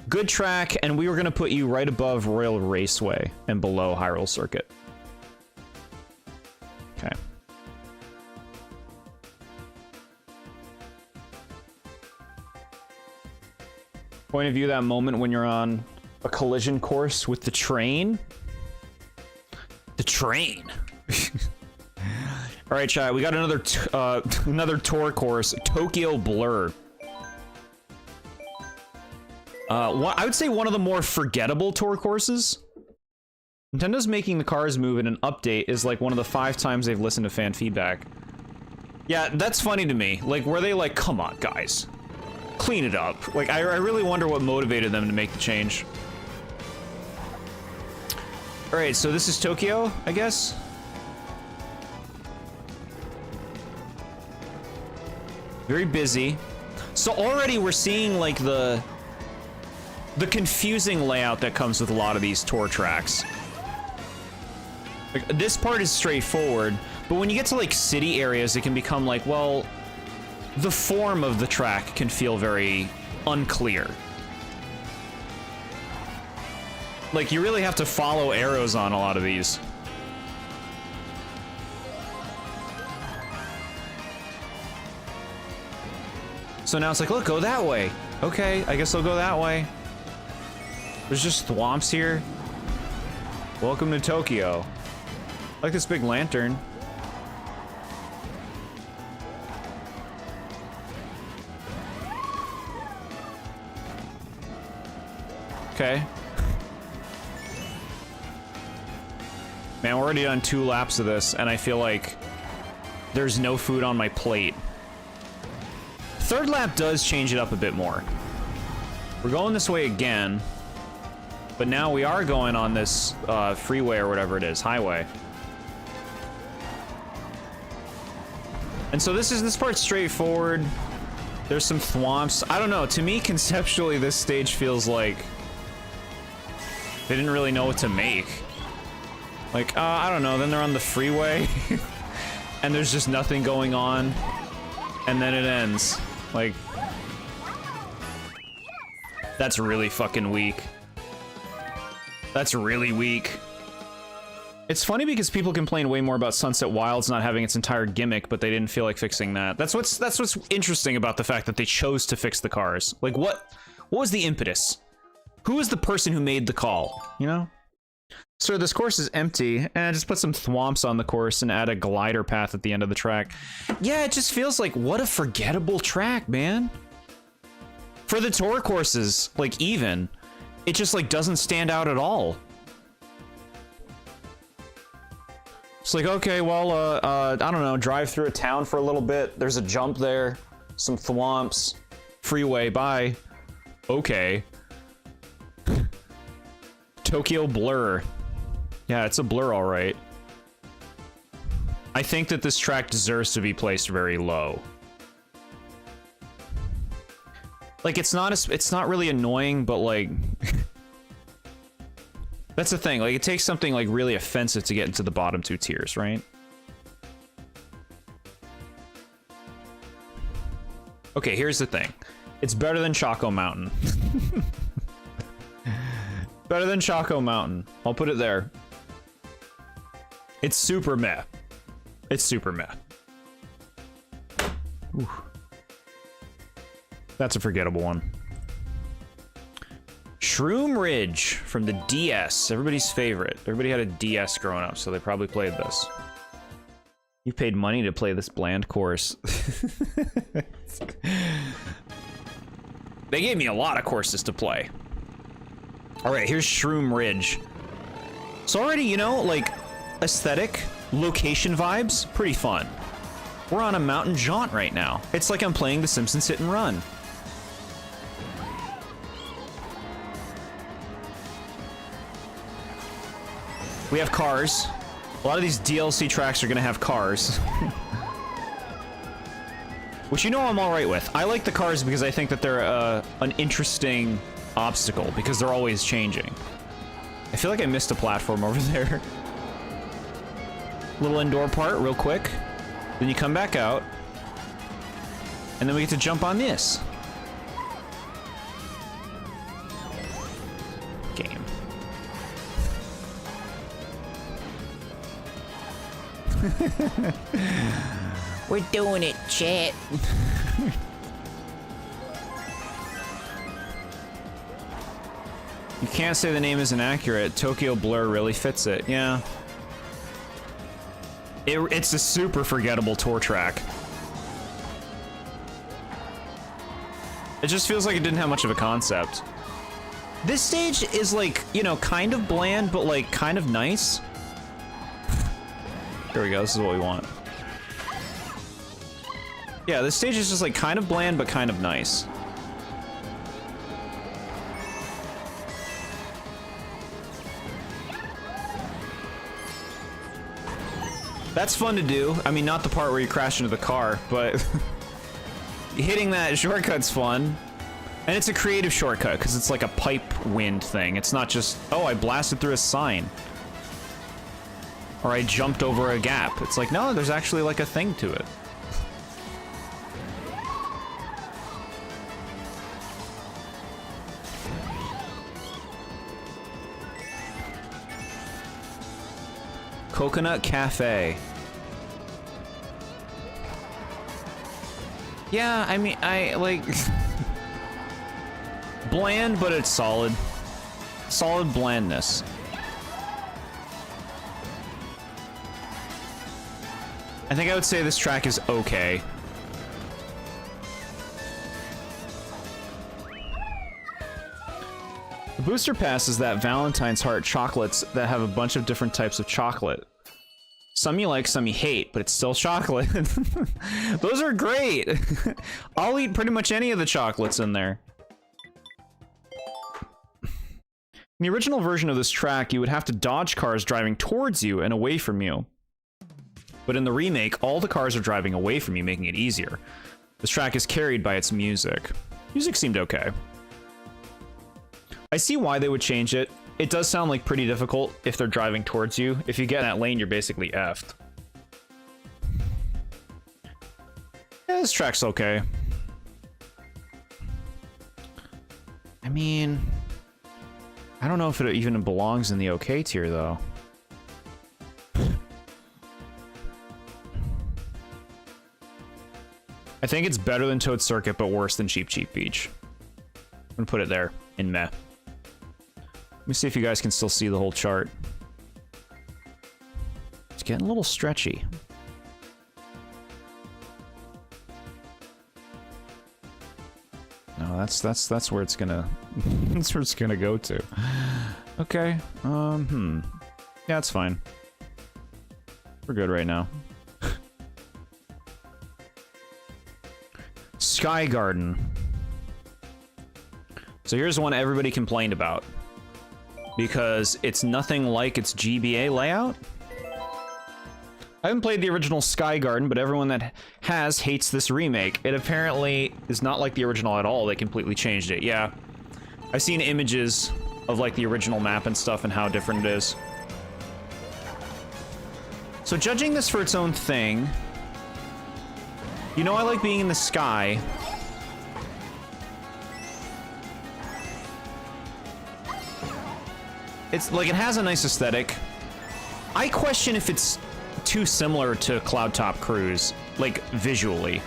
Good track, and we were going to put you right above Royal Raceway and below Hyrule Circuit. Okay. Point of view, that moment when you're on a collision course with the train. The train. All right, chat. We got another another tour course, Tokyo Blur. I would say one of the more forgettable tour courses. Nintendo's making the cars move in an update is like one of the 5 times they've listened to fan feedback. Yeah, that's funny to me. Like, were they like, come on, guys. Clean it up. Like, I really wonder what motivated them to make the change. Alright, so this is Tokyo, I guess? Very busy. So already we're seeing, like, the confusing layout that comes with a lot of these tour tracks. Like, this part is straightforward, but when you get to, like, city areas, it can become like, well, the form of the track can feel very unclear. Like, you really have to follow arrows on a lot of these. So now it's like, look, go that way. Okay, I guess I'll go that way. There's just thwomps here. Welcome to Tokyo. I like this big lantern. Okay. Man, we're already done 2 laps of this, and I feel like there's no food on my plate. 3rd lap does change it up a bit more. We're going this way again, but now we are going on this freeway or whatever it is, highway. And so this part's straightforward. There's some thwomps. I don't know, to me, conceptually, this stage feels like they didn't really know what to make. Like, I don't know, then they're on the freeway, and there's just nothing going on, and then it ends. Like, that's really fucking weak. That's really weak. It's funny because people complain way more about Sunset Wilds not having its entire gimmick, but they didn't feel like fixing that. That's what's interesting about the fact that they chose to fix the cars. Like, what was the impetus? Who was the person who made the call, you know? So this course is empty, and just put some thwomps on the course and add a glider path at the end of the track. Yeah, it just feels like, what a forgettable track, man. For the tour courses, like, even, it just, like, doesn't stand out at all. It's like, okay, well, I don't know, drive through a town for a little bit, there's a jump there, some thwomps, freeway, bye. Okay. Tokyo Blur. Yeah, it's a blur, all right. I think that this track deserves to be placed very low. Like, it's not really annoying, but like, that's the thing. Like, it takes something like really offensive to get into the bottom 2 tiers, right? Okay, here's the thing. It's better than Choco Mountain. Better than Choco Mountain. I'll put it there. It's super meh. It's super meh. Ooh. That's a forgettable one. Shroom Ridge from the DS. Everybody's favorite. Everybody had a DS growing up, so they probably played this. You paid money to play this bland course. They gave me a lot of courses to play. Alright, here's Shroom Ridge. So already, you know, like, aesthetic, location vibes, pretty fun. We're on a mountain jaunt right now. It's like I'm playing The Simpsons Hit and Run. We have cars. A lot of these DLC tracks are gonna have cars. Which, you know, I'm alright with. I like the cars because I think that they're an interesting obstacle, because they're always changing. I feel like I missed a platform over there. Little indoor part, real quick. Then you come back out. And then we get to jump on this. Game. We're doing it, chat. You can't say the name isn't accurate. Tokyo Blur really fits it. Yeah. It's a super forgettable tour track. It just feels like it didn't have much of a concept. This stage is like, you know, kind of bland, but like kind of nice. There we go, this is what we want. Yeah, this stage is just like kind of bland, but kind of nice. That's fun to do. I mean, not the part where you crash into the car, but hitting that shortcut's fun. And it's a creative shortcut, because it's like a pipe wind thing. It's not just, oh, I blasted through a sign. Or I jumped over a gap. It's like, no, there's actually like a thing to it. Coconut Cafe. Yeah, I mean, I like bland, but it's solid. Solid blandness. I think I would say this track is okay. The booster pass is that Valentine's heart chocolates that have a bunch of different types of chocolate. Some you like, some you hate, but it's still chocolate. Those are great. I'll eat pretty much any of the chocolates in there. In the original version of this track, you would have to dodge cars driving towards you and away from you. But in the remake, all the cars are driving away from you, making it easier. This track is carried by its music. Music seemed okay. I see why they would change it. It does sound like pretty difficult if they're driving towards you. If you get in that lane, you're basically effed. Yeah, this track's okay. I mean, I don't know if it even belongs in the okay tier, though. I think it's better than Toad Circuit, but worse than Cheep Cheep Beach. I'm gonna put it there, in meh. Let me see if you guys can still see the whole chart. It's getting a little stretchy. No, that's where it's gonna that's where it's gonna go to. Okay. Yeah, it's fine. We're good right now. Sky Garden. So here's one everybody complained about. Because it's nothing like its GBA layout. I haven't played the original Sky Garden, but everyone that has hates this remake. It apparently is not like the original at all. They completely changed it. Yeah. I've seen images of like the original map and stuff and how different it is. So judging this for its own thing, you know I like being in the sky. It's like, it has a nice aesthetic. I question if it's too similar to Cloud Top Cruise, like, visually.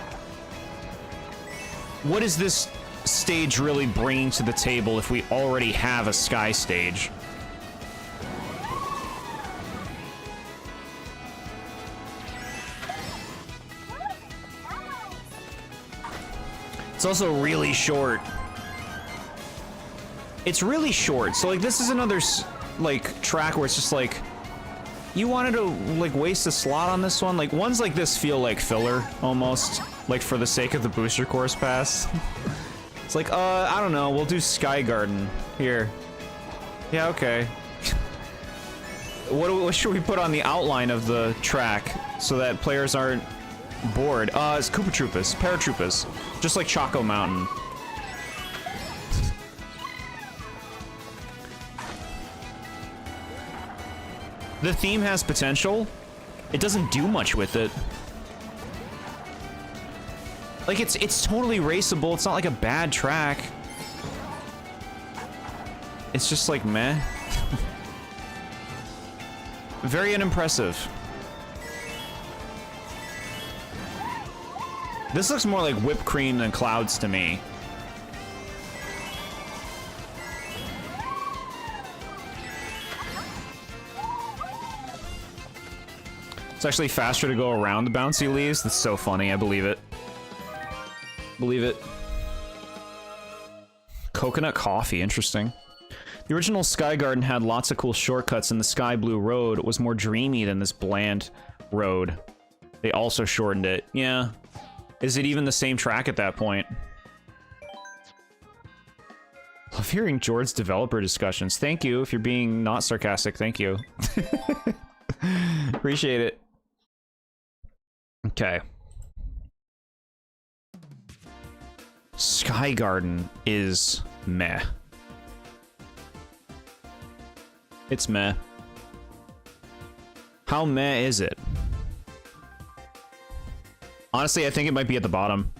What is this stage really bringing to the table if we already have a sky stage? It's also really short. It's really short, so like this is another like track where it's just like, you wanted to like waste a slot on this one? Like ones like this feel like filler almost, like for the sake of the booster course pass. It's like, I don't know, we'll do Sky Garden here. Yeah, okay. What should we put on the outline of the track so that players aren't bored? It's Koopa Troopas, Paratroopas, just like Choco Mountain. The theme has potential. It doesn't do much with it. Like, it's totally raceable. It's not like a bad track. It's just like, meh. Very unimpressive. This looks more like whipped cream than clouds to me. It's actually faster to go around the bouncy leaves. That's so funny. I believe it. Believe it. Coconut coffee. Interesting. The original Sky Garden had lots of cool shortcuts, and the Sky Blue Road was more dreamy than this bland road. They also shortened it. Yeah. Is it even the same track at that point? Love hearing Jord's developer discussions. Thank you. If you're being not sarcastic, thank you. Appreciate it. Okay. Sky Garden is meh. It's meh. How meh is it? Honestly, I think it might be at the bottom.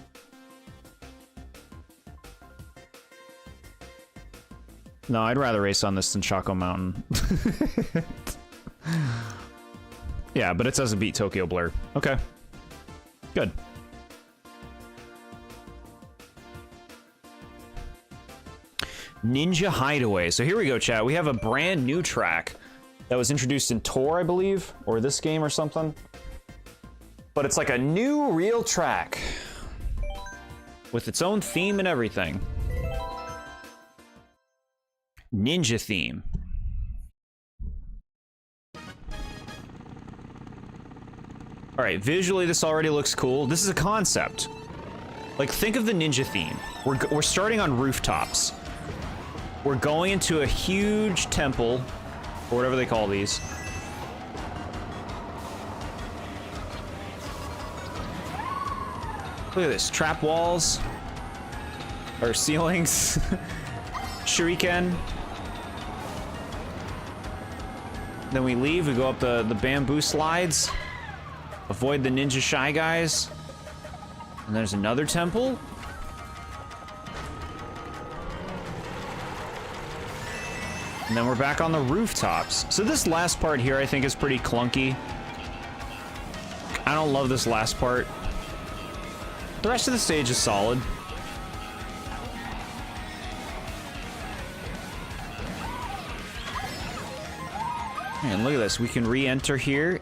No, I'd rather race on this than Choco Mountain. Yeah, but it doesn't beat Tokyo Blur. Okay. Good. Ninja Hideaway. So here we go, chat. We have a brand new track that was introduced in Tour, I believe, or this game or something. But it's like a new real track with its own theme and everything. Ninja theme. All right, visually this already looks cool. This is a concept. Like, think of the ninja theme. We're starting on rooftops. We're going into a huge temple, or whatever they call these. Look at this, trap walls, or ceilings, shuriken. Then we leave, we go up the bamboo slides, avoid the ninja shy guys. And there's another temple. And then we're back on the rooftops. So this last part here I think is pretty clunky. I don't love this last part. The rest of the stage is solid. And look at this, we can re-enter here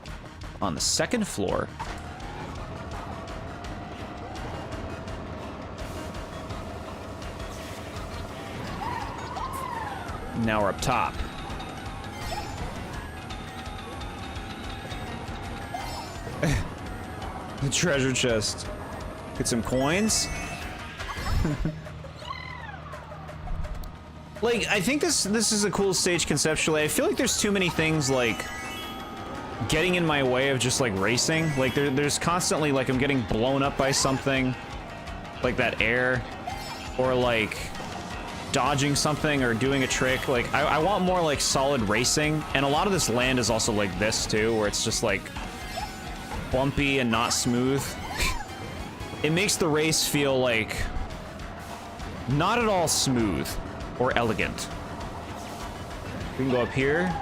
on the second floor. Now we're up top. The treasure chest. Get some coins. Like, I think this is a cool stage conceptually. I feel like there's too many things, like, getting in my way of just, like, racing. Like, there's constantly, like, I'm getting blown up by something. Like that air. Or, like, dodging something or doing a trick. Like, I want more, like, solid racing. And a lot of this land is also like this, too, where it's just, like, bumpy and not smooth. It makes the race feel, like, not at all smooth or elegant. We can go up here.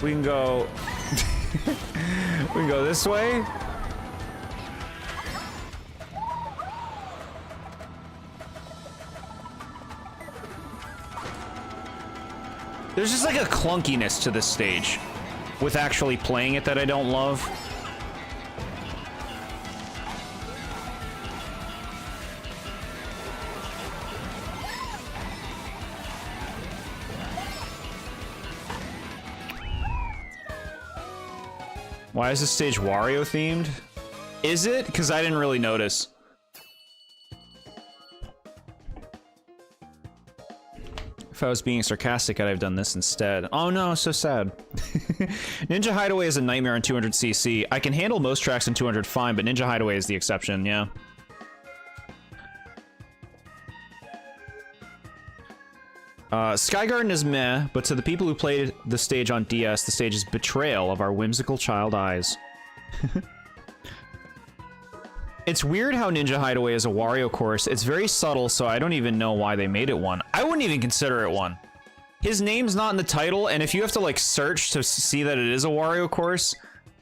We can go... we can go this way. There's just like a clunkiness to this stage with actually playing it that I don't love. Why is this stage Wario themed? Is it? Because I didn't really notice. If I was being sarcastic, I'd have done this instead. Oh no, so sad. Ninja Hideaway is a nightmare on 200cc. I can handle most tracks in 200 fine, but Ninja Hideaway is the exception, yeah. Sky Garden is meh, but to the people who played the stage on DS, the stage is betrayal of our whimsical child eyes. It's weird how Ninja Hideaway is a Wario course. It's very subtle, so I don't even know why they made it one. I wouldn't even consider it one. His name's not in the title, and if you have to, like, search to see that it is a Wario course,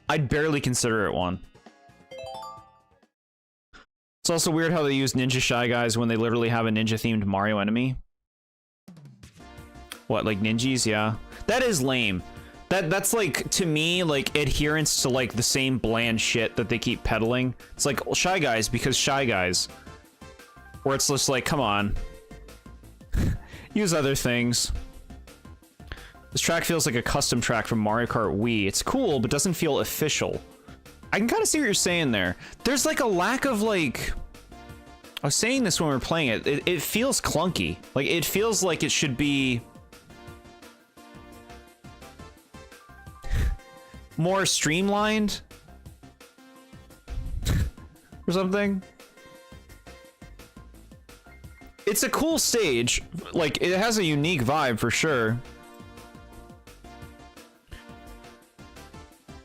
I'd barely consider it one. It's also weird how they use Ninja Shy Guys when they literally have a ninja-themed Mario enemy. What, like ninjas? Yeah. That is lame. That's like, to me, like adherence to like the same bland shit that they keep peddling. It's like, well, Shy Guys because Shy Guys. Where it's just like, come on. Use other things. This track feels like a custom track from Mario Kart Wii. It's cool, but doesn't feel official. I can kind of see what you're saying there. There's like a lack of like... I was saying this when we were playing it. It feels clunky. Like, it feels like it should be... more streamlined? Or something? It's a cool stage. Like, it has a unique vibe for sure.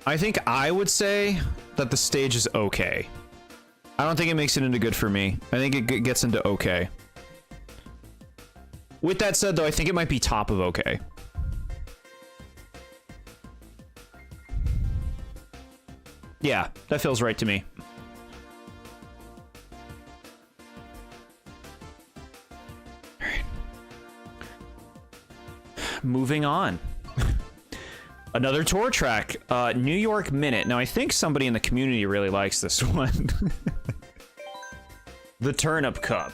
I think I would say that the stage is okay. I don't think it makes it into good for me. I think it gets into okay. With that said, though, I think it might be top of okay. Yeah, that feels right to me. All right. Moving on. Another tour track, New York Minute. Now, I think somebody in the community really likes this one. The Turnip Cup.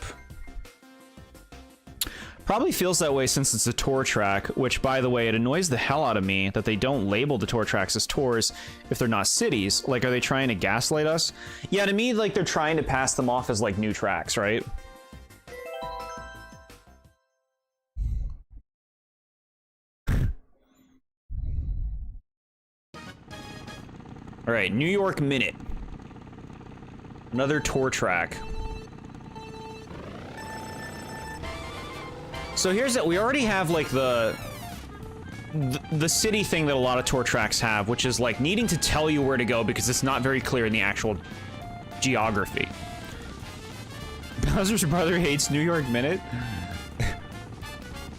Probably feels that way since it's a tour track, which, by the way, it annoys the hell out of me that they don't label the tour tracks as tours if they're not cities. Like, are they trying to gaslight us? Yeah, to me, like, they're trying to pass them off as, like, new tracks, right? All right, New York Minute. Another tour track. So here's it. We already have like the city thing that a lot of tour tracks have, which is like needing to tell you where to go because it's not very clear in the actual geography. Bowser's brother hates New York Minute.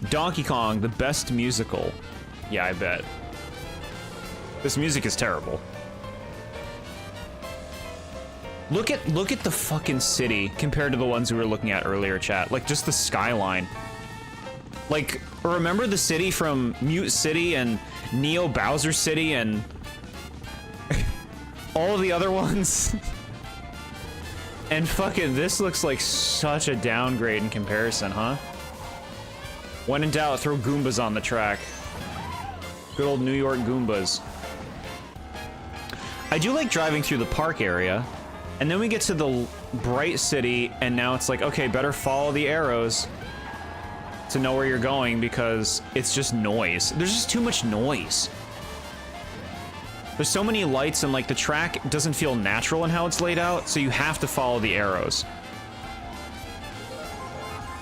Donkey Kong, the best musical. Yeah, I bet. This music is terrible. Look at the fucking city compared to the ones we were looking at earlier, chat. Like, just the skyline. Like, remember the city from Mute City and Neo Bowser City and all of the other ones? And fucking, this looks like such a downgrade in comparison, huh? When in doubt, throw Goombas on the track. Good old New York Goombas. I do like driving through the park area. And then we get to the bright city, and now it's like, okay, better follow the arrows to know where you're going because it's just noise. There's just too much noise. There's so many lights, and like the track doesn't feel natural in how it's laid out, so you have to follow the arrows.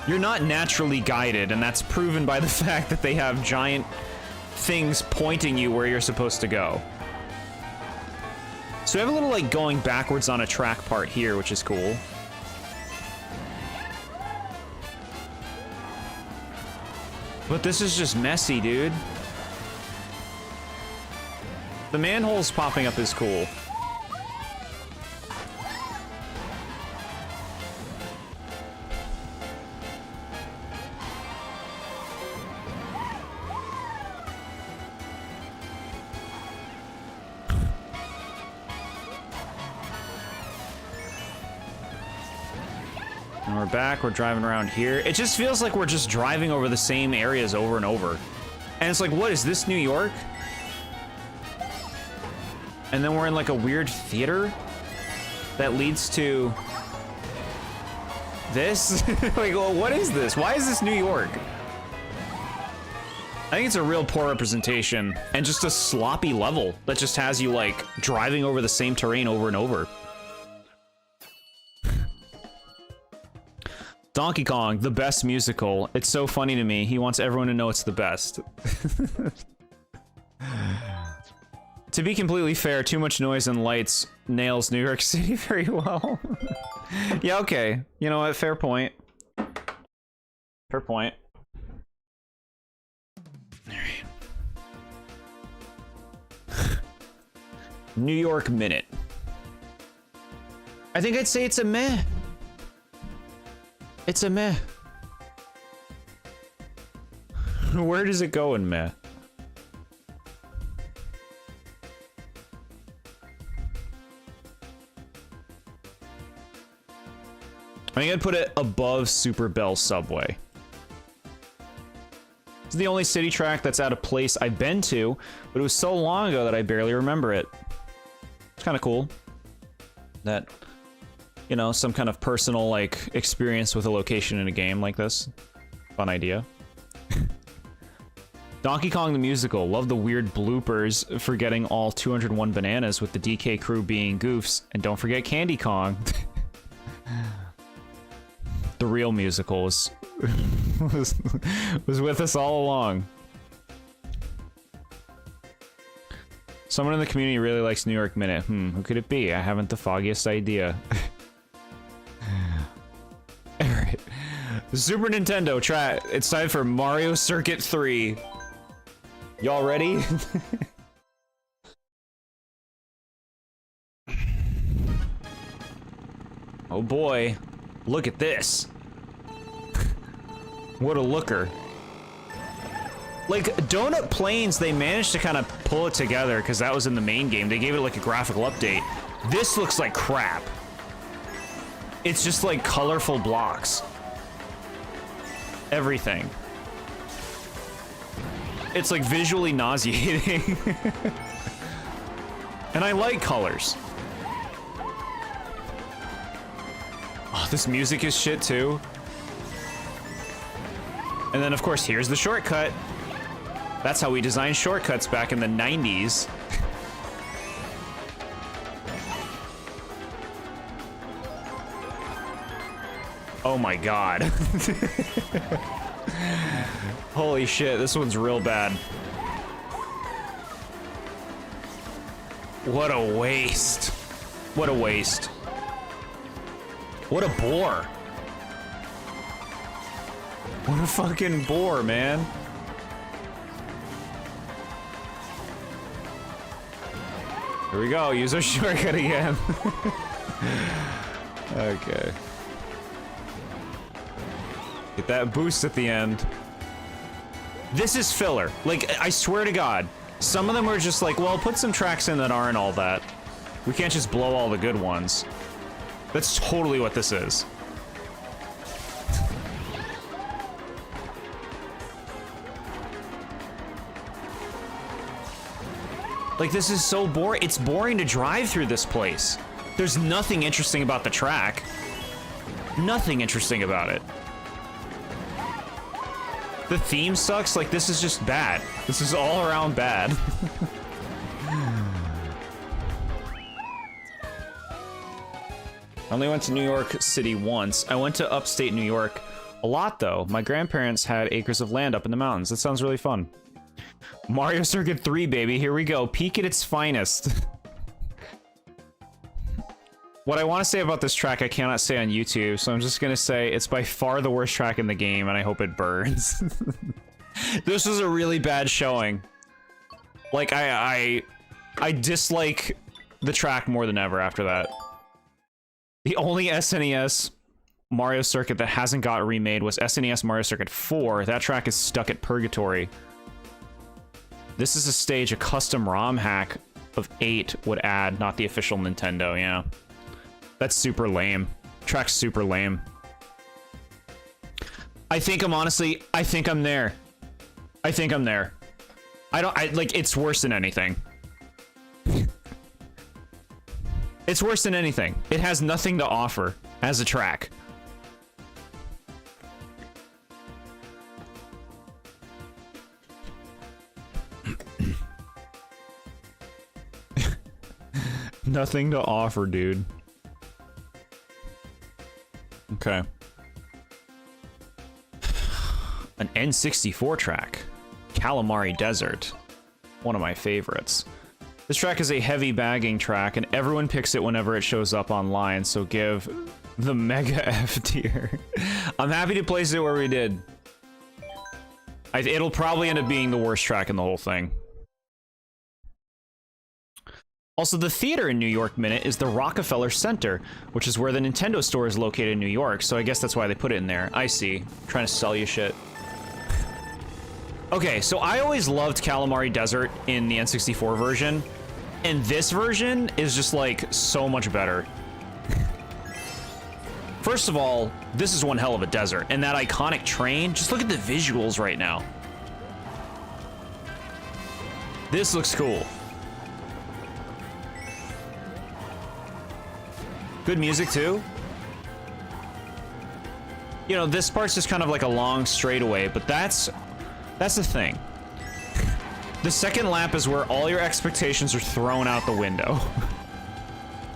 You're not naturally guided, and that's proven by the fact that they have giant things pointing you where you're supposed to go. So we have a little, like, going backwards on a track part here, which is cool. But this is just messy, dude. The manholes popping up is cool. And we're back, we're driving around here. It just feels like we're just driving over the same areas over and over. And it's like, what, is this New York? And then we're in like a weird theater that leads to this? Like, well, what is this? Why is this New York? I think it's a real poor representation and just a sloppy level that just has you like driving over the same terrain over and over. Donkey Kong, the best musical. It's so funny to me. He wants everyone to know it's the best. To be completely fair, too much noise and lights nails New York City very well. Yeah, okay. You know what? Fair point. Fair point. Alright. New York Minute. I think I'd say it's a meh. It's a meh. Where does it go in meh? I'm gonna put it above Super Bell Subway. It's the only city track that's at a place I've been to, but it was so long ago that I barely remember it. It's kind of cool that, you know, some kind of personal, like, experience with a location in a game like this. Fun idea. Donkey Kong the Musical. Love the weird bloopers for getting all 201 bananas with the DK crew being goofs. And don't forget Candy Kong. The real musical was with us all along. Someone in the community really likes New York Minute. Who could it be? I haven't the foggiest idea. Alright. Super Nintendo, it's time for Mario Circuit 3. Y'all ready? Oh boy. Look at this. What a looker. Like, Donut Plains, they managed to kind of pull it together because that was in the main game. They gave it like a graphical update. This looks like crap. It's just like colorful blocks. Everything. It's like visually nauseating. And I like colors. Oh, this music is shit too. And then of course, here's the shortcut. That's how we designed shortcuts back in the 90s. Oh my god. Holy shit, this one's real bad. What a waste. What a waste. What a bore. What a fucking bore, man. Here we go, use our shortcut again. Okay. Get that boost at the end. This is filler. Like, I swear to God, some of them were just like, well, put some tracks in that aren't all that. We can't just blow all the good ones. That's totally what this is. Like, this is so boring. It's boring to drive through this place. There's nothing interesting about the track. Nothing interesting about it. The theme sucks. Like, this is just bad. This is all around bad. I only went to New York City once. I went to upstate New York a lot, though. My grandparents had acres of land up in the mountains. That sounds really fun. Mario Circuit 3, baby. Here we go. Peak at its finest. What I want to say about this track, I cannot say on YouTube, so I'm just gonna say it's by far the worst track in the game, and I hope it burns. This was a really bad showing. Like, I dislike the track more than ever after that. The only SNES Mario Circuit that hasn't got remade was SNES Mario Circuit 4. That track is stuck at Purgatory. This is a stage a custom ROM hack of 8 would add, not the official Nintendo, yeah. That's super lame. Track's super lame. I think I'm there. I think I'm there. Like, it's worse than anything. It's worse than anything. It has nothing to offer as a track. Nothing to offer, dude. Okay. An N64 track. Calamari Desert. One of my favorites. This track is a heavy bagging track, and everyone picks it whenever it shows up online, so give the mega F tier. I'm happy to place it where we did. It'll probably end up being the worst track in the whole thing. Also, the theater in New York Minute is the Rockefeller Center, which is where the Nintendo store is located in New York, so I guess that's why they put it in there. I see. Trying to sell you shit. Okay, so I always loved Calamari Desert in the N64 version, and this version is just, like, so much better. First of all, this is one hell of a desert. And that iconic train, just look at the visuals right now. This looks cool. Good music too. You know, this part's just kind of like a long straightaway, but that's the thing. The second lap is where all your expectations are thrown out the window.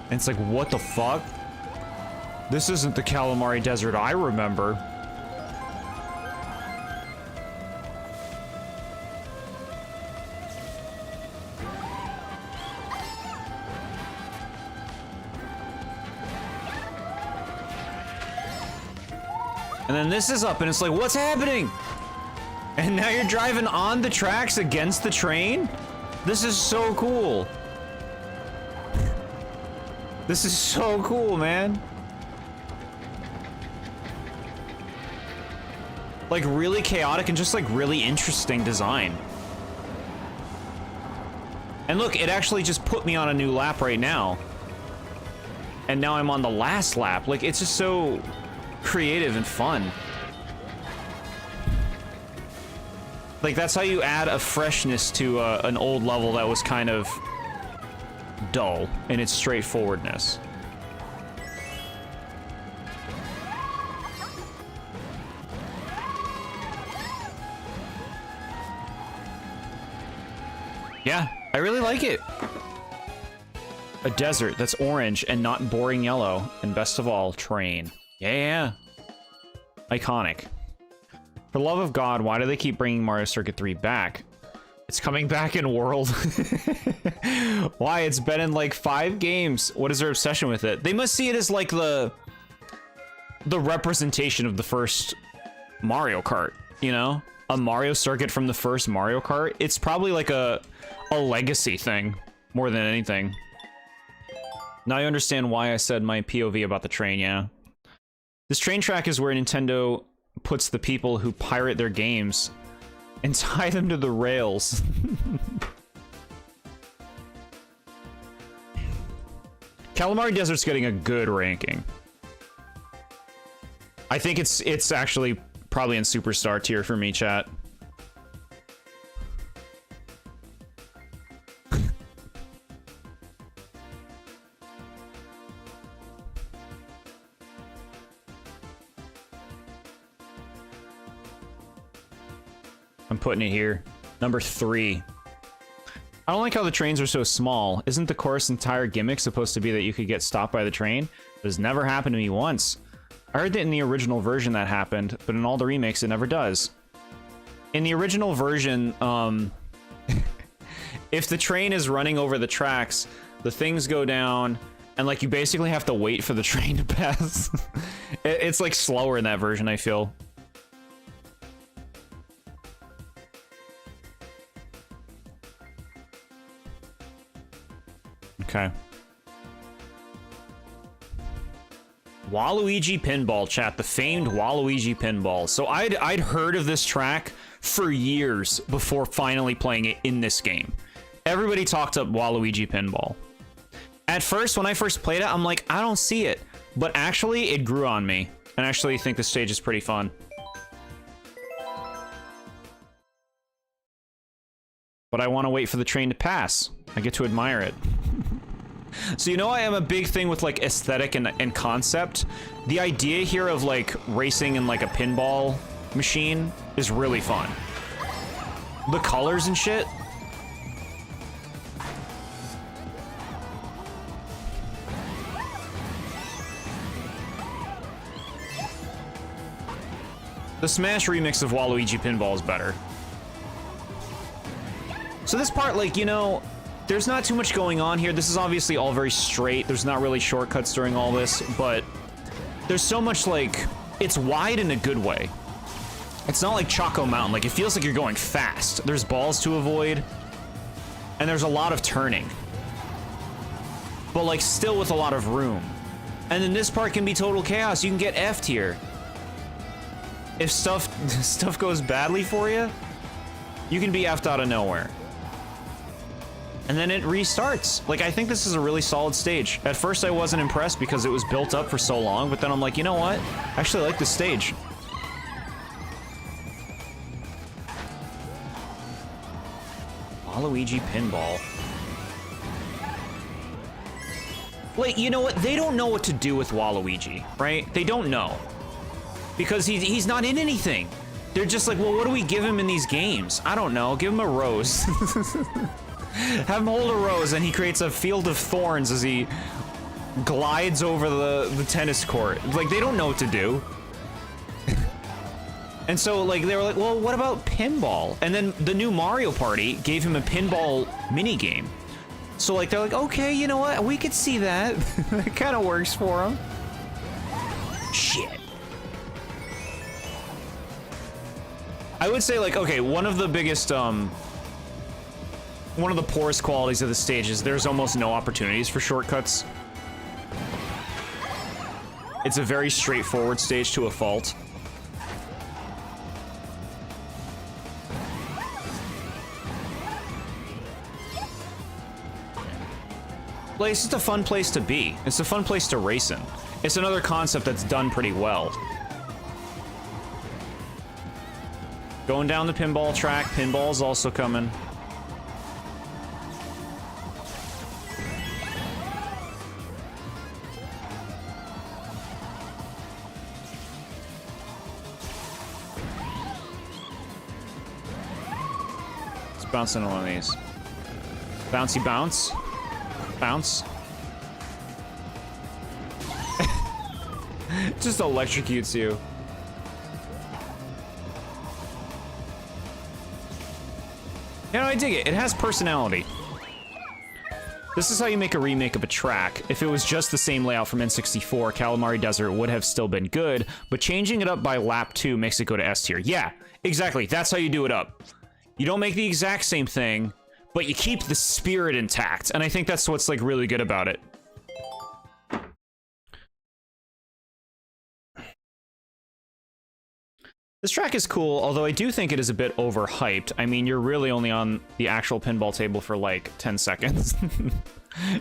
And it's like, what the fuck? This isn't the Calamari Desert I remember. And then this is up, and it's like, what's happening? And now you're driving on the tracks against the train? This is so cool. This is so cool, man. Like, really chaotic and just, like, really interesting design. And look, it actually just put me on a new lap right now. And now I'm on the last lap. Like, it's just so creative and fun. Like, that's how you add a freshness to an old level that was kind of dull in its straightforwardness. Yeah, I really like it. A desert that's orange and not boring yellow. And best of all, train. Yeah. Iconic. For the love of God, why do they keep bringing Mario Circuit 3 back? It's coming back in World. Why? It's been in like 5 games. What is their obsession with it? They must see it as like the representation of the first Mario Kart, you know? A Mario Circuit from the first Mario Kart. It's probably like a legacy thing more than anything. Now you understand why I said my POV about the train, yeah. This train track is where Nintendo puts the people who pirate their games and tie them to the rails. Calamari Desert's getting a good ranking. I think it's actually probably in Superstar tier for me, chat. I'm putting it here. Number 3. I don't like how the trains are so small. Isn't the course entire gimmick supposed to be that you could get stopped by the train? It has never happened to me once. I heard that in the original version that happened, but in all the remakes it never does. In the original version, if the train is running over the tracks, the things go down, and like you basically have to wait for the train to pass. It's like slower in that version, I feel. Okay. Waluigi Pinball, chat. The famed Waluigi Pinball. So I'd heard of this track for years before finally playing it in this game. Everybody talked up Waluigi Pinball. At first, when I first played it, I'm like, I don't see it. But actually, it grew on me. And I actually think the stage is pretty fun. But I want to wait for the train to pass. I get to admire it. So you know I am a big thing with like aesthetic and concept. The idea here of like racing in like a pinball machine is really fun. The colors and shit. The Smash remix of Waluigi Pinball is better. So this part, like, you know, there's not too much going on here. This is obviously all very straight. There's not really shortcuts during all this, but there's so much, like, it's wide in a good way. It's not like Choco Mountain. Like, it feels like you're going fast. There's balls to avoid, and there's a lot of turning. But, like, still with a lot of room. And then this part can be total chaos. You can get F'd here. If stuff goes badly for you, you can be F'd out of nowhere. and then it restarts. Like, I think this is a really solid stage. At first I wasn't impressed because it was built up for so long, but then I'm like, you know what? I actually like this stage. Waluigi pinball. Like, you know what? They don't know what to do with Waluigi, right? They don't know. Because he's not in anything. They're just like, well, what do we give him in these games? I don't know. Give him a rose. Have him hold a rose, and he creates a field of thorns as he glides over the tennis court. Like, they don't know what to do. And so, like, they were like, well, what about pinball? And then the new Mario Party gave him a pinball minigame. So, like, they're like, okay, you know what? We could see that. It kind of works for him. Shit. I would say, like, okay, one of the biggest, one of the poorest qualities of the stage is there's almost no opportunities for shortcuts. It's a very straightforward stage to a fault. Like, it's just a fun place to be. It's a fun place to race in. It's another concept that's done pretty well. Going down the pinball track, pinball's also coming. Let's bounce into one of these. Bouncy bounce. Bounce. Just electrocutes you. You know, I dig it. It has personality. This is how you make a remake of a track. If it was just the same layout from N64, Calamari Desert would have still been good, but changing it up by lap 2 makes it go to S tier. Yeah, exactly. That's how you do it up. You don't make the exact same thing, but you keep the spirit intact, and I think that's what's, like, really good about it. This track is cool, although I do think it is a bit overhyped. I mean, you're really only on the actual pinball table for, like, 10 seconds.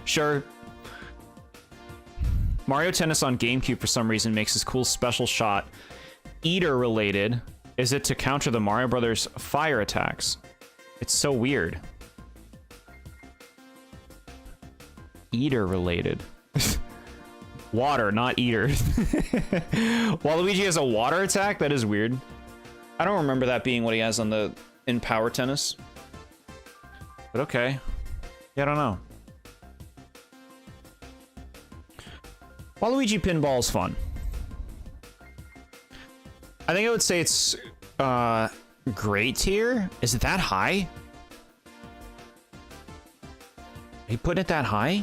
Sure. Mario Tennis on GameCube, for some reason, makes this cool special shot. Eater-related. Is it to counter the Mario Brothers fire attacks? It's so weird. Eater-related. Water, not eater. Waluigi has a water attack? That is weird. I don't remember that being what he has on in Power Tennis. But okay. Yeah, I don't know. Waluigi pinball is fun. I think I would say it's great tier. Is it that high? Are you putting it that high?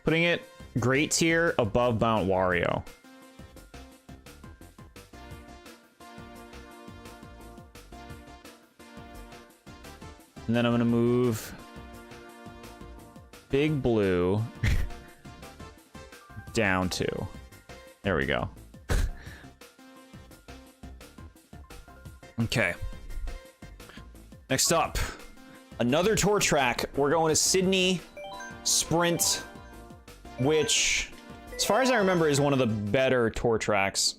Putting it great tier above Mount Wario. And then I'm gonna move Big Blue down to. There we go. Okay. Next up, another tour track. We're going to Sydney Sprint, which, as far as I remember, is one of the better tour tracks.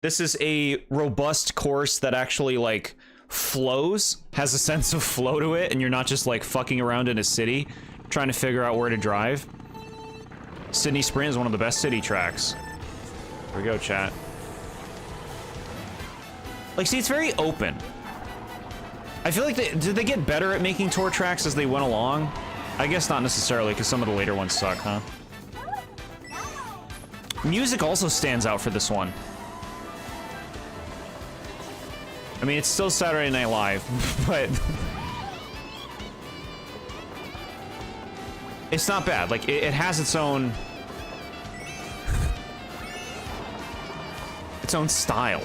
This is a robust course that actually, like, flows, has a sense of flow to it, and you're not just, like, fucking around in a city trying to figure out where to drive. Sydney Sprint is one of the best city tracks. Here we go, chat. Like, see, it's very open. I feel like did they get better at making tour tracks as they went along? I guess not necessarily, because some of the later ones suck, huh? Music also stands out for this one. I mean, it's still Saturday Night Live, but it's not bad. Like, it has its own style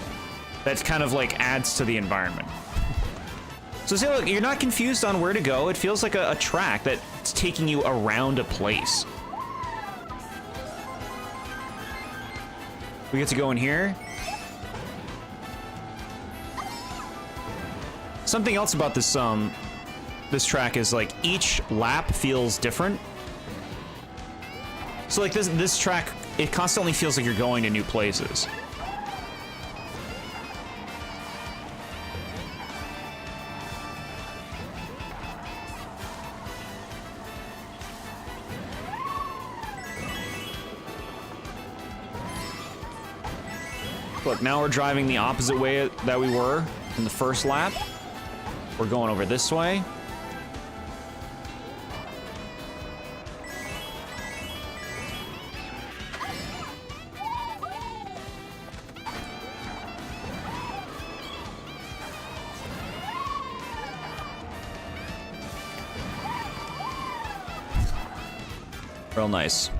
that kind of, like, adds to the environment. So see, look, you're not confused on where to go. It feels like a track that's taking you around a place. We get to go in here. Something else about this this track is like each lap feels different. So like this track, it constantly feels like you're going to new places. Look, now we're driving the opposite way that we were in the first lap. We're going over this way. Real nice.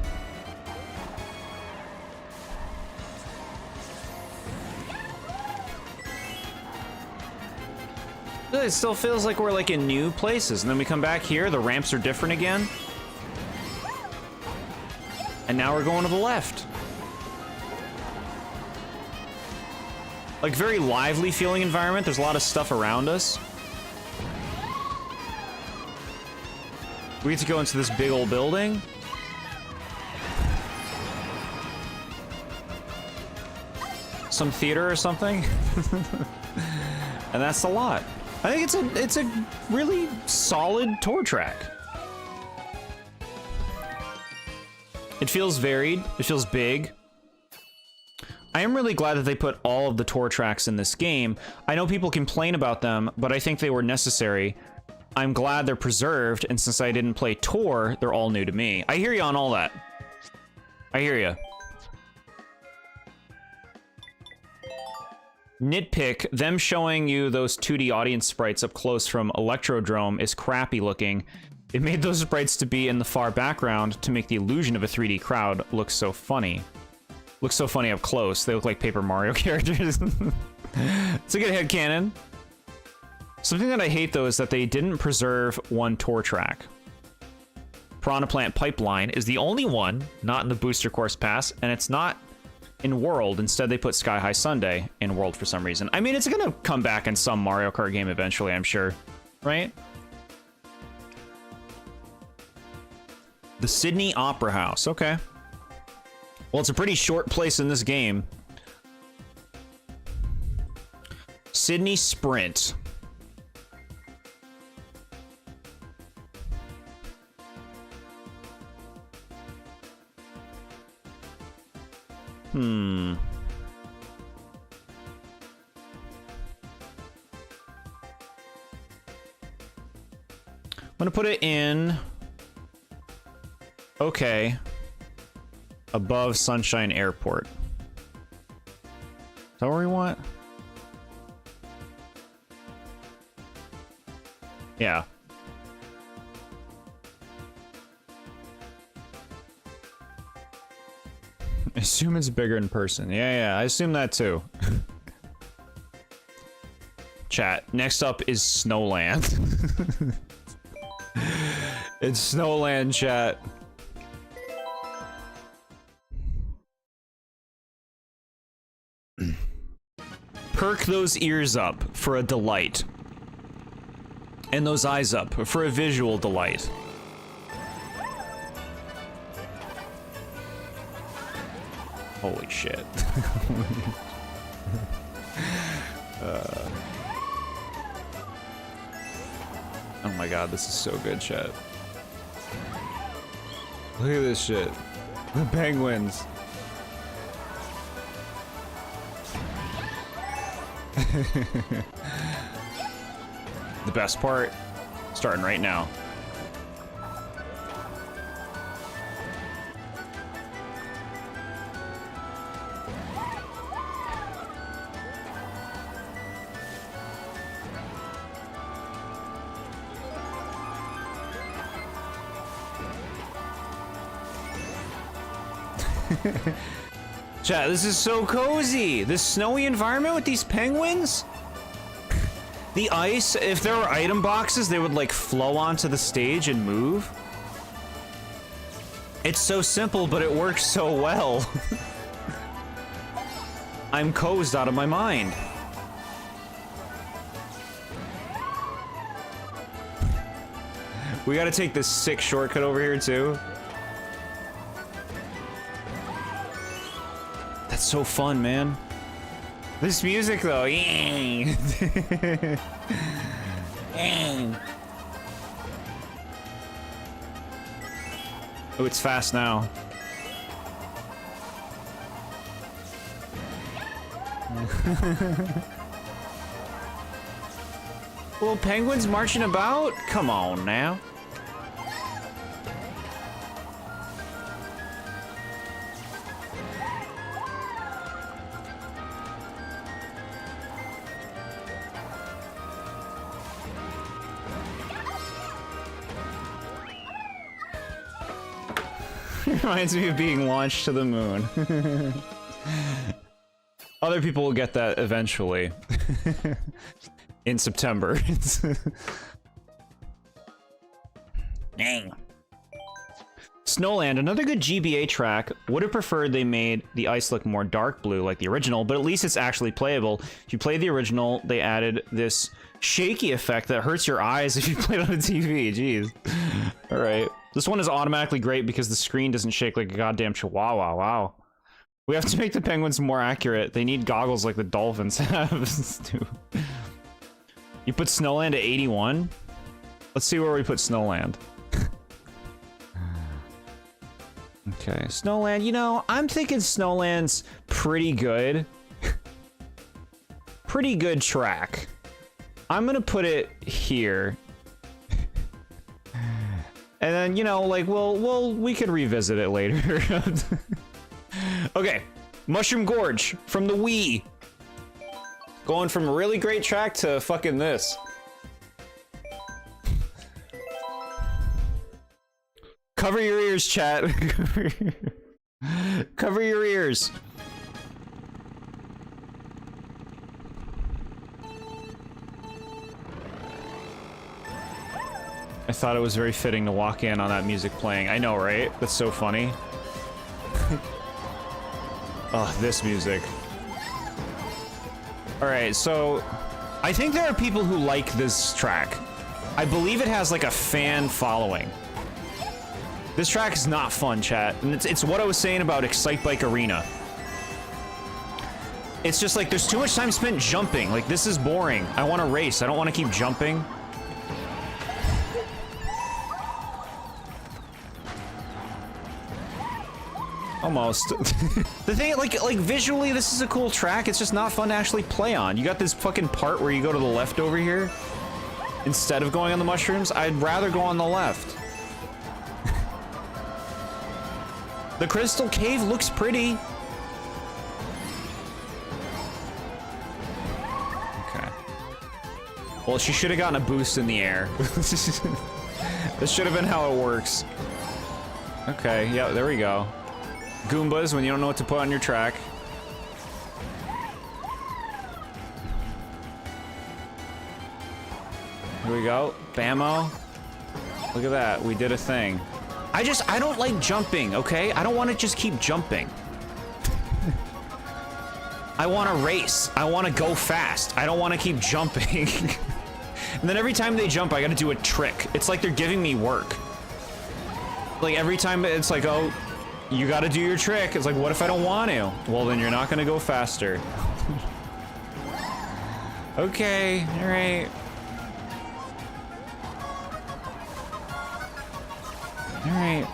It still feels like we're like in new places, and then we come back here, the ramps are different again. And now we're going to the left. Like very lively feeling environment, there's a lot of stuff around us. We get to go into this big old building. Some theater or something. And that's a lot. I think it's a really solid tour track. It feels varied. It feels big. I am really glad that they put all of the tour tracks in this game. I know people complain about them, but I think they were necessary. I'm glad they're preserved, and since I didn't play tour, they're all new to me. I hear you on all that. I hear you. Nitpick, them showing you those 2D audience sprites up close from Electrodrome is crappy looking. They made those sprites to be in the far background to make the illusion of a 3D crowd look so funny. Looks so funny up close. They look like Paper Mario characters. It's a good headcanon. Something that I hate, though, is that they didn't preserve one tour track. Piranha Plant Pipeline is the only one not in the Booster Course Pass, and it's not in World. Instead, they put Sky High Sundae in World for some reason. I mean, it's gonna come back in some Mario Kart game eventually, I'm sure. Right? The Sydney Opera House. Okay. Well, it's a pretty short place in this game. Sydney Sprint. I'm gonna put it in... Okay. Above Sunshine Airport. Is that where we want? Yeah. I assume it's bigger in person. Yeah, I assume that too. Chat. Next up is Snowland. It's Snowland, chat. Perk those ears up for a delight. And those eyes up for a visual delight. Holy shit. Oh my god, this is so good, chat. Look at this shit. The penguins. The best part, starting right now. Chat, this is so cozy. This snowy environment with these penguins. The ice, if there were item boxes, they would like flow onto the stage and move. It's so simple, but it works so well. I'm cozy out of my mind. We gotta take this sick shortcut over here, too. That's so fun, man. This music, though. Oh, it's fast now. Little penguins marching about? Come on now. Reminds me of being launched to the moon. Other people will get that eventually. In September. Dang. Snowland, another good GBA track. Would have preferred they made the ice look more dark blue like the original, but at least it's actually playable. If you play the original, they added this shaky effect that hurts your eyes if you play it on a TV. Jeez. Alright. This one is automatically great because the screen doesn't shake like a goddamn chihuahua. Wow. We have to make the penguins more accurate. They need goggles like the dolphins have. You put Snowland at 81? Let's see where we put Snowland. Okay, Snowland, you know, I'm thinking Snowland's pretty good. Pretty good track. I'm gonna put it here. And then, you know, like, we could revisit it later. Okay, Mushroom Gorge from the Wii. Going from a really great track to fucking this. Cover your ears, chat. Cover your ears. I thought it was very fitting to walk in on that music playing. I know, right? That's so funny. Oh, this music. Alright, so I think there are people who like this track. I believe it has like a fan following. This track is not fun, chat. And it's what I was saying about Excite Bike Arena. It's just like there's too much time spent jumping. Like, this is boring. I want to race. I don't want to keep jumping. Almost. The thing, like visually, this is a cool track. It's just not fun to actually play on. You got this fucking part where you go to the left over here instead of going on the mushrooms. I'd rather go on the left. The Crystal Cave looks pretty. Okay. Well, she should have gotten a boost in the air. This should have been how it works. Okay, yeah, there we go. Goombas when you don't know what to put on your track. Here we go. Bammo. Look at that. We did a thing. I don't like jumping, okay? I don't want to just keep jumping. I want to race. I want to go fast. I don't want to keep jumping. And then every time they jump, I got to do a trick. It's like they're giving me work. Like every time it's like, oh, you got to do your trick. It's like, what if I don't want to? Well, then you're not going to go faster. Okay, all right. All right.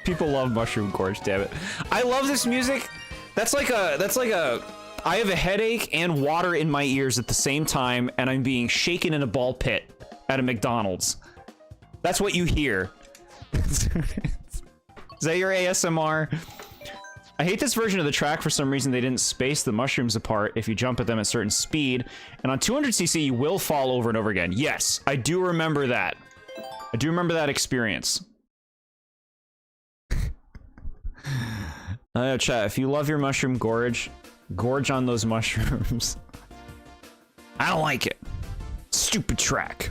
People love Mushroom Gorge, damn it. I love this music. That's like a I have a headache and water in my ears at the same time, and I'm being shaken in a ball pit at a McDonald's. That's what you hear. Is that your ASMR? I hate this version of the track. For some reason, they didn't space the mushrooms apart if you jump at them at a certain speed. And on 200cc, you will fall over and over again. Yes, I do remember that. I do remember that experience. Chat, if you love your Mushroom Gorge, gorge on those mushrooms. I don't like it. Stupid track.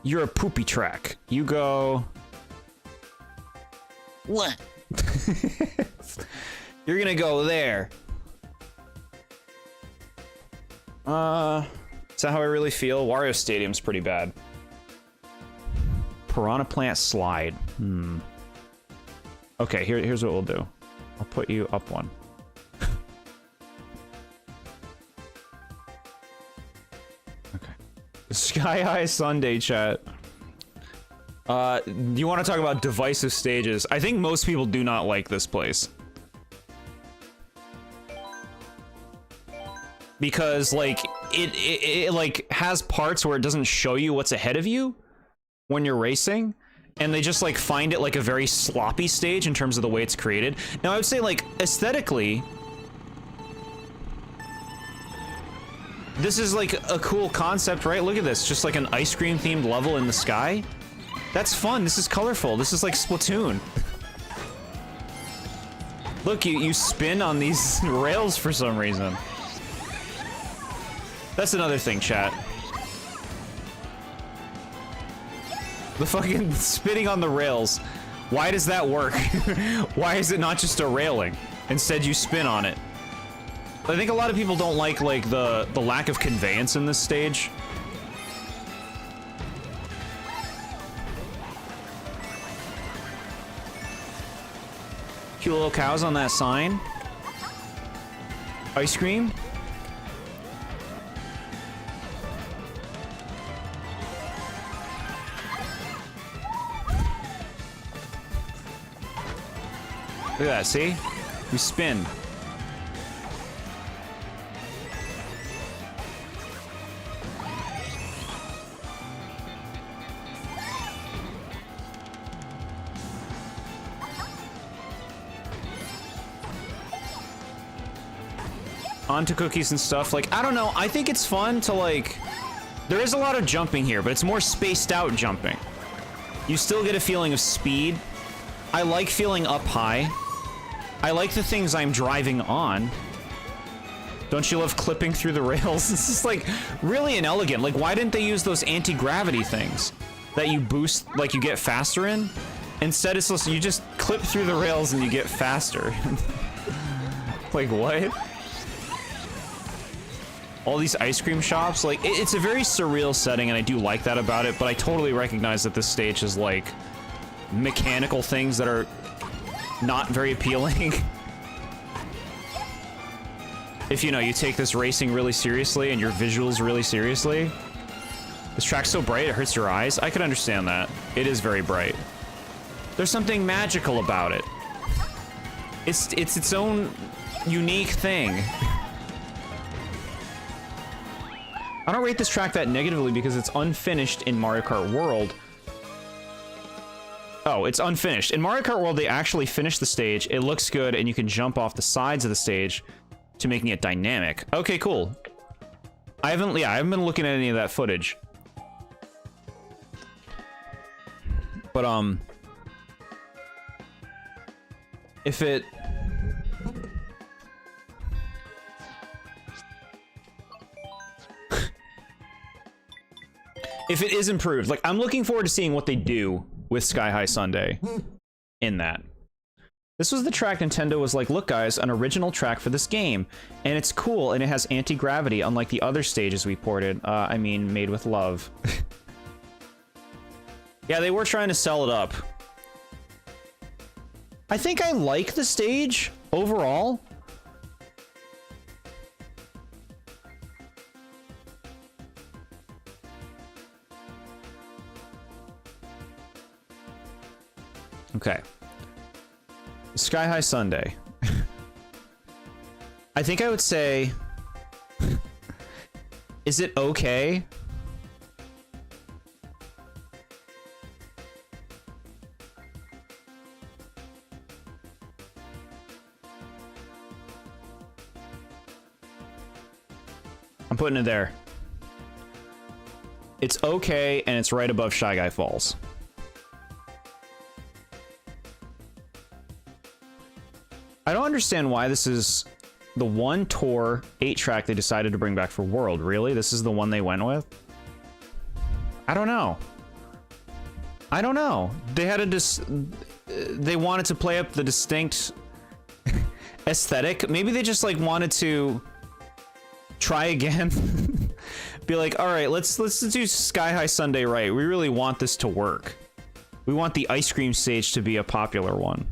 You're a poopy track. You go... What? You're gonna go there. Is that how I really feel? Wario Stadium's pretty bad. Piranha Plant Slide. Okay, here's what we'll do. I'll put you up one. Okay. Sky High Sunday chat. You want to talk about divisive stages? I think most people do not like this place. Because, like, it like, has parts where it doesn't show you what's ahead of you when you're racing. And they just, like, find it, like, a very sloppy stage in terms of the way it's created. Now, I would say, like, aesthetically, this is, like, a cool concept, right? Look at this. Just, like, an ice cream-themed level in the sky. That's fun. This is colorful. This is like Splatoon. Look, you spin on these rails for some reason. That's another thing, chat. The fucking spinning on the rails. Why does that work? Why is it not just a railing? Instead, you spin on it. I think a lot of people don't like the lack of conveyance in this stage. Cute little cows on that sign. Ice cream. Look at that, see? We spin. Onto cookies and stuff. Like, I don't know. I think it's fun to, like... There is a lot of jumping here, but it's more spaced out jumping. You still get a feeling of speed. I like feeling up high. I like the things I'm driving on. Don't you love clipping through the rails? This is, like, really inelegant. Like, why didn't they use those anti-gravity things that you boost, like, you get faster in? Instead, it's just, you just clip through the rails and you get faster. Like, what? All these ice cream shops, like, it's a very surreal setting, and I do like that about it, but I totally recognize that this stage is, like, mechanical things that are not very appealing. If, you know, you take this racing really seriously and your visuals really seriously. This track's so bright, it hurts your eyes. I could understand that. It is very bright. There's something magical about it. It's its own unique thing. I don't rate this track that negatively because it's unfinished in Mario Kart World. Oh, it's unfinished. In Mario Kart World, they actually finished the stage. It looks good, and you can jump off the sides of the stage to making it dynamic. Okay, cool. I haven't been looking at any of that footage. But, if it... if it is improved, like, I'm looking forward to seeing what they do with Sky High Sunday in that. This was the track Nintendo was like, look guys, an original track for this game. And it's cool, and it has anti-gravity, unlike the other stages we ported. I mean, made with love. Yeah, they were trying to sell it up. I think I like the stage, overall. Okay. Sky High Sunday. I think I would say... Is it okay? I'm putting it there. It's okay, and it's right above Shy Guy Falls. I don't understand why this is the one tour 8-track they decided to bring back for World. Really? This is the one they went with? I don't know. I don't know. They had they wanted to play up the distinct aesthetic. Maybe they just like wanted to try again. Be like, all right, let's do Sky High Sunday right. We really want this to work. We want the ice cream stage to be a popular one.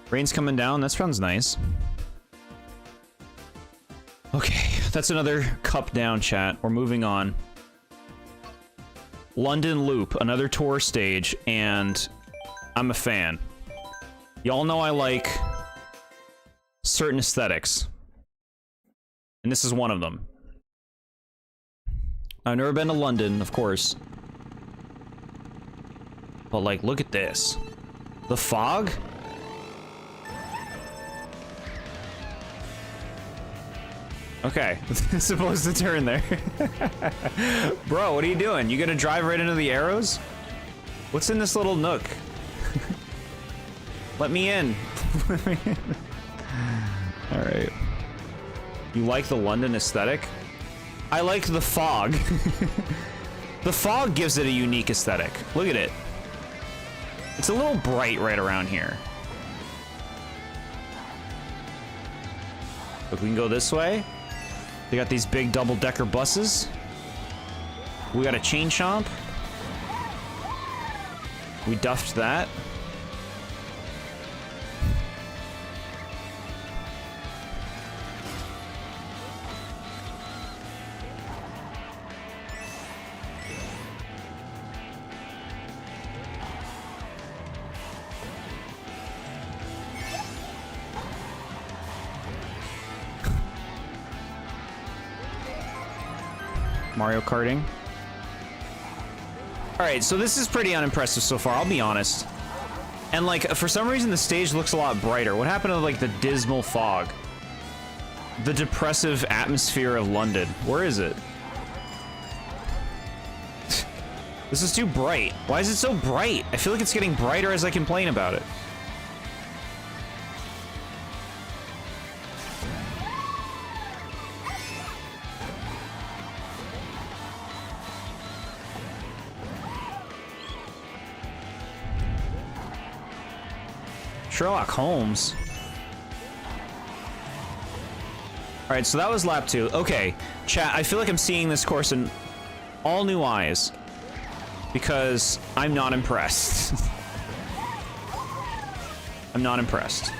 Rain's coming down. That sounds nice. Okay, that's another cup down, chat. We're moving on. London Loop, another tour stage, and I'm a fan. Y'all know I like certain aesthetics. And this is one of them. I've never been to London, of course. But, like, look at this. The fog? Okay, it's supposed to turn there. Bro, what are you doing? You gonna drive right into the arrows? What's in this little nook? Let me in. Alright. You like the London aesthetic? I like the fog. The fog gives it a unique aesthetic. Look at it. It's a little bright right around here. Look, we can go this way. They got these big double-decker buses. We got a chain chomp. We duffed that. Mario Karting. Alright, so this is pretty unimpressive so far, I'll be honest. And like, for some reason the stage looks a lot brighter. What happened to like the dismal fog? The depressive atmosphere of London. Where is it? This is too bright. Why is it so bright? I feel like it's getting brighter as I complain about it. Sherlock Holmes. Alright, so that was lap 2. Okay, chat, I feel like I'm seeing this course in all new eyes. Because I'm not impressed. I'm not impressed.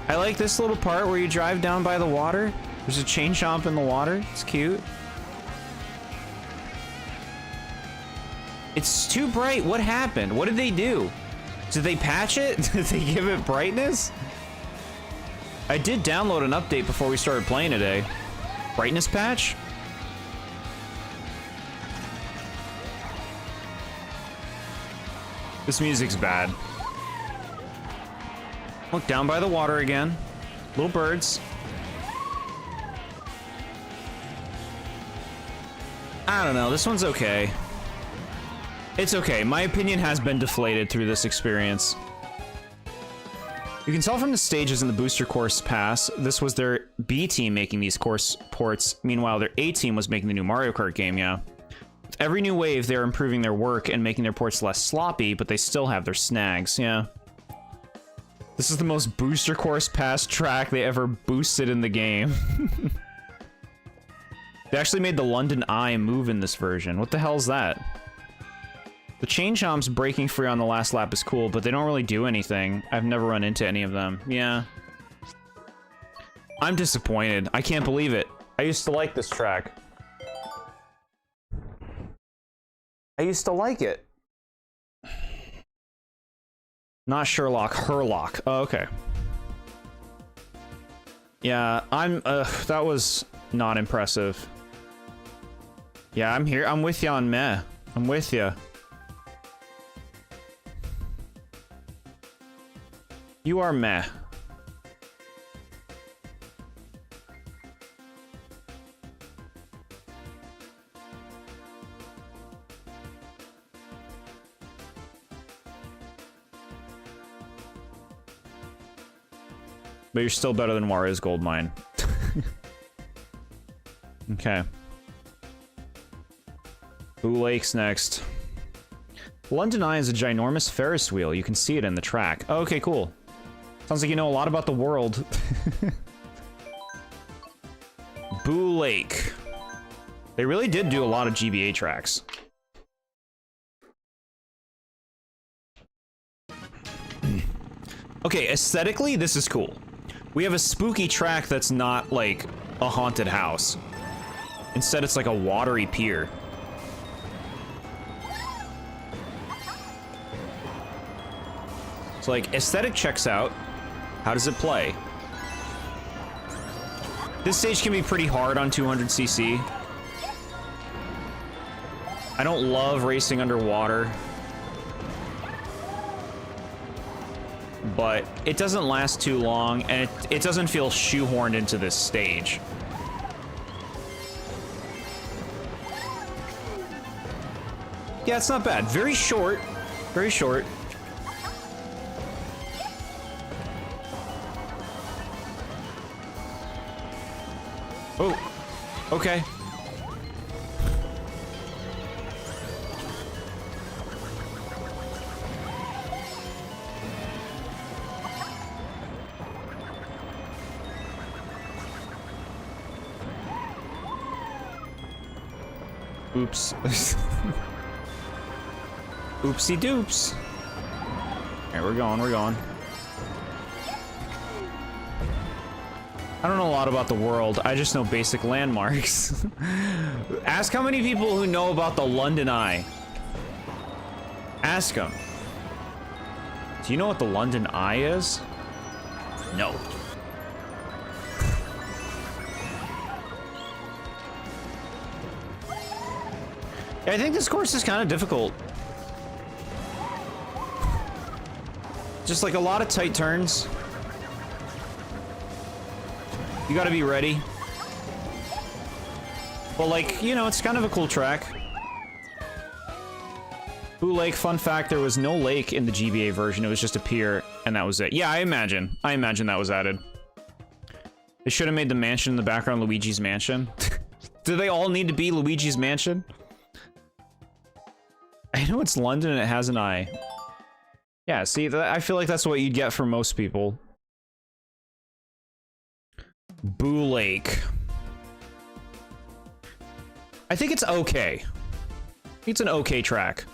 I like this little part where you drive down by the water. There's a chain chomp in the water. It's cute. It's too bright. What happened? What did they do? Did they patch it? Did they give it brightness? I did download an update before we started playing today. Brightness patch? This music's bad. Look, down by the water again. Little birds. I don't know. This one's okay. It's okay. My opinion has been deflated through this experience. You can tell from the stages in the booster course pass, this was their B team making these course ports. Meanwhile, their A team was making the new Mario Kart game, yeah. With every new wave, they're improving their work and making their ports less sloppy, but they still have their snags, yeah. This is the most booster course pass track they ever boosted in the game. They actually made the London Eye move in this version. What the hell is that? The chain chomps breaking free on the last lap is cool, but they don't really do anything. I've never run into any of them. Yeah. I'm disappointed. I can't believe it. I used to like this track. I used to like it. Not Sherlock, Herlock. Oh, okay. Yeah, that was not impressive. Yeah, I'm here. I'm with you on meh. I'm with you. You are meh. But you're still better than Wario's Gold Mine. Okay. Boo Lake's next. London Eye is a ginormous Ferris wheel. You can see it in the track. Oh, okay, cool. Sounds like you know a lot about the world. Boo Lake. They really did do a lot of GBA tracks. Okay, aesthetically, this is cool. We have a spooky track that's not like a haunted house. Instead, it's like a watery pier. So like, aesthetic checks out. How does it play? This stage can be pretty hard on 200cc. I don't love racing underwater. But it doesn't last too long, and it doesn't feel shoehorned into this stage. Yeah, it's not bad. Very short. Very short. Oh, okay. Oops. Oopsie doops. Alright, we're going, we're going. I don't know a lot about the world, I just know basic landmarks. Ask how many people who know about the London Eye. Ask them. Do you know what the London Eye is? No. I think this course is kind of difficult. Just like a lot of tight turns. You gotta be ready. But like, you know, it's kind of a cool track. Boo Lake, fun fact, there was no lake in the GBA version, it was just a pier, and that was it. Yeah, I imagine that was added. They should have made the mansion in the background Luigi's Mansion. Do they all need to be Luigi's Mansion? I know it's London and it has an eye. Yeah, see, I feel like that's what you'd get for most people. Boo Lake. I think it's okay. It's an okay track.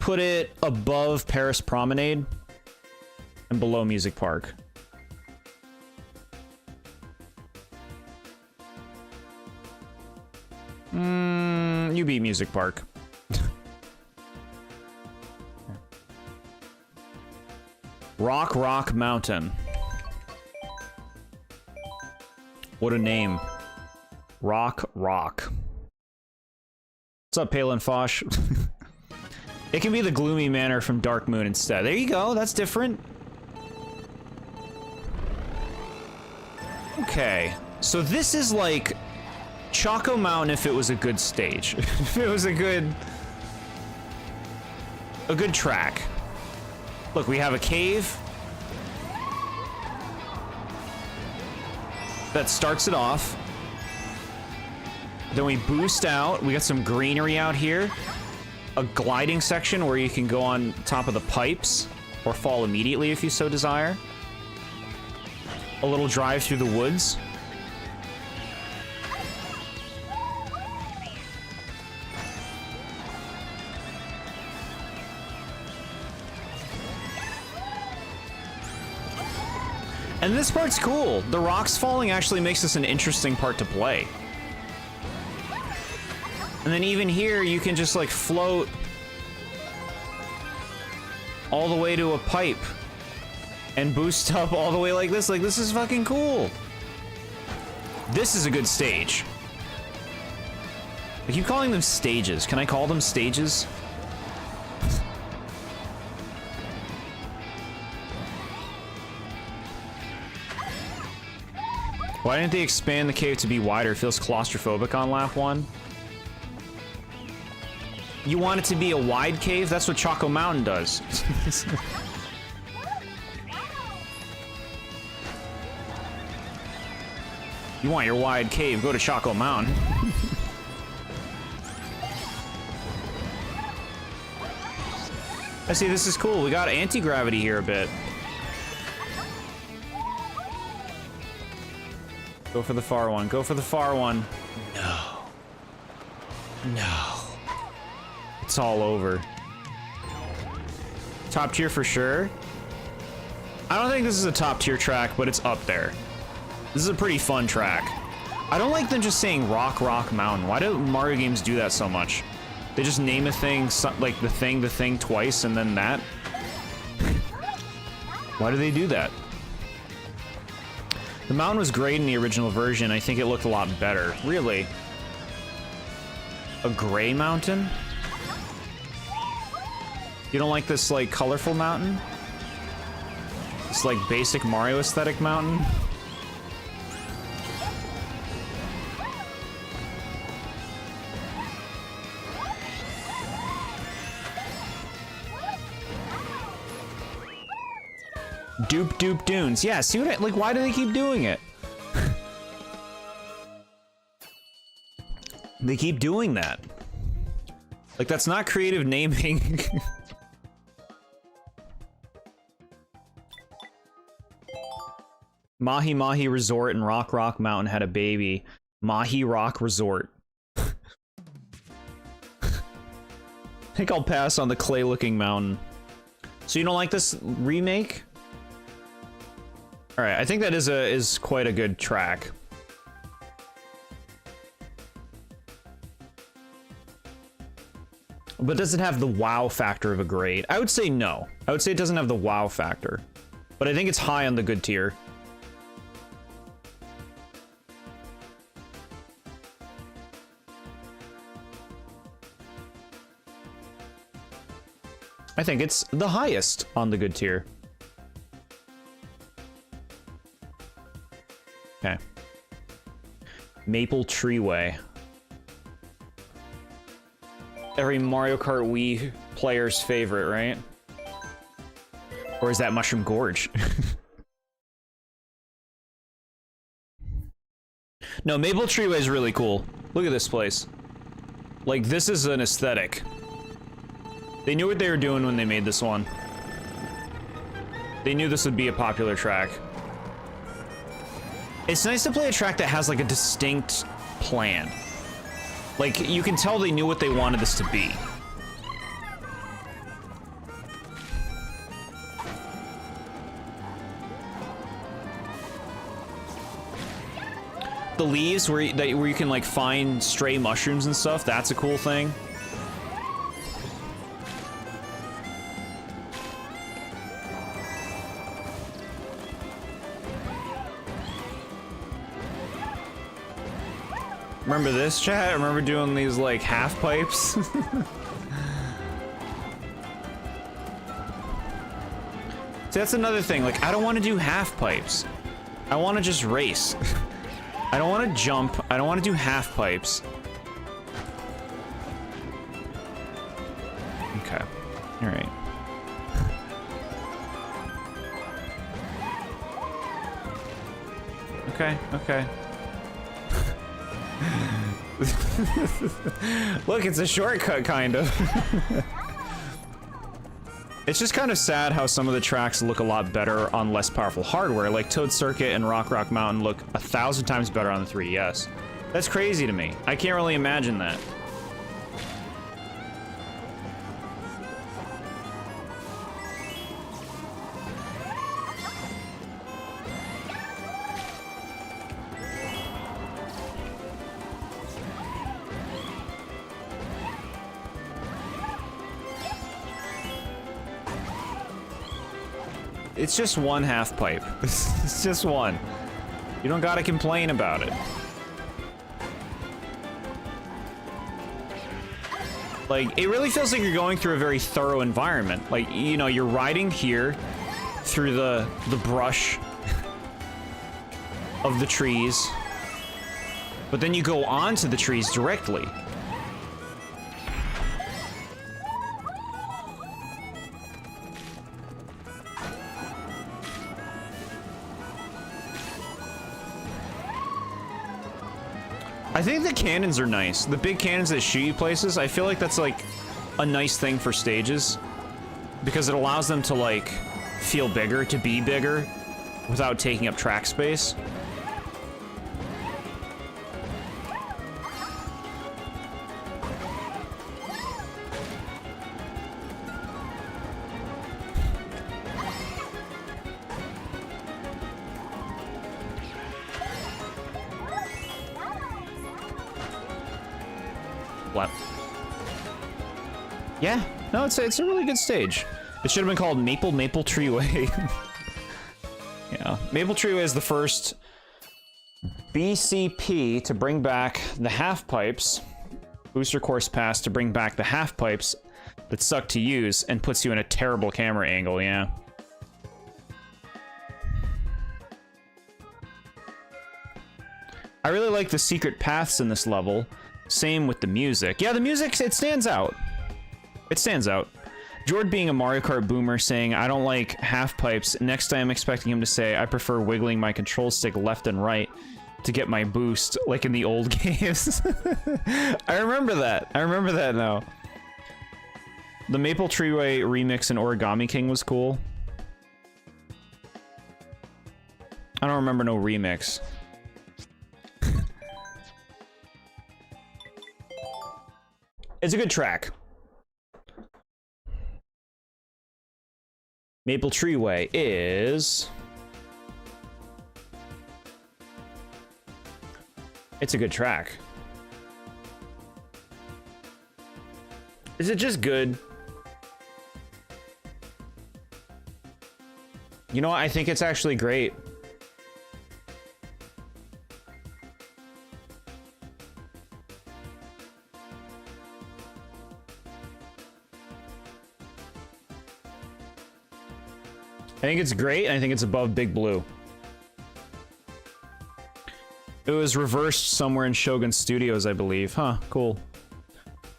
Put it above Paris Promenade and below Music Park. You beat Music Park. Rock Mountain. What a name. Rock. What's up, Palin Fosh? It can be the gloomy manor from Dark Moon instead. There you go, that's different. Okay, so this is like Choco Mountain if it was a good stage. If it was a good track. Look, we have a cave that starts it off. Then we boost out. We got some greenery out here. A gliding section where you can go on top of the pipes or fall immediately if you so desire. A little drive through the woods. And this part's cool. The rocks falling actually makes this an interesting part to play. And then even here, you can just like float all the way to a pipe and boost up all the way like this. Like, this is fucking cool. This is a good stage. I keep calling them stages. Can I call them stages? Why didn't they expand the cave to be wider? It feels claustrophobic on lap 1. You want it to be a wide cave? That's what Choco Mountain does. You want your wide cave, go to Choco Mountain. I see, this is cool. We got anti-gravity here a bit. Go for the far one. Go for the far one. No. No. It's all over. Top tier for sure. I don't think this is a top tier track, but it's up there. This is a pretty fun track. I don't like them just saying Rock Mountain. Why do Mario games do that so much? They just name a thing, like the thing twice, and then that? Why do they do that? The mountain was great in the original version. I think it looked a lot better. Really? A gray mountain? You don't like this, like, colorful mountain? This, like, basic Mario aesthetic mountain? Doop Doop Dunes. Yeah, see what I, like, why do they keep doing it? They keep doing that. Like, that's not creative naming. Mahi Mahi Resort and Rock Mountain had a baby. Mahi Rock Resort. I think I'll pass on the clay-looking mountain. So you don't like this remake? All right, I think that is quite a good track. But does it have the wow factor of a grade? I would say no. I would say it doesn't have the wow factor. But I think it's high on the good tier. I think it's the highest on the good tier. Okay. Maple Treeway. Every Mario Kart Wii player's favorite, right? Or is that Mushroom Gorge? No, Maple Treeway is really cool. Look at this place. Like, this is an aesthetic. They knew what they were doing when they made this one. They knew this would be a popular track. It's nice to play a track that has, like, a distinct plan. Like, you can tell they knew what they wanted this to be. The leaves where you can, like, find stray mushrooms and stuff, that's a cool thing. Remember this, chat? Remember doing these, like, half pipes? See, that's another thing. Like, I don't want to do half pipes. I want to just race. I don't want to jump. I don't want to do half pipes. Okay. All right. Okay, okay. Look, it's a shortcut, kind of. It's just kind of sad how some of the tracks look a lot better on less powerful hardware, like Toad Circuit and Rock Mountain look 1,000 times better on the 3DS. That's crazy to me. I can't really imagine that. It's just one half pipe. It's just one. You don't gotta complain about it. Like, it really feels like you're going through a very thorough environment. Like, you know, you're riding here through the brush of the trees, but then you go onto the trees directly. I think the cannons are nice. The big cannons that shoot you places, I feel like that's like a nice thing for stages. Because it allows them to like feel bigger, to be bigger, without taking up track space. What? Yeah, no, it's a really good stage. It should have been called Maple Tree Way. Yeah, Maple Tree Way is the first BCP to bring back the half pipes, booster course pass to bring back the half pipes that suck to use and puts you in a terrible camera angle, yeah. I really like the secret paths in this level. Same with the music. Yeah, the music, it stands out. It stands out. Jord being a Mario Kart boomer saying, I don't like half pipes. Next time I'm expecting him to say, I prefer wiggling my control stick left and right to get my boost, like in the old games. I remember that. I remember that now. The Maple Treeway remix in Origami King was cool. I don't remember no remix. It's a good track. Maple Treeway is... It's a good track. Is it just good? You know what? I think it's actually great. I think it's great, and I think it's above Big Blue. It was reversed somewhere in Shogun Studios, I believe. Huh, cool.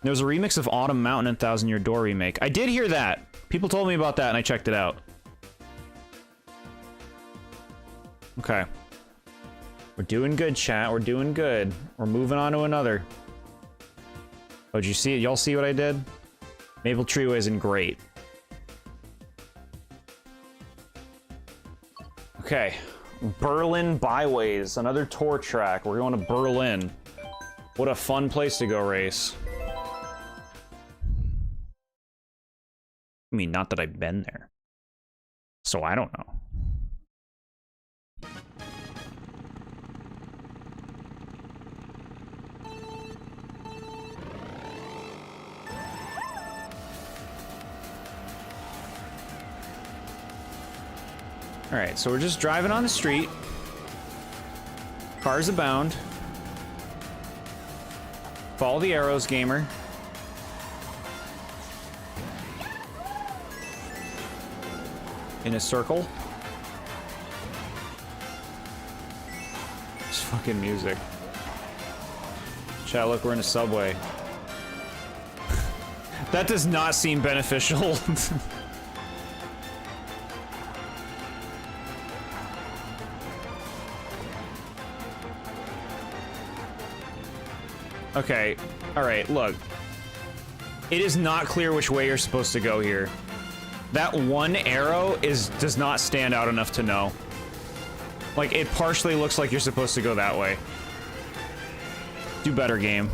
There was a remix of Autumn Mountain and Thousand Year Door remake. I did hear that. People told me about that, and I checked it out. Okay. We're doing good, chat. We're doing good. We're moving on to another. Oh, did you see it? Y'all see what I did? Maple Treeway isn't great. Okay. Berlin Byways, another tour track. We're going to Berlin. What a fun place to go race. I mean, not that I've been there. So I don't know. Alright, so we're just driving on the street. Cars abound. Follow the arrows, gamer. In a circle. It's fucking music. Chat, look, we're in a subway. That does not seem beneficial. Okay, alright, look. It is not clear which way you're supposed to go here. That one arrow does not stand out enough to know. Like, it partially looks like you're supposed to go that way. Do better, game.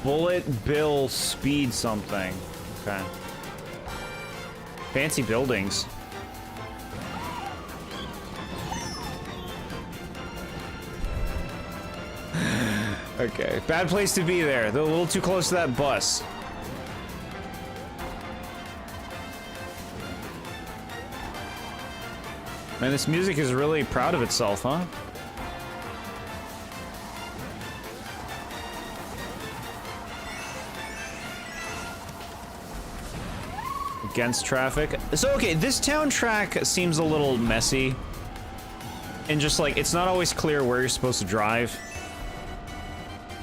Bullet Bill Speed something. Okay. Fancy buildings. Okay. Bad place to be there. They're a little too close to that bus. Man, this music is really proud of itself, huh? against traffic. So, okay, this town track seems a little messy. And just like, it's not always clear where you're supposed to drive.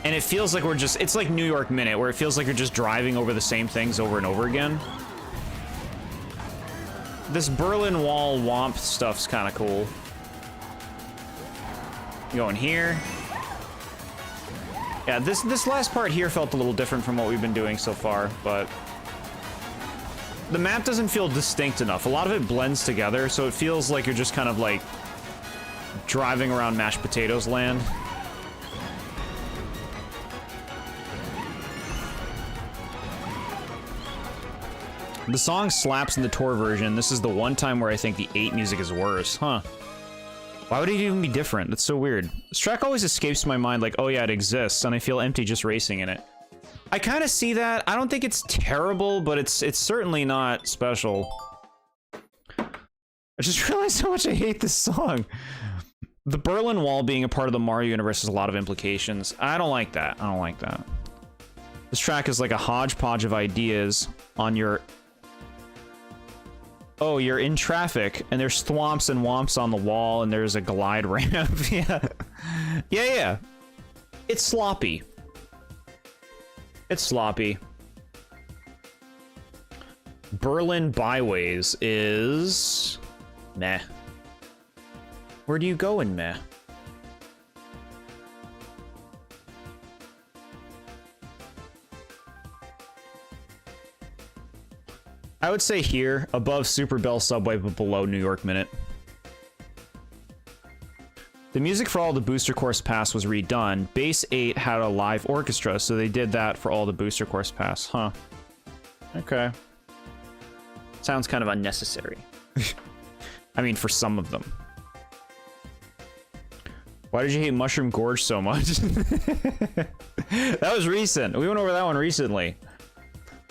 And it feels like we're just, it's like New York Minute, where it feels like you're just driving over the same things over and over again. This Berlin Wall Womp stuff's kind of cool. Going here. Yeah, this last part here felt a little different from what we've been doing so far, but the map doesn't feel distinct enough. A lot of it blends together, so it feels like you're just kind of like driving around mashed potatoes land. The song slaps in the tour version. This is the one time where I think the 8 music is worse, huh? Why would it even be different? That's so weird. This track always escapes my mind like, oh yeah, it exists, and I feel empty just racing in it. I kind of see that. I don't think it's terrible, but it's certainly not special. I just realized how much I hate this song. The Berlin Wall being a part of the Mario universe has a lot of implications. I don't like that. I don't like that. This track is like a hodgepodge of ideas on your... Oh, you're in traffic, and there's thwomps and womps on the wall, and there's a glide ramp. Yeah. Yeah. It's sloppy. It's sloppy. Berlin Byways is... meh. Where do you go in meh? I would say here, above Super Bell Subway, but below New York Minute. The music for all the Booster Course Pass was redone. Base 8 had a live orchestra, so they did that for all the Booster Course Pass. Huh. Okay. Sounds kind of unnecessary. I mean, for some of them. Why did you hate Mushroom Gorge so much? That was recent. We went over that one recently.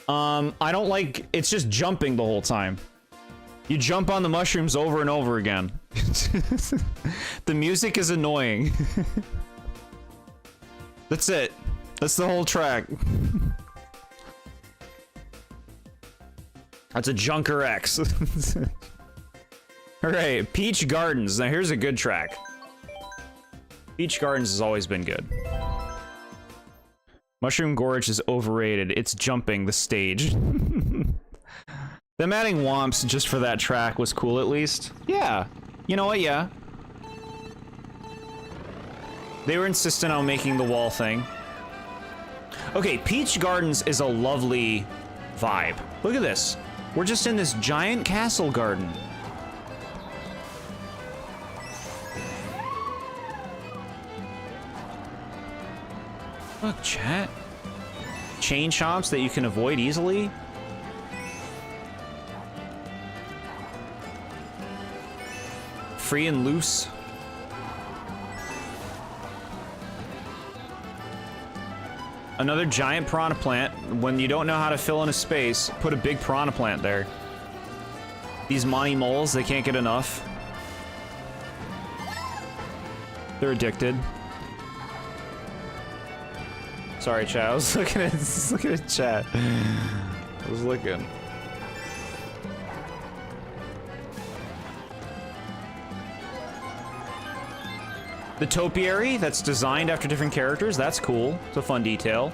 I don't like... It's just jumping the whole time. You jump on the mushrooms over and over again. The music is annoying. That's it. That's the whole track. That's a Junker X. Alright, Peach Gardens. Now here's a good track. Peach Gardens has always been good. Mushroom Gorge is overrated. It's jumping the stage. Them adding womps just for that track was cool at least. Yeah. You know what? Yeah. They were insistent on making the wall thing. Okay, Peach Gardens is a lovely vibe. Look at this. We're just in this giant castle garden. Look, chat. Chain shops that you can avoid easily. Free and loose. Another giant piranha plant. When you don't know how to fill in a space, put a big piranha plant there. These Monty moles, they can't get enough. They're addicted. Sorry, chat. I was looking at chat. I was looking. The topiary that's designed after different characters, that's cool. It's a fun detail.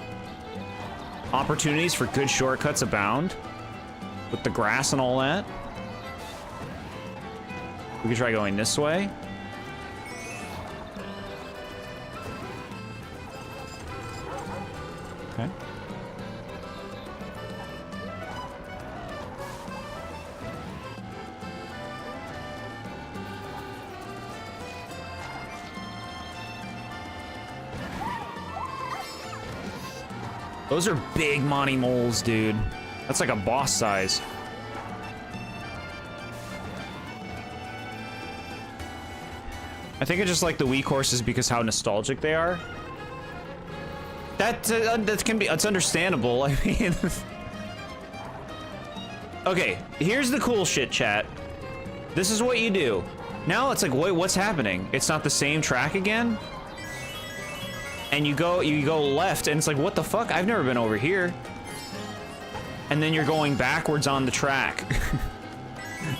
Opportunities for good shortcuts abound. With the grass and all that. We could try going this way. Okay. Those are big Monty moles, dude. That's like a boss size. I think I just like the Wii courses because how nostalgic they are. That can be, it's understandable. I mean, okay, here's the cool shit, chat. This is what you do. Now it's like, wait, what's happening? It's not the same track again? And you go left, and it's like, what the fuck? I've never been over here. and then you're going backwards on the track.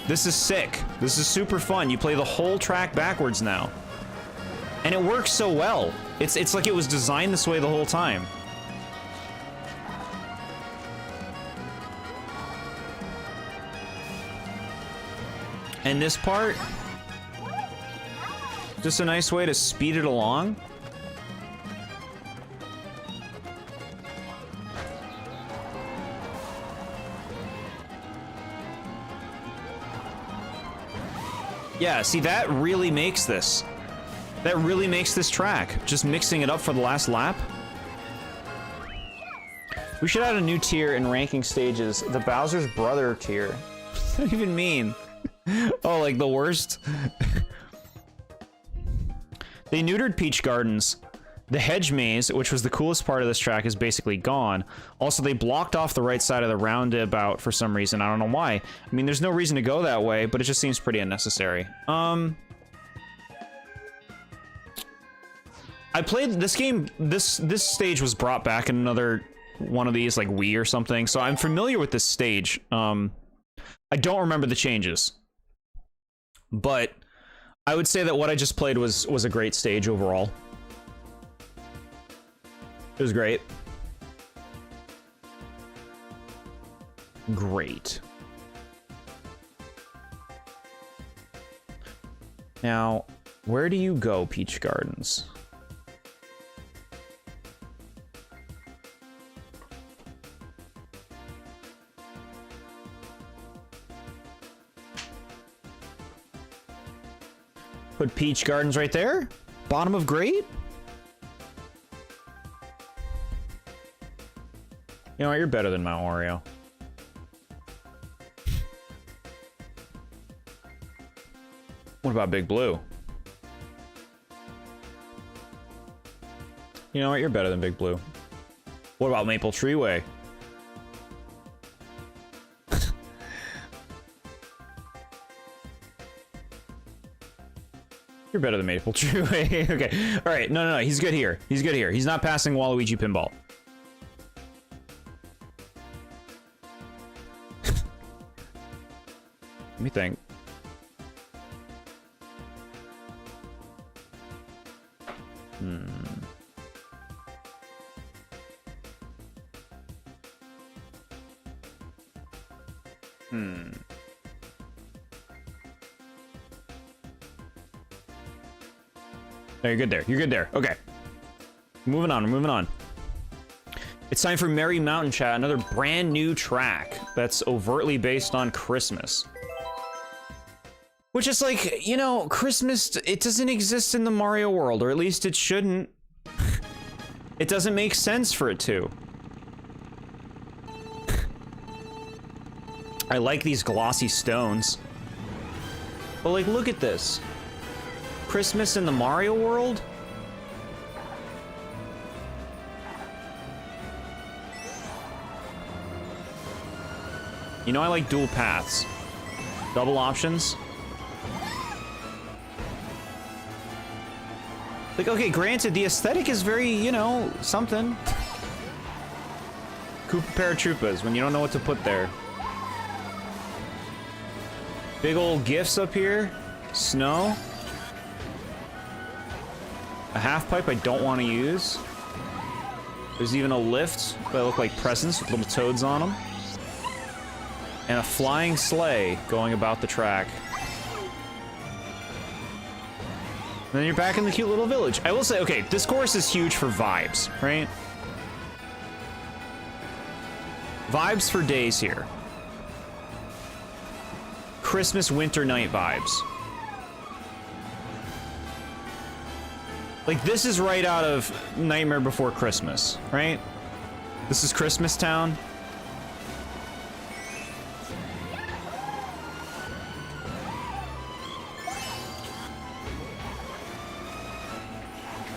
This is sick. This is super fun. You play the whole track backwards now. And it works so well. It's like it was designed this way the whole time. And this part, just a nice way to speed it along. Yeah, see, that really makes this. That really makes this track. Just mixing it up for the last lap. We should add a new tier in ranking stages. The Bowser's Brother tier. What does that even mean? Oh, like the worst? They neutered Peach Gardens. The hedge maze, which was the coolest part of this track, is basically gone. Also, they blocked off the right side of the roundabout for some reason. I don't know why. I mean, there's no reason to go that way, but it just seems pretty unnecessary. I played this game, this stage was brought back in another one of these, like Wii or something, so I'm familiar with this stage. I don't remember the changes. But I would say that what I just played was a great stage overall. It was great. Great. Now, where do you go, Peach Gardens? Put Peach Gardens right there? Bottom of great? You know what, you're better than Mount Oreo. What about Big Blue? You know what, you're better than Big Blue. What about Maple Treeway? You're better than Maple Treeway. Okay, alright, no, he's good here. He's good here. He's not passing Waluigi Pinball. Let me think. No, you're good there. You're good there. Okay. Moving on, we're moving on. It's time for Merry Mountain Chat, another brand new track that's overtly based on Christmas. Which is like, you know, Christmas, it doesn't exist in the Mario world, or at least it shouldn't. It doesn't make sense for it to. I like these glossy stones. But like, look at this. Christmas in the Mario world? You know, I like dual paths. Double options. Like, okay, granted, the aesthetic is very, you know, something. Koopa Paratroopas, when you don't know what to put there. Big old gifts up here. Snow. A half pipe I don't want to use. There's even a lift that look like presents with little toads on them. And a flying sleigh going about the track. And then you're back in the cute little village. I will say, okay, this course is huge for vibes, right? Vibes for days here. Christmas winter night vibes. Like, this is right out of Nightmare Before Christmas, right? This is Christmas Town.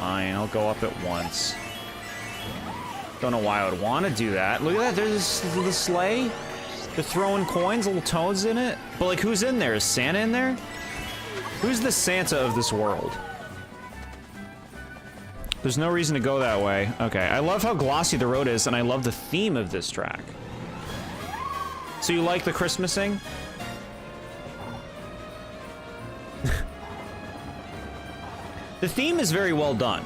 Fine, I'll go up at once. Don't know why I would want to do that. Look at that, there's the sleigh. They're throwing coins, little toads in it. But like, who's in there? Is Santa in there? Who's the Santa of this world? There's no reason to go that way. Okay, I love how glossy the road is, and I love the theme of this track. So you like the Christmasing? The theme is very well done.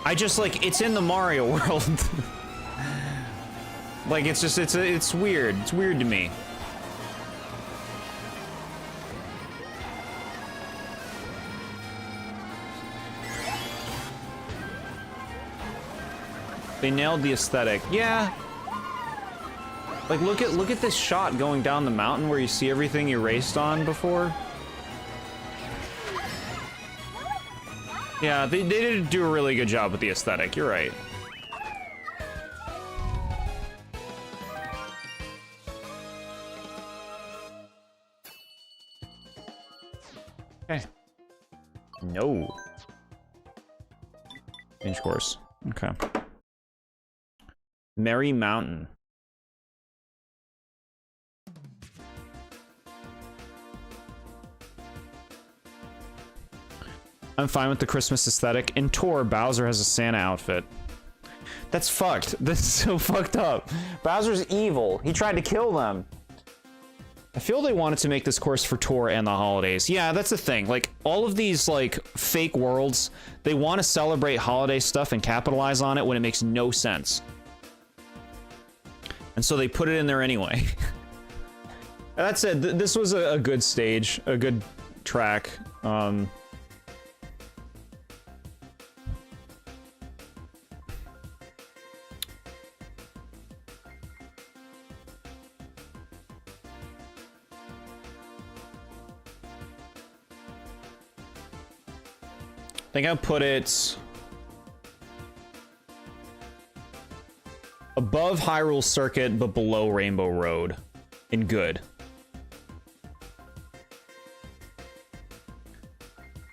I just like, it's in the Mario world. Like, it's just, it's weird. It's weird to me. They nailed the aesthetic. Yeah. Like, look at this shot going down the mountain where you see everything you raced on before. Yeah, they did do a really good job with the aesthetic. You're right. Okay. No. Change course. Okay. Merry Mountain. I'm fine with the Christmas aesthetic. In Tour, Bowser has a Santa outfit. That's fucked. That's so fucked up. Bowser's evil. He tried to kill them. I feel they wanted to make this course for Tour and the holidays. Yeah, that's the thing. Like, all of these, like, fake worlds, they want to celebrate holiday stuff and capitalize on it when it makes no sense. And so they put it in there anyway. That said, this was a good stage, a good track. I think I'll put it above Hyrule Circuit, but below Rainbow Road in good.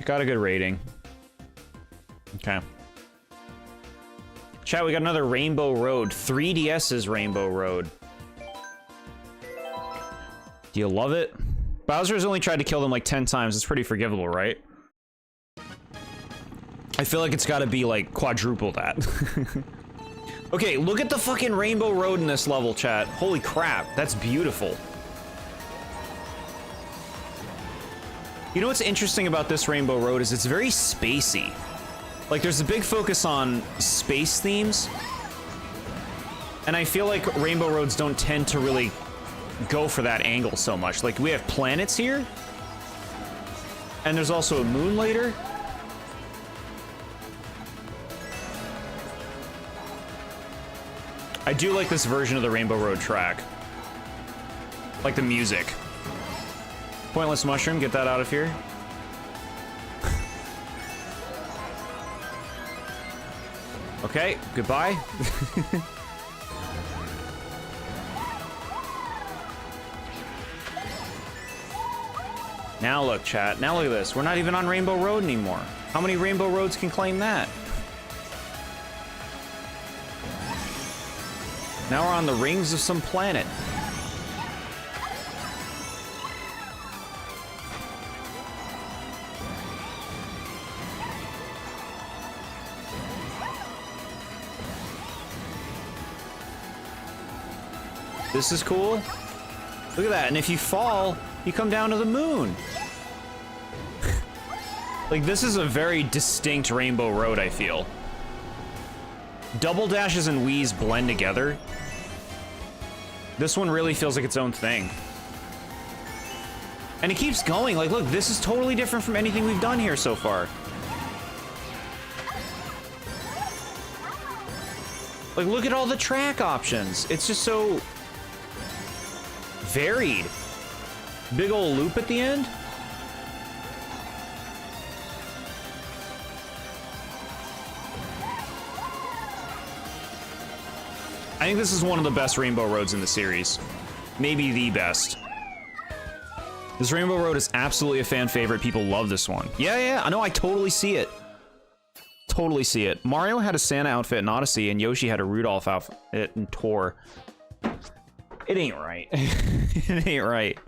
Got a good rating. Okay. Chat, we got another Rainbow Road. 3DS's Rainbow Road. Do you love it? Bowser's only tried to kill them like 10 times. It's pretty forgivable, right? I feel like it's gotta be like quadruple that. Okay, look at the fucking Rainbow Road in this level, chat. Holy crap, that's beautiful. You know what's interesting about this Rainbow Road is it's very spacey. Like, there's a big focus on space themes. And I feel like Rainbow Roads don't tend to really go for that angle so much. Like, we have planets here. And there's also a moon later. I do like this version of the Rainbow Road track. Like the music. Pointless mushroom, get that out of here. Okay, goodbye. Now look, chat. Now look at this. We're not even on Rainbow Road anymore. How many Rainbow Roads can claim that? Now we're on the rings of some planet. This is cool. Look at that. And if you fall, you come down to the moon. Like, this is a very distinct Rainbow Road, I feel. Double dashes and Wii's blend together. This one really feels like its own thing. And it keeps going. Like, look, this is totally different from anything we've done here so far. Like, look at all the track options. It's just so varied. Big old loop at the end. I think this is one of the best Rainbow Roads in the series. Maybe the best. This Rainbow Road is absolutely a fan favorite. People love this one. Yeah, I know, I totally see it. Totally see it. Mario had a Santa outfit in Odyssey, and Yoshi had a Rudolph outfit in Tour. It ain't right. It ain't right.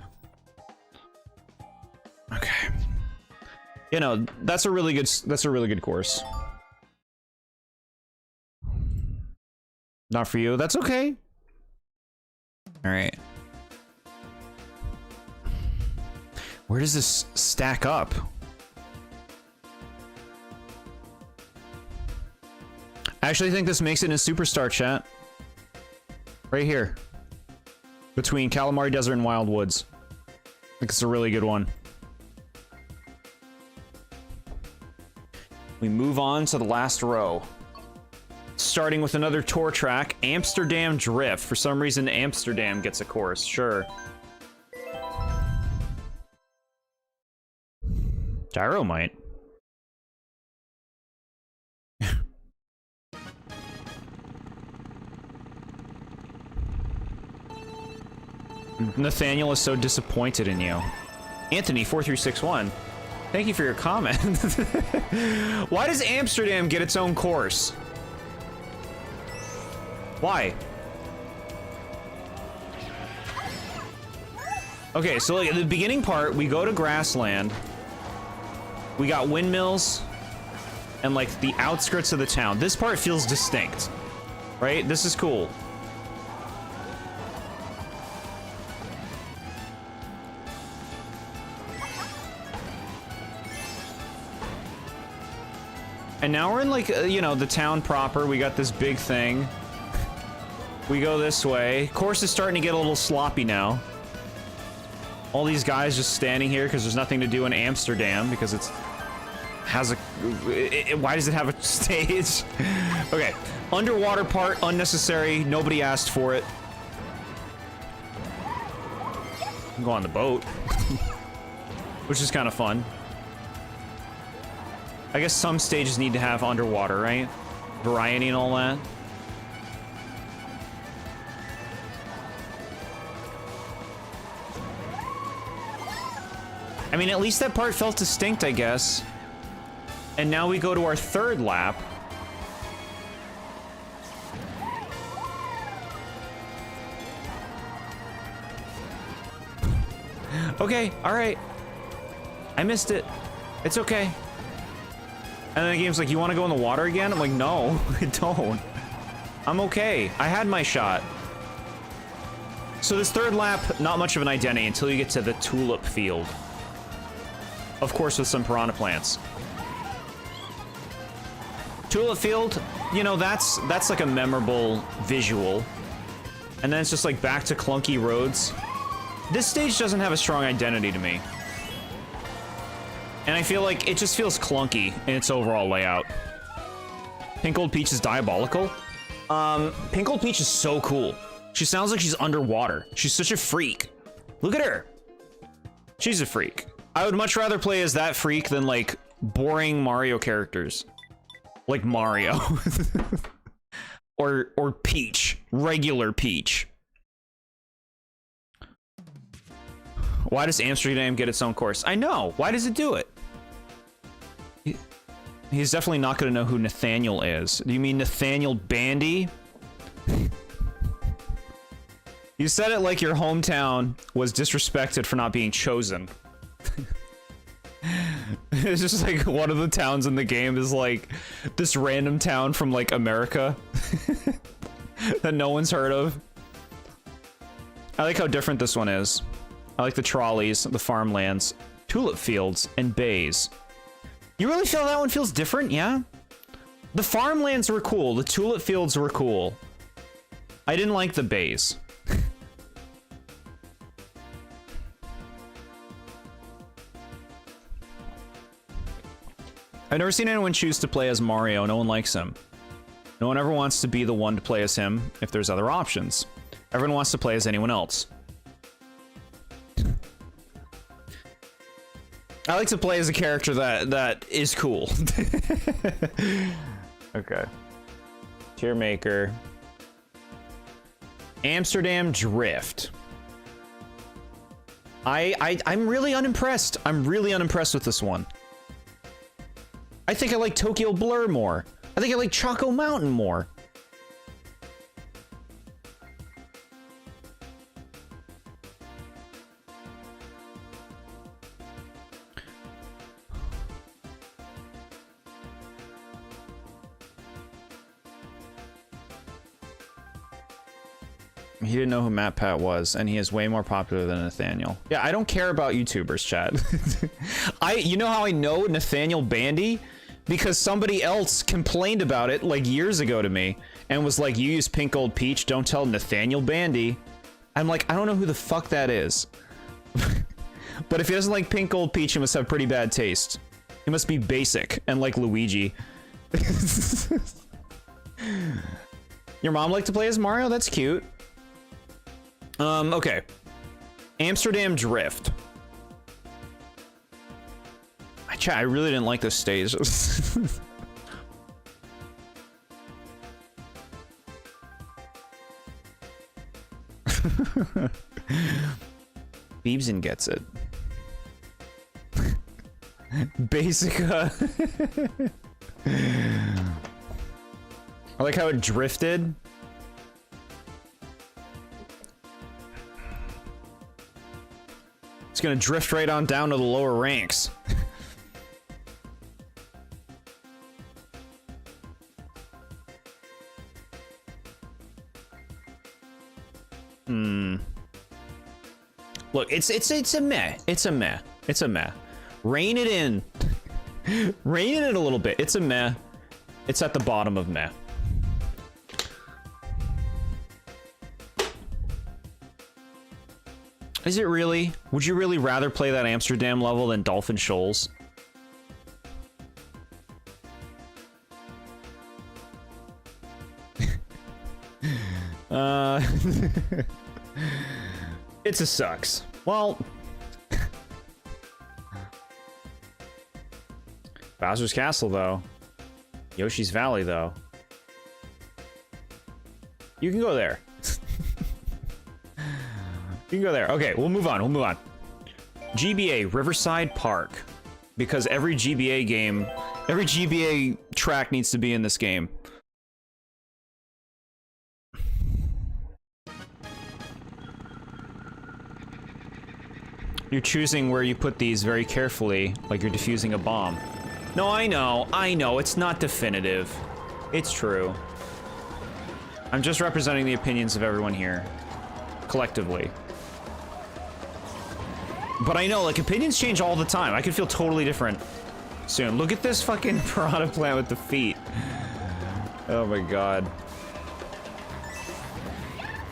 Okay. You know, that's a really good course. Not for you. That's okay. All right. Where does this stack up? I actually think this makes it in a superstar, chat. Right here. Between Calamari Desert and Wild Woods. I think it's a really good one. We move on to the last row. Starting with another tour track, Amsterdam Drift. For some reason, Amsterdam gets a course. Sure. Gyromite. Nathaniel is so disappointed in you. Anthony4361. Thank you for your comment. Why does Amsterdam get its own course? Why? Okay, so like, at the beginning part, we go to grassland. We got windmills and like the outskirts of the town. This part feels distinct, right? This is cool. And now we're in like, you know, the town proper. We got this big thing. We go this way. Course is starting to get a little sloppy now. All these guys just standing here because there's nothing to do in Amsterdam because it's has a why does it have a stage? Okay, underwater part unnecessary. Nobody asked for it. Go on the boat, which is kind of fun. I guess some stages need to have underwater, right? Variety and all that. I mean, at least that part felt distinct, I guess. And now we go to our third lap. Okay, alright. I missed it. It's okay. And then the game's like, you want to go in the water again? I'm like, no, I don't. I'm okay. I had my shot. So this third lap, not much of an identity until you get to the tulip field. Of course, with some piranha plants. Tulip field, you know, that's like a memorable visual. And then it's just like back to clunky roads. This stage doesn't have a strong identity to me. And I feel like it just feels clunky in its overall layout. Pink Old Peach is diabolical. Pink Old Peach is so cool. She sounds like she's underwater. She's such a freak. Look at her. She's a freak. I would much rather play as that freak than like boring Mario characters. Like Mario. or Peach. Regular Peach. Why does Amsterdam get its own course? I know. Why does it do it? He's definitely not going to know who Nathaniel is. Do you mean Nathaniel Bandy? You said it like your hometown was disrespected for not being chosen. It's just like one of the towns in the game is like this random town from like America that no one's heard of. I like how different this one is. I like the trolleys, the farmlands, tulip fields, and bays. You really feel that one feels different, yeah? The farmlands were cool. The tulip fields were cool. I didn't like the bays. I've never seen anyone choose to play as Mario. No one likes him. No one ever wants to be the one to play as him if there's other options. Everyone wants to play as anyone else. I like to play as a character that is cool. Okay. Tier maker. Amsterdam Drift. I'm really unimpressed. I'm really unimpressed with this one. I think I like Tokyo Blur more. I think I like Choco Mountain more. He didn't know who Matt Pat was, and he is way more popular than Nathaniel. Yeah, I don't care about YouTubers, chat. You know how I know Nathaniel Bandy? Because somebody else complained about it like years ago to me and was like, you use Pink Gold Peach, don't tell Nathaniel Bandy. I'm like, I don't know who the fuck that is. But if he doesn't like Pink Gold Peach, he must have pretty bad taste. He must be basic and like Luigi. Your mom liked to play as Mario? That's cute. Okay. Amsterdam Drift. I really didn't like this stage. Beebsen gets it. Basic, I like how it drifted. It's gonna drift right on down to the lower ranks. Look, it's a meh. It's a meh. It's a meh. Rein it in. Rein it in a little bit. It's a meh. It's at the bottom of meh. Is it really? Would you really rather play that Amsterdam level than Dolphin Shoals? It's a sucks. Well, Bowser's Castle though. Yoshi's Valley though. You can go there. You can go there. Okay, we'll move on. We'll move on. GBA Riverside Park, because every GBA game, every GBA track needs to be in this game. You're choosing where you put these very carefully, like you're defusing a bomb. No, I know, it's not definitive. It's true. I'm just representing the opinions of everyone here, collectively. But I know, like, opinions change all the time. I could feel totally different soon. Look at this fucking piranha plant with the feet. Oh my god.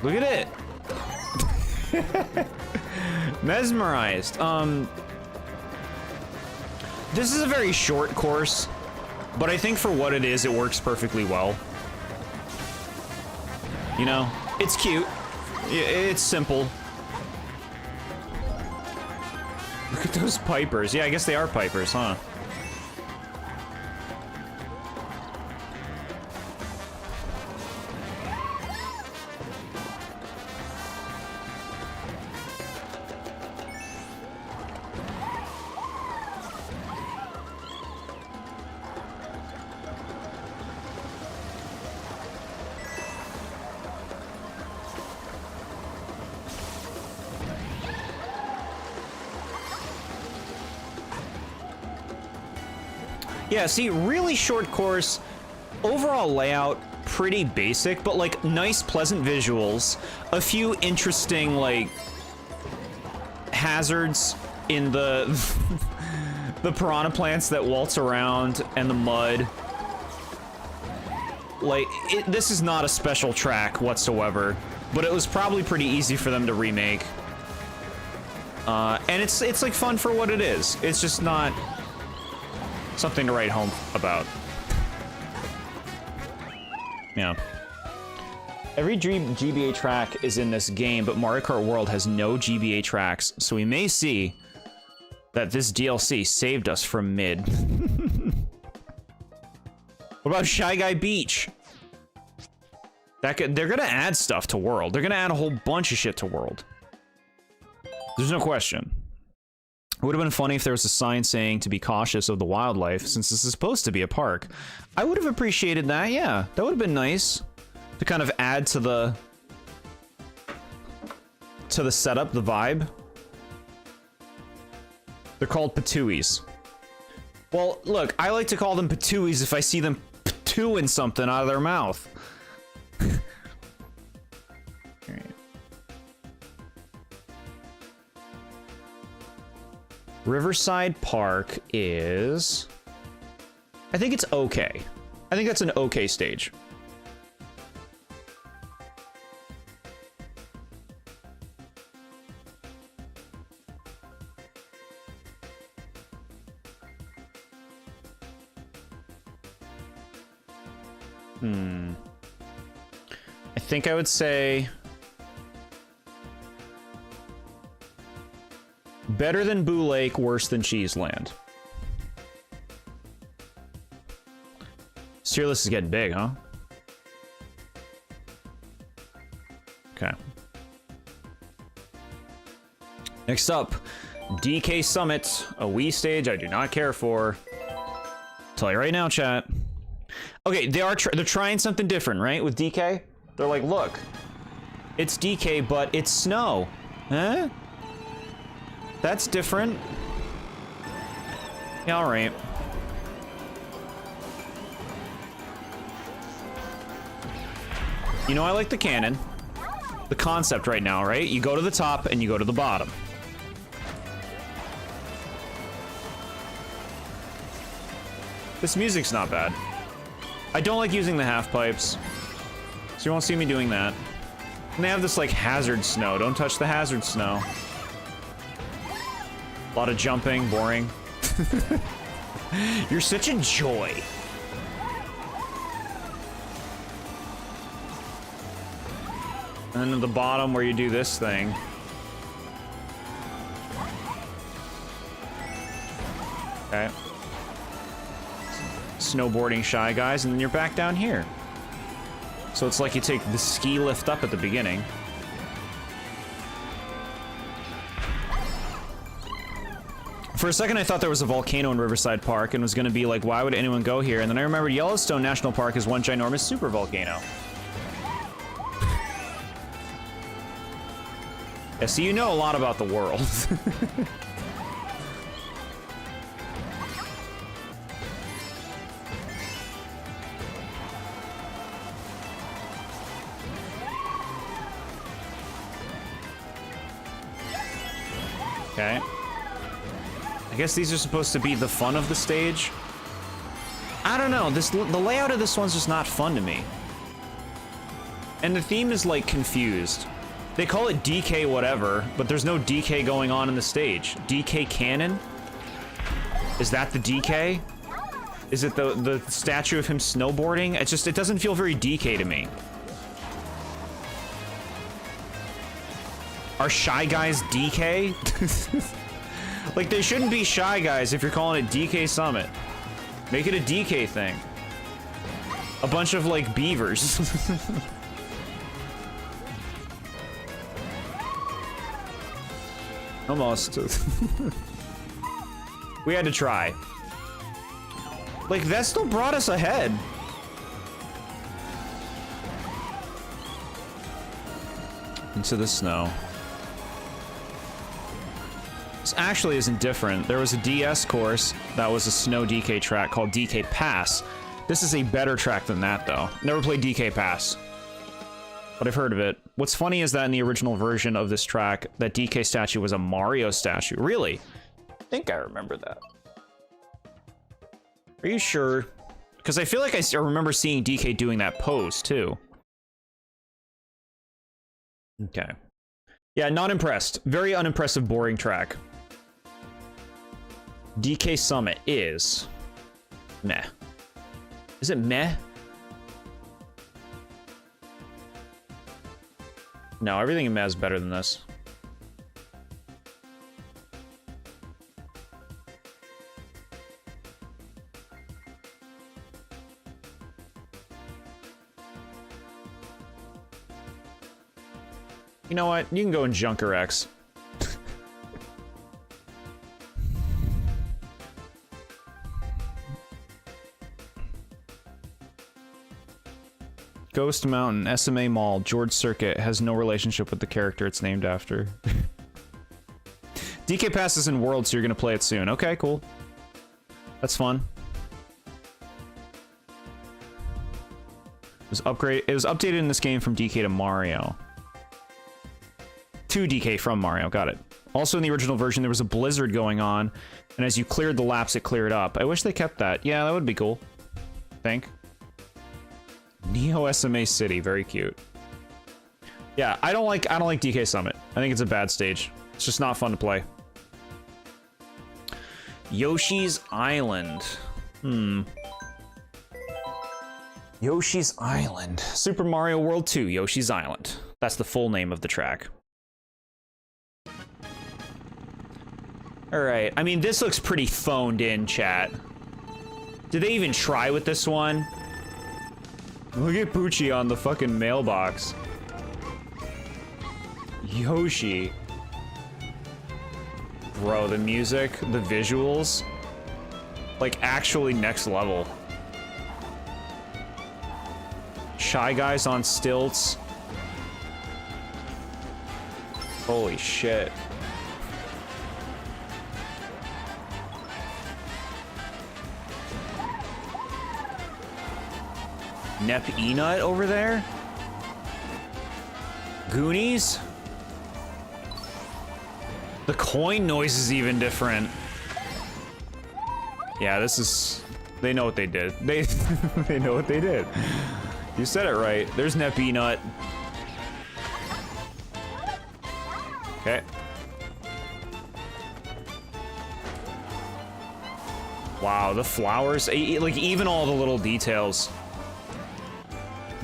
Look at it! Mesmerized. This is a very short course, but I think for what it is, it works perfectly well. You know, it's cute. It's simple. Look at those pipers. Yeah, I guess they are pipers, huh? Yeah, see, really short course, overall layout, pretty basic, but like nice, pleasant visuals, a few interesting, like, hazards in the the piranha plants that waltz around and the mud. Like, this is not a special track whatsoever, but it was probably pretty easy for them to remake. And it's like fun for what it is. It's just not something to write home about. Yeah. Every GBA track is in this game, but Mario Kart World has no GBA tracks, so we may see that this DLC saved us from mid. What about Shy Guy Beach? They're gonna add stuff to World. They're gonna add a whole bunch of shit to World. There's no question. It would have been funny if there was a sign saying to be cautious of the wildlife, since this is supposed to be a park. I would have appreciated that, yeah. That would have been nice to kind of add to the setup, the vibe. They're called patooies. Well, look, I like to call them patooies if I see them patooing something out of their mouth. Alright. Riverside Park is... I think it's okay. I think that's an okay stage. I think I would say... better than Boo Lake, worse than Cheeseland. This tier list is getting big, huh? Okay. Next up, DK Summit, a Wii stage I do not care for. Tell you right now, chat. Okay, they're trying something different, right? With DK, they're like, look, it's DK, but it's snow. Huh? That's different. Yeah, all right. You know, I like the cannon. The concept right now, right? You go to the top and you go to the bottom. This music's not bad. I don't like using the half pipes, so you won't see me doing that. And they have this, like, hazard snow. Don't touch the hazard snow. A lot of jumping, boring. You're such a joy. And then at the bottom where you do this thing. Okay. Snowboarding Shy Guys, and then you're back down here. So it's like you take the ski lift up at the beginning. For a second, I thought there was a volcano in Riverside Park and was going to be like, why would anyone go here? And then I remembered Yellowstone National Park is one ginormous super volcano. Yeah, so you know a lot about the world. Okay. I guess these are supposed to be the fun of the stage. I don't know. The layout of this one's just not fun to me. And the theme is, like, confused. They call it DK whatever, but there's no DK going on in the stage. DK Cannon? Is that the DK? Is it the statue of him snowboarding? It doesn't feel very DK to me. Are Shy Guys DK? Like, they shouldn't be Shy Guys if you're calling it DK Summit. Make it a DK thing. A bunch of, like, beavers. Almost. We had to try. Like, that still brought us ahead. Into the snow. This actually isn't different. There was a DS course that was a snow DK track called DK Pass. This is a better track than that, though. Never played DK Pass, but I've heard of it. What's funny is that in the original version of this track, that DK statue was a Mario statue. Really? I think I remember that. Are you sure? Because I feel like I remember seeing DK doing that pose, too. Okay. Yeah, not impressed. Very unimpressive, boring track. DK Summit is... meh. Is it meh? No, everything in meh is better than this. You know what? You can go in Junker X. Ghost Mountain, SMA Mall, George Circuit has no relationship with the character it's named after. DK Pass is in World, so you're gonna play it soon. Okay, cool. That's fun. It was updated in this game from DK to Mario. To DK from Mario, got it. Also, in the original version, there was a blizzard going on, and as you cleared the laps, it cleared up. I wish they kept that. Yeah, that would be cool. I think. Neo SMA City, very cute. Yeah, I don't like DK Summit. I think it's a bad stage. It's just not fun to play. Yoshi's Island. Yoshi's Island. Super Mario World 2, Yoshi's Island. That's the full name of the track. Alright, I mean, this looks pretty phoned in, chat. Did they even try with this one? Look at Poochie on the fucking mailbox. Yoshi. Bro, the music, the visuals, like actually next level. Shy Guys on stilts. Holy shit. Nep Enut over there? Goonies? The coin noise is even different. Yeah, this is... They know what they did. They know what they did. You said it right. There's Nep Enut. Okay. Wow, the flowers, like even all the little details.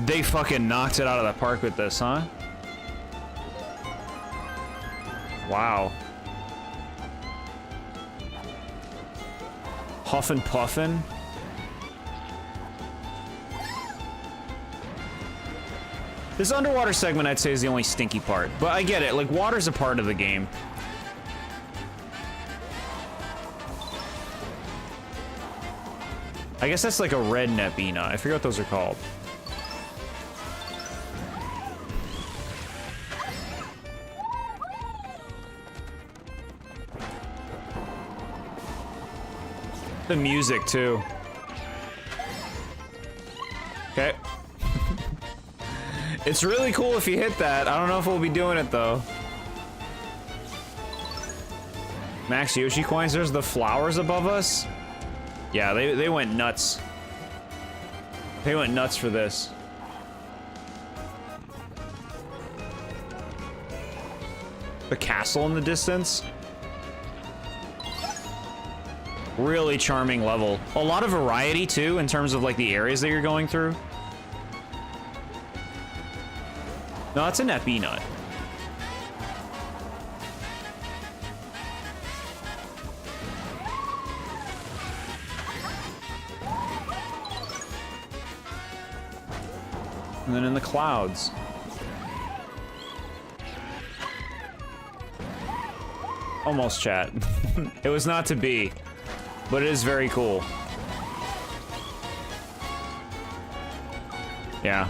They fucking knocked it out of the park with this, huh? Wow. Huffin' Puffin'. This underwater segment, I'd say, is the only stinky part. But I get it, like, water's a part of the game. I guess that's like a red Nebina. I forget what those are called. The music, too. Okay. It's really cool if you hit that. I don't know if we'll be doing it, though. Max Yoshi coins. There's the flowers above us. Yeah, they went nuts. They went nuts for this. The castle in the distance. Really charming level. A lot of variety, too, in terms of, like, the areas that you're going through. No, it's a Nep Enut. And then in the clouds. Almost, chat. It was not to be, but it is very cool. Yeah.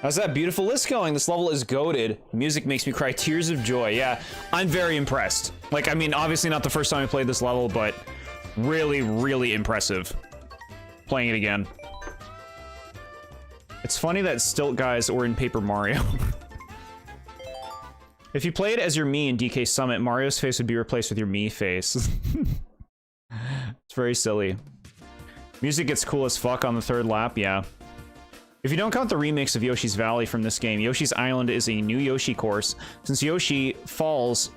How's that beautiful list going? This level is goated. Music makes me cry tears of joy. Yeah, I'm very impressed. Like, I mean, obviously not the first time I played this level, but really, really impressive. Playing it again. It's funny that stilt guys were in Paper Mario. If you played as your Mii in DK Summit, Mario's face would be replaced with your Mii face. It's very silly. Music gets cool as fuck on the third lap, yeah. If you don't count the remix of Yoshi's Valley from this game, Yoshi's Island is a new Yoshi course, since Yoshi Falls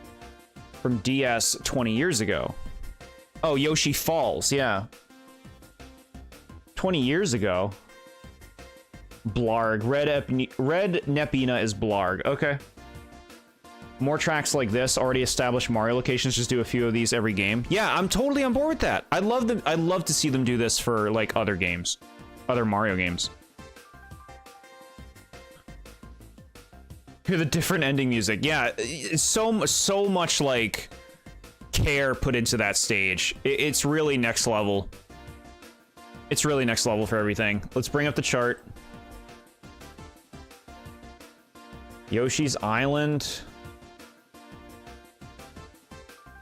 from DS 20 years ago. Oh, Yoshi Falls, yeah. 20 years ago. Blarg. Red Nepina is Blarg. Okay. More tracks like this, already established Mario locations, just do a few of these every game. Yeah, I'm totally on board with that. I'd love to see them do this for, like, other games. Other Mario games. Hear the different ending music. Yeah, it's so much, like, care put into that stage. It's really next level. It's really next level for everything. Let's bring up the chart. Yoshi's Island.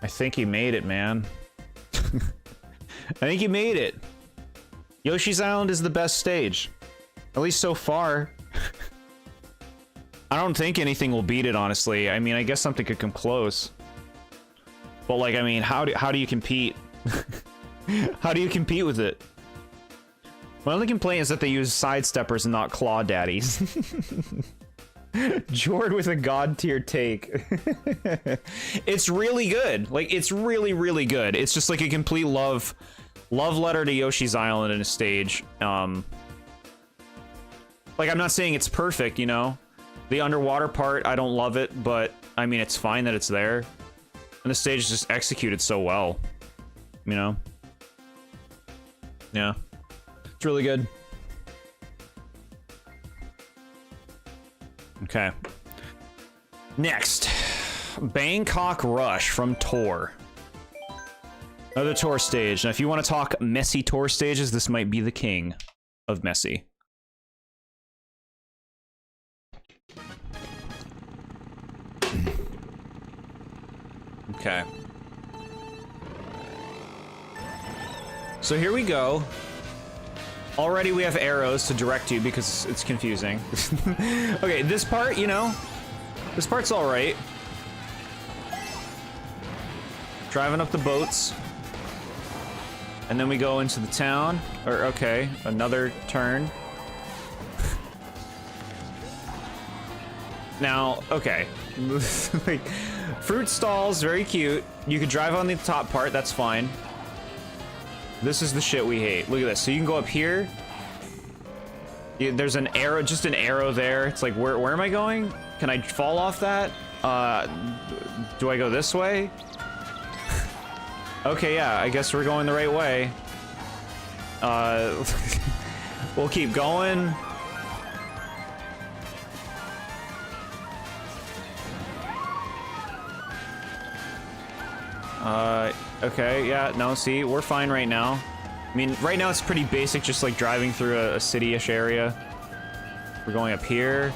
I think he made it, man. I think he made it. Yoshi's Island is the best stage. At least so far. I don't think anything will beat it, honestly. I mean, I guess something could come close. But like, I mean, how do you compete? How do you compete with it? My only complaint is that they use sidesteppers and not claw daddies. Jord with a god tier take. It's really good. Like, it's really, really good. It's just like a complete love letter to Yoshi's Island in a stage. Like, I'm not saying it's perfect, you know? The underwater part, I don't love it, but I mean, it's fine that it's there. And the stage is just executed so well, you know? Yeah. It's really good. Okay. Next. Bangkok Rush from Tor. Another Tor stage. Now, if you want to talk messy Tor stages, this might be the king of messy. Okay. So here we go. Already we have arrows to direct you because it's confusing. Okay, this part, you know, this part's all right. Driving up the boats. And then we go into the town. Or, okay, another turn. Now, okay. Like, fruit stalls, very cute. You could drive on the top part, that's fine. This is the shit we hate. Look at this. So you can go up here. There's an arrow, just an arrow there. It's like, where am I going? Can I fall off that? Do I go this way? Okay, yeah, I guess we're going the right way. We'll keep going. Okay, yeah, no, see, we're fine right now. I mean, right now it's pretty basic, just like driving through a city-ish area. We're going up here.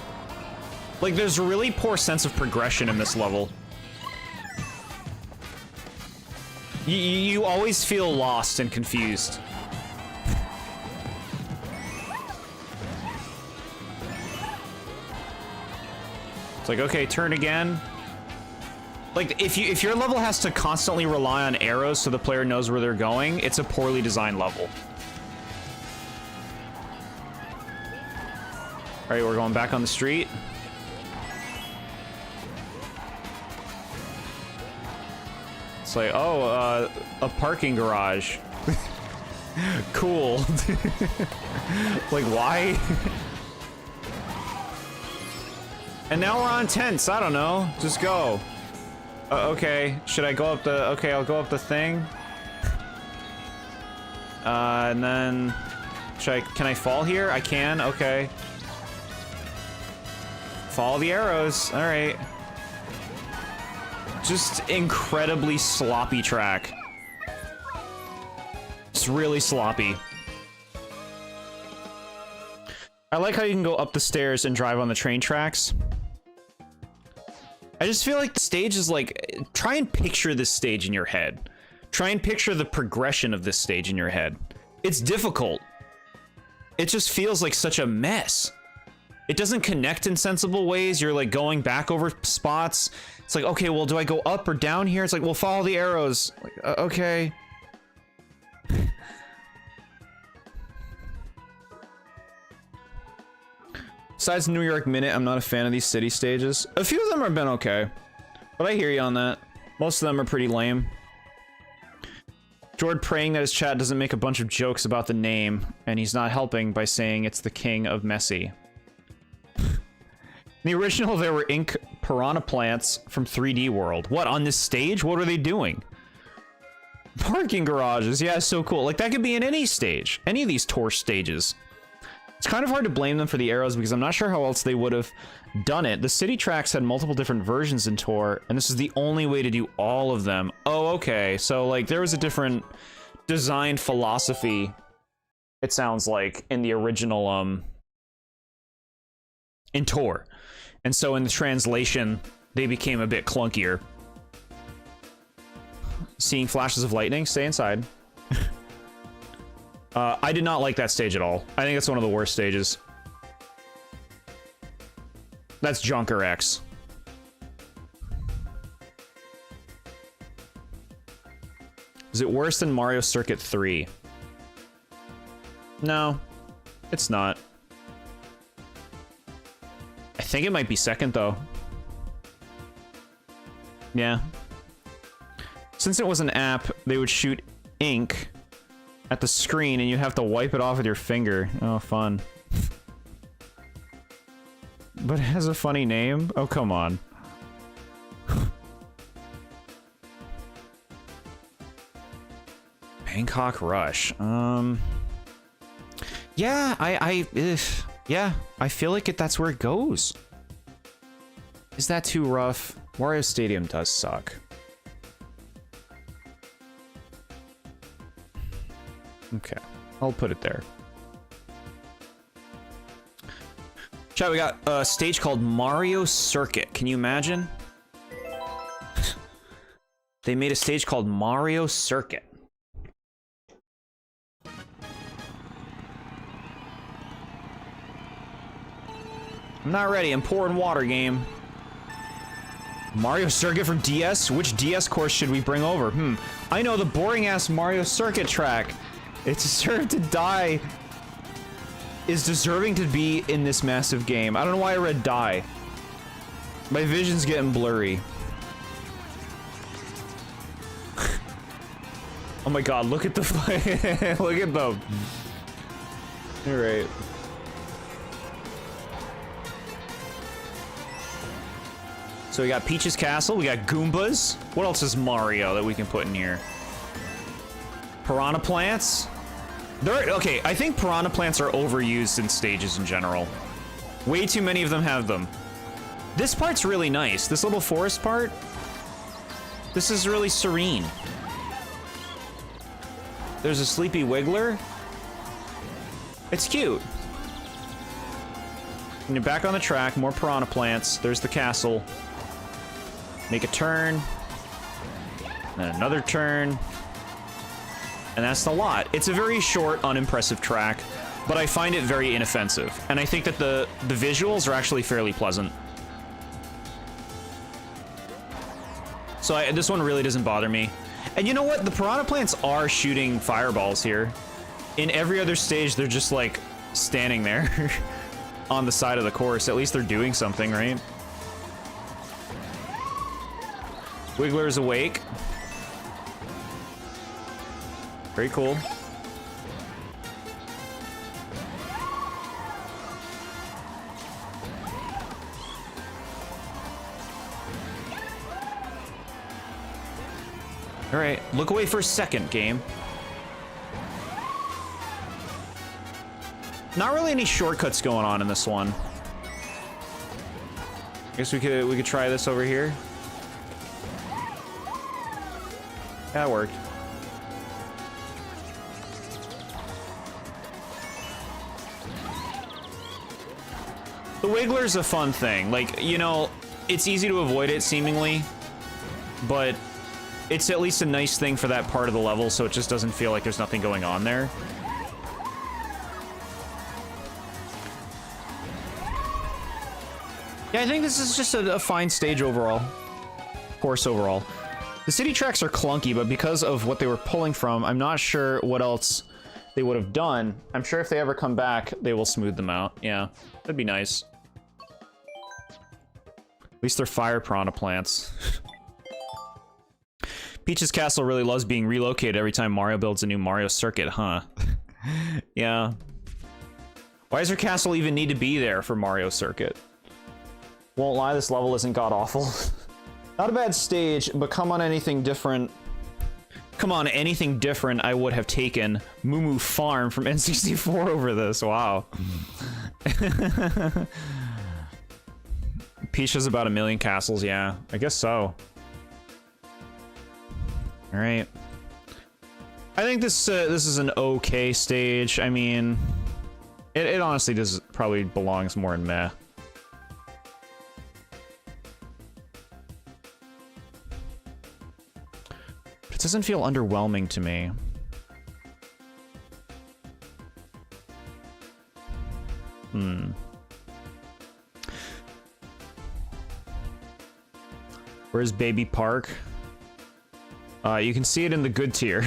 Like, there's a really poor sense of progression in this level. You always feel lost and confused. It's like, okay, turn again. Like, if your level has to constantly rely on arrows so the player knows where they're going, it's a poorly designed level. Alright, we're going back on the street. It's like, oh, a parking garage. Cool. Like, why? And now we're on tents, I don't know. Just go. Okay, should I go up the... Okay, I'll go up the thing. And then... Can I fall here? I can, okay. Follow the arrows, alright. Just incredibly sloppy track. It's really sloppy. I like how you can go up the stairs and drive on the train tracks. I just feel like the stage is like, try and picture this stage in your head. Try and picture the progression of this stage in your head. It's difficult. It just feels like such a mess. It doesn't connect in sensible ways. You're like going back over spots. It's like, okay, well, do I go up or down here? It's like, well, follow the arrows. Like, okay. Besides New York Minute, I'm not a fan of these city stages. A few of them have been okay, but I hear you on that. Most of them are pretty lame. Jord praying that his chat doesn't make a bunch of jokes about the name, and he's not helping by saying it's the king of messy. In the original, there were ink piranha plants from 3D World. What, on this stage? What are they doing? Parking garages, yeah, so cool. Like, that could be in any stage. Any of these tour stages. It's kind of hard to blame them for the arrows because I'm not sure how else they would have done it. The city tracks had multiple different versions in Tor, and this is the only way to do all of them. Oh, okay. So, like, there was a different design philosophy, it sounds like, in the original, in Tor. And so in the translation, they became a bit clunkier. Seeing flashes of lightning? Stay inside. I did not like that stage at all. I think it's one of the worst stages. That's Junker X. Is it worse than Mario Circuit 3? No, it's not. I think it might be second, though. Yeah. Since it was an app, they would shoot ink at the screen and you have to wipe it off with your finger. Oh, fun. But it has a funny name? Oh, come on. Bangkok Rush. Yeah, yeah, I feel like that's where it goes. Is that too rough? Wario Stadium does suck. Okay, I'll put it there. Chat, we got a stage called Mario Circuit. Can you imagine? They made a stage called Mario Circuit. I'm not ready. I'm pouring water, game. Mario Circuit for DS? Which DS course should we bring over? I know, the boring-ass Mario Circuit track. It deserved to die. Is deserving to be in this massive game. I don't know why I read die. My vision's getting blurry. Oh my god, look at the look at them. Alright. So we got Peach's Castle, we got Goombas. What else is Mario that we can put in here? Piranha Plants? Okay, I think Piranha Plants are overused in stages in general. Way too many of them have them. This part's really nice. This little forest part. This is really serene. There's a Sleepy Wiggler. It's cute. And you're back on the track, more Piranha Plants. There's the castle. Make a turn. Then another turn. And that's the lot. It's a very short, unimpressive track, but I find it very inoffensive. And I think that the visuals are actually fairly pleasant. So this one really doesn't bother me. And you know what? The Piranha Plants are shooting fireballs here. In every other stage, they're just like standing there on the side of the course. At least they're doing something, right? Wiggler's awake. Very cool. All right, look away for a second, game. Not really any shortcuts going on in this one. I guess we could try this over here. That worked. The Wiggler's a fun thing. Like, you know, it's easy to avoid it, seemingly. But it's at least a nice thing for that part of the level, so it just doesn't feel like there's nothing going on there. Yeah, I think this is just a fine stage overall. Course overall. The city tracks are clunky, but because of what they were pulling from, I'm not sure what else they would have done. I'm sure if they ever come back, they will smooth them out. Yeah, that'd be nice. At least they're fire Piranha Plants. Peach's Castle really loves being relocated every time Mario builds a new Mario Circuit, huh? Yeah. Why does her castle even need to be there for Mario Circuit? Won't lie, this level isn't god-awful. Not a bad stage, but come on anything different. Come on, anything different, I would have taken Moo Moo Farm from N64 over this. Wow. Peach has about 1 million castles, yeah. I guess so. Alright. I think this is an okay stage. I mean, it honestly probably belongs more in meh. It doesn't feel underwhelming to me. Where's Baby Park? You can see it in the good tier.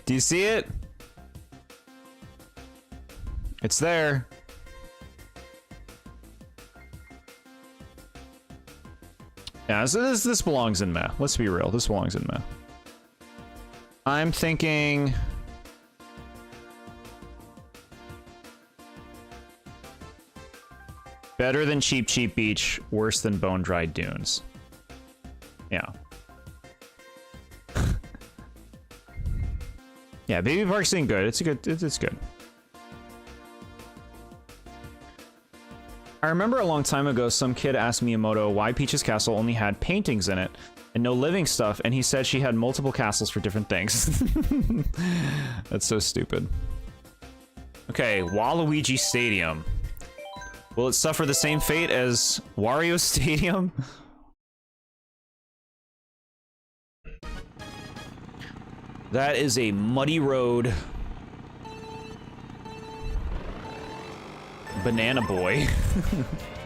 Do you see it? It's there. Yeah, so this belongs in meh. Let's be real. This belongs in meh. I'm thinking... better than Cheap Cheap Beach, worse than Bone Dry Dunes. Yeah. Yeah, Baby Park's doing good. It's good. It's good. I remember a long time ago, some kid asked Miyamoto why Peach's castle only had paintings in it and no living stuff, and he said she had multiple castles for different things. That's so stupid. Okay, Waluigi Stadium. Will it suffer the same fate as Wario Stadium? That is a muddy road. Banana Boy.